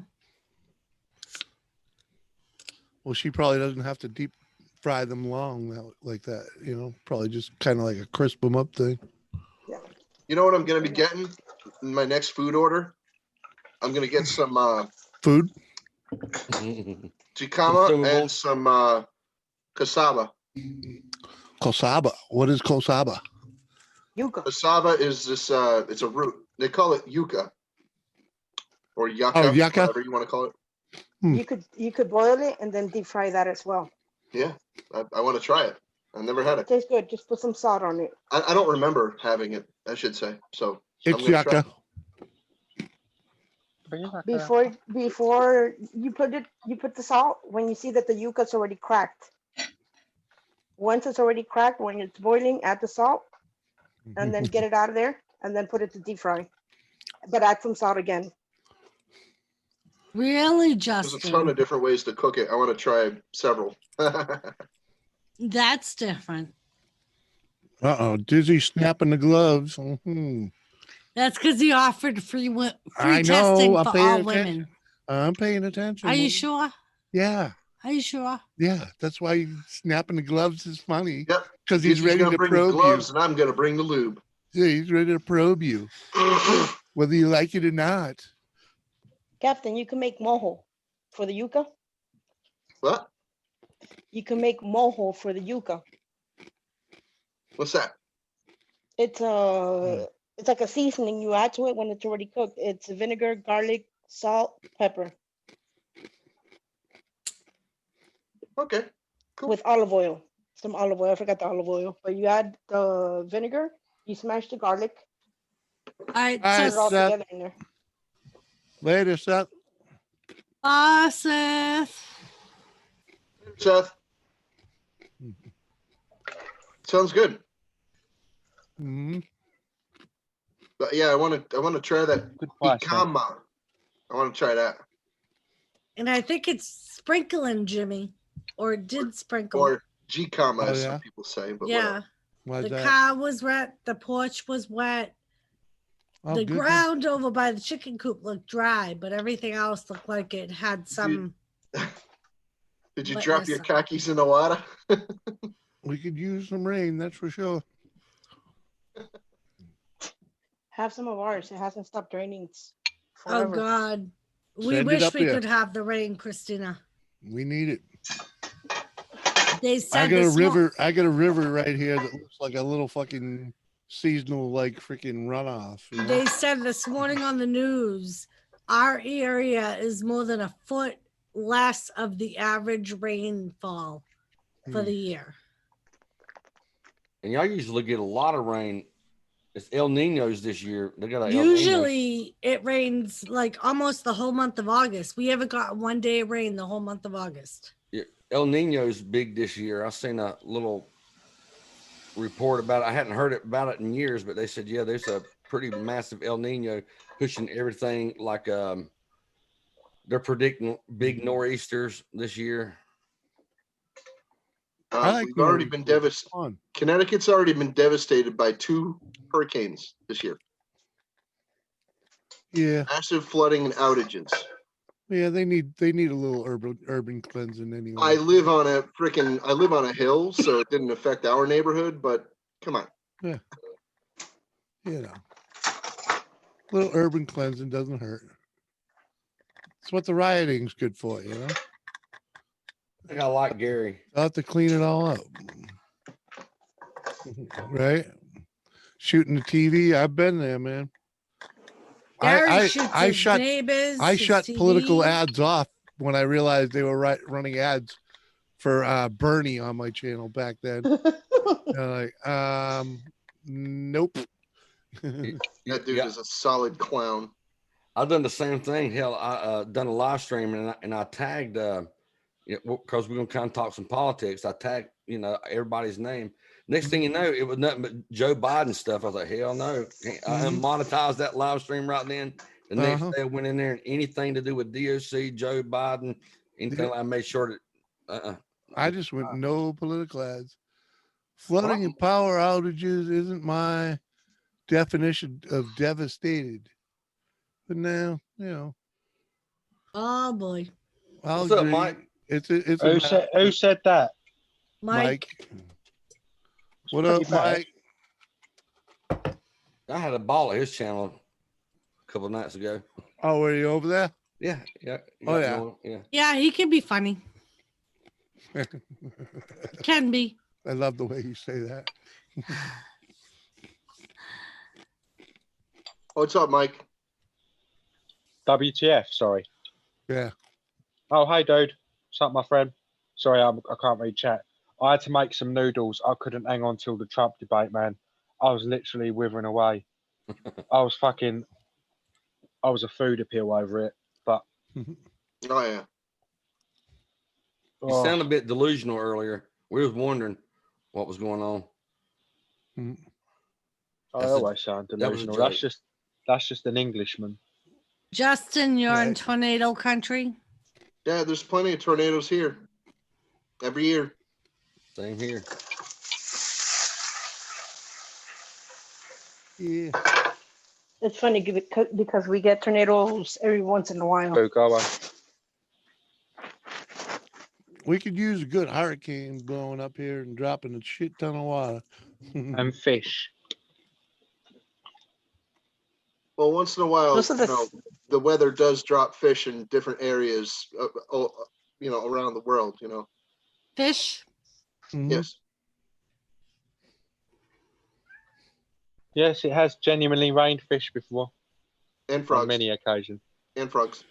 Well, she probably doesn't have to deep fry them long like that, you know, probably just kind of like a crisp them up thing. You know what I'm going to be getting in my next food order? I'm going to get some food, jicama and some cassava. Cassava. What is cassava? Yuca. Cassava is this, it's a root. They call it yucca or yucca, yucca. whatever you want to call it. You could boil it and then deep fry that as well. Yeah, I want to try it. I've never had it. It tastes good. Just put some salt on it. I don't remember having it, I should say. So it's yucca. Before you put the salt when you see that the yuca's already cracked. Once it's already cracked, when it's boiling, add the salt and then get it out of there and then put it to deep fry. But add some salt again. Really, Justin? There's a ton of different ways to cook it. I want to try several. That's different. Dizzy snapping the gloves. That's because he offered free I testing know. for all women. I'm paying attention. Are you sure? Yeah. Are you sure? Yeah, that's why snapping the gloves is funny. Yep. Because he's ready to bring probe the gloves you. and I'm going to bring the lube. Yeah, he's ready to probe you, whether you like it or not. Captain, you can make mojo for the yuca. What? You can make mojo for the yuca. What's that? It's like a seasoning you add to it when it's already cooked. It's vinegar, garlic, salt, pepper. Okay. Cool. With olive oil. Some olive oil. I forgot the olive oil. But you add the vinegar, you smash the garlic. All right, put it all Seth. together in there. Later, Seth. Seth. Seth. Sounds good. Mm-hmm. But yeah, I want to try that Ikama. I want to try that. And I think it's sprinkling, Jimmy, or it did sprinkle. Or G-Kama, Oh, as yeah? some people say. But Yeah. Why's The that? car was wet. The porch was wet. Oh, The good, good. ground over by the chicken coop looked dry, but everything else looked like it had some. Did you drop your khakis in the water? We could use some rain, that's for sure. Have some of ours. It hasn't stopped raining Oh forever. God, we Send it wish up we here. could have the rain, Christina. We need it. They I said got a this mo- river. I got a river right here that looks like a little fucking seasonal, like freaking runoff. You know? They said this morning on the news, our area is more than a foot less of the average rainfall for the year. And y'all usually get a lot of rain. It's El Ninos this year. They got a El Nino. Usually it rains like almost the whole month of August. We haven't got one day of rain the whole month of August. Yeah, El Nino's big this year. I seen a little report about it. I hadn't heard about it in years, but they said, yeah, there's a pretty massive El Nino pushing everything. Like they're predicting big nor'easters this year. We've already been devastated. Connecticut's already been devastated by 2 hurricanes this year. Yeah. Massive flooding and outages. Yeah, they need a little urban cleansing anyway. I live on a hill, so it didn't affect our neighborhood, but come on. Yeah. You know. Little urban cleansing doesn't hurt. It's what the rioting's good for, you know? I think I like Gary. I'll have to clean it all up. Right? Shooting the TV. I've been there, man. Gary shoots his shut neighbors, I his shut TV. political ads off when I realized they were running ads for Bernie on my channel back then. Nope. That dude is a solid clown. I've done the same thing. Hell, I done a live stream and I tagged because we're gonna kind of talk some politics. I tagged everybody's name. Next thing you know, it was nothing but Joe Biden stuff. I was like, hell no. I unmonetized that live stream right then. The next day I went in there and anything to do with DOC, Joe Biden, anything. I made sure that I just went no political ads. Flooding and power outages isn't my definition of devastated. But now, Oh boy. I'll What's agree. up, Mike? Who said that? Mike. What up, Mike? I had a ball at his channel a couple of nights ago. Oh, were you over there? Yeah. Oh, yeah. Yeah. Yeah, he can be funny. Can be. I love the way you say that. What's up, Mike? WTF, sorry. Yeah. Oh, hey, dude. What's up, my friend? Sorry, I can't read chat. I had to make some noodles. I couldn't hang on till the Trump debate, man. I was literally withering away. I was a food appeal over it, but. Oh, yeah. You sound a bit delusional earlier. We was wondering what was going on. I always sound delusional. That's just an Englishman. Justin, you're in tornado country. Yeah, there's plenty of tornadoes here. Every year. Same here. Yeah. It's funny because we get tornadoes every once in a while. Oh, go away. We could use a good hurricane blowing up here and dropping a shit ton of water. And fish. Well, once in a while, the weather does drop fish in different areas, around the world, Fish? Yes. Yes, it has genuinely rained fish before. And frogs. On many occasions. And frogs.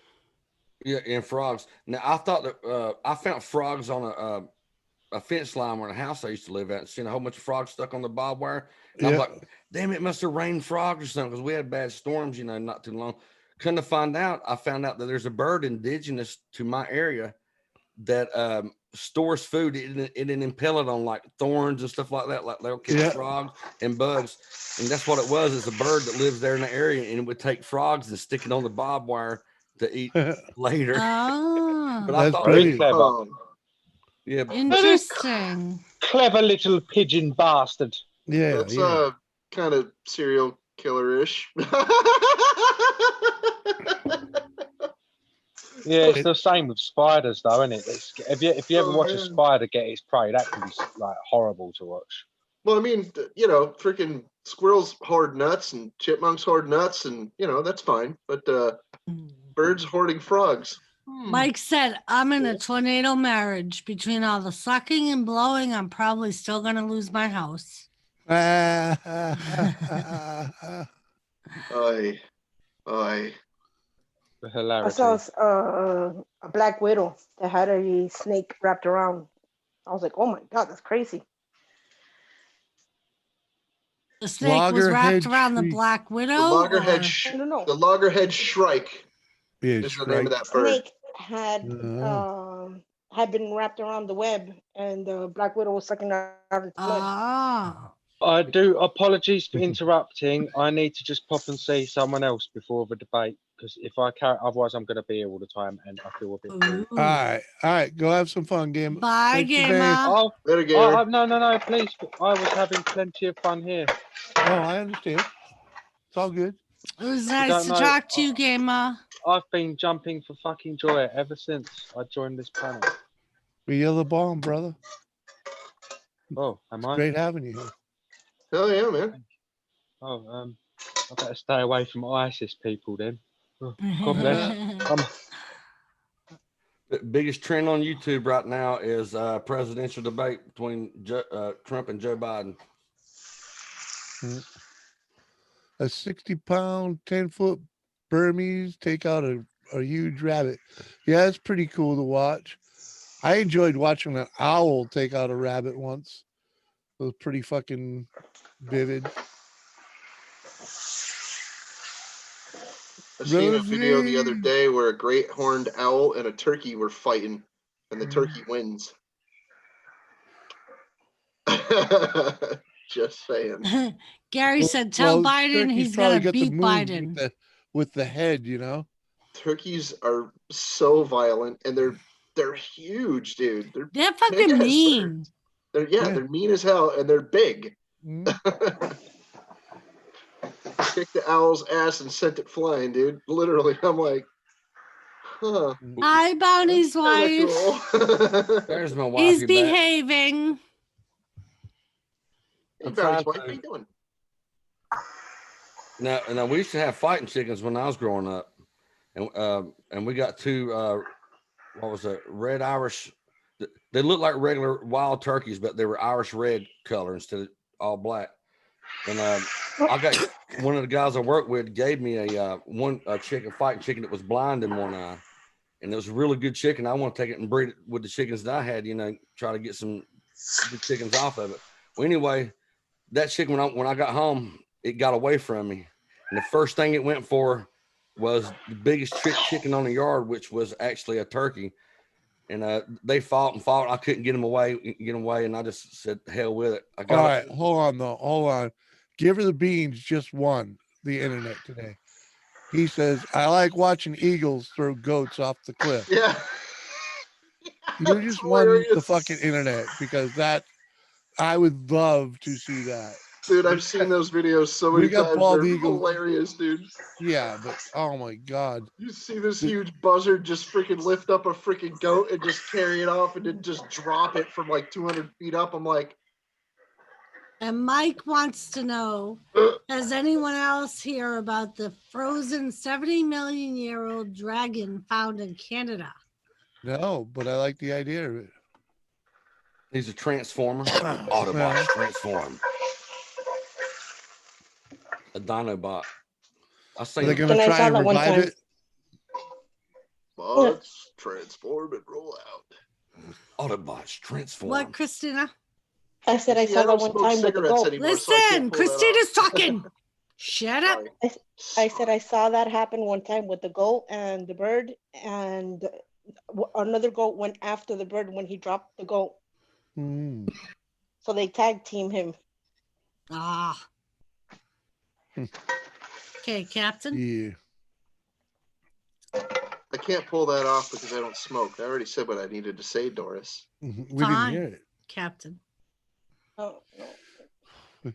Yeah, and frogs. Now, I thought that I found frogs on a fence line where the house I used to live at, and seen a whole bunch of frogs stuck on the barbed wire. And I'm like, damn, it must have rained frogs or something, because we had bad storms, not too long. Couldn't find out. I found out that there's a bird indigenous to my area that stores food in an impelled on like thorns and stuff like that, like they'll catch frogs and bugs. And that's what it was. It's a bird that lives there in the area, and it would take frogs and stick it on the barbed wire to eat later. Oh, But I thought very clever. Yeah, interesting. Clever little pigeon bastard. Yeah, That's kind of serial killer-ish. Yeah, it's the same with spiders, though, isn't it? If you ever watch a spider get its prey, that can be like horrible to watch. Well, I mean, freaking squirrels hoard nuts and chipmunks hoard nuts, and that's fine. But birds hoarding frogs. Mike said, "I'm in a tornado marriage. Between all the sucking and blowing, I'm probably still gonna lose my house." Oy. I saw a black widow that had a snake wrapped around. I was like, oh my God, that's crazy. The snake was wrapped around the black widow? The loggerhead shrike is the name of that bird. Snake had been wrapped around the web, and the black widow was sucking out its blood. I do apologies for interrupting. I need to just pop and see someone else before the debate, because if I can't, otherwise I'm going to be here all the time, and I feel a bit. All right. Go have some fun, Game. Bye, Gamer. No, please. I was having plenty of fun here. Oh, I understand. It's all good. It was nice to talk to you, Gamer. I've been jumping for fucking joy ever since I joined this planet. You're the bomb, brother. Oh, am I? Great having you here. Hell yeah, man. Oh, I better stay away from ISIS people then. Oh, God bless. The biggest trend on YouTube right now is presidential debate between Trump and Joe Biden. A 60-pound, 10-foot Burmese take out a huge rabbit. Yeah, it's pretty cool to watch. I enjoyed watching an owl take out a rabbit once. It was pretty fucking vivid. I seen a video the other day where a great horned owl and a turkey were fighting, and the turkey wins. Just saying. Gary said, "Tell Biden he's gonna beat Biden with the head." Turkeys are so violent, and they're huge, dude. They're fucking mean. They're mean as hell, and they're big. Kicked the owl's ass and sent it flying, dude. Literally, I'm like, huh. Hi, Bounty's wife. Cool. There's my wife. He's behaving. Hey, Bounty's wife, how you doing? Now we used to have fighting chickens when I was growing up, and we got two. What was it? Red Irish. They looked like regular wild turkeys, but they were Irish red color instead of all black. And I got one of the guys I worked with gave me a fighting chicken that was blind in one eye, and it was a really good chicken. I want to take it and breed it with the chickens that I had, try to get some good chickens off of it. Well, anyway, that chicken when I got home, it got away from me, and the first thing it went for was the biggest chicken on the yard, which was actually a turkey. And they fought and fought. I couldn't get them away, and I just said, hell with it. All right, hold on. Giver the Beans just won the internet today. He says, I like watching eagles throw goats off the cliff. Yeah. You just won the fucking internet, because I would love to see that. Dude, I've seen those videos so many times. They're hilarious, dude. Yeah, but oh my God. You see this huge buzzard just freaking lift up a freaking goat and just carry it off and then just drop it from like 200 feet up. I'm like. And Mike wants to know, has anyone else hear about the frozen 70 million year old dragon found in Canada? No, but I like the idea of it. He's a transformer. Autobots transform. A Dinobot. They're going to try and revive it. Bots transform and roll out. Autobots transform. What, Christina? I said I saw that one time with the goat. Listen, Christina's talking. Shut up. I said I saw that happen one time with the goat and the bird, and Another goat went after the bird when he dropped the goat. Mm. So they tag team him. Ah. Okay, Captain. Yeah. I can't pull that off because I don't smoke. I already said what I needed to say, Doris. We didn't hear it. Captain. Oh, no.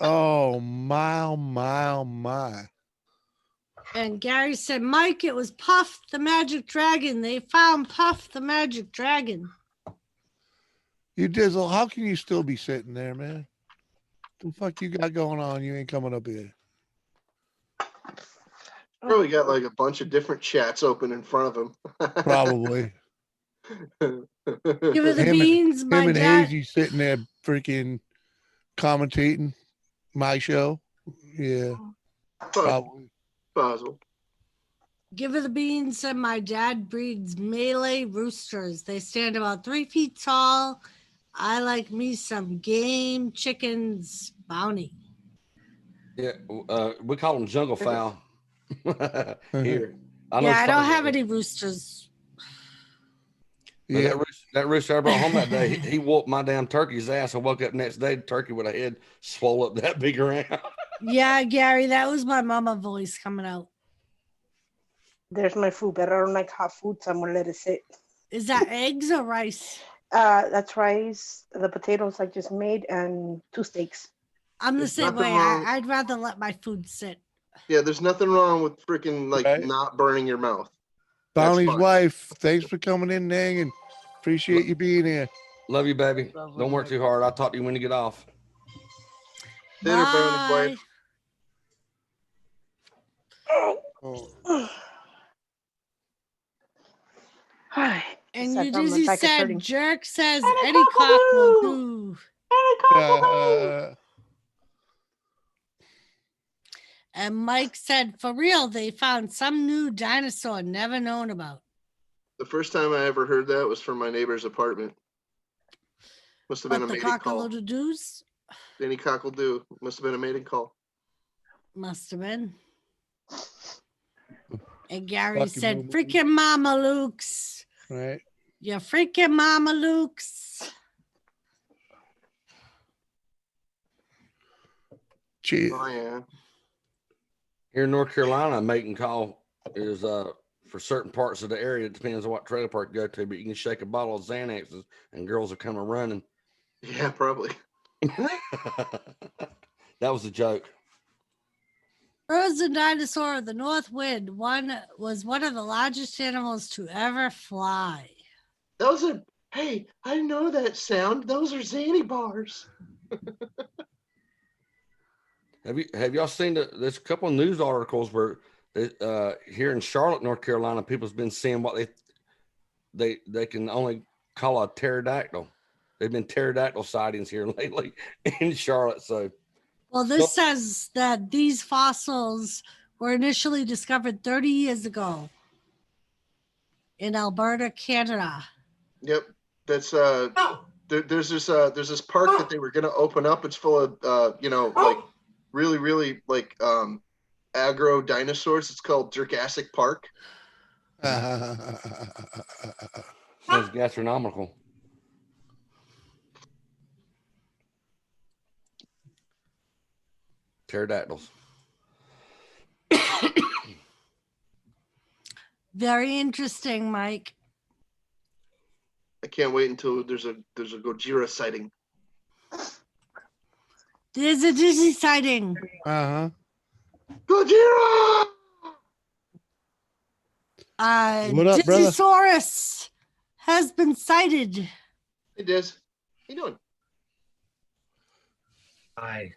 Oh, my. And Gary said, Mike, it was Puff the Magic Dragon. They found Puff the Magic Dragon. You Dizzle, how can you still be sitting there, man? The fuck you got going on? You ain't coming up here. Probably got like a bunch of different chats open in front of him. Probably. Give her the beans, my him and dad. Hazy sitting there freaking commentating my show. Yeah. Probably. Possible. Give her the beans, said my dad breeds Malay roosters. They stand about 3 feet tall. I like me some game chickens bounty. Yeah, we call them jungle fowl. Here, I don't have any roosters. Yeah, that rooster I brought home that day, he whooped my damn turkey's ass. I woke up next day, the turkey with a head swole up that big around. Yeah, Gary, that was my mama voice coming out. There's my food, but I don't like hot food, so I'm gonna let it sit. Is that eggs or rice? That's rice, the potatoes I just made, and 2 steaks. I'm the There's same nothing way. wrong. I'd rather let my food sit. Yeah, there's nothing wrong with freaking like not burning your mouth. Bounty's wife, thanks for coming in, Nang, and appreciate you being here. Love you, baby. Don't work too hard. I'll talk to you when you get off. Later, Bounty's wife. Hi. And Sat you down, my Dizzy back is said, hurting. Jerk says any cock will do. And Mike said, for real, they found some new dinosaur never known about. The first time I ever heard that was from my neighbor's apartment. Must have been But a the mating call. cockle-doos Any cock will do. Must have been a mating call. must have been. And Gary Fucking said, Mama freaking Mama Luke's. Right. You freaking Mama Luke's. Cheers. Oh, yeah. Here in North Carolina, a mating call is for certain parts of the area. It depends on what trailer park you go to, but you can shake a bottle of Xanaxes and girls are coming running. Yeah, probably. That was a joke. Frozen dinosaur of the North Wind was one of the largest animals to ever fly. Those are, hey, I know that sound. Those are Xanny bars. Have y'all seen there's a couple of news articles where here in Charlotte, North Carolina, people's been seeing what they can only call a pterodactyl. They've been pterodactyl sightings here lately in Charlotte. So, well, this says that these fossils were initially discovered 30 years ago in Alberta, Canada. Yep, that's there's this park that they were gonna open up. It's full of like really like aggro dinosaurs. It's called Jurassic Park. sounds gastronomical. Pterodactyls. Very interesting, Mike. I can't wait until there's a Gojira sighting. There's a Disney sighting. Uh-huh. Gojira! What up, brother? Disneysaurus has been sighted. Hey, Diz. How you doing? Hi.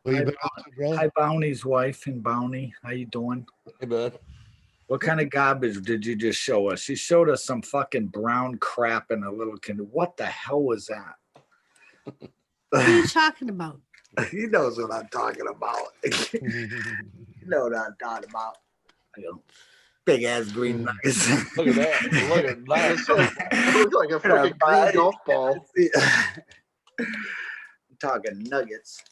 What you Hi, been up to, brother? Hi, Bounty's wife and Bounty. How you doing? Hey, bud. What kind of garbage did you just show us? You showed us some fucking brown crap in a little canoe. What the hell was that? What are you talking about? He knows what I'm talking about. You know what I'm talking about. Big ass green nuggets. Look at that. Look at that. It looks like a freaking green golf ball. I'm talking nuggets.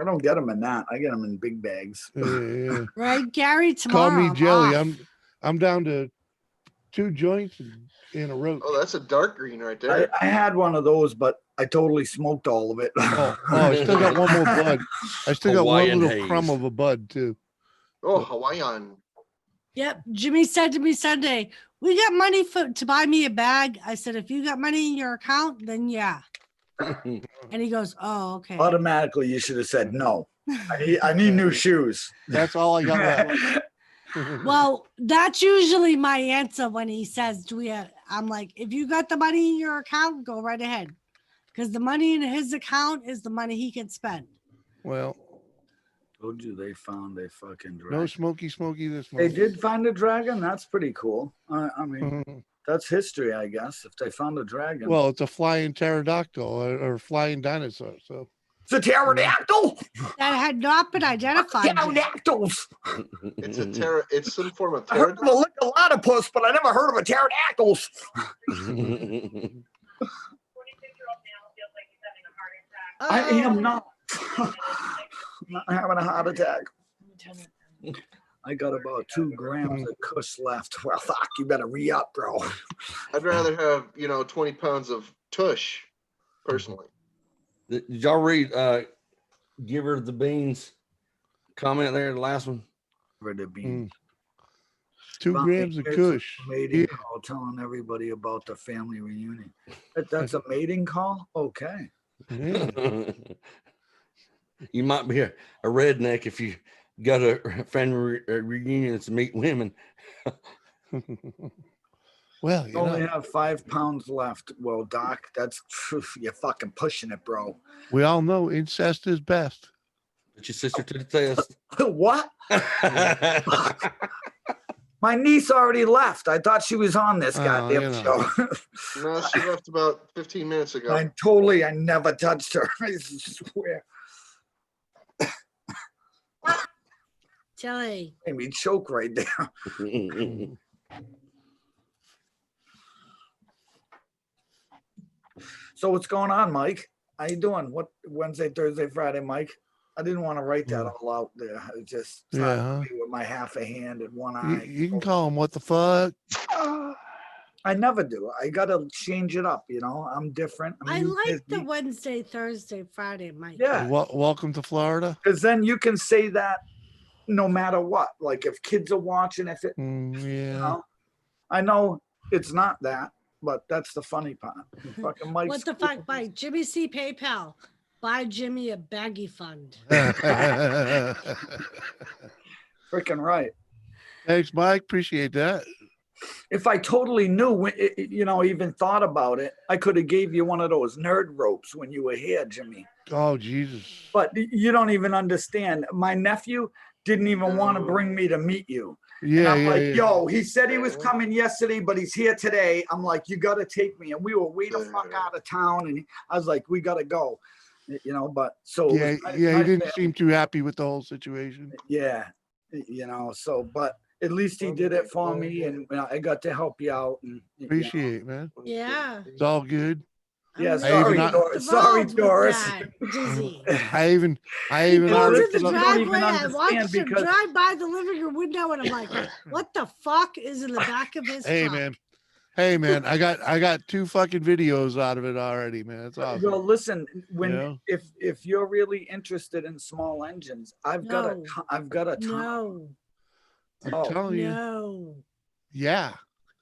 I don't get them in that. I get them in big bags. Yeah. Right, Gary. Call Tomorrow. me I'm Jelly. off. I'm down to 2 joints and a roach. Oh, that's a dark green right there. I had one of those, but I totally smoked all of it. Oh, I still got one more bud. I still got Hawaiian one little haze. crumb of a bud too. Oh, Hawaiian. Yep. Jimmy said to me Sunday, we got money to buy me a bag. I said, if you got money in your account, then yeah. And he goes, oh, okay. Automatically, you should have said no. I need new shoes. That's all I got left. Well, that's usually my answer when he says, do we have, I'm like, if you got the money in your account, go right ahead. Because the money in his account is the money he can spend. Well, told you they found a fucking dragon. no smoky this They month. did find a dragon. That's pretty cool. I mean, that's history, I guess. If they found a dragon. Well, it's a flying pterodactyl or flying dinosaur. So it's a pterodactyl that had not been identified. Pterodactyls. It's some form of I heard of a lickalotopus, but I never heard of a pterodactyls. I am not. I'm not having a heart attack. I got about 2 grams of kush left. Well, fuck, you better re-up, bro. I'd rather have 20 pounds of tush, personally. Did y'all read Give Her the Beans comment there, the last one? For the beans. 2 grams of kush. Mating call telling everybody about the family reunion. That's a mating call? Okay. You might be a redneck if you got a family reunion to meet women. Well, you only have 5 pounds left. Well, Doc, that's you're fucking pushing it, bro. We all know incest is best. Put your sister to the test. What? My niece already left. I thought she was on this goddamn show. No, she left about 15 minutes ago. I never touched her. I swear. Jelly. Made me choke right there. So what's going on, Mike? How you doing? What Wednesday, Thursday, Friday, Mike? I didn't want to write that all out there. I was just trying to be with my half a hand and one eye. You can call him what the fuck. I never do. I gotta change it up, I'm different. I like the Wednesday, Thursday, Friday, Mike. Yeah. Welcome to Florida. Because then you can say that no matter what. Like if kids are watching, if it I know it's not that, but that's the funny part. Fucking Mike's what the fuck, Mike? Jimmy C. PayPal. Buy Jimmy a baggy fund. Freaking right. Thanks, Mike. Appreciate that. If I totally knew, even thought about it, I could have gave you one of those nerd ropes when you were here, Jimmy. Oh, Jesus. But you don't even understand. My nephew didn't even want to bring me to meet you. Yeah, and I'm like, yo, he said he was coming yesterday, but he's here today. I'm like, you got to take me. And we were way the fuck out of town. And I was like, we got to go. But so. Yeah, he didn't seem too happy with the whole situation. Yeah, but at least he did it for me. And I got to help you out. And, Appreciate it, man. Yeah. It's all good. Yeah, sorry, Doris. I even pulled in the driveway. I watched him drive by the living room window, and I'm like, "What the fuck is in the back of his truck?" Hey, man, I got 2 fucking videos out of it already, man. It's awesome. Well, listen, if you're really interested in small engines, I've got a ton. No. I'm telling you. No. Yeah.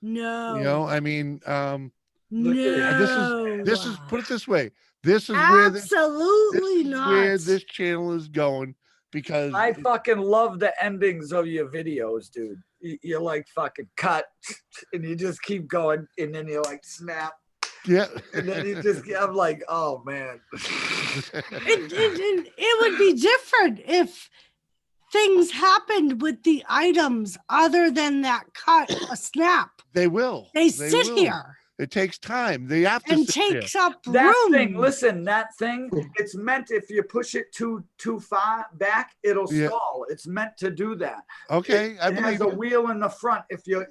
No. I mean, no. This is put it this way. This is absolutely not where this channel is going, because I fucking love the endings of your videos, dude. You're like fucking cut and you just keep going and then you like snap. Yeah. And then you just, I'm like, oh man. It would be different if things happened with the items other than that cut, a snap. They will. They sit here. It takes time. They have to And sit there. takes up That room. thing, listen, that thing, it's meant if you push it too far back, it'll Yeah. stall. It's meant to do that. Okay, I It has believe a you. wheel in the front. If you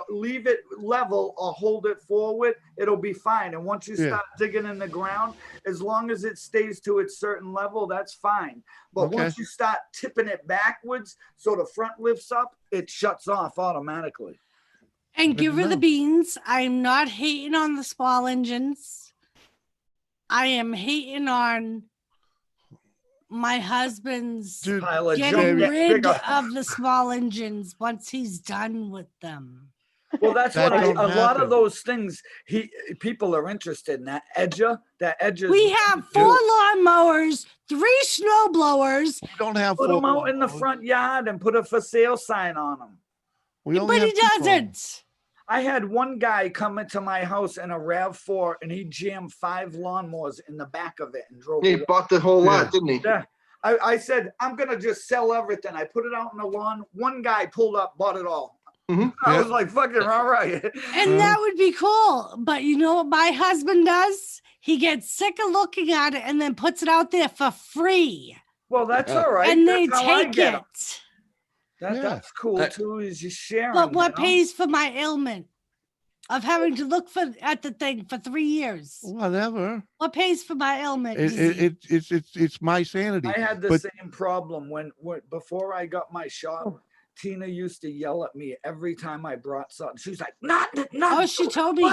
leave it level or hold it forward, it'll be fine. And once you Yeah. start digging in the ground, as long as it stays to its certain level, that's fine. But Okay. once you start tipping it backwards so the front lifts up, it shuts off automatically. And give her the beans. I'm not hating on the small engines. I am hating on my husband's Pile of getting junk, get rid bigger. of the small engines once he's done with them. Well, that's That what don't a lot happen. of those things people are interested in. That edger. We have 4 lawnmowers, 3 snow blowers. We don't have Put 4 them out in the lawnmowers. front yard and put a for sale sign on them. We only But he have 2 doesn't. I had one guy come into my house in a RAV4 and he jammed 5 lawnmowers in the back of it and drove He away. bought the whole lot, didn't he? Yeah. I said, I'm going to just sell everything. I put it out in the lawn. One guy pulled up, bought it all. I was like, fucking all right. And that would be cool. But you know what my husband does? He gets sick of looking at it and then puts it out there for free. Well, that's all right. And they That's how I take get it. 'em. That's cool too, is you share 'em, But what you know? pays for my ailment of having to look at the thing for 3 years? Whatever. What pays for my ailment? It's my sanity. I had the But same problem when before I got my shop. Tina used to yell at me every time I brought something. She's like, "Not." Oh, she told me.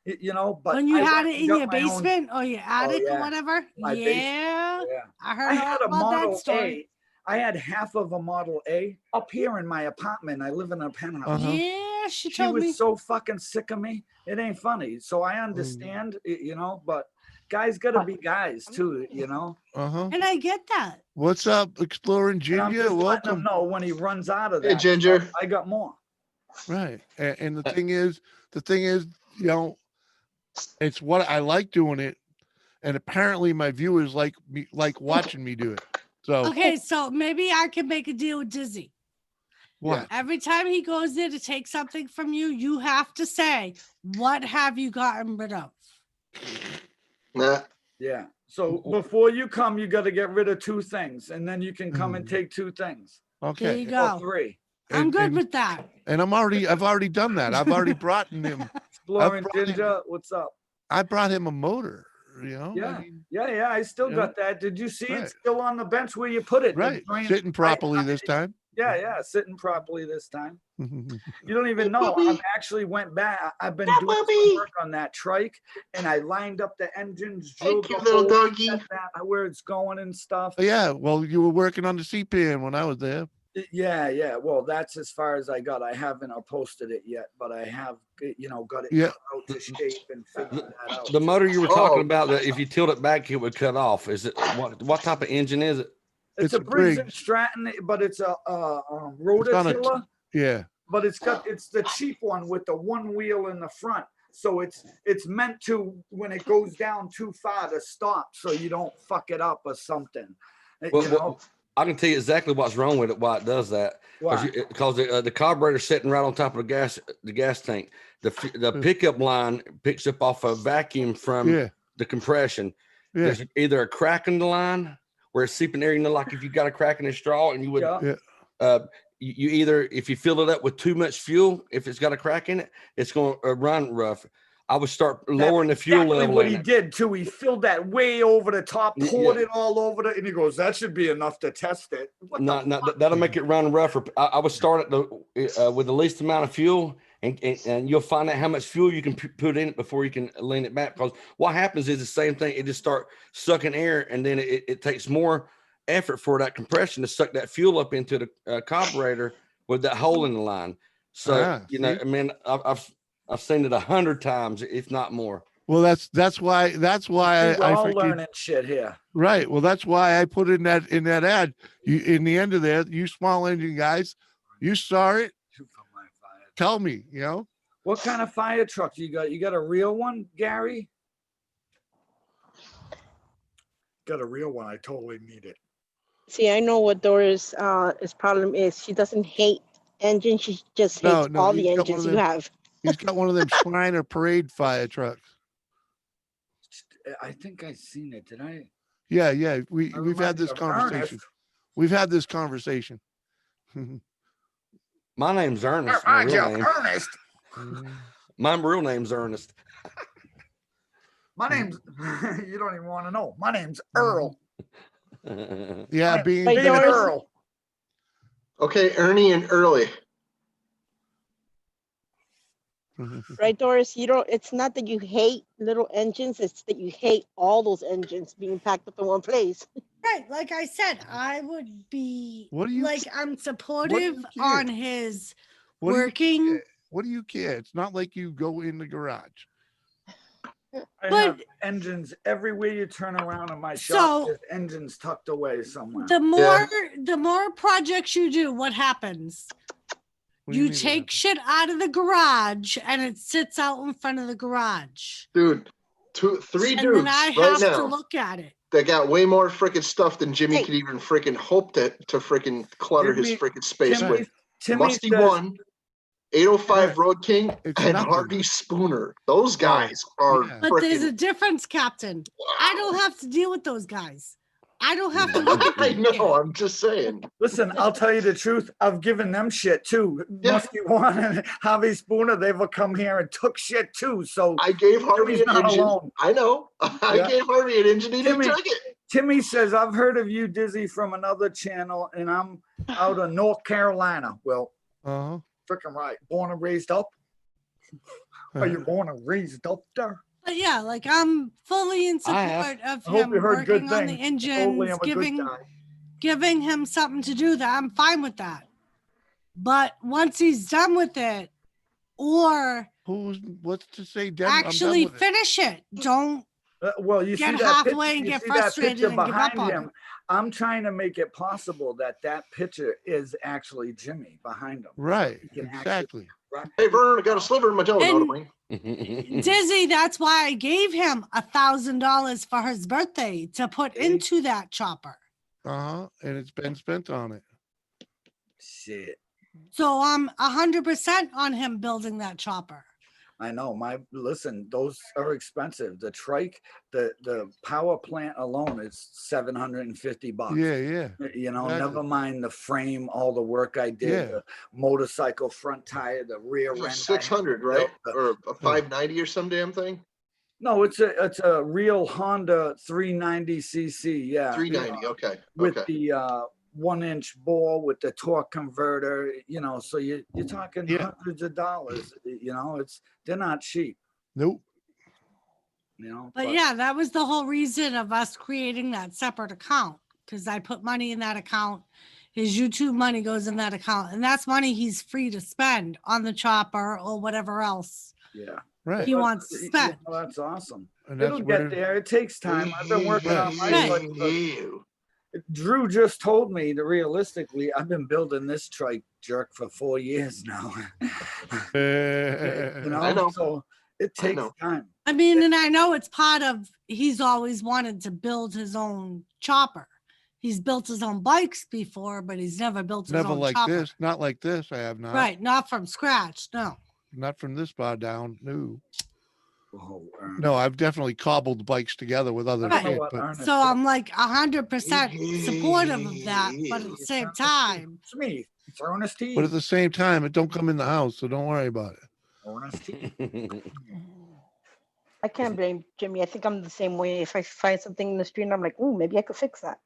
You know, but When you I had went it and in got your my own- basement or your attic or whatever. My basement, yeah. I heard I all had a about that Model story. A. I had half of a Model A up here in my apartment. I live in a penthouse. Yeah, she She told was me. so fucking sick of me. It ain't funny. So I understand, you know, but guys gotta be guys too, you know. And I get that. What's up, Exploring And I'm Ginger? just letting him Welcome. know when he runs out of Hey, that. Ginger. stuff, I got more. Right. And the thing is, you know, it's what I like doing it, and apparently my viewers like watching me do it. So Okay, so maybe I can make a deal with Dizzy. what? Every time he goes there to take something from you, you have to say, "What have you gotten rid of?" Nah. Yeah. So before you come, you got to get rid of 2 things, and then you can come and take 2 things. Okay. There you go. Or 3. I'm good with that. And I've already done that. I've already brought him. Exploring Ginger, what's up? I brought him a motor. You know. Yeah, I mean, yeah. I still you know, know, got that. Did you see right. it still on the bench where you put it? The right. drain- Sitting properly this time. Yeah, sitting properly this time. You don't even know. I actually went back. I've been doing some work on that trike, and I lined up the engines, drilled the little hole, doggy. set that where it's going and stuff. Yeah. Well, you were working on the C-pan when I was there. Yeah. Well, that's as far as I got. I haven't posted it yet, but I have, got it Yeah. cut out to shape and figured that out. The motor you were talking about, that if you tilt it back, it would cut off. Is it what type of engine is it? It's a Briggs & Stratton, but it's a rototiller. Yeah. But it's the cheap one with the 1 wheel in the front. So it's meant to, when it goes down too far, to stop so you don't fuck it up or something. Well, I can tell you exactly what's wrong with it, why it does that. Why? Because the carburetor's sitting right on top of the gas tank. The pickup line picks up off a vacuum from the compression. Yeah. There's either a crack in the line where it's seeping air, like if you got a crack in the straw and you would, you either, if you fill it up with too much fuel, if it's got a crack in it, it's going to run rough. I would start lowering the fuel level. What he did too, he filled that way over the top, poured it all over it, and he goes, "That should be enough to test it." That'll make it run rougher. I would start at with the least amount of fuel, and you'll find out how much fuel you can put in it before you can lean it back. Because what happens is the same thing. It just start sucking air, and then it takes more effort for that compression to suck that fuel up into the carburetor with that hole in the line. So I mean, I've seen it 100 times, if not more. Well, that's why we're all learning shit here. Right. Well, that's why I put in that ad. You in the end of there, you small engine guys, you saw it. Tell me, What kind of fire truck you got? You got a real one, Gary? Got a real one. I totally need it. See, I know what Dora's problem is. She doesn't hate engines. She just hates all the engines you have. He's got one of them Shriner parade fire trucks. I think I seen it. Did I? Yeah, yeah. We've remind had me this of conversation. Ernest. We've had this conversation. My name's Ernest. My real name. Ernest. My real name's Ernest. My name's. You don't even want to know. My name's Earl. Yeah, being Earl. Okay, Ernie and Early. Right, Doris? It's not that you hate little engines, it's that you hate all those engines being packed up in one place. Right, like I said, I would be I'm supportive care? on his What do you working. care? What do you care? It's not like you go in the garage. I have engines everywhere you turn around in my shop. There's engines tucked away somewhere. The more projects you do, what happens? What do you You mean, take shit out of the garage and it sits out in front of the garage. Dude, three And dudes then I right have now to look at it. that got way more freaking stuff than Jimmy could even freaking hope to freaking clutter his Jimmy- freaking space Timmy- with. Timmy Musty says- One, 805 Road King, It's and nothing. Harvey Spooner. Those guys are But there's a freaking. difference, Captain. I don't have to deal with those guys. I don't have to look at I them. know. I'm just saying. Listen, I'll tell you the truth. I've given them shit too. Musky One and Harvey Spooner, they've come here and took shit too. So I gave Harvey Timmy's an not engine. alone. I know. I Yeah. gave Harvey an engine. He didn't Timmy, take it. Timmy says, I've heard of you, Dizzy, from another channel, and I'm out of North Carolina. Well, freaking right. Born and raised up. Are you born and raised up there? But yeah, like I'm fully in I have. support of I hope him you heard good working on the things. Hopefully engines, I'm a good guy. giving him something to do. That I'm fine with that. But once he's done with it, or what's to say? I'm done actually with it. finish it. Don't Well, you get see that halfway picture, and you get see that frustrated picture and give up behind on him. it. I'm trying to make it possible that picture is actually Jimmy behind him. Right. He can actually- Exactly. Hey, Vern, I got a sliver in my toe. Dizzy, that's why I gave him $1,000 for his birthday to put into that chopper. And it's been spent on it. Shit. So I'm 100% on him building that chopper. I know. Listen, those are expensive. The trike, the power plant alone is $750. Yeah. You know, Exactly. never mind the frame, all the work I did, Yeah. the motorcycle front tire, the rear end. 600, right? Or a 590 or some damn thing. No, it's a real Honda 390cc. Yeah. 390. Okay. With Okay. the 1-inch bore with the torque converter, you know, so you're talking hundreds of dollars, you know, they're not cheap. Nope. You know, But yeah, that was the whole reason of us creating that separate account, because I put money in that account. His YouTube money goes in that account, and that's money he's free to spend on the chopper or whatever else yeah. he wants to spend. Well, that's awesome. And that's It'll what get there. It takes time. I've been working on my Right. but Drew just told me that realistically, I've been building this trike jerk for 4 years now. You know, I know. so it takes time. I mean, and I know it's part of, he's always wanted to build his own chopper. He's built his own bikes before, but he's never built his Never own like chopper. this. Not like this. I have not. Right, not from scratch, no. Not from this bar down. No. Oh, No, I've definitely cobbled bikes together with other Right. shit. But So I'm like 100% supportive of that, but at the same time, It's me. It's Ernest T. but at the same time, it don't come in the house, so don't worry about it. Ernest T. I can't blame Jimmy. I think I'm the same way. If I find something in the street and I'm like, oh, maybe I could fix that.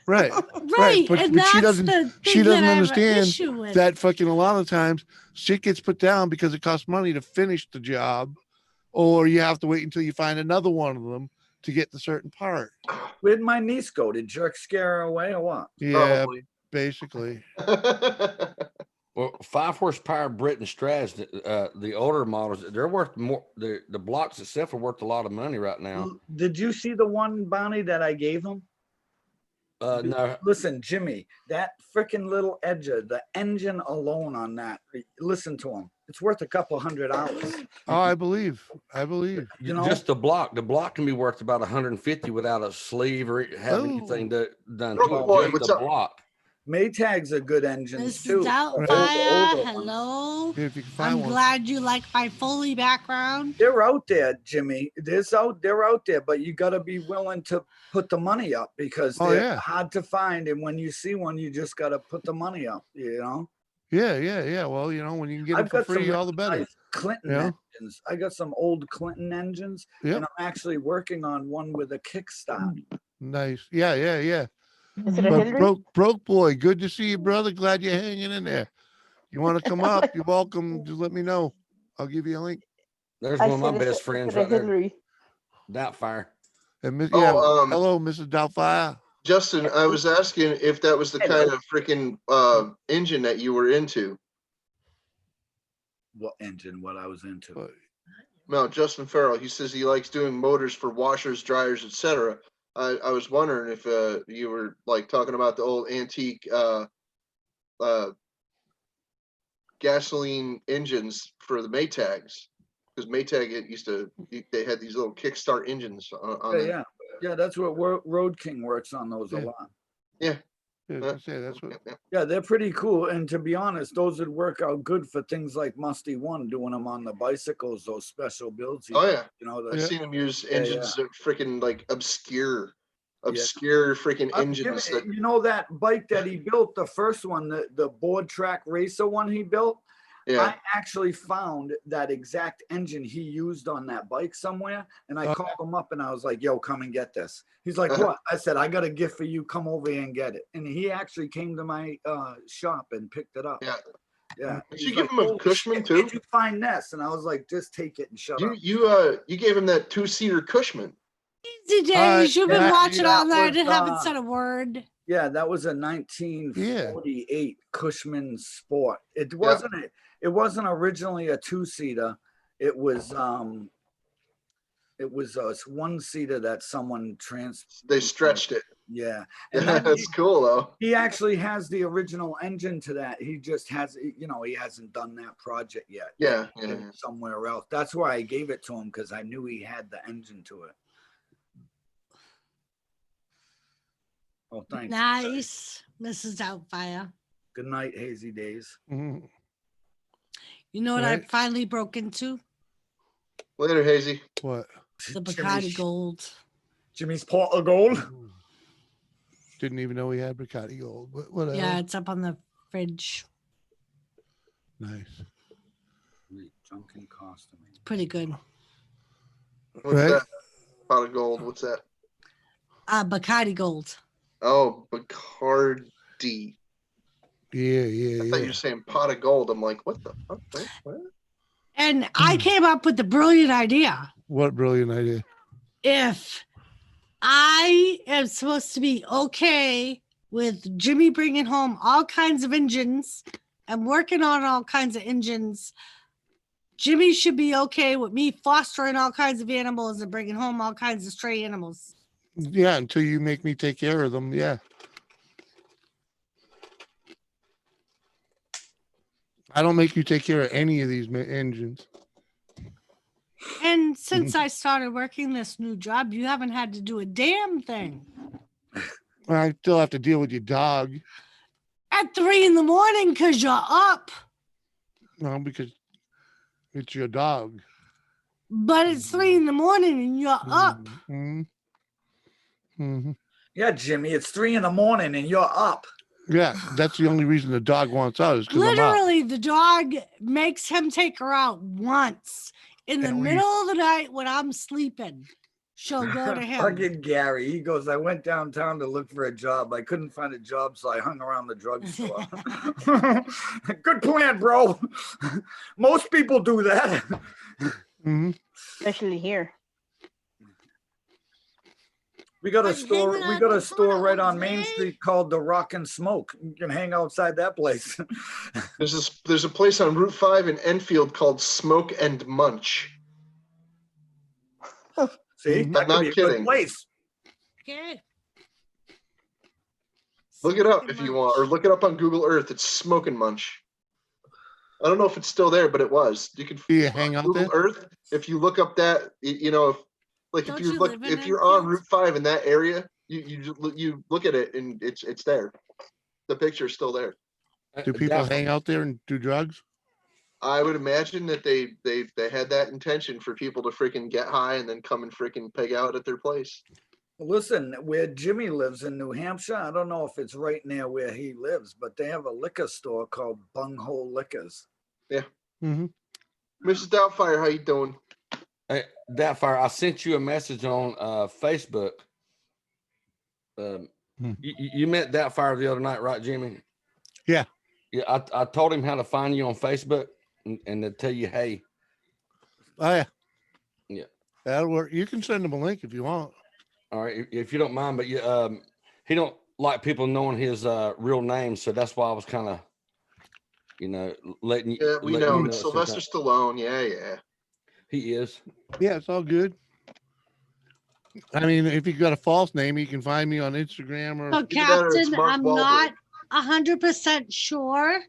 Right. Right, But, and but she that's doesn't the she thing doesn't that I have an understand issue with. that fucking a lot of times shit gets put down because it costs money to finish the job, or you have to wait until you find another one of them to get the certain part. Where'd my niece go? Did Jerk scare her away or what? Yeah, basically. Well, 5 horsepower Britain Strads, the older models, they're worth more. The blocks itself are worth a lot of money right now. Did you see the one bounty that I gave him? No. Listen, Jimmy, that freaking little edger, the engine alone on that, listen to him. It's worth a couple $100. Oh, I believe. You know, Just the block. The block can be worth about 150 without a sleeve or have anything done to Oh, it. boy, Just what's the up? block. Maytags are good engines too. Mrs. Doubtfire, hello. I'm glad you like my Foley background. They're out there, Jimmy. They're out there, but you got to be willing to put the money up because they're hard to find. And when you see one, you just got to put the money up. You know. Yeah. Well, when you can get them for free, all the better. Nice Clinton engines. I got some old Clinton engines, and I'm actually working on one with a kickstart. Nice. Yeah. Is it a Hillary? Broke boy, good to see you, brother. Glad you're hanging in there. You want to come up? You're welcome. Just let me know. I'll give you a link. There's one of my best friends right there. Doubtfire. And hello, Mrs. Doubtfire. Justin, I was asking if that was the kind of freaking engine that you were into. What engine? What I was into? No, Justin Farrell. He says he likes doing motors for washers, dryers, etc. I was wondering if you were like talking about the old antique gasoline engines for the Maytags, because Maytag they had these little kickstart engines on them. Yeah. That's what Road King works on those a lot. Yeah. That's what. Yeah, they're pretty cool. And to be honest, those would work out good for things like Musty One, doing them on the bicycles, those special builds. I've seen him use engines that freaking like obscure freaking engines. You know that bike that he built, the first one, the board track racer one he built? Yeah. I actually found that exact engine he used on that bike somewhere, and I called him up and I was like, yo, come and get this. He's like, what? I said, I got a gift for you. Come over here and get it. And he actually came to my shop and picked it up. Yeah. Did you give him a Cushman too? Did you find this? And I was like, just take it and shut up. You gave him that 2-seater Cushman. Easy days. You've been watching all night and haven't said a word. Yeah, that was a 1948 Cushman Sport. It wasn't originally a 2-seater. It was a 1-seater that someone they stretched it. Yeah. And that's cool though. He actually has the original engine to that. He just has, he hasn't done that project yet. Yeah. Somewhere else. That's why I gave it to him, because I knew he had the engine to it. Oh, thanks. Nice, Mrs. Doubtfire. Good night, Hazy Days. Mm-hmm. You know what I finally broke into? Later, Hazy. What? The Bacardi Gold. Jimmy's pot of gold. Didn't even know he had Bacardi Gold. Whatever. Yeah, it's up on the fridge. Nice. Drunken costume. Pretty good. What's that? Pot of gold. What's that? Bacardi Gold. Oh, Bacardi. Yeah. I thought you were saying pot of gold. I'm like, what the fuck? What? And I came up with the brilliant idea. What brilliant idea? If I am supposed to be okay with Jimmy bringing home all kinds of engines and working on all kinds of engines, Jimmy should be okay with me fostering all kinds of animals and bringing home all kinds of stray animals. Yeah, until you make me take care of them. Yeah. I don't make you take care of any of these engines. And since I started working this new job, you haven't had to do a damn thing. I still have to deal with your dog. At 3 a.m. because you're up. No, because it's your dog. But it's 3 a.m. and you're up. Mm-hmm. Mm-hmm. Yeah, Jimmy, it's 3 a.m. and you're up. Yeah, that's the only reason the dog wants out is because literally the dog makes him take her out once in the middle of the night when I'm sleeping. She'll go to him. Fucking Gary. He goes, I went downtown to look for a job. I couldn't find a job, so I hung around the drugstore. Good plan, bro. Most people do that. Mm-hmm. Especially here. We got a store. We got a store right on Main Street called the Rock and Smoke. You can hang outside that place. There's a place on Route 5 in Enfield called Smoke and Munch. See, I'm that not could be a kidding. good place. Okay. Look it up if you want, or look it up on Google Earth. It's Smoke and Munch. I don't know if it's still there, but it was. You can hang out Google there? Earth. If you look up that, if you're on Route 5 in that area, you look at it and it's there. The picture's still there. Do people hang out there and do drugs? I would imagine that they had that intention for people to freaking get high and then come and freaking peg out at their place. Listen, where Jimmy lives in New Hampshire, I don't know if it's right near where he lives, but they have a liquor store called Bunghole Liquors. Yeah. Mm-hmm. Mrs. Doubtfire, how you doing? Hey, Doubtfire, I sent you a message on Facebook. You met Doubtfire the other night, right, Jimmy? Yeah. Yeah, I told him how to find you on Facebook and to tell you, hey. Oh, yeah. Yeah. That'll work. You can send him a link if you want. All right, if you don't mind, but he don't like people knowing his real name, so that's why I was kind of, letting you. Yeah, we know it's Sylvester Stallone. Yeah. He is. Yeah, it's all good. I mean, if you got a false name, you can find me on Instagram or. So, Captain, I'm not 100% sure,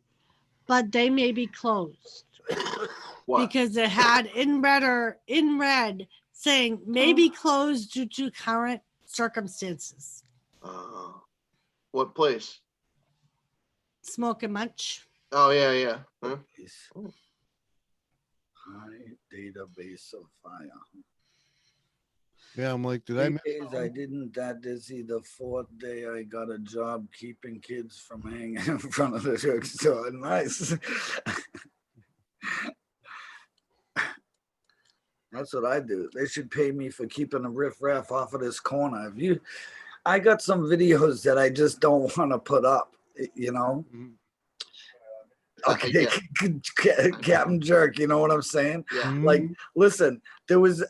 but they may be closed. Because it had in red saying maybe closed due to current circumstances. What place? Smoke and Munch. Oh, yeah. Huh? High database of fire. Yeah, I'm like, did I miss? I didn't that dizzy. The fourth day I got a job keeping kids from hanging in front of the drugstore. Nice. That's what I do. They should pay me for keeping a riffraff off of this corner. I got some videos that I just don't want to put up, Okay, Captain Jerk, you know what I'm saying? Yeah. Like, listen,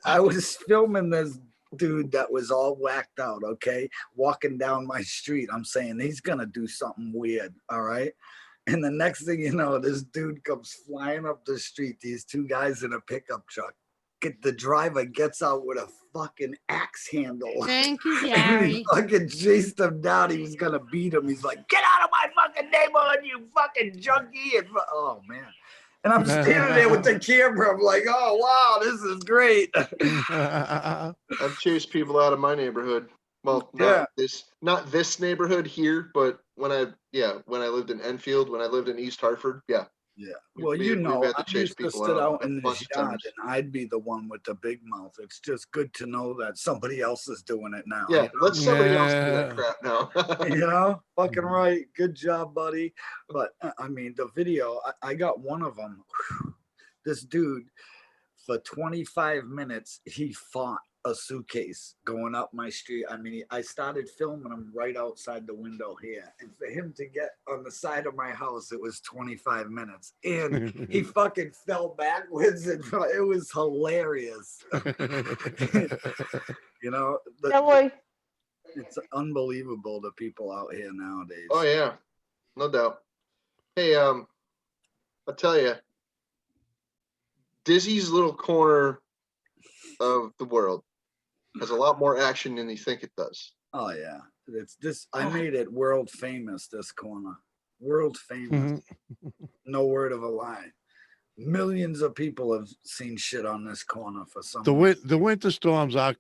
I was filming this dude that was all whacked out, okay, walking down my street. I'm saying he's gonna do something weird, all right? And the next thing you know, this dude comes flying up the street, these two guys in a pickup truck. The driver gets out with a fucking axe handle. Thank you, And Gary. he fucking chased him down. He was gonna beat him. He's like, "Get out of my fucking neighborhood, you fucking junkie!" And oh man. And I'm standing there with the camera. I'm like, "Oh wow, this is great." I've chased people out of my neighborhood. Well, not this neighborhood here, but when I lived in Enfield, when I lived in East Hartford, yeah. Yeah. Well, we've had to I chase used to people sit out out a in the bunch of yard times. and I'd be the one with the big mouth. It's just good to know that somebody else is doing it now. Yeah, let somebody else do that crap now. Fucking right. Good job, buddy. But I mean, the video, I got one of them. This dude, for 25 minutes, he fought a suitcase going up my street. I mean, I started filming him right outside the window here. And for him to get on the side of my house, it was 25 minutes. And he fucking fell backwards. And it was hilarious. It's unbelievable, the people out here nowadays. Oh, yeah. No doubt. Hey, I'll tell you, Dizzy's little corner of the world has a lot more action than you think it does. Oh yeah, it's this. I made it world famous. This corner, world famous. No word of a lie. Millions of people have seen shit on this corner for some. The winter storms are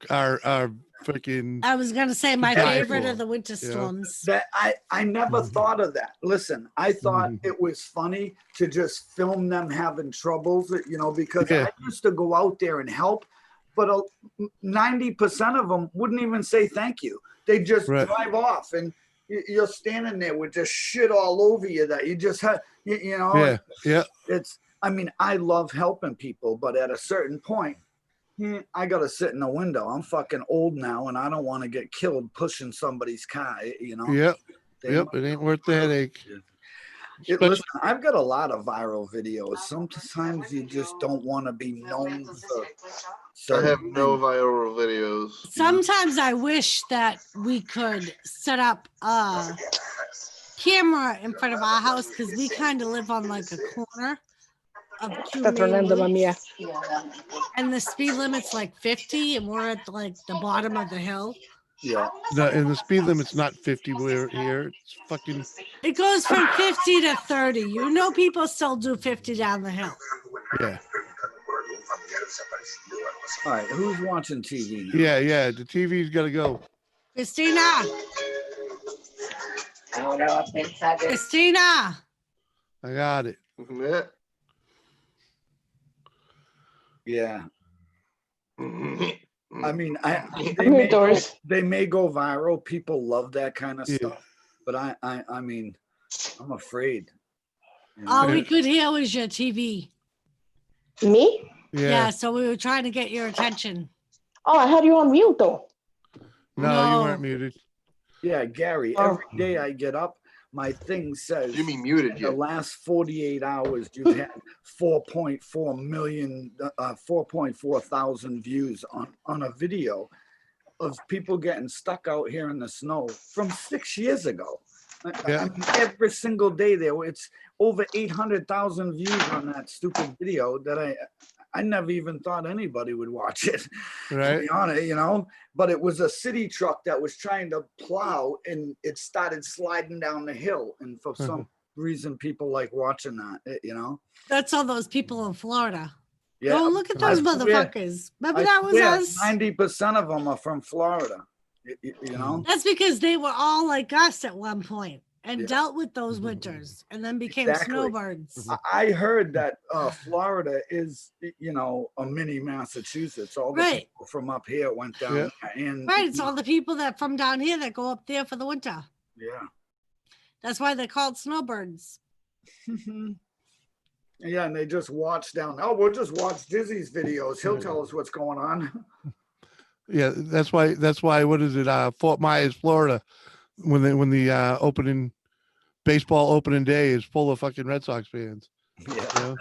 freaking. I was gonna say my favorite are the winter storms. That I never thought of that. Listen, I thought it was funny to just film them having troubles, because I used to go out there and help. But 90% of them wouldn't even say thank you. They just drive off, and you're standing there with just shit all over you that you just have, It's. I mean, I love helping people, but at a certain point, I gotta sit in the window. I'm fucking old now, and I don't want to get killed pushing somebody's car. Yep. It ain't worth the headache. Listen, I've got a lot of viral videos. Sometimes you just don't want to be known for. I have no viral videos. Sometimes I wish that we could set up a camera in front of our house because we kind of live on like a corner of two main roads. And the speed limit's like 50 and we're at like the bottom of the hill. Yeah. And the speed limit's not 50 we're here. It's fucking. It goes from 50 to 30. People still do 50 down the hill. Yeah. All right, who's watching TV now? Yeah. The TV's got to go. Christina. Christina. I got it. Yeah. I mean, Doors. they may go viral. People love that kind of stuff, but I mean, I'm afraid. You know? All we could hear was your TV. Me? Yeah. So we were trying to get your attention. Oh, I had you on mute though. No, you weren't muted. Yeah, Gary. Every day I get up, my thing says Jimmy muted in you. the last 48 hours, you've had 4.4 thousand views on a video of people getting stuck out here in the snow from 6 years ago. I mean, every single day it's over 800,000 views on that stupid video that I never even thought anybody would watch it. Right. To be honest, you know, but it was a city truck that was trying to plow and it started sliding down the hill. And for some reason, people like watching that, you know. That's all those people in Florida. Yeah. Oh, look at those motherfuckers. Remember that was us? 90% of them are from Florida, you know. That's because they were all like us at one point and dealt with those winters and then became snowbirds. I heard that Florida is, you know, a mini Massachusetts. All the people from up here went down there. And It's all the people that from down here that go up there for the winter. Yeah. That's why they're called snowbirds. Yeah, and they just watch down. Oh, we'll just watch Dizzy's videos. He'll tell us what's going on. Yeah, that's why. What is it? Fort Myers, Florida, when the opening baseball opening day is full of fucking Red Sox fans. Yeah, you know?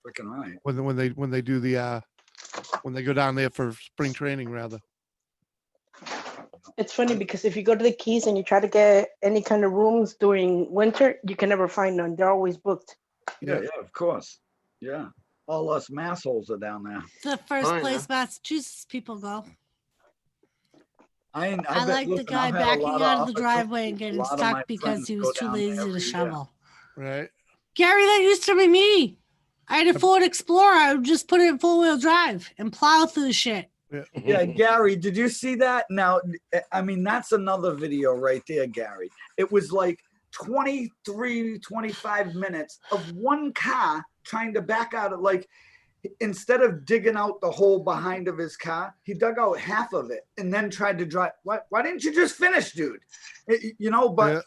Freaking right. When they do the when they go down there for spring training, rather. It's funny because if you go to the Keys and you try to get any kind of rooms during winter, you can never find none. They're always booked. Yeah, of course. Yeah. All us massholes are down there. The first place Massachusetts people go. I like the guy backing out of the driveway and getting stuck because he was too lazy to shovel. Right. Gary, that used to be me. I had a Ford Explorer. I would just put it in 4-wheel drive and plow through the shit. Yeah, Gary, did you see that? Now, I mean, that's another video right there, Gary. It was like 23, 25 minutes of one car trying to back out of, like, instead of digging out the hole behind of his car, he dug out half of it and then tried to drive. Why didn't you just finish, dude? You know, but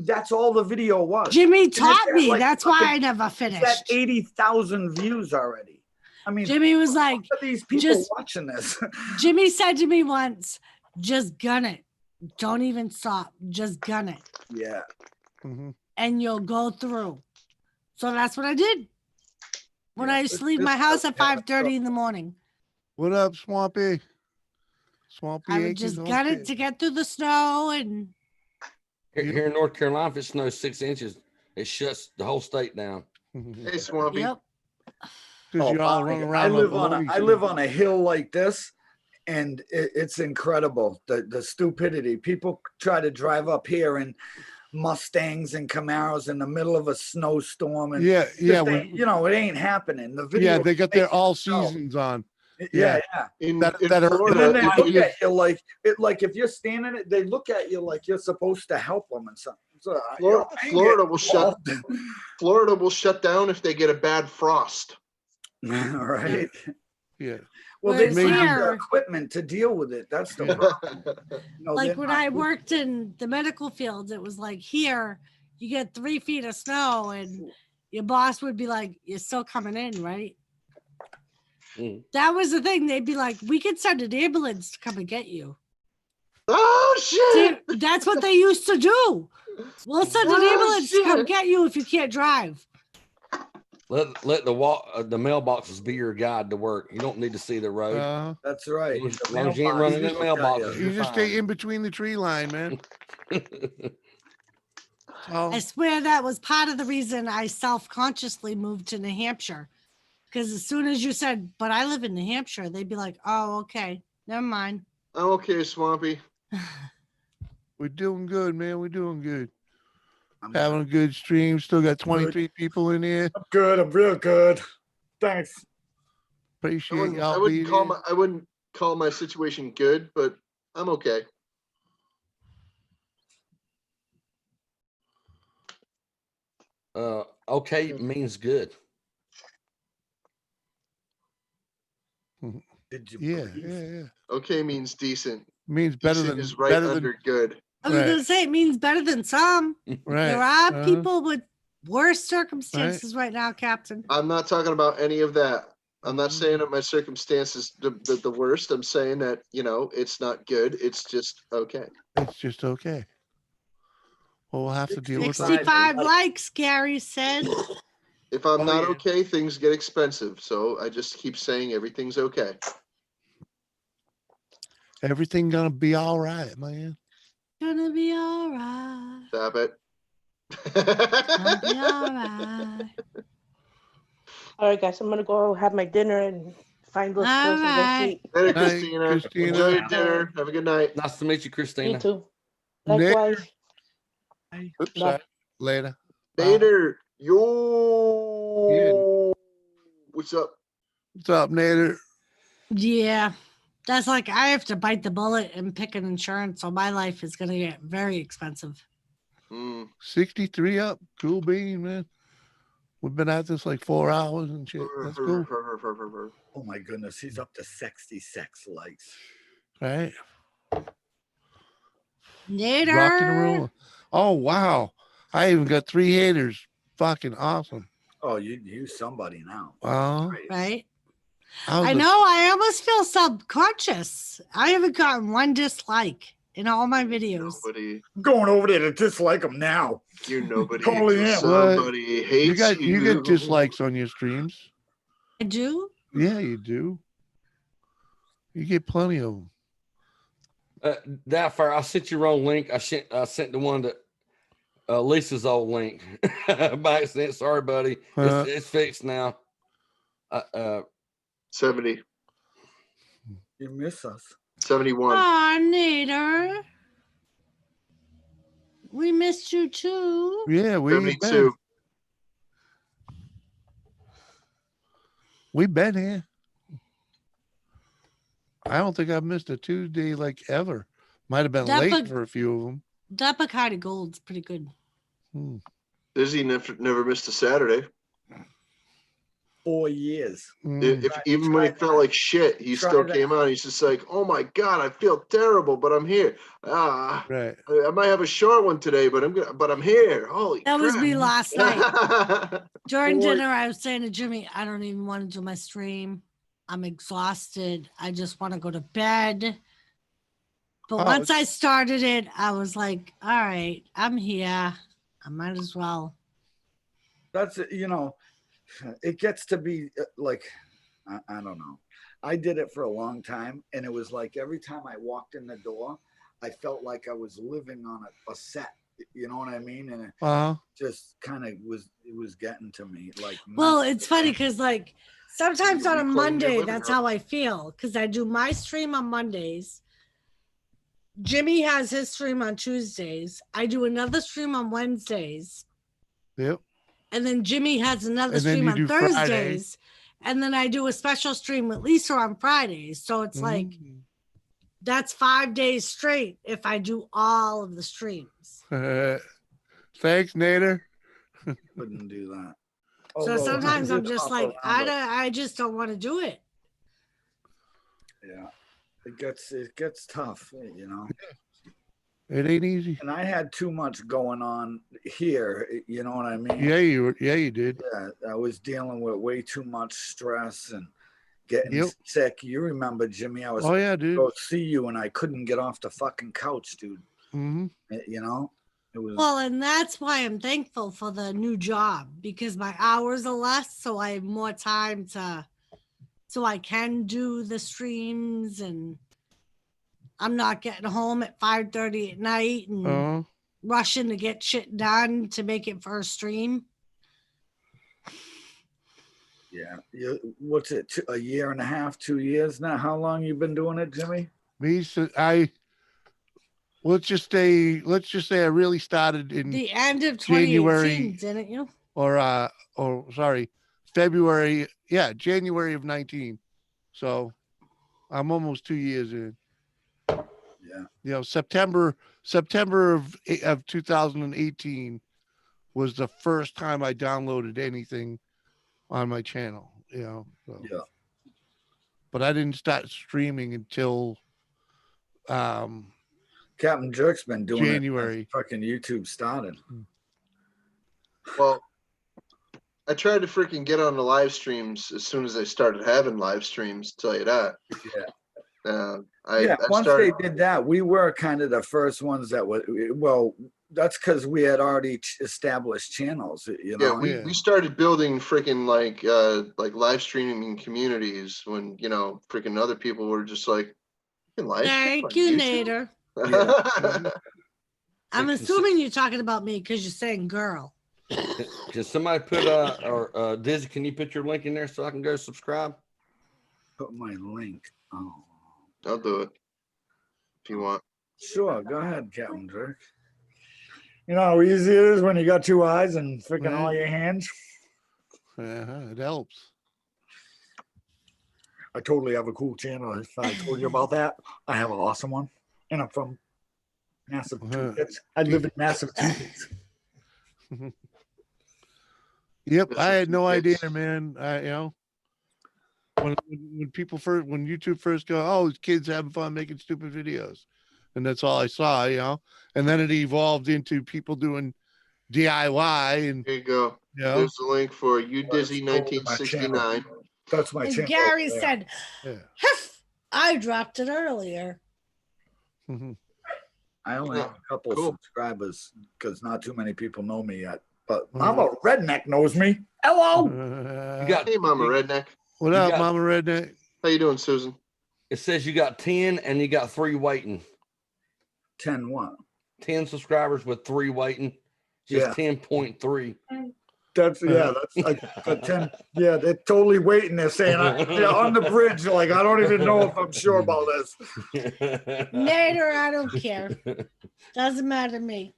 that's all the video was. Jimmy taught me. That's why I never finished. It's at 80,000 views already. I mean, Jimmy was like, these people watching this. Jimmy said to me once, just gun it. Don't even stop. Just gun it. Yeah. And you'll go through. So that's what I did. When I used to leave my house at 5:30 in the morning. What up, Swampy? Swampy. I would just gun it to get through the snow. And here in North Carolina, if it snows 6 inches, it shuts the whole state down. Hey, Swampy. Yep. You're all running around. I live on a hill like this, and it's incredible. The stupidity. People try to drive up here in Mustangs and Camaros in the middle of a snowstorm, and you know, it ain't happening. The video. Yeah, they got their all seasons on. Yeah. In and then they look at you like if you're standing it, they look at you like you're supposed to help them and something. So, Florida will shut down if they get a bad frost. Right. Yeah. Well, they don't have the equipment to deal with it. That's the problem. No, like when I worked in the medical field, it was like here you get 3 feet of snow, and your boss would be like, "You're still coming in, right?" That was the thing. They'd be like, "We could send an ambulance to come and get you." Oh shit! See, that's what they used to do. We'll send an ambulance to come get you if you can't drive. Let the mailboxes be your guide to work. You don't need to see the road. That's right. As long as you ain't running in mailboxes, you just stay in between the tree line, man. I swear that was part of the reason I self-consciously moved to New Hampshire. Because as soon as you said, "But I live in New Hampshire," they'd be like, "Oh, okay, never mind." I'm okay, Swampy. We're doing good, man. We're doing good. Having a good stream. Still got 23 people in here. I'm good. I'm real good. Thanks. Appreciate y'all. I wouldn't call my situation good, but I'm okay. Okay means good. Did you Yeah, believe? yeah. Okay means decent. Means better Decent than is right better under than good. I was gonna say it means better than some. right. There are uh-huh. people with worse circumstances right now, Captain. I'm not talking about any of that. I'm not saying that my circumstances the worst. I'm saying that, you know, it's not good. It's just okay. It's just okay. Well, we'll have to deal with 65 likes, Gary said. If I'm not okay, things get expensive. So I just keep saying everything's okay. Everything gonna be all right, man. Gonna be all right. Stop it. Gonna be all right. All right, guys, I'm gonna go have my dinner and find those All clothes and go right. sleep. Later, Night, Christina. Christina. Enjoy your dinner. Have a good night. Nice to meet you, Christina. You too. Likewise. Oops, Bye. sorry. Later. Later. Yo. What's up? What's up, Nader? Yeah. That's like I have to bite the bullet and pick an insurance, so my life is gonna get very expensive. 63 up. Cool bean, man. We've been at this like 4 hours and shit. That's cool. Oh my goodness, he's up to 66 likes. Right? Nader. Rocking and rolling. Oh, wow. I even got 3 haters. Fucking awesome. Oh, you somebody now. Wow. Right? How's I the- know. I almost feel subconscious. I haven't gotten one dislike in all my videos. Nobody. I'm going over there to dislike him now. You're nobody. Totally until am. somebody hates you get dislikes on your streams. I do? Yeah, you do. You get plenty of them. That fair. I sent you the wrong link. I sent the one that Lisa's old link by accident. Sorry, buddy. It's fixed now. 70. You miss us. 71. Aw, Nader. We missed you too. Yeah, we've been here. I don't think I've missed a Tuesday like ever. Might have been late for a few of them. That Bacardi Gold's pretty good. Dizzy never missed a Saturday. 4 years. Even when he felt like shit, he still came out. He's just like, "Oh my god, I feel terrible, but I'm here. Right. I might have a short one today, but I'm here. Holy That was crap." me last night. During dinner, I was saying to Jimmy, I don't even want to do my stream. I'm exhausted. I just want to go to bed. But once I started it, I was like, all right, I'm here. I might as well. That's, it gets to be like, I don't know. I did it for a long time, and it was like every time I walked in the door, I felt like I was living on a set. You know what I mean? And it just kind of was getting to me. Like, well, it's funny because like sometimes on a Monday, that's how I feel because I do my stream on Mondays. Jimmy has his stream on Tuesdays. I do another stream on Wednesdays. Yep. And then Jimmy has another stream on Thursdays. Friday. And then I do a special stream with Lisa on Fridays. So it's like, that's 5 days straight if I do all of the streams. Thanks, Nader. Couldn't do that. So sometimes I'm just like, I just don't want to do it. Yeah. It gets tough, It ain't easy. And I had too much going on here, you know what I mean? Yeah, you did. Yeah, I was dealing with way too much stress and getting sick. You remember, Jimmy? I was dude. Go see you, and I couldn't get off the fucking couch, dude. It was well, and that's why I'm thankful for the new job because my hours are less, so I have more time so I can do the streams and I'm not getting home at 5:30 at night and rushing to get shit done to make it for a stream. Yeah. What's it? A year and a half, 2 years now? How long you been doing it, Jimmy? Let's just say I really started in the end of 2018, didn't you? Or sorry, February. Yeah, January of 19. So I'm almost 2 years in. Yeah. September of 2018 was the first time I downloaded anything on my channel, you know. So. Yeah. But I didn't start streaming until Captain Jerk's been doing January. it since fucking YouTube started. Well, I tried to freaking get on the live streams as soon as they started having live streams, tell you that. Yeah. I Once started, they did that, we were kind of the first ones that were, well, that's because we had already established channels, you know. yeah, we started building freaking like live streaming communities when, you know, freaking other people were just like, you can live stream on Thank you, YouTube?" Nader. I'm assuming you're talking about me because you're saying girl. Can somebody put or Dizzy, can you put your link in there so I can go subscribe? Put my link. Oh. I'll do it if you want. Sure, go ahead, Captain Jerk. You know how easy it is when you got two eyes and freaking all your hands? It helps. I totally have a cool channel. If I told you about that, I have an awesome one. And I'm from Massachusetts. I live in Massachusetts. Yep, I had no idea, man. You know, when people first, when YouTube first go, oh, it's kids having fun making stupid videos, and that's all I saw, you know. And then it evolved into people doing DIY, and here you go. You know? There's the link for You Dizzy 1969. That's my And channel. Gary right said, "Huff, I dropped it earlier." I only have a couple subscribers because not too many people know me yet. But Mama Redneck knows me. Hello. Hey, Mama Redneck. What up, Mama Redneck? How you doing, Susan? It says you got 10 and you got 3 waiting. 10 what? 10 subscribers with 3 waiting. Just 10.3. That's that's like a 10. Yeah, they're totally waiting. They're saying they're on the bridge. Like, I don't even know if I'm sure about this. Nader, I don't care. Doesn't matter to me.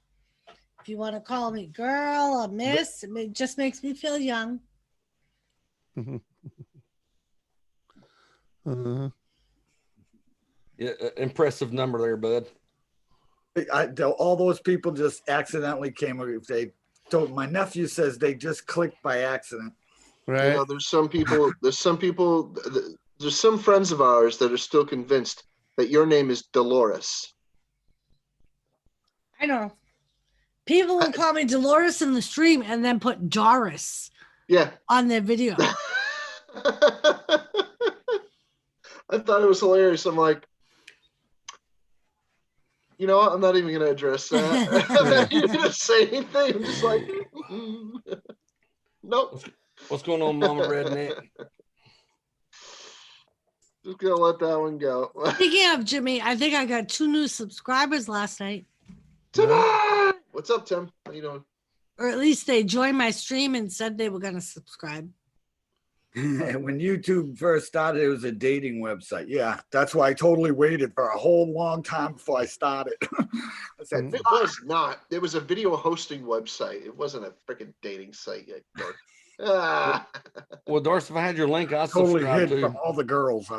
If you want to call me girl or miss, it just makes me feel young. Yeah, impressive number there, bud. All those people just accidentally came. They told my nephew says they just clicked by accident. Right. You know, there's some people. There's some friends of ours that are still convinced that your name is Dolores. I know. People will call me Dolores in the stream and then put Doris on their video. I thought it was hilarious. I'm like, you know what? I'm not even going to address that. I'm not even going to say anything. I'm just like, nope. What's going on, Mama Redneck? Just going to let that one go. Speaking of Jimmy, I think I got 2 new subscribers last night. Tonight! What's up, Tim? How you doing? Or at least they joined my stream and said they were going to subscribe. When YouTube first started, it was a dating website. Yeah, that's why I totally waited for a whole long time before I started. I said, it was not. It was a video hosting website. It wasn't a freaking dating site yet. Well, Doris, if I had your link, I'd totally subscribe hid too. from all the girls.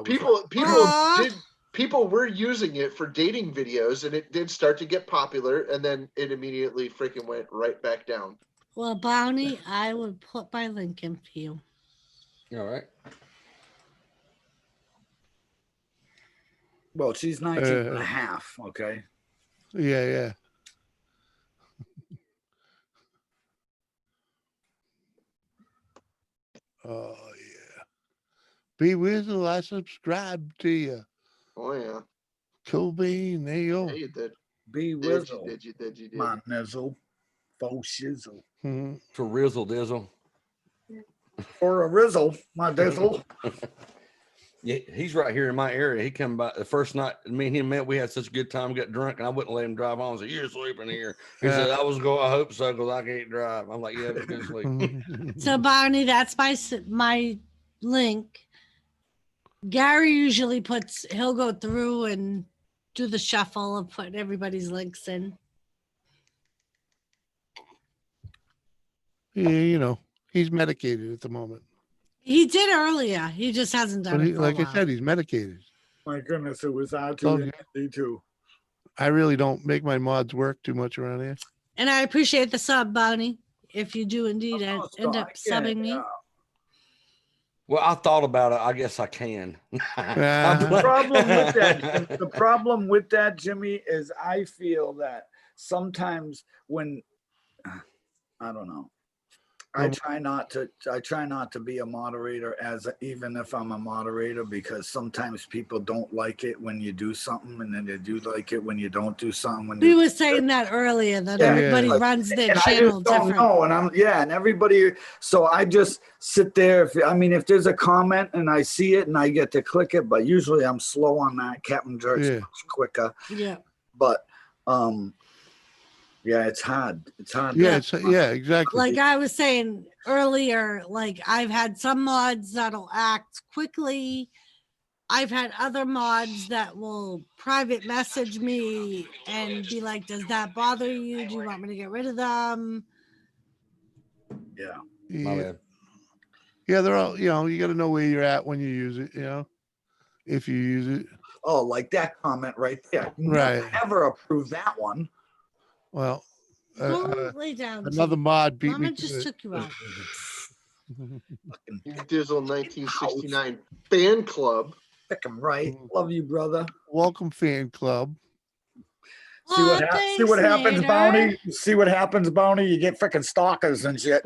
People were using it for dating videos, and it did start to get popular, and then it immediately freaking went right back down. Well, Bounty, I would put my link in for you. All right. Well, she's 19 and a half, okay? Yeah. Oh, yeah. B Whistle, I subscribed to you. Oh, yeah. Cool bean. There you go. Yeah, you did. B Whistle. You did. My nizzle. Faux shizzle. For Rizzle Dizzle. For a rizzle, my dizzle. Yeah, he's right here in my area. He come by the first night me and him met. We had such a good time, got drunk, and I wouldn't let him drive on. I said, "You're sleeping here." He said, "I hope so, because I can't drive." I'm like, "Yeah, but good sleep." So Barney, that's my link. Gary usually he'll go through and do the shuffle of putting everybody's links in. Yeah, you know, he's medicated at the moment. He did earlier. He just hasn't done it for like a I while. said, he's medicated. My goodness, it was R2 and D2. I really don't make my mods work too much around here. And I appreciate the sub, Bounty. if you do indeed end up I get it, subbing me. yeah. Well, I thought about it. I guess I can. The problem with that, the problem with that, Jimmy, is I feel that sometimes when I don't know, I try not to be a moderator even if I'm a moderator, because sometimes people don't like it when you do something, and then they do like it when you don't do something. When We were saying that earlier, that everybody runs their and channel I just don't different. know, and everybody. So I just sit there. If there's a comment and I see it and I get to click it, but usually I'm slow on that. Captain Jerk's much quicker. Yeah. But yeah, it's hard. It's hard. Yeah, exactly. Like I was saying earlier, like I've had some mods that'll act quickly. I've had other mods that will private message me and be like, does that bother you? Do you want me to get rid of them? Yeah. My bad. Yeah, they're all, you got to know where you're at when you use it, if you use it. Oh, like that comment right there. Right. Never ever approve that one. Well, lay down. another mod beat Mama me to just it. took you out. Dizzle 1969 fan club. Freaking right. Love you, brother. Welcome, fan club. See what happens, Nader. Bounty. See what happens, Bounty. You get freaking stalkers and shit.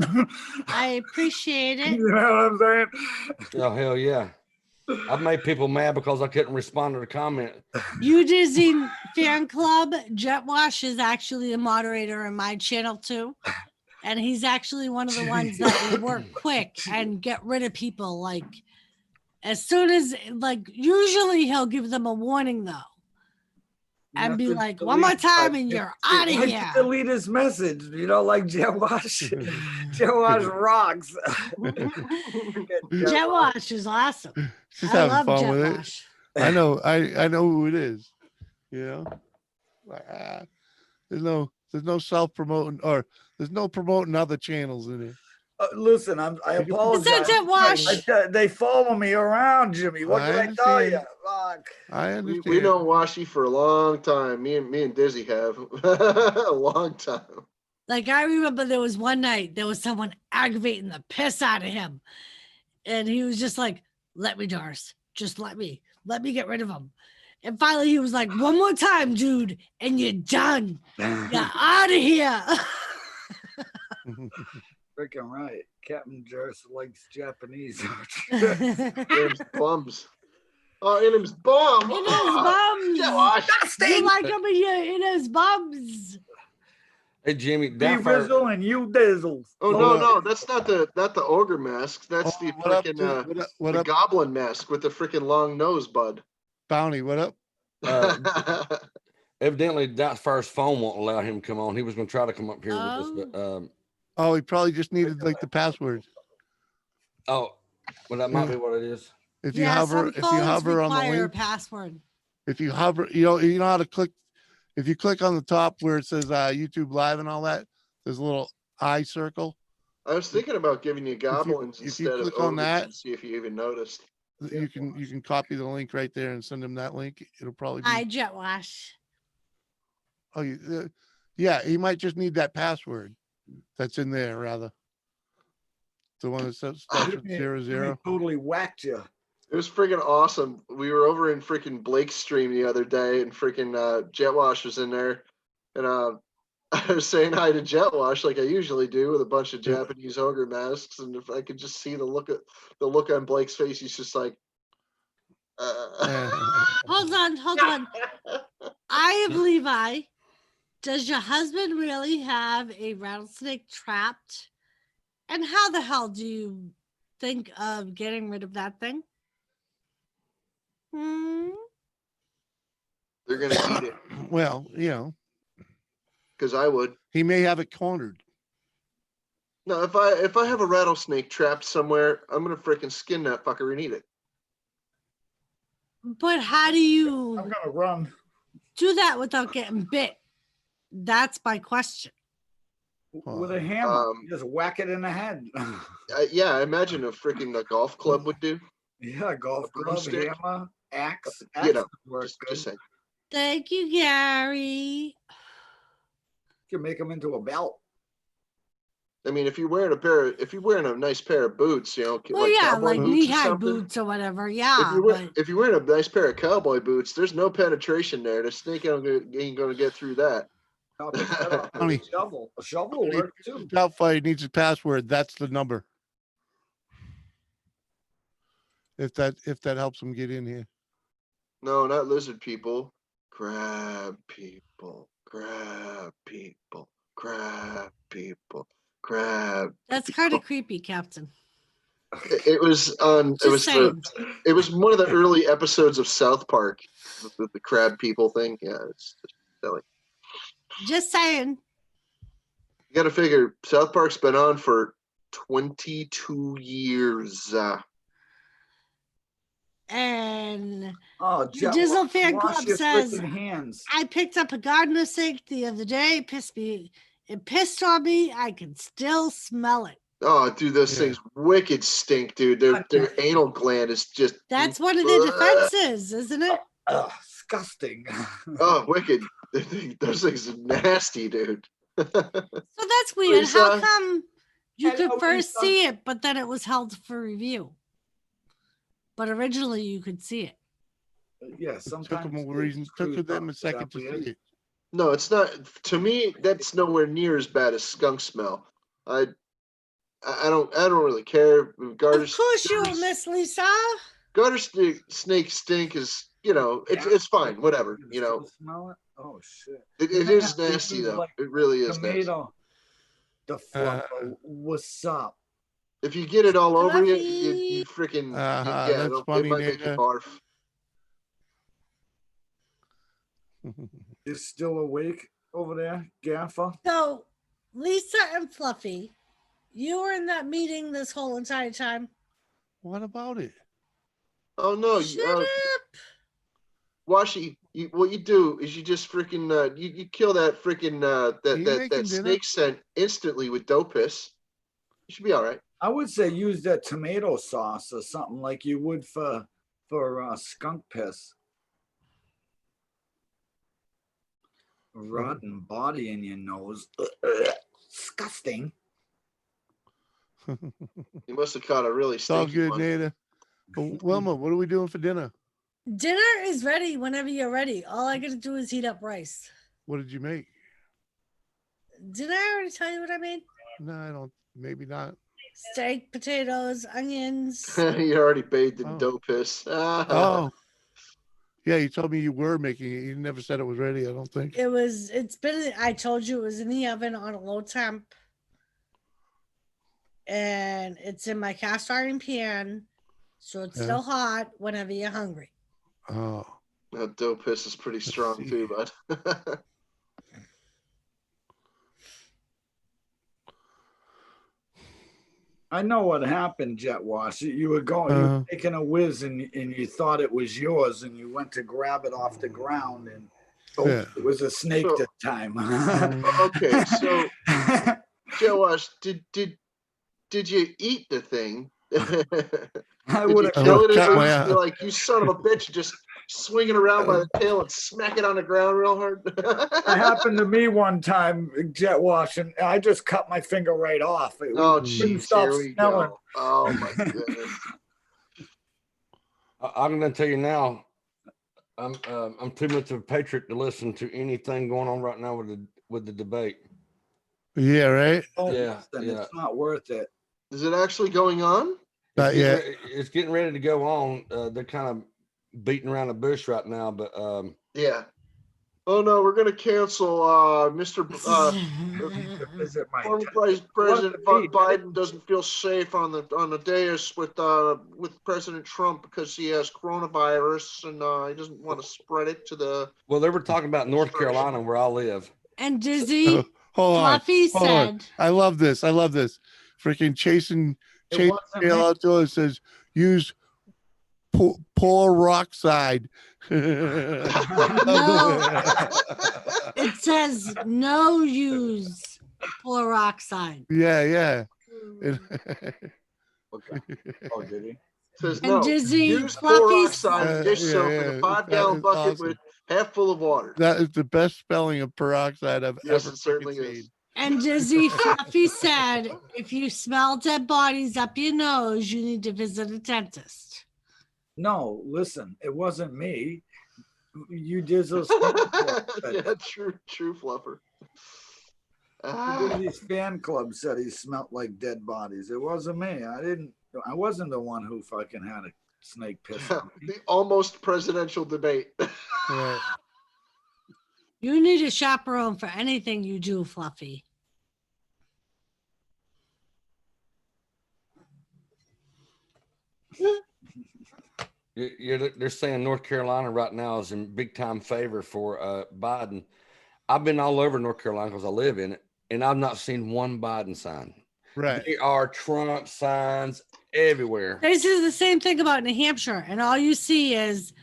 I appreciate it. You know what I'm saying? Oh, hell yeah. I've made people mad because I couldn't respond to the comment. You Disney fan club, Jet Wash is actually a moderator in my channel too. And he's actually one of the ones that will work quick and get rid of people. Like as soon as, usually he'll give them a warning though. And be like, one more time and you're out of here. Delete his message, like Jet Wash. Jet Wash rocks. Jet Wash is awesome. Just I having love fun Jet with Wash. it. I know who it is. There's no self-promoting, or there's no promoting other channels in it. Listen, I apologize. Jet Wash. They follow me around, Jimmy. What did I tell you? Fuck. I understand. We know Washy for a long time. Me and Dizzy have a long time. Like I remember there was one night there was someone aggravating the piss out of him. And he was just like, let me, Doris. Just let me get rid of him. And finally he was like, one more time, dude, and you're done. You're out of here. Freaking right. Captain Jerks likes Japanese. There's bums. Oh, in his bum. In his bums. You like him in his bums. Hey Jimmy, Dizzle and you Dizzle. Oh no, that's not the ogre mask. That's the freaking the goblin mask with the freaking long nose, bud. Bounty, what up? Evidently, that first phone won't allow him to come on. He was going to try to come up here with us, but he probably just needed the password. Oh, well, that might be what it is. If you hover on the link, password. If you hover, you know how to click. If you click on the top where it says YouTube Live and all that, there's a little eye circle. I was thinking about giving you goblins if you instead of click on ogres that, and see if you even noticed. You can copy the link right there and send him that link. It'll probably be. I Jet Wash. Oh, yeah. He might just need that password that's in there, rather. The one that starts with 00. Totally whacked you. It was freaking awesome. We were over in freaking Blake's stream the other day, and freaking Jet Wash was in there, and I was saying hi to Jet Wash like I usually do with a bunch of Japanese ogre masks, and if I could just see the look on Blake's face, he's just like, Hold on. I am Levi. Does your husband really have a rattlesnake trapped? And how the hell do you think of getting rid of that thing? They're gonna eat it. Well, because I would. He may have it cornered. No, if I have a rattlesnake trapped somewhere, I'm gonna freaking skin that fucker and eat it. But how do you? I'm gonna run. Do that without getting bit. That's my question. With a hammer, just whack it in the head. Yeah, I imagine a freaking golf club would do. Yeah, golf club, hammer, axe. Just saying. Thank you, Gary. You can make them into a belt. I mean, if you're wearing a nice pair of boots, you know, Well, yeah, cowboy like boots or knee-high something. boots or whatever. Yeah, If you're wearing a nice pair of cowboy boots, there's no penetration there. The snake ain't gonna get through that. A shovel works too. Doubtfire needs a password. That's the number. If that helps him get in here. No, not lizard people. Crab people. Crab people. Crab people. Crab. that's kind of creepy, Captain. It was on. It was saying. it was one of the early episodes of South Park with the crab people thing. Yeah, it's just silly. Just saying. You got to figure South Park's been on for 22 years. And Jet, Dizzle Fan wash Club your says, freaking hands. I picked up a gardener sink the other day. It pissed on me. I can still smell it. Oh, dude, those things wicked stink, dude. Their anal gland is just. That's one of their defenses, isn't it? Disgusting. Oh, wicked. Those things are nasty, dude. So that's weird. How come you could first see it, but then it was held for review? But originally you could see it. Yeah, sometimes took them a second to see it. No, it's not. To me, that's nowhere near as bad as skunk smell. I don't really care. Of course you will, Miss Lisa. Garter snake stink is, you know, it's fine, whatever, you know. Smell it? Oh shit! It is nasty though. It really is nasty. Tomato. The fluffer. What's up? If you get it all over you, you freaking that's funny, it might make you barf. You're still awake over there, Gaffer? So, Lisa and Fluffy, you were in that meeting this whole entire time. What about it? Oh no! Shut up. Washi, what you do is you just freaking you kill that freaking that snake scent instantly with dough piss. You should be all right. I would say use that tomato sauce or something like you would for skunk piss. Rotten body in your nose. Disgusting. You must have caught a really It's all stinky good, one. Nada. Wilma, what are we doing for dinner? Dinner is ready whenever you're ready. All I got to do is heat up rice. What did you make? Did I already tell you what I made? No, I don't. Maybe not. Steak, potatoes, onions. You already bathed in dough piss. Oh. Yeah, you told me you were making it. You never said it was ready, I don't think. I told you it was in the oven on a low temp. And it's in my cast iron pan. So it's still hot whenever you're hungry. Oh. That dough piss is pretty strong too, bud. I know what happened, Jet Wash. You were taking a whiz and you thought it was yours and you went to grab it off the ground and it was a snake this time. Okay, so Jet Wash, did you eat the thing? I would have killed it, or you like, you son of a bitch, just swing it around by the tail and smack it on the ground real hard? That happened to me one time, Jet Wash, and I just cut my finger right off. Oh, geez, here we go. Oh my goodness. I'm going to tell you now, I'm too much of a patriot to listen to anything going on right now with the debate. Yeah, right. Yeah, it's not worth it. Is it actually going on? Not yet. It's getting ready to go on. They're kind of beating around the bush right now, but yeah. Oh no, we're gonna cancel Mr. Former President Biden doesn't feel safe on the dais with President Trump because he has coronavirus and he doesn't want to spread it to the. Well, they were talking about North Carolina where I live. And Dizzy, Fluffy said, I love this. Freaking chasing tail outdoors says use peroxide. No, it says no use peroxide. Yeah. Oh, did he? Says And no. Dizzy, Use Fluffy's- peroxide dish soap in a 5-gallon bucket with half full of water. That is the best spelling of peroxide I've Yes, ever it certainly seen. is. And Dizzy Fluffy said, if you smell dead bodies up your nose, you need to visit a dentist. No, listen, it wasn't me. You Dizzle's yeah, true fluffer. Dizzy's fan club said he smelled like dead bodies. It wasn't me. I wasn't the one who fucking had a snake piss on me. The almost presidential debate. Right. You need a chaperone for anything you do, Fluffy. They're saying North Carolina right now is in big time favor for Biden. I've been all over North Carolina because I live in it, and I've not seen one Biden sign. Right. There are Trump signs everywhere. This is the same thing about New Hampshire, and all you see is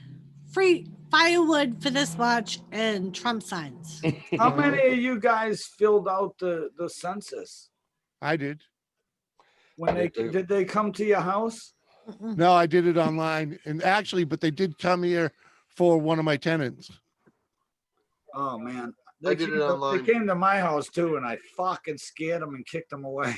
free firewood for this much and Trump signs. How many of you guys filled out the census? I did. Did they come to your house? No, I did it online, and actually, but they did come here for one of my tenants. Oh man, I did it online. They came to my house too, and I fucking scared them and kicked them away.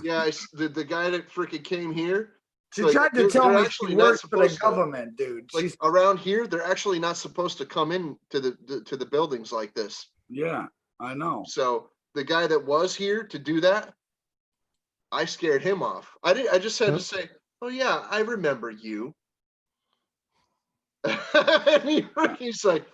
Yeah, the guy that freaking came here. She tried to tell me she works for the government, dude. Like around here, they're actually not supposed to come in to the buildings like this. Yeah, I know. So the guy that was here to do that, I scared him off. I just had to say, "Oh yeah, I remember you." And he's like,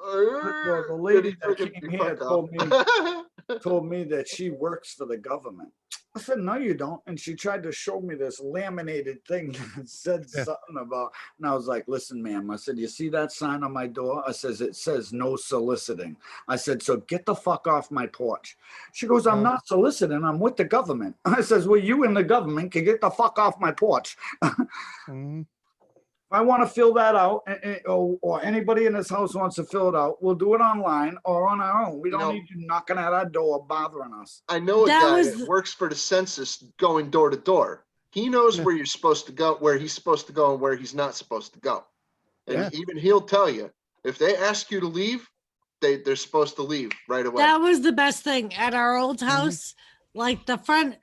the lady that came here told me that she works for the government. I said, no, you don't. And she tried to show me this laminated thing that said something about, and I was like, listen, ma'am. I said, you see that sign on my door? I says, it says no soliciting. I said, so get the fuck off my porch. She goes, I'm not soliciting. I'm with the government. I says, well, you and the government can get the fuck off my porch. If I want to fill that out, or anybody in this house wants to fill it out, we'll do it online or on our own. We don't need you knocking at our door bothering us. I know a guy that works for the census going door to door. He knows where you're supposed to go, where he's supposed to go, and where he's not supposed to go. And even he'll tell you, if they ask you to leave, they're supposed to leave right away. That was the best thing at our old house. Like the front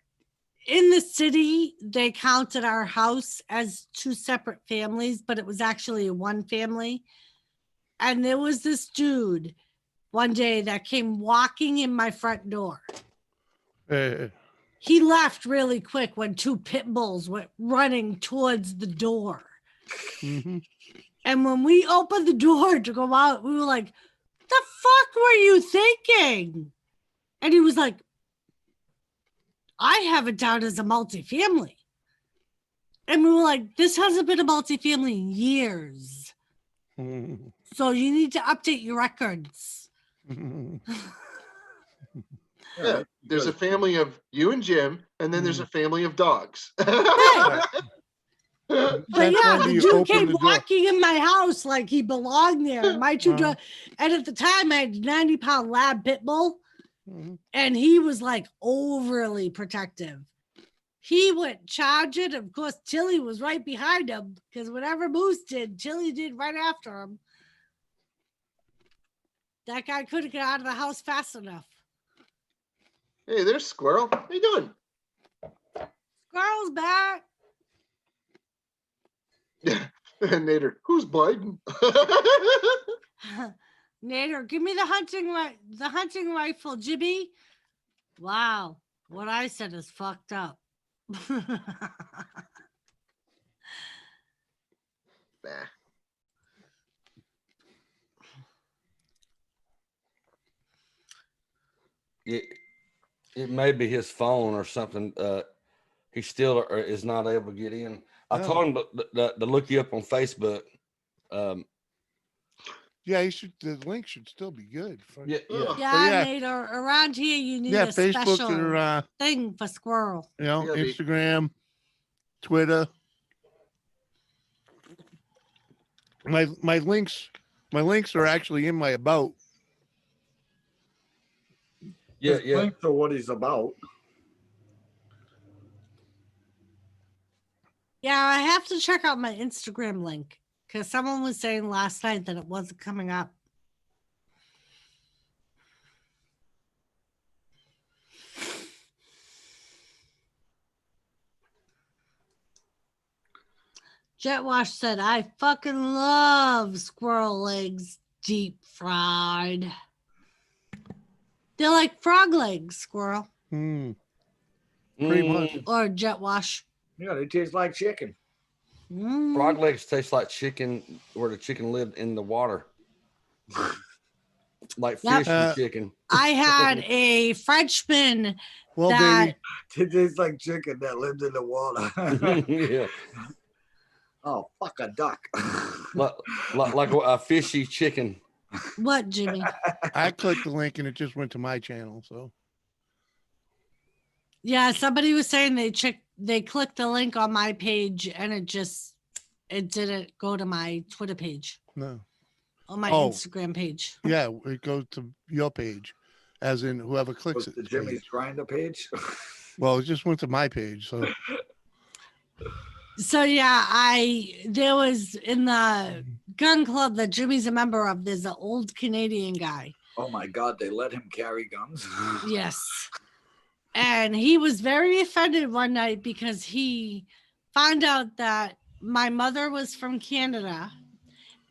in the city, they counted our house as two separate families, but it was actually one family. And there was this dude one day that came walking in my front door. He left really quick when two pit bulls went running towards the door. And when we opened the door to go out, we were like, the fuck were you thinking? And he was like, I have it down as a multifamily. And we were like, this hasn't been a multifamily in years. So you need to update your records. Yeah, there's a family of you and Jim, and then there's a family of dogs. But yeah, the dude came walking in my house like he belonged there. My two dogs, and at the time I had a 90-pound lab pit bull. And he was like overly protective. He went charging. Of course, Tilly was right behind him because whatever Moose did, Tilly did right after him. That guy couldn't get out of the house fast enough. Hey, there's Squirrel. How you doing? Squirrel's back. And Nader, who's Biden? Nader, give me the hunting rifle, Jimmy. Wow, what I said is fucked up. It may be his phone or something. He still is not able to get in. I told him to look you up on Facebook. Yeah, the link should still be good. Yeah, Nader, around here you need a Facebook special or, thing for Squirrel. You know, Instagram, Twitter. My links are actually in my about. Yeah. Link to what he's about. Yeah, I have to check out my Instagram link because someone was saying last night that it wasn't coming up. Jet Wash said, I fucking love squirrel legs deep fried. They're like frog legs, squirrel. Pretty much. Or Jet Wash. Yeah, they taste like chicken. Frog legs taste like chicken where the chicken lived in the water. Like fish and chicken. I had a Frenchman Baby, it tastes like chicken that lived in the water. Yeah. Oh, fuck a duck. like a fishy chicken. What, Jimmy? I clicked the link and it just went to my channel. So Yeah, somebody was saying they clicked the link on my page and it didn't go to my Twitter page. No. On my Instagram page. Yeah, it goes to your page, as in whoever clicks it. The Jimmy's Grinder page. Well, it just went to my page. So yeah, there was in the gun club that Jimmy's a member of, there's an old Canadian guy. Oh my God, they let him carry guns? Yes. And he was very offended one night because he found out that my mother was from Canada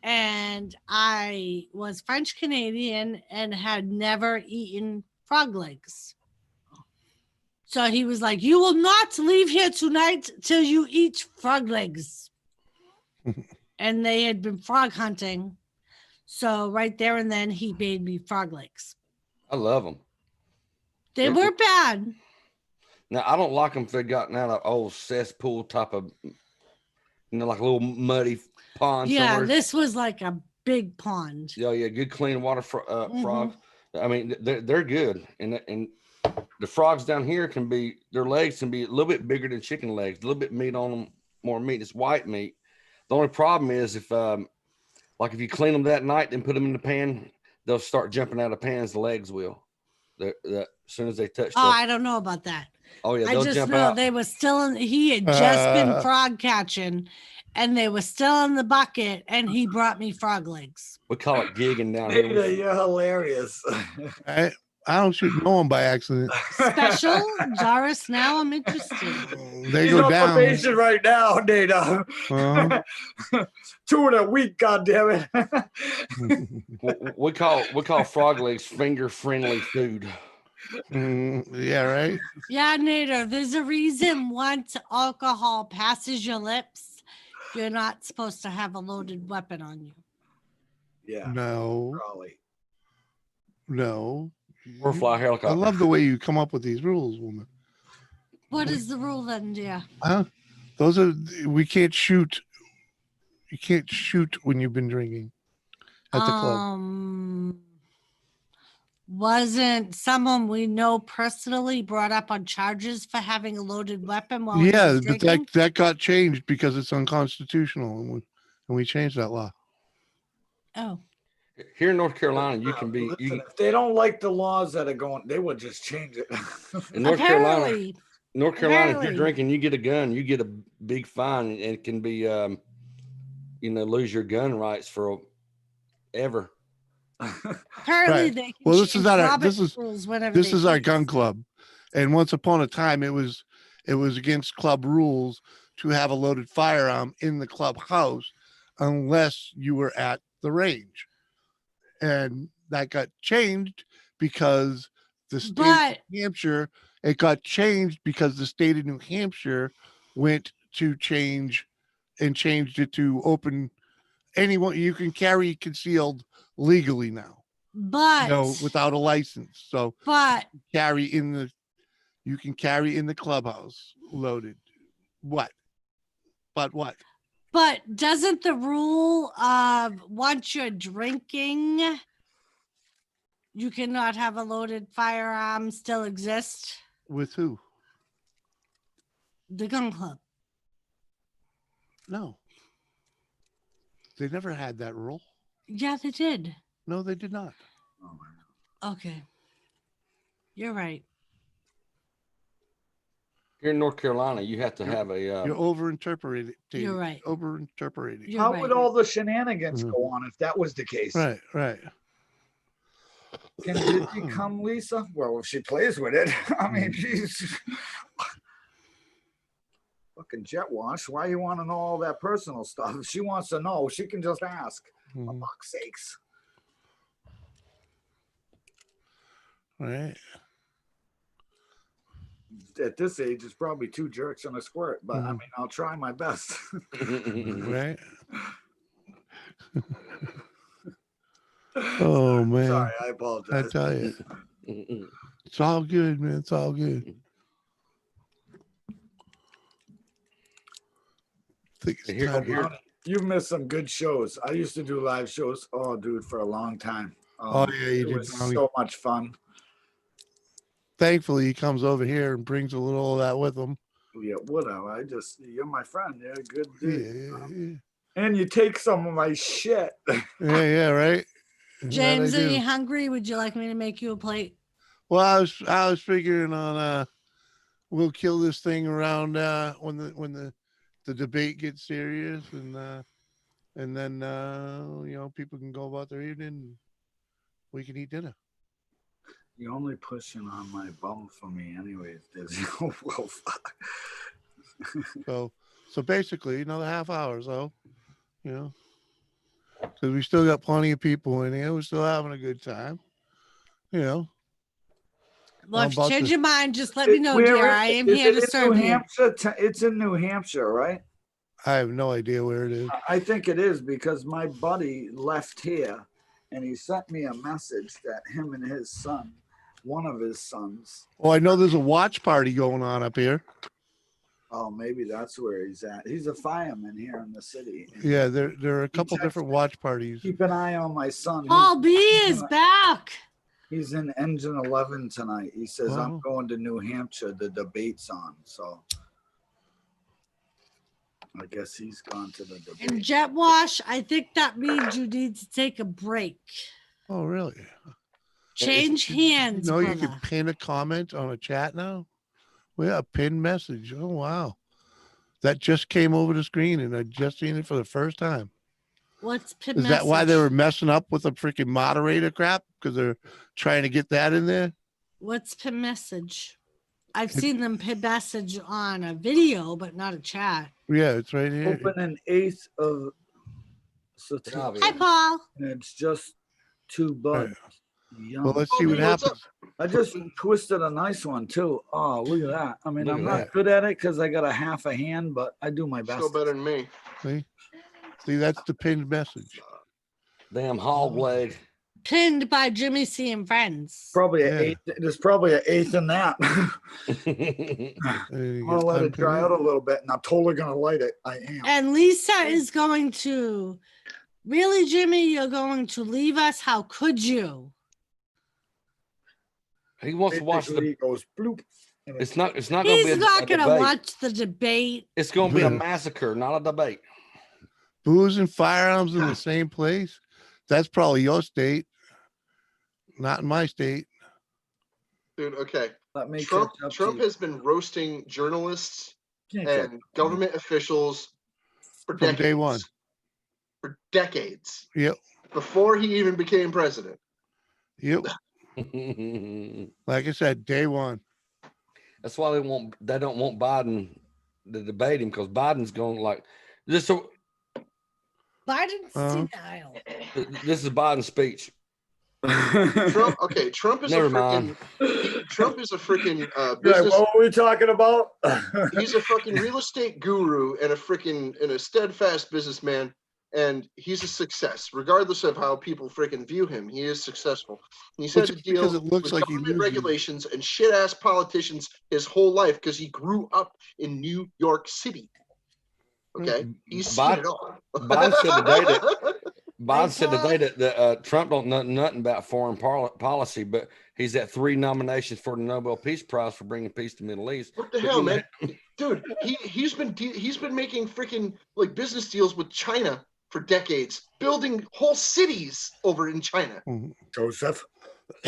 and I was French Canadian and had never eaten frog legs. So he was like, you will not leave here tonight till you eat frog legs. And they had been frog hunting. So right there and then he made me frog legs. I love them. They were bad. Now, I don't like them if they got out of old cesspool type of, like a little muddy pond. Yeah, somewhere. this was like a big pond. Yeah, good clean water frogs. I mean, they're good, and the frogs down here their legs can be a little bit bigger than chicken legs, a little bit meat on them, more meat. It's white meat. The only problem is if you clean them that night and put them in the pan, they'll start jumping out of pans. The legs will. As soon as they touch. I don't know about that. Oh yeah, I just know they were still in. He had just been frog catching, and they were still in the bucket, and he brought me frog legs. We call it gigging down here. You're hilarious. I don't shoot no one by accident. Special, Doris. Now I'm interested. They He's go on down. probation right now, Dana. 2 in a week, goddammit. we call frog legs finger friendly food. Yeah, right. Yeah, Nader, there's a reason once alcohol passes your lips, you're not supposed to have a loaded weapon on you. Yeah. No. Probably. No. Or fly helicopter. I love the way you come up with these rules, woman. What is the rule then, dear? Those are, we can't shoot. You can't shoot when you've been drinking at the club. Wasn't someone we know personally brought up on charges for having a loaded weapon while he Yeah, was but drinking? that got changed because it's unconstitutional, and we changed that law. Oh. Here in North Carolina, you can be. Listen, if they don't like the laws that are going, they would just change it. In North Carolina, if Apparently. you're drinking, you get a gun, you get a big fine, and it can be, lose your gun rights forever. Apparently Right. they can Well, this is change not our Robert's rules whenever this they is our please. gun club, and once upon a time it was against club rules to have a loaded firearm in the clubhouse unless you were at the range, and that got changed because the state of New Hampshire. It got changed because the state of New Hampshire went to change and changed it to open. Anyone you can carry concealed legally now. But without a license. So you can carry in the clubhouse loaded. What? But doesn't the rule of once you're drinking, you cannot have a loaded firearm still exist? With who? The gun club. No. They never had that rule. Yeah, they did. No, they did not. Okay. You're right. Here in North Carolina, you have to have a. You're overinterpreting. You're right. Overinterpreting. How would all the shenanigans go on if that was the case? Right. Can Disney come, Lisa? Well, if she plays with it. I mean, she's fucking jet wash. Why you want to know all that personal stuff? If she wants to know, she can just ask. For fuck's sakes. Right. At this age, it's probably 2 jerks and a squirt, but I mean, I'll try my best. Right. Oh man. Sorry, I apologize. I tell you. It's all good, man. It's all good. You've missed some good shows. I used to do live shows, dude, for a long time. Oh yeah, you it did. was so much fun. Thankfully, he comes over here and brings a little of that with him. Yeah, whatever. You're my friend. You're a good dude. Yeah. And you take some of my shit. Yeah, right. James, That I are you do. hungry? Would you like me to make you a plate? Well, I was figuring on we'll kill this thing around when the debate gets serious and then people can go about their evening and we can eat dinner. You're only pushing on my bum for me anyways. Well, fuck. So basically another half hour, so because we still got plenty of people in here. We're still having a good time. Well, if you change your mind, just let me know, dear. I am here to serve New you. Hampshire? It's in New Hampshire, right? I have no idea where it is. I think it is because my buddy left here and he sent me a message that him and his son, one of his sons. Oh, I know there's a watch party going on up here. Oh, maybe that's where he's at. He's a fireman here in the city. Yeah, there are a couple different watch parties. Keep an eye on my son. Paul B is back. He's in Engine 11 tonight. He says, I'm going to New Hampshire. The debate's on. So I guess he's gone to the debate. And jet wash, I think that means you need to take a break. Oh, really? Change hands. No, brother. you can pin a comment on a chat now. We have a pinned message. Oh, wow. That just came over the screen and I just seen it for the first time. What's pin Is message? that why they were messing up with the freaking moderator crap? Because they're trying to get that in there? What's pin message? I've seen them pin message on a video, but not a chat. Yeah, it's right here. Open an 8th of September. Hi, Paul. And it's just 2 buds. Well, let's see what happens. I just twisted a nice one too. Oh, look at that. I mean, Look I'm at not that. good at it because I got a half a hand, but I do my best. Still better than me. See, that's the pinned message. Damn hog leg. Pinned by Jimmy C and friends. Probably an 8. There's probably an 8th in that. I'm gonna let it dry out a little bit, and I'm totally gonna light it. I am. And Lisa is going to. Really, Jimmy, you're going to leave us? How could you? He wants to watch the. He goes bloop. It's not going to be. He's not going to watch the debate. It's going to be a massacre, not a debate. Booze and firearms in the same place. That's probably your state, not in my state. Dude, okay. Trump Trump has been roasting journalists and government officials for From decades. day one. For decades. Yep. Before he even became president. Yep. Like I said, day one. That's why they don't want Biden to debate him, because Biden's going like this. So Biden's denial. This is Biden's speech. Trump is Never a freaking mind. Trump is a freaking business. What were we talking about? He's a fucking real estate guru and a steadfast businessman. And he's a success, regardless of how people freaking view him. He is successful. He's had to deal with government regulations and shit-ass politicians his whole life because he grew up in New York City. Okay, he's seen it all. Biden said today that Trump don't know nothing about foreign policy, but he's at 3 nominations for the Nobel Peace Prize for bringing peace to the Middle East. What the hell, man? Dude, he's been making freaking like business deals with China for decades, building whole cities over in China. Joseph.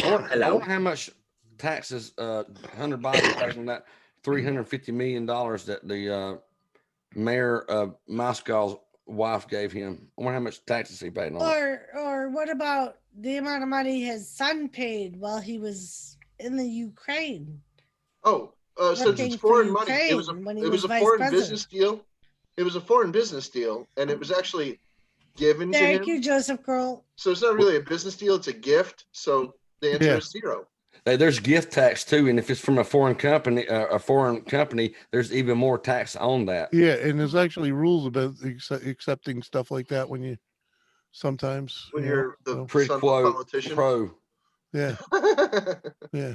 I wonder how much taxes Hunter Biden paid on that $350 million that the mayor of Moscow's wife gave him. I wonder how much taxes he paid on it. Or what about the amount of money his son paid while he was in the Ukraine? Oh, since it's foreign money, it was a foreign business deal. It was a foreign business deal, and it was actually given to him. Thank you, Joseph Girl. So it's not really a business deal; it's a gift. So the answer is 0. There's gift tax too, and if it's from a foreign company, there's even more tax on that. Yeah, and there's actually rules about accepting stuff like that when you sometimes when you're the quid son of a politician. Pro. Yeah. Yeah.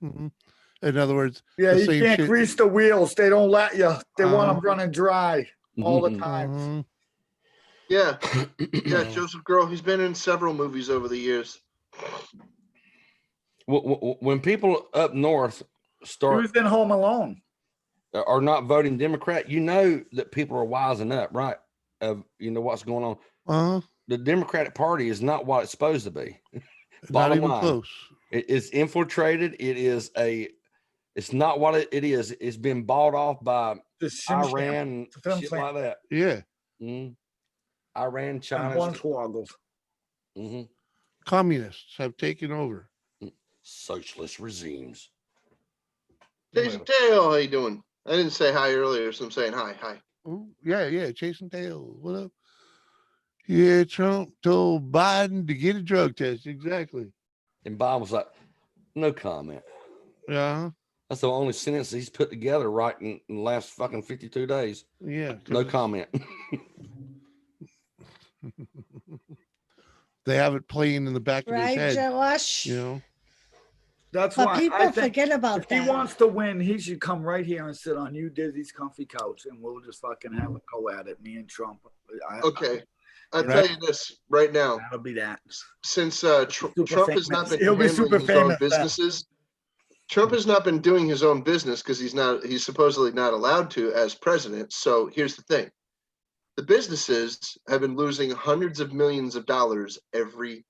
Mm-hmm. In other words, yeah, the you same can't shit. grease the wheels. They don't let you. They want them running dry all the time. Mm-hmm. Yeah, yeah, Joseph Girl. He's been in several movies over the years. When people up north start, Who's in Home Alone? Are not voting Democrat, you know that people are wising up, right? Of what's going on. The Democratic Party is not what it's supposed to be. Not even close. It is infiltrated. It's not what it is. It's been bought off by Iran, shit like that. Yeah. Iran, China. Mm-hmm. Communists have taken over. Socialist regimes. Jason Tail, how you doing? I didn't say hi earlier, so I'm saying hi. Ooh, yeah, chasing tail. What up? Yeah, Trump told Biden to get a drug test. Exactly. And Biden was like, no comment. Yeah. That's the only sentence he's put together right in the last fucking 52 days. Yeah. No comment. They have it playing in the back of his head. Josh? That's but why people forget about if that. he wants to win, he should come right here and sit on you Dizzy's comfy couch, and we'll just fucking have a go at it, me and Trump. Okay. I'll tell you this right now. That'll be that. Since Trump has not been handling his own businesses, Trump has not been doing his own business because he's supposedly not allowed to as president. So here's the thing. The businesses have been losing hundreds of millions of dollars every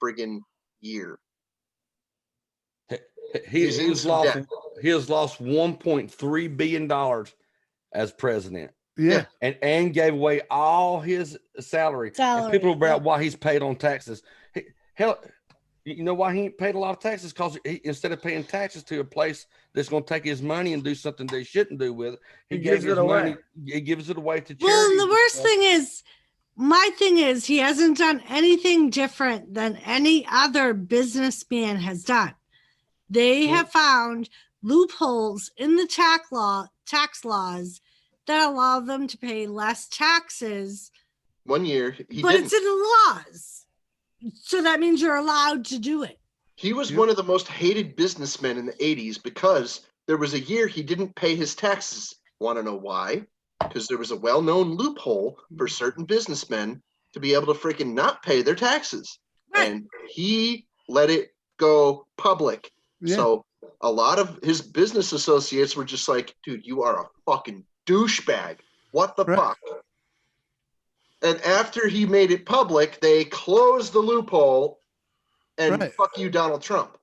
friggin' year. He has lost $1.3 billion as president. Yeah. And gave away all his salary. And people about why he's paid on taxes. Hell, you know why he ain't paid a lot of taxes? Because instead of paying taxes to a place that's going to take his money and do something they shouldn't do with it, he gives his money. He gives it away to charity. Well, the worst thing is, my thing is, he hasn't done anything different than any other businessman has done. They have found loopholes in the tax laws that allow them to pay less taxes. 1 year, it's in the laws. So that means you're allowed to do it. He was one of the most hated businessmen in the 80s because there was a year he didn't pay his taxes. Want to know why? Because there was a well-known loophole for certain businessmen to be able to freaking not pay their taxes. Right. And he let it go public. Yeah. So a lot of his business associates were just like, dude, you are a fucking douchebag. What the fuck? And after he made it public, they closed the loophole and fuck you, Donald Trump.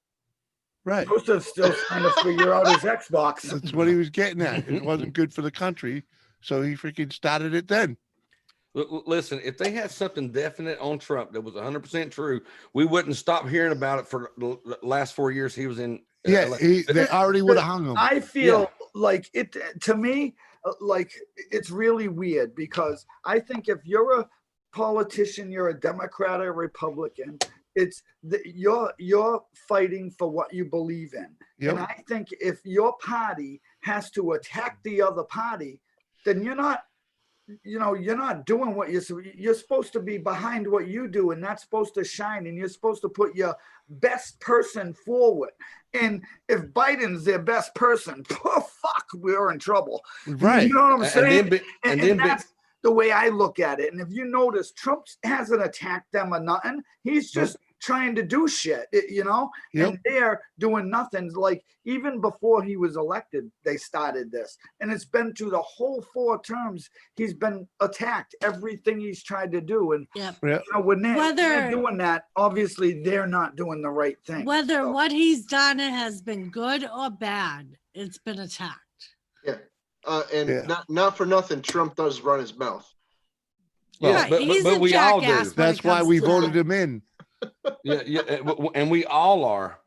Right. Joseph's still trying to figure out his Xbox. That's what he was getting at. It wasn't good for the country, so he freaking started it then. Listen, if they had something definite on Trump that was 100% true, we wouldn't stop hearing about it for the last 4 years he was in. They already would have hung him. I feel like it, to me, like it's really weird because I think if you're a politician, you're a Democrat or Republican, it's you're fighting for what you believe in. And I think if your party has to attack the other party, then you're not doing what you're supposed to be behind what you do, and that's supposed to shine, and you're supposed to put your best person forward. And if Biden's their best person, fuck, we're in trouble. Right. You know what I'm saying? And that's the way I look at it. And if you notice, Trump hasn't attacked them or nothing. He's just trying to do shit, and they're doing nothing. Like even before he was elected, they started this, and it's been through the whole 4 terms. He's been attacked, everything he's tried to do, and when they're doing that, obviously they're not doing the right thing. Whether what he's done has been good or bad, it's been attacked. Not for nothing, Trump does run his mouth. Well, but we all do. That's why we voted him in. And we all are.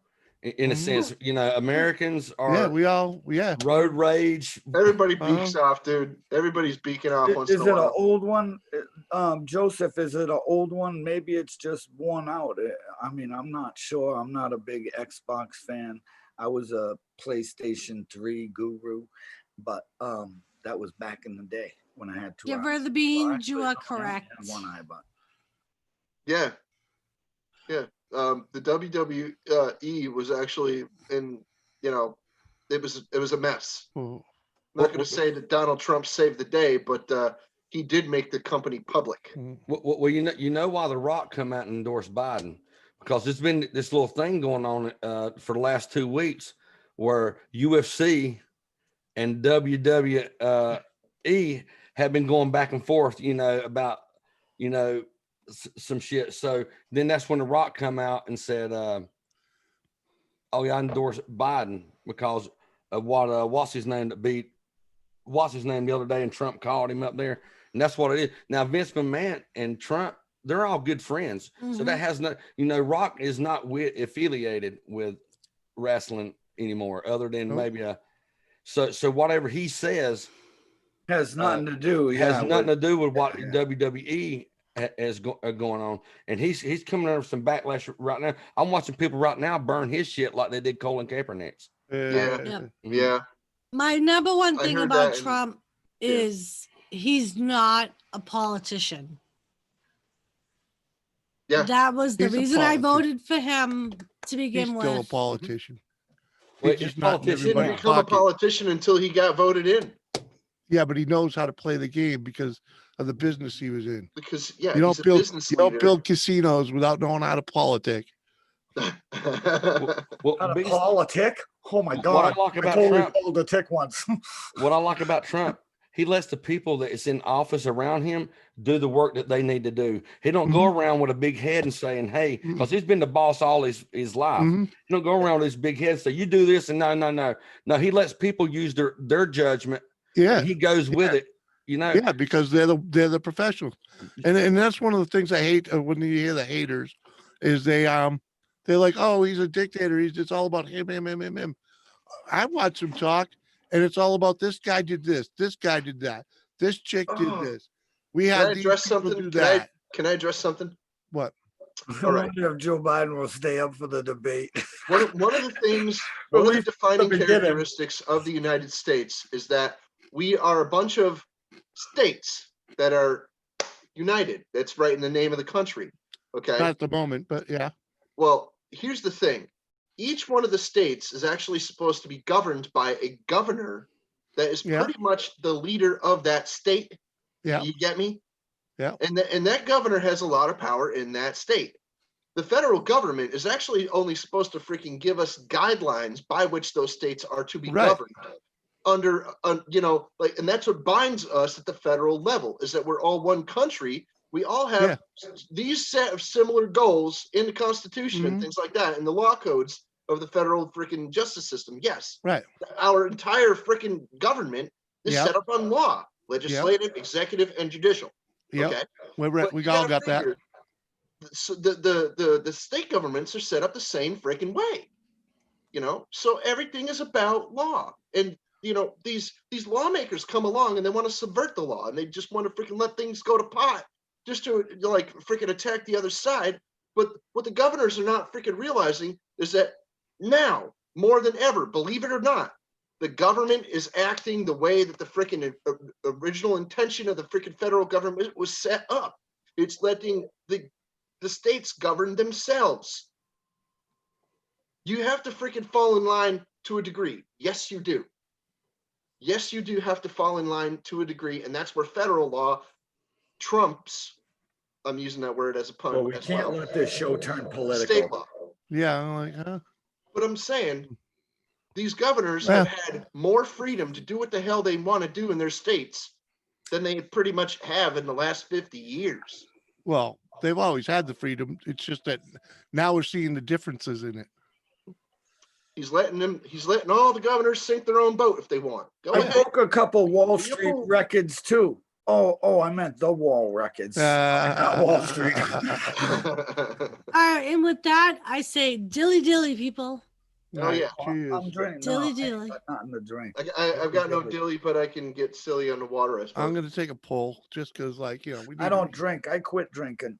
in a sense. You know, Americans are road rage. Everybody beaks off, dude. Everybody's beaking off once in Is a it an while. old one? Joseph, is it an old one? Maybe it's just worn out. I mean, I'm not sure. I'm not a big Xbox fan. I was a PlayStation 3 guru, but that was back in the day when I had 2 Give eyes. her the beans. You are correct. I had 1 eye, but Yeah. The WWE was actually in, you know, it was a mess. I'm not going to say that Donald Trump saved the day, but he did make the company public. Well, you know why The Rock come out and endorse Biden? Because there's been this little thing going on for the last 2 weeks where UFC and WWE have been going back and forth, you know, about, you know, some shit. So then that's when The Rock come out and said, oh yeah, I endorse Biden because of what what's his name the other day, and Trump called him up there, and that's what it is. Now Vince McMahon and Trump, they're all good friends. So that has no, you know, Rock is not affiliated with wrestling anymore, other than maybe so whatever he says has nothing to do. Has nothing to do with what WWE is going on, and he's coming under some backlash right now. I'm watching people right now burn his shit like they did Colin Kaepernick's. Yeah. My number one I thing heard about that, and- Trump is he's not a politician. Yeah. That was the He's a reason I politician. voted for him to begin He's still a with. politician. Well, He's just not in He didn't everybody's become a pocket. politician until he got voted in. Yeah, but he knows how to play the game because of the business he was in. Because you don't he's a build business you don't leader. build casinos without knowing how to politic. Well, How to politic? Oh my What God. I like about totally Trump- pulled a tick once. What I like about Trump, he lets the people that is in office around him do the work that they need to do. He don't go around with a big head and saying, hey, because he's been the boss all his life. He don't go around with his big head and say, you do this, and no. No, he lets people use their judgment. Yeah. And he goes with it, you know. Yeah, because they're the professionals. And that's one of the things I hate when you hear the haters is they're like, oh, he's a dictator. It's all about him. I watch him talk, and it's all about this guy did this guy did that, this chick did this. We Can I had these address people something? do Can that. I address something? What? I wonder if Joe Biden will stay up for the debate. One of the things, At one of the least defining the beginning. characteristics of the United States is that we are a bunch of states that are united. That's right in the name of the country. Okay. Not at the moment, but yeah. Well, here's the thing. Each one of the states is actually supposed to be governed by a governor that is pretty much the leader of that state. Yeah. You get me? Yeah. And that governor has a lot of power in that state. The federal government is actually only supposed to freaking give us guidelines by which those states are to be governed under, you know, like, and that's what binds us at the federal level is that we're all one country. We all have these set of similar goals in the Constitution and things like that, in the law codes of the federal freaking justice system. Yes. Right. Our entire freaking government is set up on law, legislative, executive, and judicial. Yep. Okay. We all got that. So the state governments are set up the same freaking way, you know. So everything is about law, and you know these lawmakers come along and they want to subvert the law, and they just want to freaking let things go to pot just to like freaking attack the other side. But what the governors are not freaking realizing is that now more than ever, believe it or not, the government is acting the way that the freaking original intention of the freaking federal government was set up. It's letting the states govern themselves. You have to freaking fall in line to a degree. Yes, you do. Yes, you do have to fall in line to a degree, and that's where federal law trumps. I'm using that word as a pun. Well, we can't let this show turn political. State law. Yeah, I'm like, huh? But I'm saying these governors have had more freedom to do what the hell they want to do in their states than they pretty much have in the last 50 years. Well, they've always had the freedom. It's just that now we're seeing the differences in it. He's letting all the governors sink their own boat if they want. Go I ahead. broke a couple Wall Street records too. Oh, I meant the wall records, not Wall Street. All right, and with that, I say dilly dilly, people. Oh yeah. Cheers. I'm drinking. Dilly No, dilly. nothing to drink. I've got no dilly, but I can get silly on the water. I suppose. I'm gonna take a pull just because, like, you know, I don't drink. I quit drinking.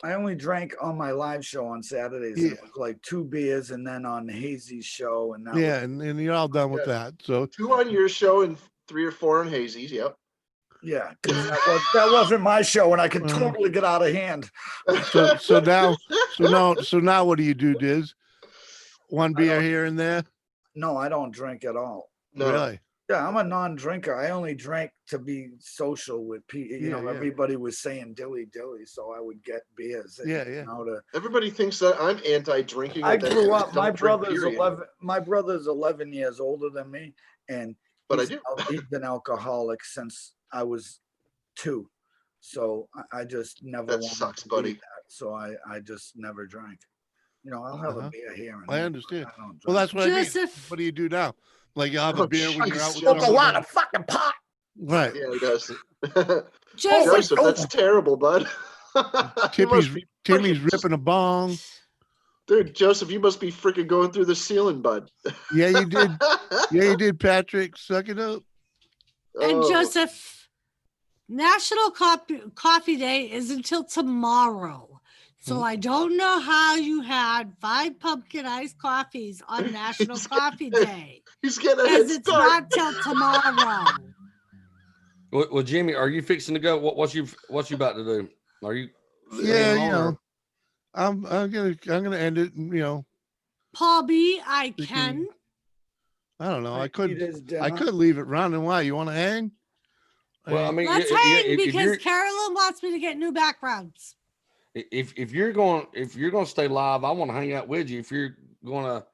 I only drank on my live show on Saturdays. Yeah. It was like 2 beers, and then on Hazy's show, and that Yeah, was, and you're all done with that. So 2 on your show and 3 or 4 on Hazy's. Yep. yeah, 'cause that wasn't my show, and I could totally get out of hand. So now what do you do, Diz? One beer here and there? No, I don't drink at all. No. Really? Yeah, I'm a non-drinker. I only drank to be social with people. You Yeah, know, yeah. everybody was saying dilly, so I would get beers. Yeah, you yeah. know, to, Everybody thinks that I'm anti-drinking. I that grew I up. just My don't drink, brother's period. 11. My brother's 11 years older than me, and But I he's, do. he's been alcoholic since I was 2. So I just never That wanted sucks, to buddy. be that. So I just never drank. You know, I'll have a beer here and I there. understand. I don't Well, that's what I mean. Joseph. What do you do now? Like, you have a Oh, beer when you're out with Smoke a somebody? lot of fucking pot. Right. Yeah, he does. Joseph. Joseph, that's terrible, bud. You must be Timmy's freaking ripping a bong. Dude, Joseph, you must be freaking going through the ceiling, bud. Yeah, you did. Yeah, you did, Patrick. Suck it up. And Oh. Joseph, National Coffee Day is until tomorrow. So I don't know how you had 5 pumpkin iced coffees on National Coffee Day. He's getting a Because head it's start. not till tomorrow. Well, Jimmy, are you fixing to go? What you about to do? Are you? Yeah, staying you on, know, or- I'm gonna end it. You know, Paul B, I can. I don't know. I Eat could his dinner. I could leave it running. Why? You want to hang? Well, I mean, Let's hang because Carolyn wants me to get new backgrounds. if you're going to stay live, I want to hang out with you. If you're going to,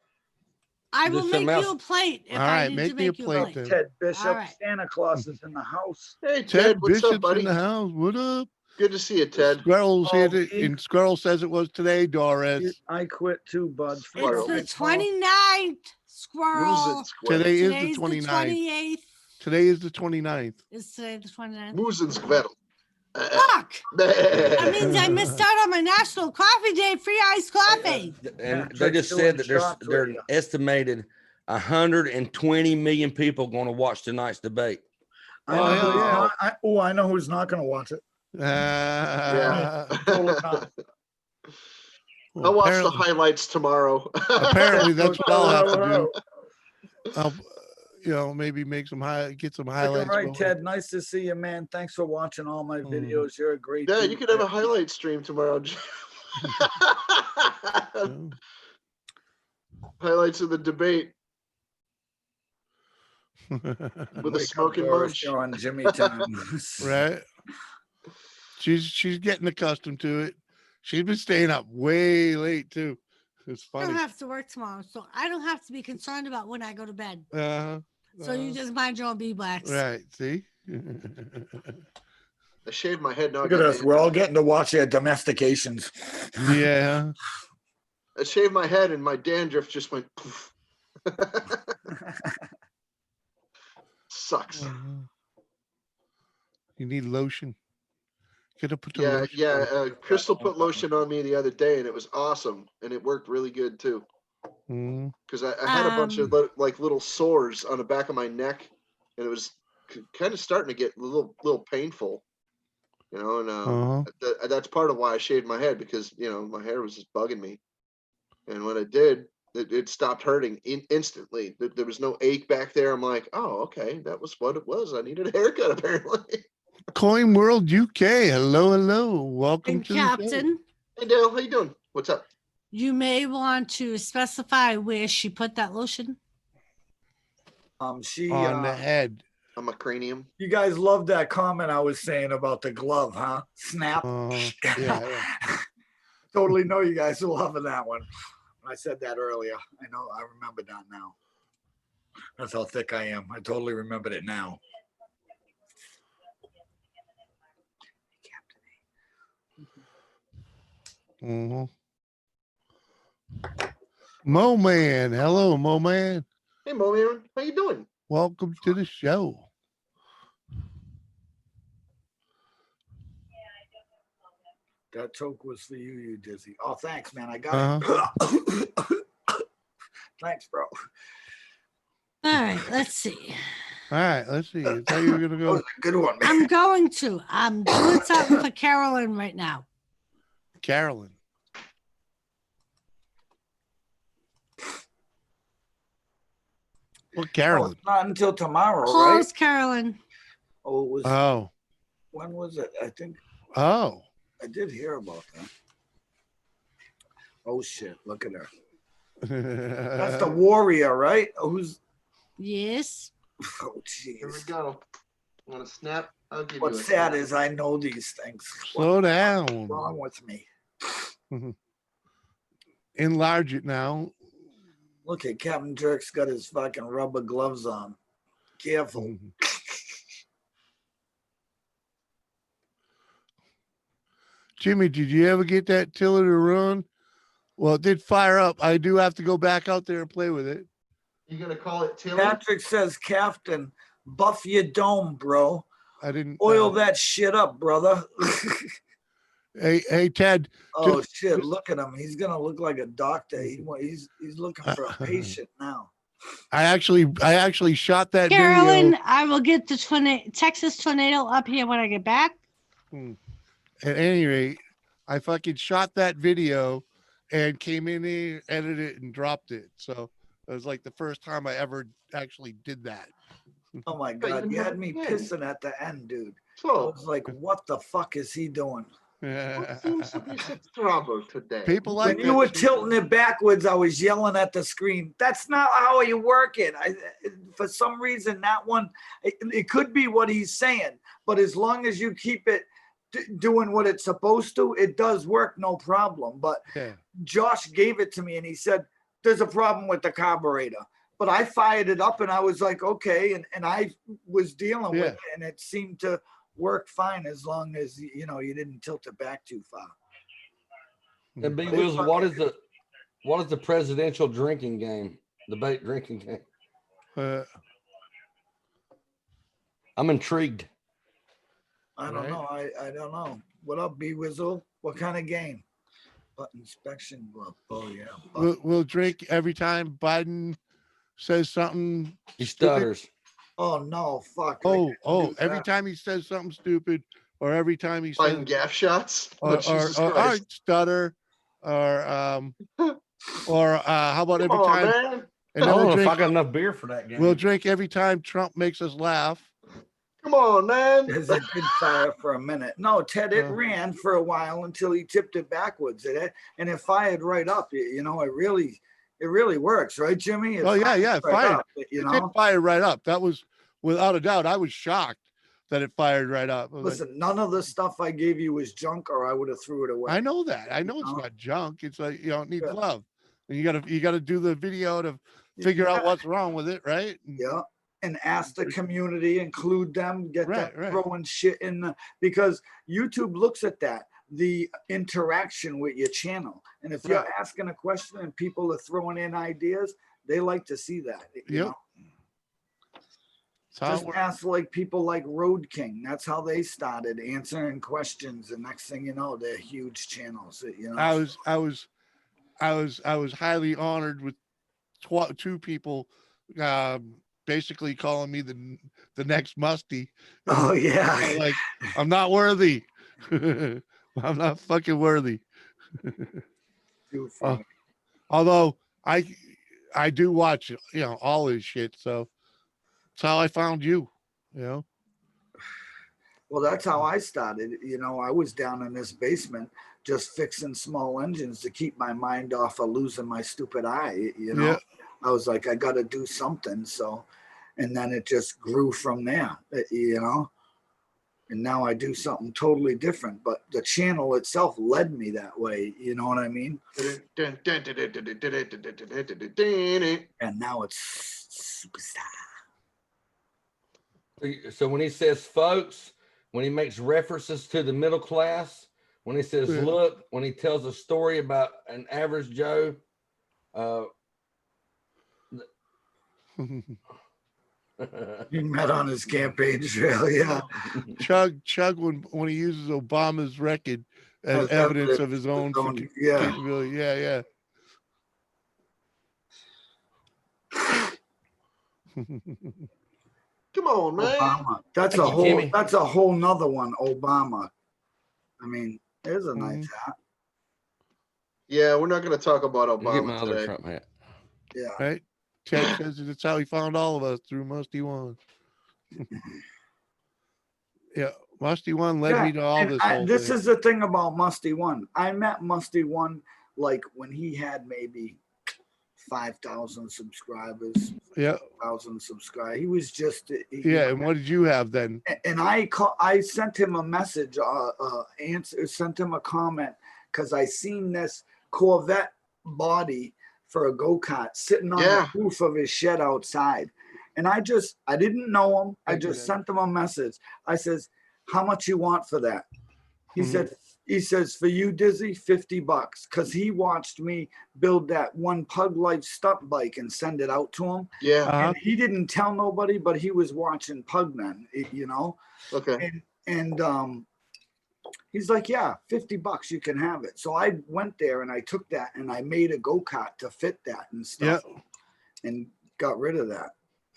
I will do make something you a else. plate if All I right, need make to me a make you a plate plate. then. Ted Bishop, All right. Santa Claus is in the house. Hey, Ted what's Bishop's up, buddy? in the house. What up? Good to see you, Ted. Squirrel's here, Oh, and Squirrel says it was today, Doris. I quit too, bud. It's Squirrel. the 29th, Squirrel. Today is the Today's 29th. 28th. Today is the 29th. Is today the 29th? Moose and Squirrel. Fuck! That means I missed out on my National Coffee Day free iced coffee. And they just said that they're an estimated 120 million people going to watch tonight's debate. I know, I know who's not going to watch it. Yeah. Totally not. I'll watch the highlights tomorrow. Apparently, that's what I'll have to do. I'll, maybe get some All highlights. right, going. Ted. Nice to see you, man. Thanks for watching all my videos. You're a great Yeah, dude, you could have a man. highlight stream tomorrow. Highlights of the debate with a Wake up, smoking Doris, munch. you're on Jimmy time. Right? She's getting accustomed to it. She's been staying up way late too. It's I don't funny. have to work tomorrow, so I don't have to be concerned about when I go to bed. So you Uh-huh. just mind your own beeswax. Right? See? I shaved my head. Now Look at us. We're all getting to watch their domestications. Yeah. I shaved my head and my dandruff just went poof. Sucks. You need lotion. Get to put the Yeah, lotion. yeah. Crystal put lotion on me the other day, and it was awesome, and it worked really good too. Mm. Because I had a bunch of like little sores on the back of my neck, and it was kind of starting to get a little painful, and that's part of why I shaved my head, because my hair was just bugging me, and when it did, it stopped hurting instantly. There was no ache back there. I'm like, oh, okay, that was what it was. I needed a haircut apparently. Coin World UK. Hello. Welcome And to the show. Captain, Hey Dale, how you doing? What's up? you may want to specify where she put that lotion. She On the head. On my cranium. You guys love that comment I was saying about the glove, huh? Snap. Yeah. Totally know you guys are loving that one. I said that earlier. I know. I remember that now. That's how thick I am. I totally remembered it now. Mm-hmm. Mo Man. Hello, Mo Man. Hey Mo Man, how you doing? Welcome to the show. That choke was for you, you dizzy. Oh, thanks, man. I got it. Thanks, bro. All right, let's see. All right, let's see. I thought you were gonna go. Good one, man. I'm going to. I'm doing something for Carolyn right now. Carolyn. Well, Carolyn. Oh, not until tomorrow, Close, right? Carolyn. Oh, it was. Oh. When was it? I think. Oh. I did hear about that. Oh shit! Look at her. That's the warrior, right? Who's? Yes. Oh jeez. Here we go. Want to snap? I'll give What's you a sad snap. is I know these things. Slow down. What's wrong with me? Enlarge it now. Look at Captain Jerk's got his fucking rubber gloves on. Careful. Jimmy, did you ever get that tiller to run? Well, it did fire up. I do have to go back out there and play with it. You gonna call it Tilly? Patrick says, Captain, buff your dome, bro. I didn't oil that shit up, brother. Hey, Ted. Oh shit! Look at him. He's gonna look like a doctor. He's looking for a patient now. I actually shot that Carolyn, video. I will get the Texas tornado up here when I get back. At any rate, I fucking shot that video and came in here, edited it, and dropped it. So it was like the first time I ever actually did that. Oh my god, you had me pissing at the end, dude. I was like, what the fuck is he doing? What seems to be such trouble today? People like when you were tilting it backwards, I was yelling at the screen. That's not how you work it. For some reason, that one, it could be what he's saying, but as long as you keep it doing what it's supposed to, it does work, no problem. But Josh gave it to me and he said, there's a problem with the carburetor. But I fired it up and I was like, okay. And I was dealing with it and it seemed to work fine as long as, you know, you didn't tilt it back too far. And B Wills, what is the presidential drinking game? Debate drinking game? I'm intrigued. I don't know. I don't know. What up, B Wizzle? What kind of game? Butt inspection glove. Oh yeah. We'll drink every time Biden says something. He stutters. Oh no, fuck. Oh, every time he says something stupid, or every time he says gaff shots, or stutter, or how about every time? Man. And I then don't we'll know drink, if I got enough beer for that game. We'll drink every time Trump makes us laugh. Come on, man. It did fire for a minute. No, Ted, it ran for a while until he tipped it backwards. And it fired right up. You know, it really works, right, Jimmy? It It fired. Up, you know? It did fire right up. That was without a doubt. I was shocked that it fired right up. Listen, none of the stuff I gave you was junk, or I would have threw it away. I know that. I know it's not junk. It's like, you know, it needs love. And you gotta do the video to figure out what's wrong with it, right? Yeah. And ask the community, include them, get them throwing shit in because YouTube looks at that, the interaction with your channel. And if you're asking a question and people are throwing in ideas, they like to see that. You know? Just ask like people like Road King. That's how they started answering questions. And next thing you know, they're huge channels. You know, I was highly honored with two people basically calling me the next Musty. Oh yeah. Like, I'm not worthy. I'm not fucking worthy. Although I do watch, you know, all his shit, so that's how I found you, you know. Well, that's how I started. You know, I was down in this basement just fixing small engines to keep my mind off of losing my stupid eye. You know, I was like, I got to do something. So, and then it just grew from there, you know, and now I do something totally different, but the channel itself led me that way. You know what I mean? And now it's superstar. So when he says folks, when he makes references to the middle class, when he says look, when he tells a story about an average Joe, you met on his campaign trail, yeah. Chug when he uses Obama's record as evidence of his own capability. Yeah. Come on, man. Obama. That's Thank a you, whole. Kimmy. That's a whole nother one. Obama. I mean, there's a nice hat. Yeah, we're not going to talk about Let me get my Obama other today. Trump hat. Yeah. Right? Ted says that's how he found all of us, through Musty One. Yeah, Musty One led me to all this whole This thing. is the thing about Musty One. I met Musty One like when he had maybe 5,000 subscribers. Yeah. 1,000 subscribers. He was just. Yeah, and what did you have then? And I sent him a message, sent him a comment because I seen this Corvette body for a go-kart sitting on the roof of his shed outside. And I didn't know him. I just sent him a message. I says, how much you want for that? He says, for you, Dizzy, $50, because he watched me build that one Pug Life stunt bike and send it out to him. Yeah. And he didn't tell nobody, but he was watching Pugmen, you know? Okay. And he's like, yeah, $50, you can have it. So I went there and I took that and I made a go-kart to fit that and stuff and got rid of that.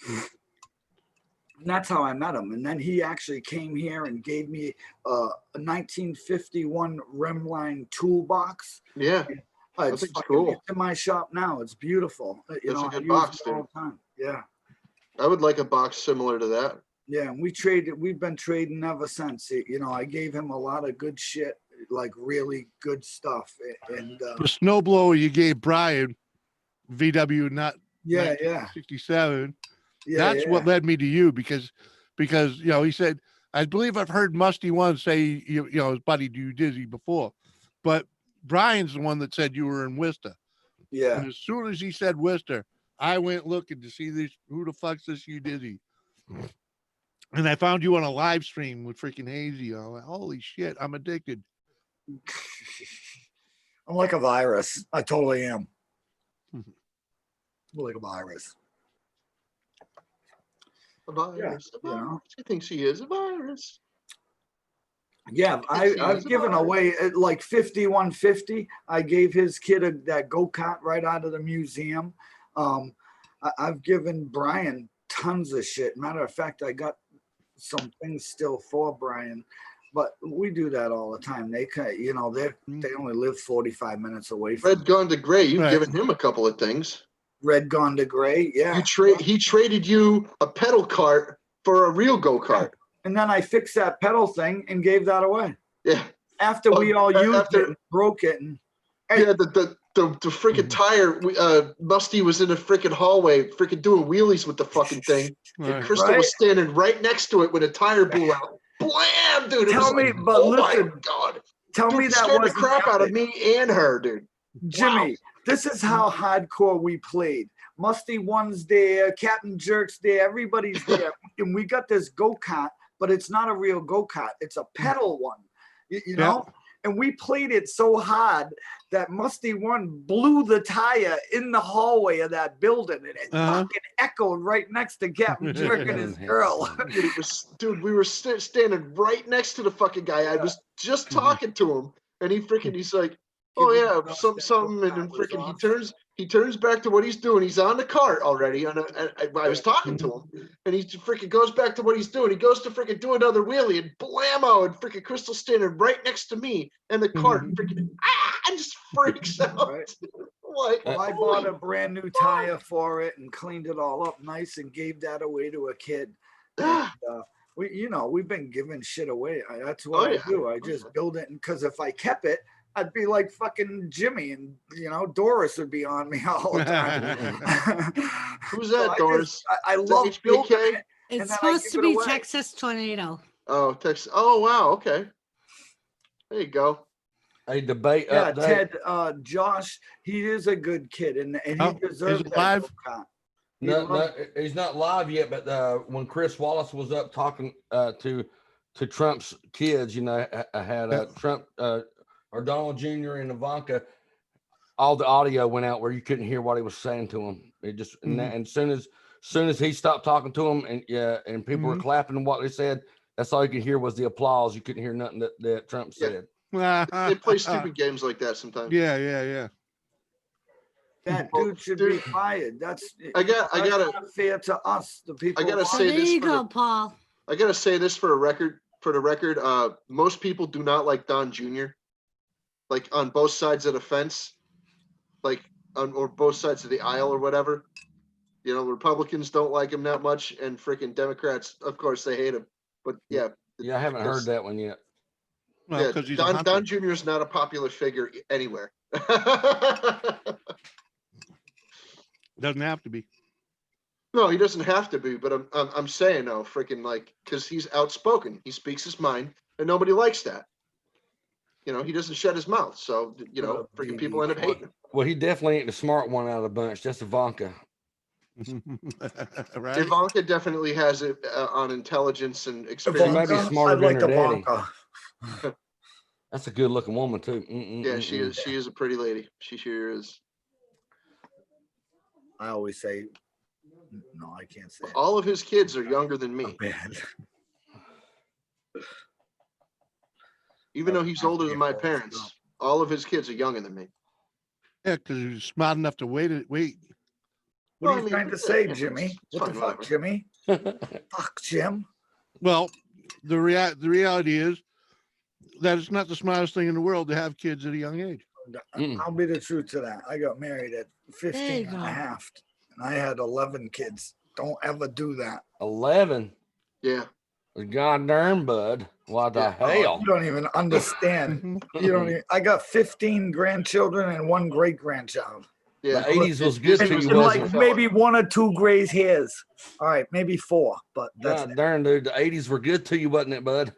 And that's how I met him. And then he actually came here and gave me a 1951 Rimline toolbox. Yeah. It's cool. It's in my shop now. It's beautiful. You know, a good I use box, it all dude. the time. Yeah. I would like a box similar to that. Yeah, and we've been trading ever since. You know, I gave him a lot of good shit, like really good stuff. And The snowblower you gave Brian, VW, not yeah. 1967. Yeah, That's what led me to you because you know, he said, I believe I've heard Musty One say you know his buddy do you Dizzy before, but Brian's the one that said you were in Worcester. Yeah. And as soon as he said Worcester, I went looking to see this, who the fuck's this you Dizzy. And I found you on a live stream with freaking Hazy. I'm like, holy shit, I'm addicted. I'm like a virus. I totally am. I'm like a virus. A virus. Yeah, you know? He thinks he is a virus. Yeah, I've given away like 5150. I gave his kid that go-kart right out of the museum. I've given Brian tons of shit. Matter of fact, I got some things still for Brian, but we do that all the time. They you know, they only live 45 minutes away from Red Gone to Gray. You've given him a couple of things. Red Gone to Gray. Yeah. He traded you a pedal cart for a real go-kart. And then I fixed that pedal thing and gave that away. Yeah. After we all used it and broke it. And yeah, the freaking tire, Musty was in the freaking hallway freaking doing wheelies with the fucking thing. And Crystal was standing right next to it when a tire blew out. Blam, dude. Tell me, like, but oh listen, my God. Tell me that scared the wasn't crap out of me and her, dude. Jimmy, this is how hardcore we played. Musty One's there, Captain Jerk's there, everybody's there. And we got this go-kart, but it's not a real go-kart. It's a pedal one, you know? And we played it so hard that Musty One blew the tire in the hallway of that building. And it fucking echoed right next to Captain Jerk and his girl. Dude, we were standing right next to the fucking guy. I was just talking to him. And he's like, oh yeah, something, and then freaking he turns back to what he's doing. He's on the cart already. I was talking to him, and he freaking goes back to what he's doing. He goes to freaking do another wheelie, and blammo, and freaking Crystal standing right next to me and the cart, and freaking and just freaks out. Like, well, I bought a brand new tire for it and cleaned it all up nice and gave that away to a kid. And, we've been giving shit away. That's what I do. I just build it, because if I kept it, I'd be like fucking Jimmy, and Doris would be on me all the time. Who's that, Doris? I love building it. It's supposed to be Texas Tornado. Oh, Texas. Oh, wow. Okay. There you go. A debate update. Ted, Josh, he is a good kid, and he deserves that. Live? No, he's not live yet. But when Chris Wallace was up talking to Trump's kids, I had Trump. Or Donald Jr. and Ivanka, all the audio went out where you couldn't hear what he was saying to him. It just and soon as he stopped talking to him, and people were clapping what they said, that's all you could hear was the applause. You couldn't hear nothing that Trump said. They play stupid games like that sometimes. Yeah. That dude should be fired. That's I gotta not fair to us, the people. I gotta say there this. you go, Paul. I gotta say this for the record. Most people do not like Don Jr. Like on both sides of the fence, like or both sides of the aisle or whatever. You know, Republicans don't like him that much, and freaking Democrats, of course, they hate him. But yeah, I haven't heard that one yet. Well, yeah, Don Jr. is not a popular figure anywhere. Doesn't have to be. No, he doesn't have to be, but I'm saying no, freaking like, because he's outspoken. He speaks his mind, and nobody likes that. You know, he doesn't shut his mouth, so you know, freaking people end up hating him. Well, he definitely ain't the smart one out of the bunch. That's Ivanka. Right? Ivanka definitely has it on intelligence and experience. She might be smarter than her daddy. Ivanka. That's a good looking woman too. Yeah, she is. She is a pretty lady. She sure is. I always say, no, I can't say. All of his kids are younger than me. Bad. Even though he's older than my parents, all of his kids are younger than me. Yeah, because he's smart enough to wait. What are you trying to say, Jimmy? What the fuck, Jimmy? Fuck, Jim. Well, the reality is that it's not the smartest thing in the world to have kids at a young age. I'll be the truth to that. I got married at 15 and a half, and I had 11 kids. Don't ever do that. 11? Yeah. God darn, bud. What the hell? You don't even understand. You don't even, I got 15 grandchildren and 1 great grandchild. Yeah. The 80s was good to you, like wasn't maybe 1 or 2 gray hairs. All right, maybe 4, but that's God darn, dude. The 80s were good to you, wasn't it, bud?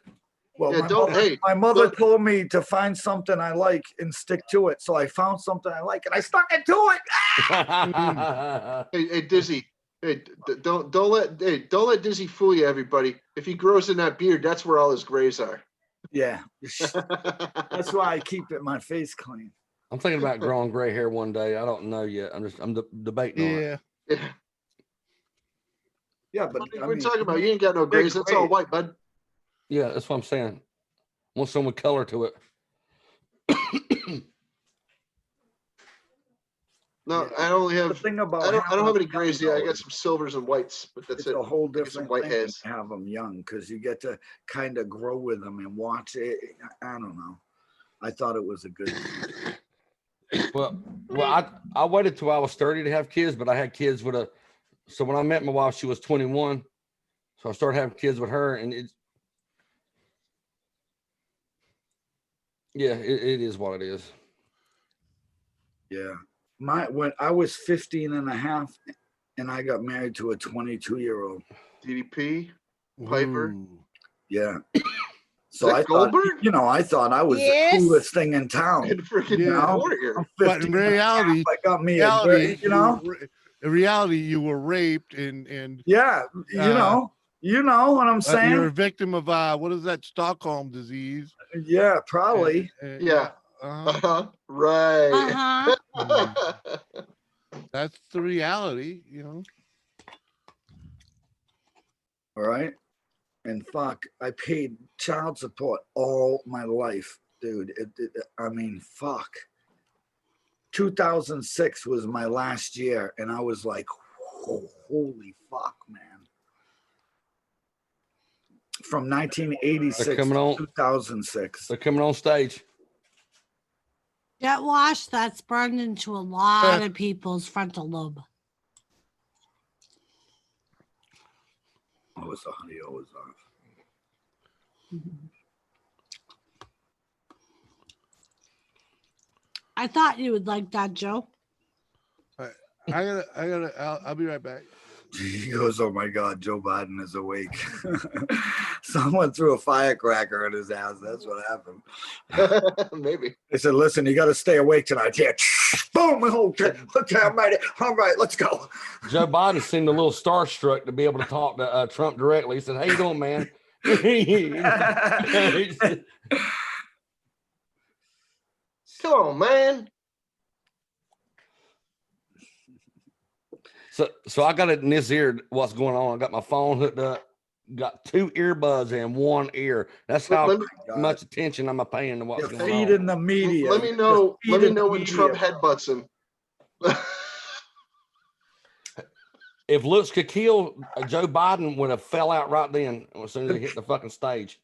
well. Yeah, my mother told me to find something I like and stick to it. So I found something I like and I stuck it to it. Hey, Dizzy. Hey, don't let Dizzy fool you, everybody. If he grows in that beard, that's where all his grays are. Yeah, that's why I keep it my face clean. I'm thinking about growing gray hair one day. I don't know yet. I'm debating on it. Yeah, but what are we talking about? You ain't got no grays. That's all white, bud. Yeah, that's what I'm saying. I want some with color to it. No, I only have. The thing about I don't having have any them grays young, yet. I though, got some silvers and whites, but that's it's it. a whole I got some different white thing hairs. to have them young because you get to kind of grow with them and watch it. I don't know. I thought it was a good thing. Well, I waited till I was 30 to have kids, but I had kids with a. So when I met my wife, she was 21. So I started having kids with her, and it is what it is. Yeah. When I was 15 and a half and I got married to a 22-year-old. DDP, Piper. Yeah. So I thought, I thought I was the coolest thing in town. But in reality, I got me in reality, you were raped and yeah, you know what I'm saying? You're a victim of what is that, Stockholm disease? Yeah, probably. Yeah. Right. That's the reality, All right. And fuck, I paid child support all my life, dude. I mean, fuck. 2006 was my last year, and I was like, holy fuck, man. From 1986 to 2006. They're coming on stage. Jet wash, that's burned into a lot of people's frontal lobe. Oh, it's the audio is off. I thought you would like that, Joe. I'll be right back. He goes, oh my God, Joe Biden is awake. Someone threw a firecracker at his house. That's what happened. Maybe. They said, listen, you got to stay awake tonight. Yeah. Boom. Okay, I'm ready. All right, let's go. Joe Biden seemed a little starstruck to be able to talk to Trump directly. He said, how you doing, man? Come on, man. So I got it in this ear. What's going on? I got my phone hooked up. Got 2 earbuds in one ear. That's how much attention I'm paying to what's going on. Feeding the media. Let me know when Trump headbutts him. If looks could kill, Joe Biden would have fell out right then as soon as he hit the fucking stage.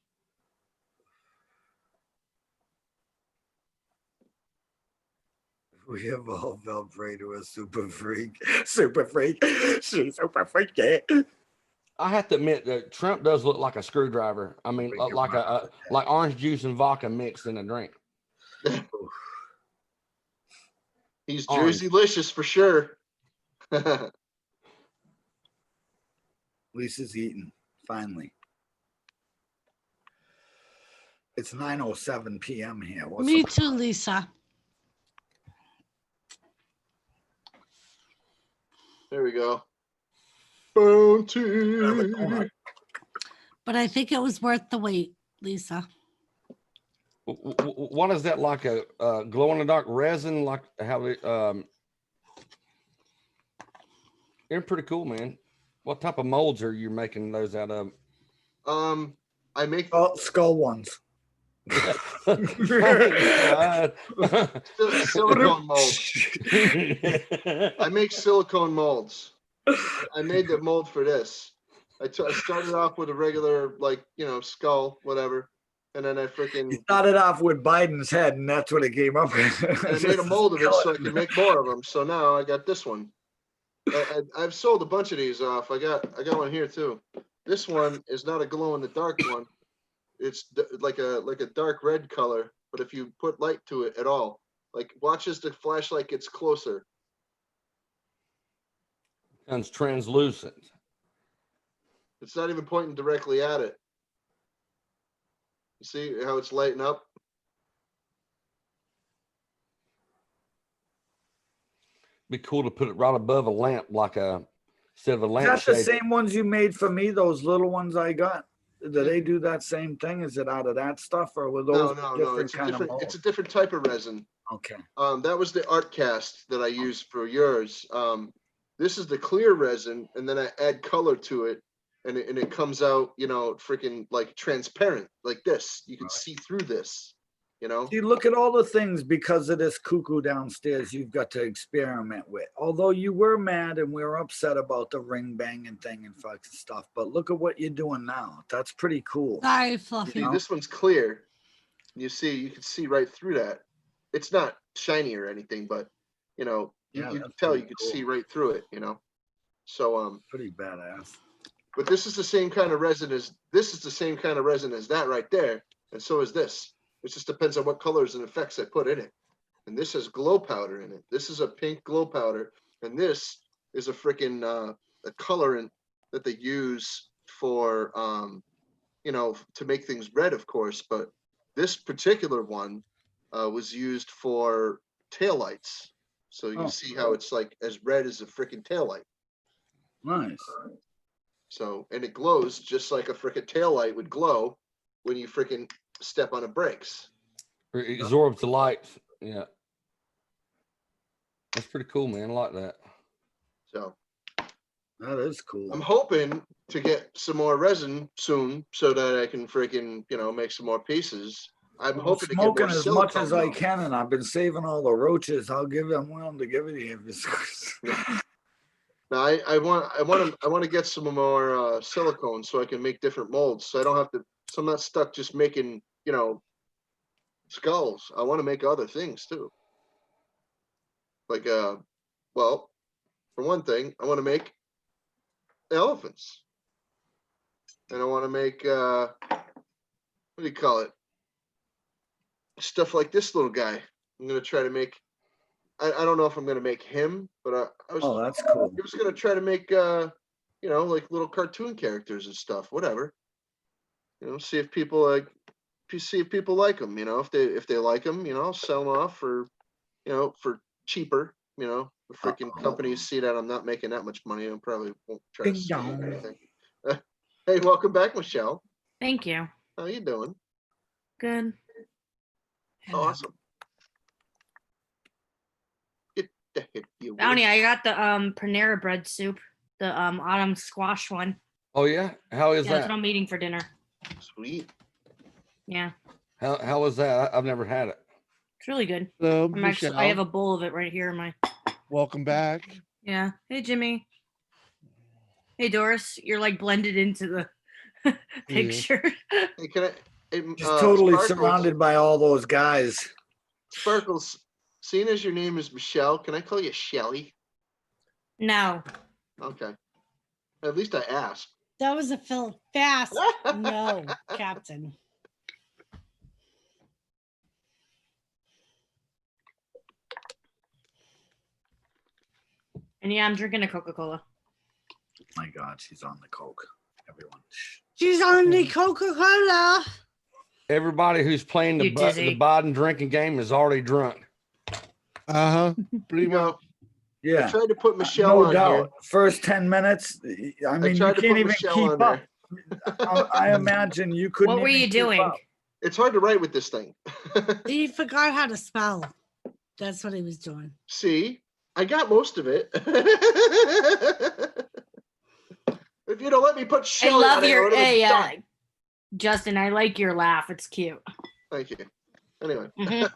We have all fell prey to a super freak. Super freak. She's super freak. Yeah. I have to admit that Trump does look like a screwdriver. I mean, like orange juice and vodka mixed in a drink. He's Orange. Jersey-licious for sure. Lisa's eating, finally. It's 9:07 p.m. here. What's Me up? too, Lisa. There we go. Bounty. But I think it was worth the wait, Lisa. What is that, like a glow in the dark resin? Like how it they're pretty cool, man. What type of molds are you making those out of? I make skull ones. Silicone molds. I make silicone molds. I made the mold for this. I started off with a regular, like, skull, whatever. And then I freaking started off with Biden's head, and that's what it came up with. And I made a mold of it so I can make more of them. So now I got this one. I've sold a bunch of these off. I got one here too. This one is not a glow in the dark one. It's like a dark red color, but if you put light to it at all, like watch as the flashlight gets closer. It's translucent. It's not even pointing directly at it. You see how it's lighting up? Be cool to put it right above a lamp, like instead of a Is lamp that the shade. same ones you made for me? Those little ones I got. Do they do that same thing? Is it out of that stuff, or were those No. different It's a kind different. of It's a different type of resin. Okay. That was the art cast that I used for yours. This is the clear resin, and then I add color to it, and it comes out, freaking like transparent, like this. You can see through this, See, look at all the things because of this cuckoo downstairs you've got to experiment with. Although you were mad and we were upset about the ring banging thing and fucking stuff, but look at what you're doing now. That's pretty cool. Sorry, Fluffy. See, this one's clear. You can see right through that. It's not shiny or anything, but you can tell, you can see right through it, So pretty badass. But this is the same kind of resin as that right there, and so is this. It just depends on what colors and effects I put in it. And this has glow powder in it. This is a pink glow powder, and this is a freaking a colorant that they use for to make things red, of course. But this particular one was used for taillights. So you see how it's like as red as a freaking taillight. Nice. So, and it glows just like a freaking taillight would glow when you freaking step on the brakes. It absorbs the light. Yeah. That's pretty cool, man. I like that. So that is cool. I'm hoping to get some more resin soon so that I can freaking, make some more pieces. I'm hoping to get smoking more as much as I silicone, can, and I've been saving all the roaches. I'm willing to give it to you. Now I want to get some more silicone so I can make different molds. So I don't have to. So I'm not stuck just making skulls. I want to make other things too. Like well, for one thing, I want to make elephants, and I want to make what do you call it? Stuff like this little guy. I'm gonna try to make. I don't know if I'm gonna make him, but I was. Oh, that's cool. I was gonna try to make like little cartoon characters and stuff. Whatever. See if people like. See if people like them. If they like them, I'll sell them off for, for cheaper. The freaking companies see that I'm not making that much money. I probably won't try to scam or anything. Hey, welcome back, Michelle. Thank you. How you doing? Good. Awesome. Get the heck you. Downey, I got the Panera bread soup, the autumn squash one. Oh yeah, how is That's that? what I'm eating for dinner. Sweet. Yeah, How was that? I've never had it. it's really good. Hello, I have a bowl of it right here in my. Welcome back. Yeah. Hey, Jimmy. Hey, Doris. You're like blended into the picture. Hey, can I? She's totally Sparkles, surrounded by all those guys. Sparkles, seeing as your name is Michelle, can I call you Shelly? No. Okay. At least I asked. That was a fast no, Captain. And yeah, I'm drinking a Coca-Cola. My God, she's on the Coke. Everyone. She's on the Coca-Cola. Everybody who's playing the Biden drinking game is already drunk. Pretty much. Yeah. I tried to put Michelle no on doubt. here. First 10 minutes. I mean, you can't even keep up. I imagine you couldn't. What were you doing? It's hard to write with this thing. He forgot how to spell. That's what he was doing. See, I got most of it. If you don't let me put I Shelly love on it, I your would've been done. Justin, I like your laugh. It's cute. Thank you. Anyway. But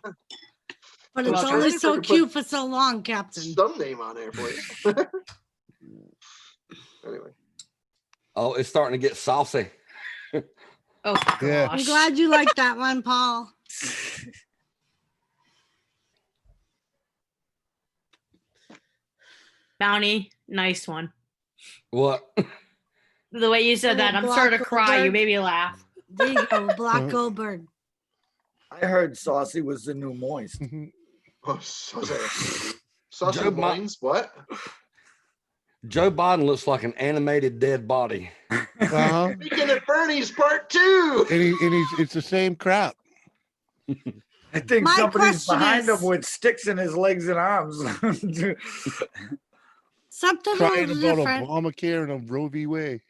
I it's was only waiting so for to cute put for so long, Captain. some name on there for you. Anyway. Oh, it's starting to get saucy. Oh, yeah. I'm glad you like that one, Paul. Bounty, nice one. What? The way you said that, I'm starting to cry. You made me laugh. There you go, Black Goldberg. I heard Saucy was the new Moist. Oh, Saucy. Saucy Joe Wines, what? Joe Biden looks like an animated dead body. Speaking of Bernie's part 2. And it's the same crap. I think My somebody's question behind is- him with sticks in his legs and arms. Something a Crying little about different. Obamacare and a Roe v. Wade.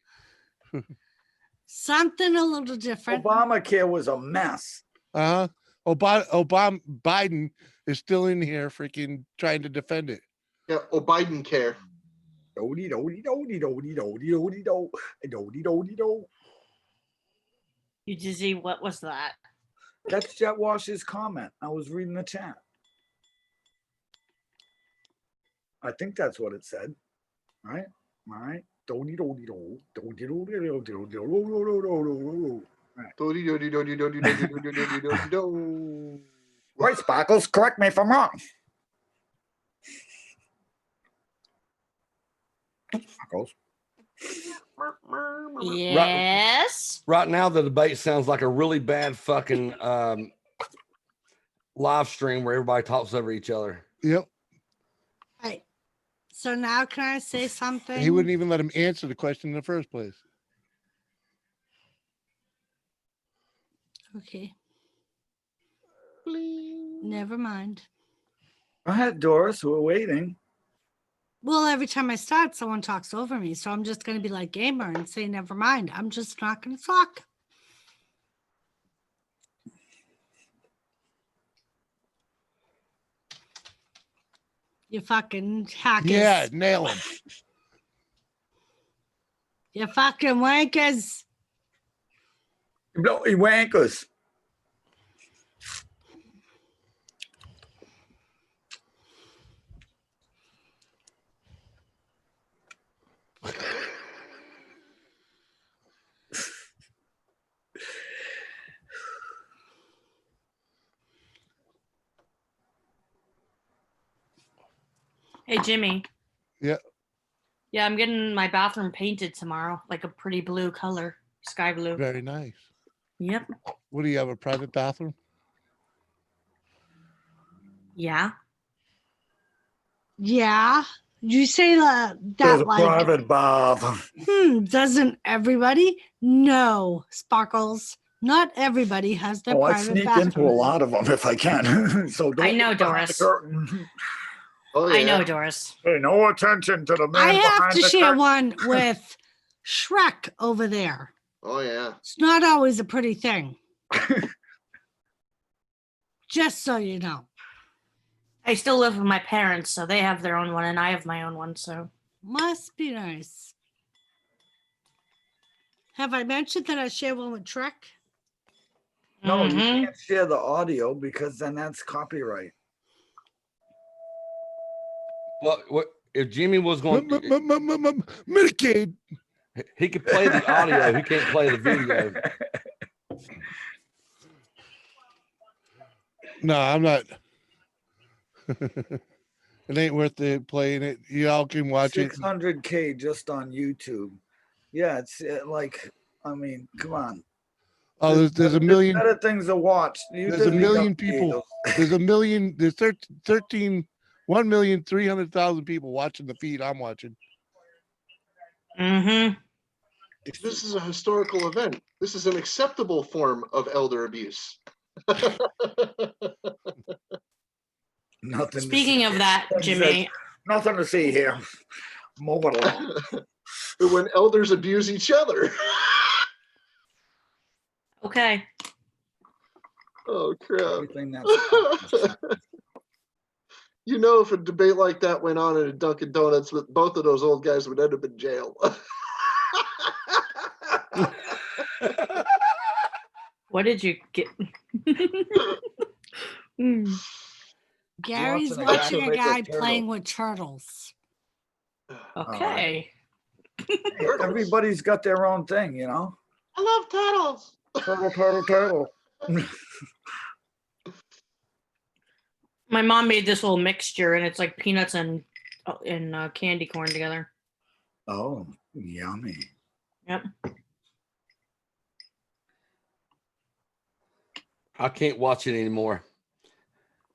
Something a little different. Obamacare was a mess. Biden is still in here freaking trying to defend it. Yeah, Biden care. Dodie dodie dodie dodie dodie dodie do dodie dodie do. You dizzy? What was that? That's Jet Wash's comment. I was reading the chat. I think that's what it said. Right? All right. Dodie dodie do dodie dodie do dodie do. Dodie dodie dodie dodie dodie dodie dodie dodie do. Right, Sparkles, correct me if I'm wrong. Sparkles. Yes. Right now, the debate sounds like a really bad fucking live stream where everybody talks over each other. Yep. Right. So now can I say something? He wouldn't even let him answer the question in the first place. Okay. Never mind. Go ahead, Doris. We're waiting. Well, every time I start, someone talks over me. So I'm just going to be like Gamer and say, never mind. I'm just not going to talk. You fucking hackers. Yeah, nail him. You fucking wankers. Bloody wankers. Hey, Jimmy. Yeah. Yeah, I'm getting my bathroom painted tomorrow, like a pretty blue color, sky blue. Very nice. Yep. What do you have, a private bathroom? Yeah. Yeah. You say There's that a like private bath. doesn't everybody? No, Sparkles. Not everybody has their Oh, I private sneak bathroom. into a lot of them if I can. So don't I know, look behind the Doris. curtain. Oh, I know, Doris. Pay no attention to the man I have behind to the share curtain. one with Shrek over there. Oh yeah. It's not always a pretty thing. Just so you know. I still live with my parents, so they have their own one, and I have my own one. So Must be nice. Have I mentioned that I share one with Shrek? No, you Mhm. can't share the audio because then that's copyright. What if Jimmy was going Medicaid? He could play the audio. He can't play the video. No, I'm not. It ain't worth it playing it. You all can watch it. 600K just on YouTube. Yeah, it's like, I mean, come on. Oh, there's a million better things to watch. There's a million people. There's 1,300,000 people watching the feed I'm watching. Mm-hmm. This is a historical event. This is an acceptable form of elder abuse. Nothing. Speaking of that, Jimmy. Nothing to see here. Move it along. When elders abuse each other. Okay. Oh crap. You know, if a debate like that went on at a Dunkin' Donuts, with both of those old guys would end up in jail. What did you get? Gary's Watching a guy watching a make a guy turtle. playing with turtles. Okay. Everybody's got their own thing, you know. I love turtles. Turtle. My mom made this little mixture, and it's like peanuts and candy corn together. Oh, yummy. Yep. I can't watch it anymore.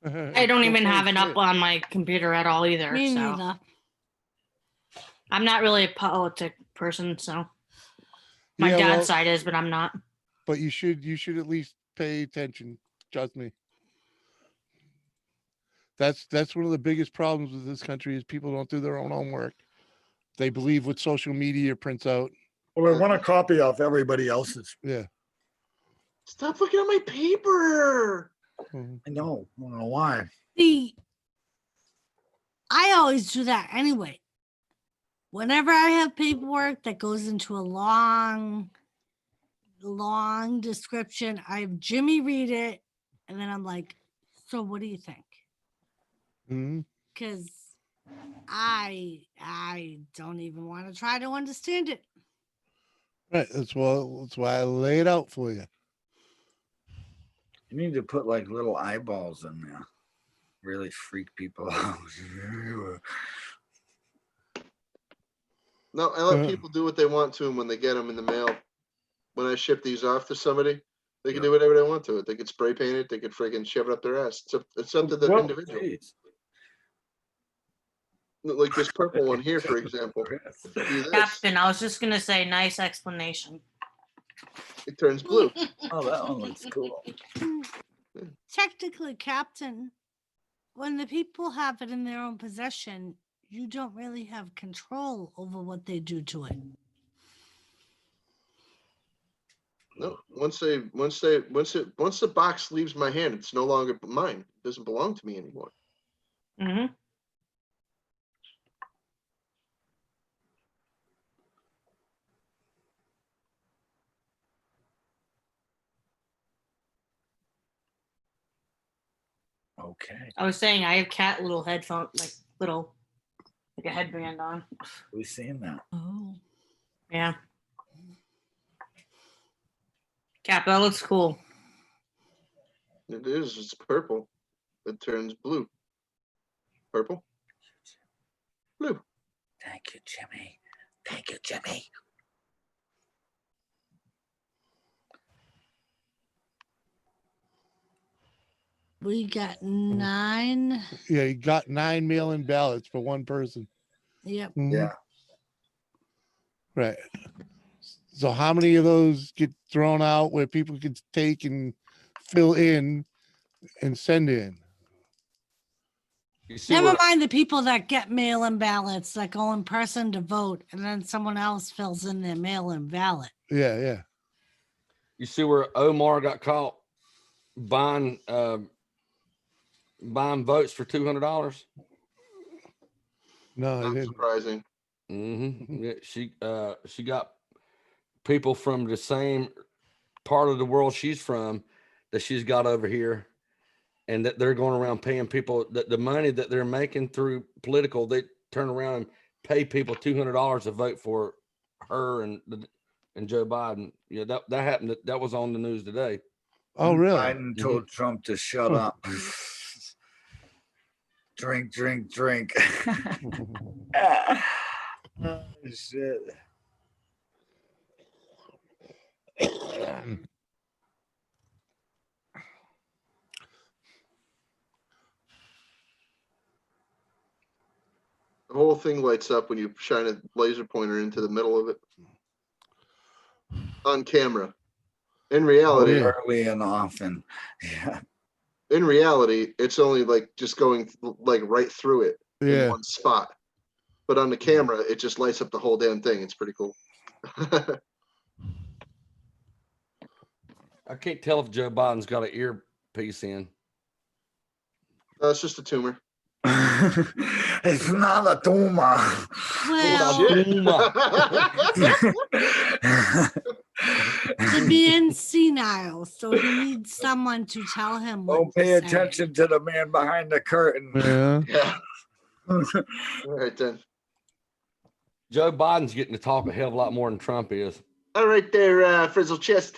I don't even have it up on my computer at all either. Me so. neither. I'm not really a politic person, so my Yeah, dad's well, side is, but I'm not. But you should at least pay attention. Trust me. That's one of the biggest problems with this country is people don't do their own homework. They believe what social media prints out. Well, they want a copy of everybody else's. Yeah. Stop looking at my paper. I know. I don't know why. See, I always do that anyway. Whenever I have paperwork that goes into a long description, I have Jimmy read it, and then I'm like, so what do you think? Because I don't even want to try to understand it. Right. That's why I lay it out for you. You need to put like little eyeballs in there. Really freak people out. No, I let people do what they want to them when they get them in the mail. When I ship these off to somebody, they can do whatever they want to it. They could spray paint it. They could freaking shove it up their ass. It's up to the individual. Geez. Like this purple one here, for example. Captain, I was just gonna say, nice explanation. It turns blue. Oh, that one looks cool. Technically, Captain, when the people have it in their own possession, you don't really have control over what they do to it. No, once the box leaves my hand, it's no longer mine. It doesn't belong to me anymore. Mm-hmm. Okay. I was saying I have cat little headphone, like a headband on. We've seen that. Oh. Yeah. Cap, that looks cool. It is. It's purple. It turns blue. Purple. Blue. Thank you, Jimmy. Thank you, Jimmy. We got 9. Yeah, you got 9 mail-in ballots for one person. Yep. Yeah. Right. So how many of those get thrown out where people could take and fill in and send in? Never mind the people that get mail-in ballots that go in person to vote, and then someone else fills in their mail-in ballot. Yeah. You see where Omar got caught buying votes for $200? No, Not surprising. Mm-hmm. Yeah, she got people from the same part of the world she's from that she's got over here and that they're going around paying people that the money that they're making through political, they turn around and pay people $200 to vote for her and Joe Biden. Yeah, that happened. That was on the news today. Oh, really? Biden told Trump to shut up. Drink, drink, drink. Oh, shit. The whole thing lights up when you shine a laser pointer into the middle of it on camera. In reality, early and often. Yeah. In reality, it's only like just going like right through it in one spot. But on the camera, it just lights up the whole damn thing. It's pretty cool. I can't tell if Joe Biden's got an earpiece in. It's just a tumor. It's not a tumor. Well, the man's senile, so he needs someone to tell him what Don't to pay say. attention to the man behind the curtain. Yeah. All right then. Joe Biden's getting to talk a hell of a lot more than Trump is. All right there, Frizzle Chest.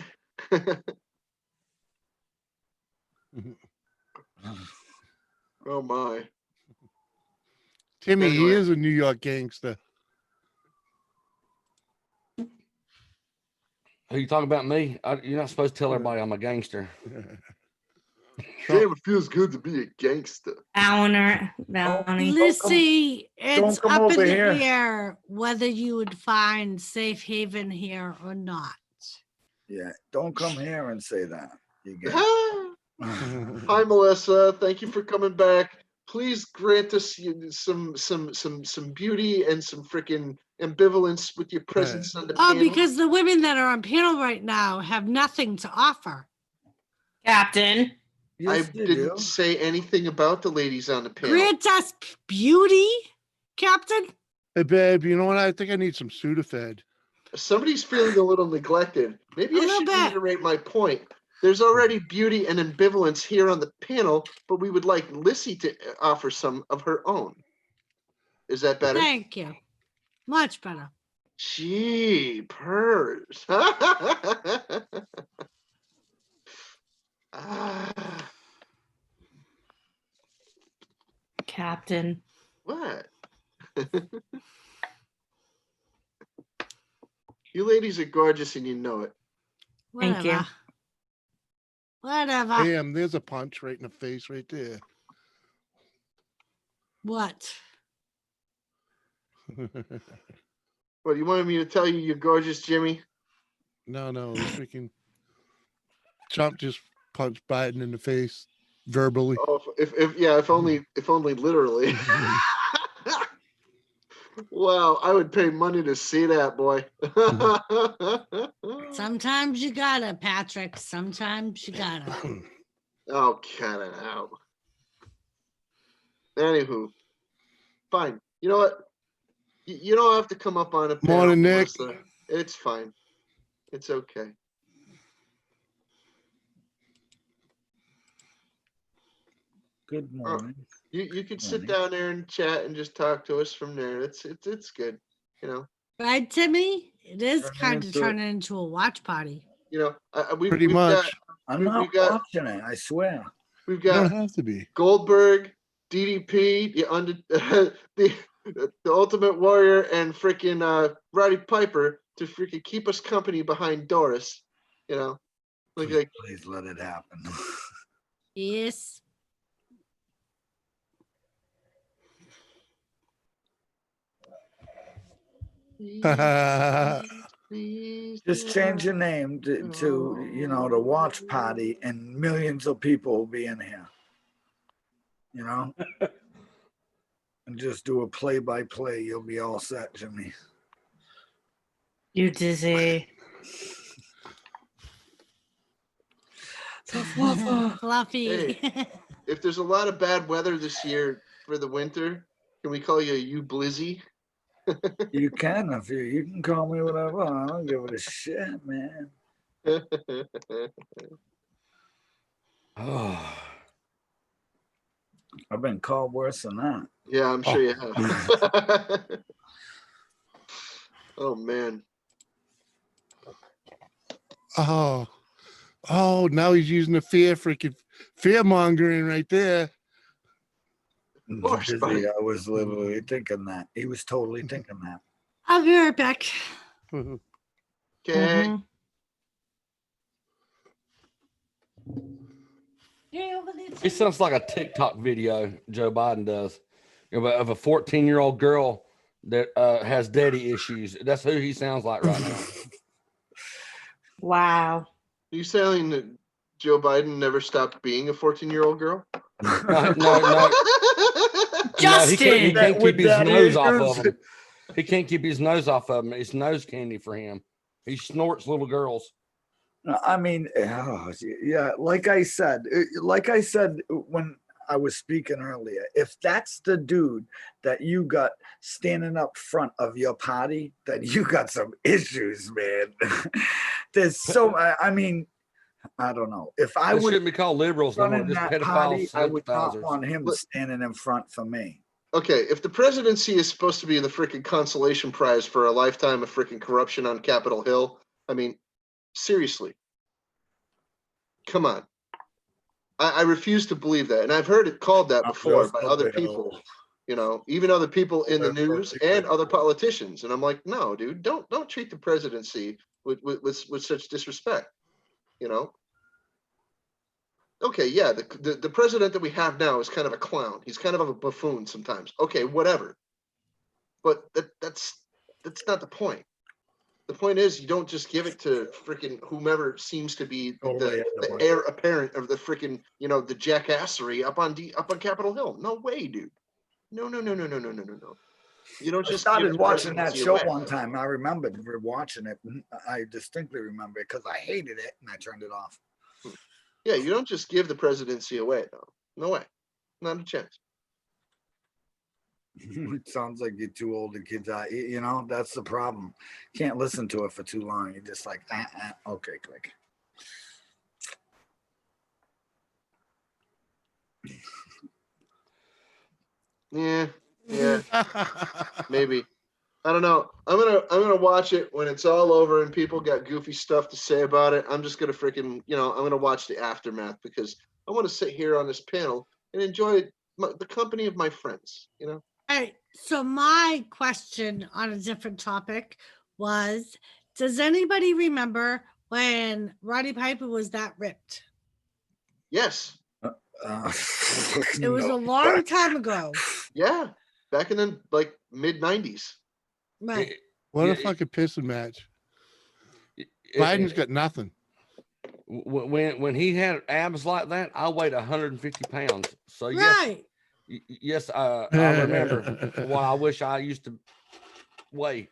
Oh my. Timmy, he is a New York gangster. Who you talking about, me? You're not supposed to tell everybody I'm a gangster. Damn, it feels good to be a gangster. Lissy, it's come up in over the here. air whether you would find safe haven here or not. Yeah, don't come here and say that. You get Hi, Melissa. Thank you for coming back. Please grant us some beauty and some freaking ambivalence with your presence on the Oh, panel. because the women that are on panel right now have nothing to offer. Captain. I didn't say anything about the ladies on the panel. Grant us beauty, Captain? Hey, babe, you know what? I think I need some Sudafed. Somebody's feeling a little neglected. Maybe I should reiterate my point. There's already beauty and ambivalence here on the panel, but we would like Lissy to offer some of her own. Is that better? Thank you. Much better. Gee, purrs. Captain. What? You ladies are gorgeous and you know it. Thank you. Whatever. Damn, there's a punch right in the face right there. What? What, you wanted me to tell you you're gorgeous, Jimmy? No, freaking Trump just punched Biden in the face verbally. Oh, if only literally. Wow, I would pay money to see that, boy. Sometimes you gotta, Patrick. Sometimes you gotta. Oh, cut it out. Anywho, fine. You know what? You don't have to come up on a panel. Morning, Nick. Melissa. It's fine. It's okay. Good morning. You could sit down there and chat and just talk to us from there. It's good. You know. Right, Timmy? It is kind of into- turning into a watch party. You know. We've Pretty much. I'm not watching it, I swear. We've You got don't have to be. Goldberg, DDP, the Ultimate Warrior, and freaking Roddy Piper to freaking keep us company behind Doris. You know, like Please let it happen. Yes. Just change your name to the watch party, and millions of people will be in here. You know, and just do a play-by-play. You'll be all set, Jimmy. You dizzy. Fluffy. Hey, if there's a lot of bad weather this year for the winter, can we call you Blizzy? You can if you can call me whatever. I don't give a shit, man. Oh, I've been called worse than that. Yeah, I'm sure you have. Oh man. Oh, now he's using the fear mongering right there. Dizzy, I was literally thinking that. He was totally thinking that. I'll be right back. Okay. It sounds like a TikTok video Joe Biden does of a 14-year-old girl that has daddy issues. That's who he sounds like right now. Wow. Are you saying that Joe Biden never stopped being a 14-year-old girl? No. Justin! No, he can't keep his daddy nose off issues. of him. He can't keep his nose off of him. It's nose candy for him. He snorts little girls. I mean, yeah, like I said when I was speaking earlier, if that's the dude that you got standing up front of your party, then you got some issues, man. There's so, I mean, I don't know. If I They would shouldn't be called liberals no more, running just that pedophiles, party, I would not sympathizers. want him standing in front for me. Okay, if the presidency is supposed to be the freaking consolation prize for a lifetime of freaking corruption on Capitol Hill, I mean, seriously. Come on. I refuse to believe that. And I've heard it called that before by other people, you know, even other people in the news and other politicians. And I'm like, no, dude, don't treat the presidency with such disrespect, you know? Okay, yeah, the president that we have now is kind of a clown. He's kind of a buffoon sometimes. Okay, whatever. But that's not the point. The point is, you don't just give it to freaking whomever seems to be the heir apparent of the freaking, you know, the jackassery up on Capitol Hill. No way, dude. No. You don't just I give started the watching that presidency show away. one time. I remembered watching it. I distinctly remember it because I hated it and I turned it off. Yeah, you don't just give the presidency away, though. No way. Not a chance. It sounds like you're too old to kids. You know, that's the problem. Can't listen to it for too long. You're just like, okay, click. Yeah, maybe. I don't know. I'm gonna watch it when it's all over and people got goofy stuff to say about it. I'm just gonna freaking, you know, I'm gonna watch the aftermath because I want to sit here on this panel and enjoy the company of my friends. You know. All right. So my question on a different topic was, does anybody remember when Roddy Piper was that ripped? Yes. It was a long time ago. Yeah, back in the like mid '90s. Right. What a fucking pissing match. Biden's got nothing. When he had abs like that, I weighed 150 pounds. So right. Yes, I remember what I wish I used to weigh.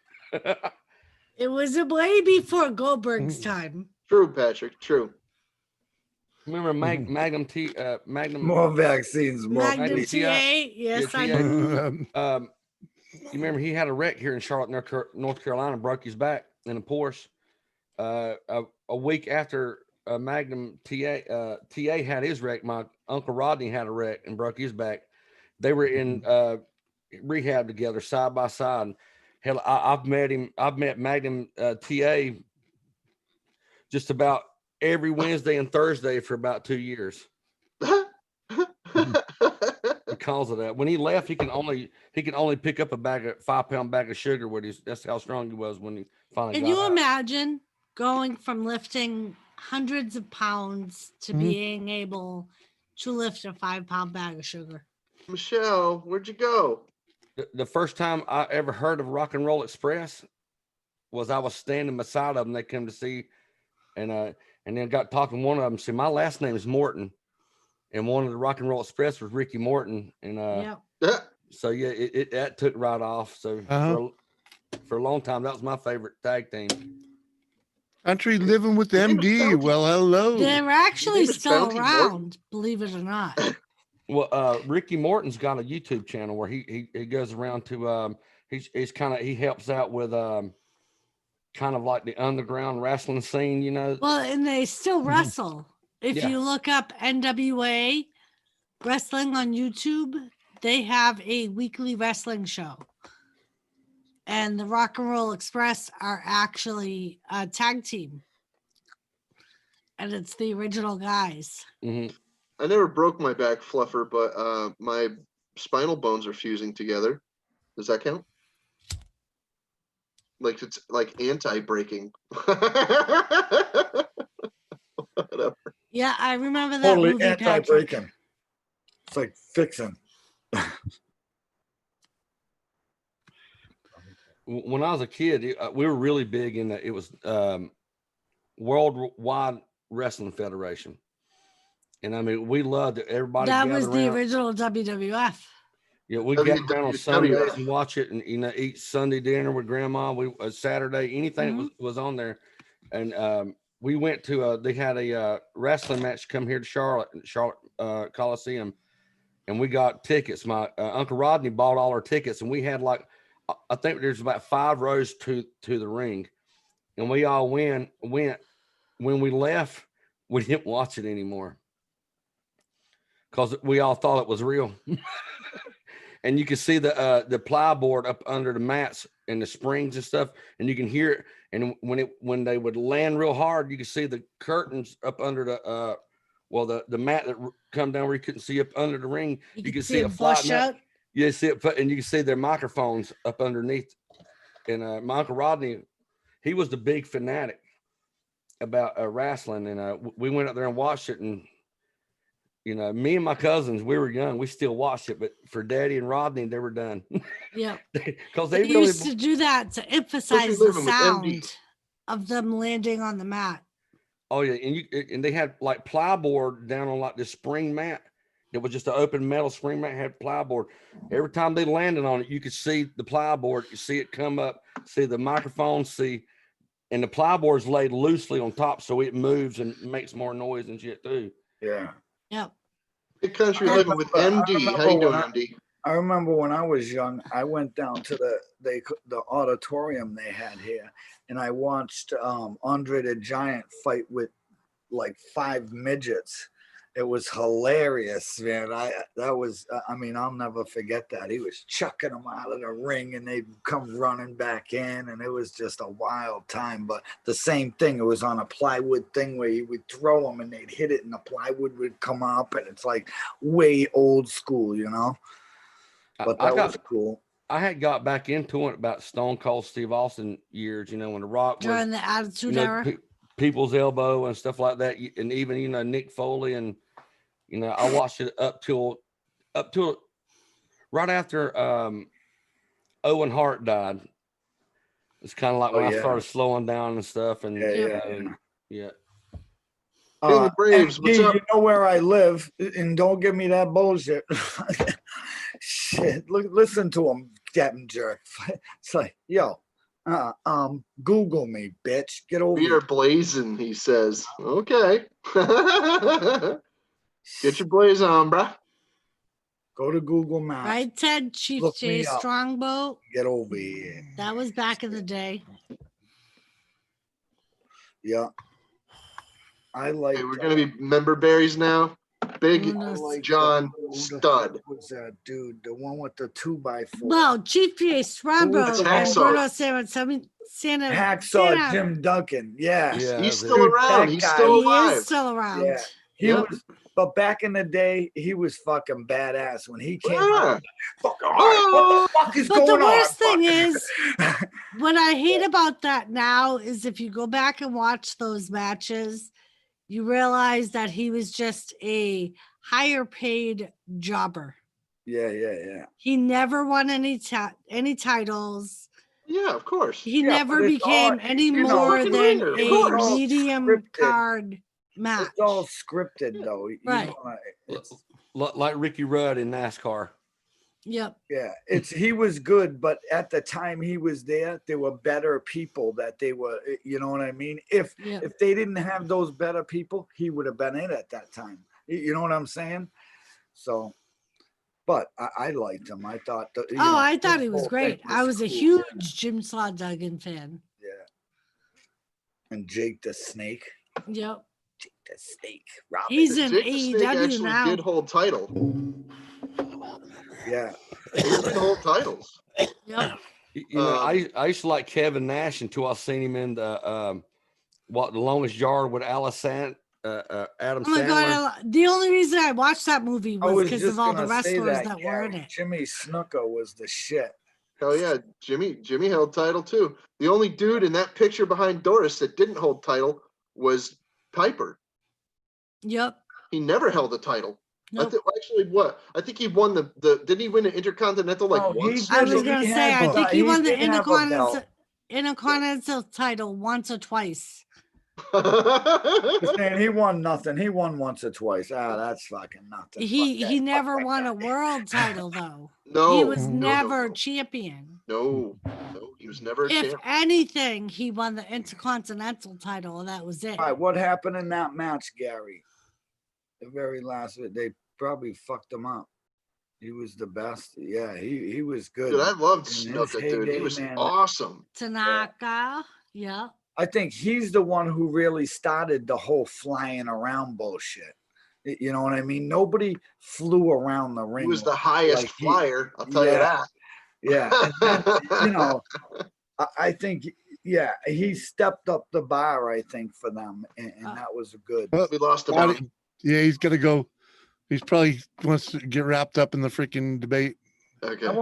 It was a way before Goldberg's time. True, Patrick. True. Remember Magnum more vaccines, more Magnum TA. Yes, I do. You remember he had a wreck here in Charlotte, North Carolina, broke his back in a Porsche. A week after Magnum TA had his wreck, my Uncle Rodney had a wreck and broke his back. They were in rehab together, side by side. Hell, I've met Magnum TA just about every Wednesday and Thursday for about 2 years. Because of that, when he left, he can only pick up a 5-pound bag of sugar. That's how strong he was when he finally. Can you imagine going from lifting hundreds of pounds to being able to lift a 5-pound bag of sugar? Michelle, where'd you go? The first time I ever heard of Rock and Roll Express was I was standing beside them. They came to see, and then got talking. One of them said, "My last name is Morton." And one of the Rock and Roll Express was Ricky Morton, and so yeah, it that took right off. So for a long time, that was my favorite tag team. Country Living with MD. Well, hello. They're actually still around, believe it or not. Well, Ricky Morton's got a YouTube channel where he goes around to he helps out with kind of like the underground wrestling scene, you know. Well, and they still wrestle. If you look up NWA, wrestling on YouTube, they have a weekly wrestling show. And the Rock and Roll Express are actually a tag team. And it's the original guys. Mm-hmm. I never broke my back, Fluffer, but my spinal bones are fusing together. Does that count? Like it's like anti-breaking. Whatever. Yeah, I remember that Totally movie, Patrick. anti-breaking. It's like fixing. When I was a kid, we were really big in it was Worldwide Wrestling Federation. And I mean, we loved it. Everybody That gathered was the around. original WWF. Yeah, we gather around on Sundays and watch it, and eat Sunday dinner with Grandma. We Saturday, anything that was on there, and we went to they had a wrestling match come here to Charlotte Coliseum, and we got tickets. My Uncle Rodney bought all our tickets, and we had like I think there's about 5 rows to the ring, and we all went. When we left, we didn't watch it anymore because we all thought it was real. And you can see the plyboard up under the mats and the springs and stuff, and you can hear it. And when they would land real hard, you can see the curtains up under the the mat that come down where you couldn't see up under the ring. You can see a flat mat. You see it, and you can see their microphones up underneath. And my Uncle Rodney, he was the big fanatic about wrestling, and we went up there and watched it. And me and my cousins, we were young. We still watched it, but for Daddy and Rodney, they were done. Yeah, because they really used to do that to emphasize the sound of them landing on the mat. Oh yeah, and they had like plyboard down on like this spring mat. It was just an open metal spring mat, had plyboard. Every time they landed on it, you could see the plyboard. You see it come up, see the microphone, and the plyboard is laid loosely on top, so it moves and makes more noise and shit too. Yeah. Yep. Big country living with MD. How you doing, MD? I remember when I was young, I went down to the auditorium they had here, and I watched Andre the Giant fight with like 5 midgets. It was hilarious, man. I mean, I'll never forget that. He was chucking them out of the ring, and they'd come running back in, and it was just a wild time. But the same thing, it was on a plywood thing where you would throw them, and they'd hit it, and the plywood would come up, and it's like way old school, But that was cool. I had got back into it about Stone Cold Steve Austin years, when The Rock was during the Attitude Era. People's Elbow and stuff like that, and even Nick Foley, and I watched it up till right after Owen Hart died. It's kind of like when I started slowing down and stuff, and yeah. Braves, what's up? You know where I live, and don't give me that bullshit. Shit, listen to him, Captain Jerk. It's like, yo. Google me, bitch. Get over here. We are blazing, he says. Okay. Get your blaze on, bruh. Go to Google Maps. Right, Ted? Chief J Strongbow. Get over here. That was back in the day. Yeah. I like. Hey, we're gonna be member berries now. Big John Stud. What's that dude? The one with the 2x4. Well, Chief J Strongbow and Bruno Santa Hacksaw Jim Duncan. Yeah. He's still around. He's still alive. He is still around. Yeah. He was, but back in the day, he was fucking badass when he came out. Fucking what the fuck is going on? But the worst thing is, what I hate about that now is if you go back and watch those matches, you realize that he was just a higher paid jobber. Yeah. He never won any titles. Yeah, of course. He never became any more than a medium card match. It's all scripted, though. Right. Like Ricky Rudd in NASCAR. Yep. Yeah, he was good, but at the time he was there were better people that they were, you know what I mean? If they didn't have those better people, he would have been in at that time. You know what I'm saying? So, but I liked him. I thought I thought he was great. I was a huge Jim Slaw Duggan fan. Yeah. And Jake the Snake. Yep. Jake the Snake. Robin. He's in Jake the Snake AEW actually now. did hold title. Yeah. He did hold titles. Yep. You know, I used to like Kevin Nash until I seen him in the the Longest Yard with Adam Oh Sandler. my god! The only reason I watched that movie I was was because just of all the gonna say wrestlers that, that were in Gary. it. Jimmy Snuka was the shit. Oh yeah, Jimmy held title too. The only dude in that picture behind Doris that didn't hold title was Piper. Yep. He never held a title. Nope. Actually, what? I think he won the didn't he win an Intercontinental once? I was gonna say, I think he won the did have a belt. Intercontinental title once or twice. Man, he won nothing. He won once or twice. Ah, that's fucking nothing. He never won a world title though. No, he was no, never champion. No, he was never a If champ. anything, he won the Intercontinental title, and that was it. All right, what happened in that match, Gary? The very last of it, they probably fucked him up. He was the best. Yeah, he was good. Dude, I loved In his Snuka, dude. He heyday, was man. awesome. Tanaka, yeah. I think he's the one who really started the whole flying around bullshit. You know what I mean? Nobody flew around the ring. He was the highest flyer, I'll tell you that. Yeah, and then, you know, I think, yeah, he stepped up the bar, I think, for them, and that was good. We lost about Yeah, he's gonna go. He's probably wants to get wrapped up in the freaking debate. Okay. I'm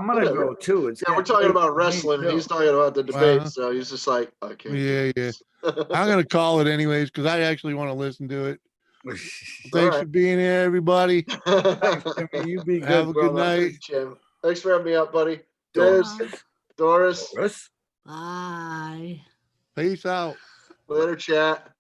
gonna go too. It's Yeah, we're talking about wrestling, and he's talking about the debate, so he's just like, okay. Yeah. I'm gonna call it anyways because I actually want to listen to it. Thanks right. for being here, everybody. Thanks, Jimmy. You be Have good, a good brother. night. Jim. Thanks for having me up, buddy. Doris. Doris. Bye. Peace out. Later, chat.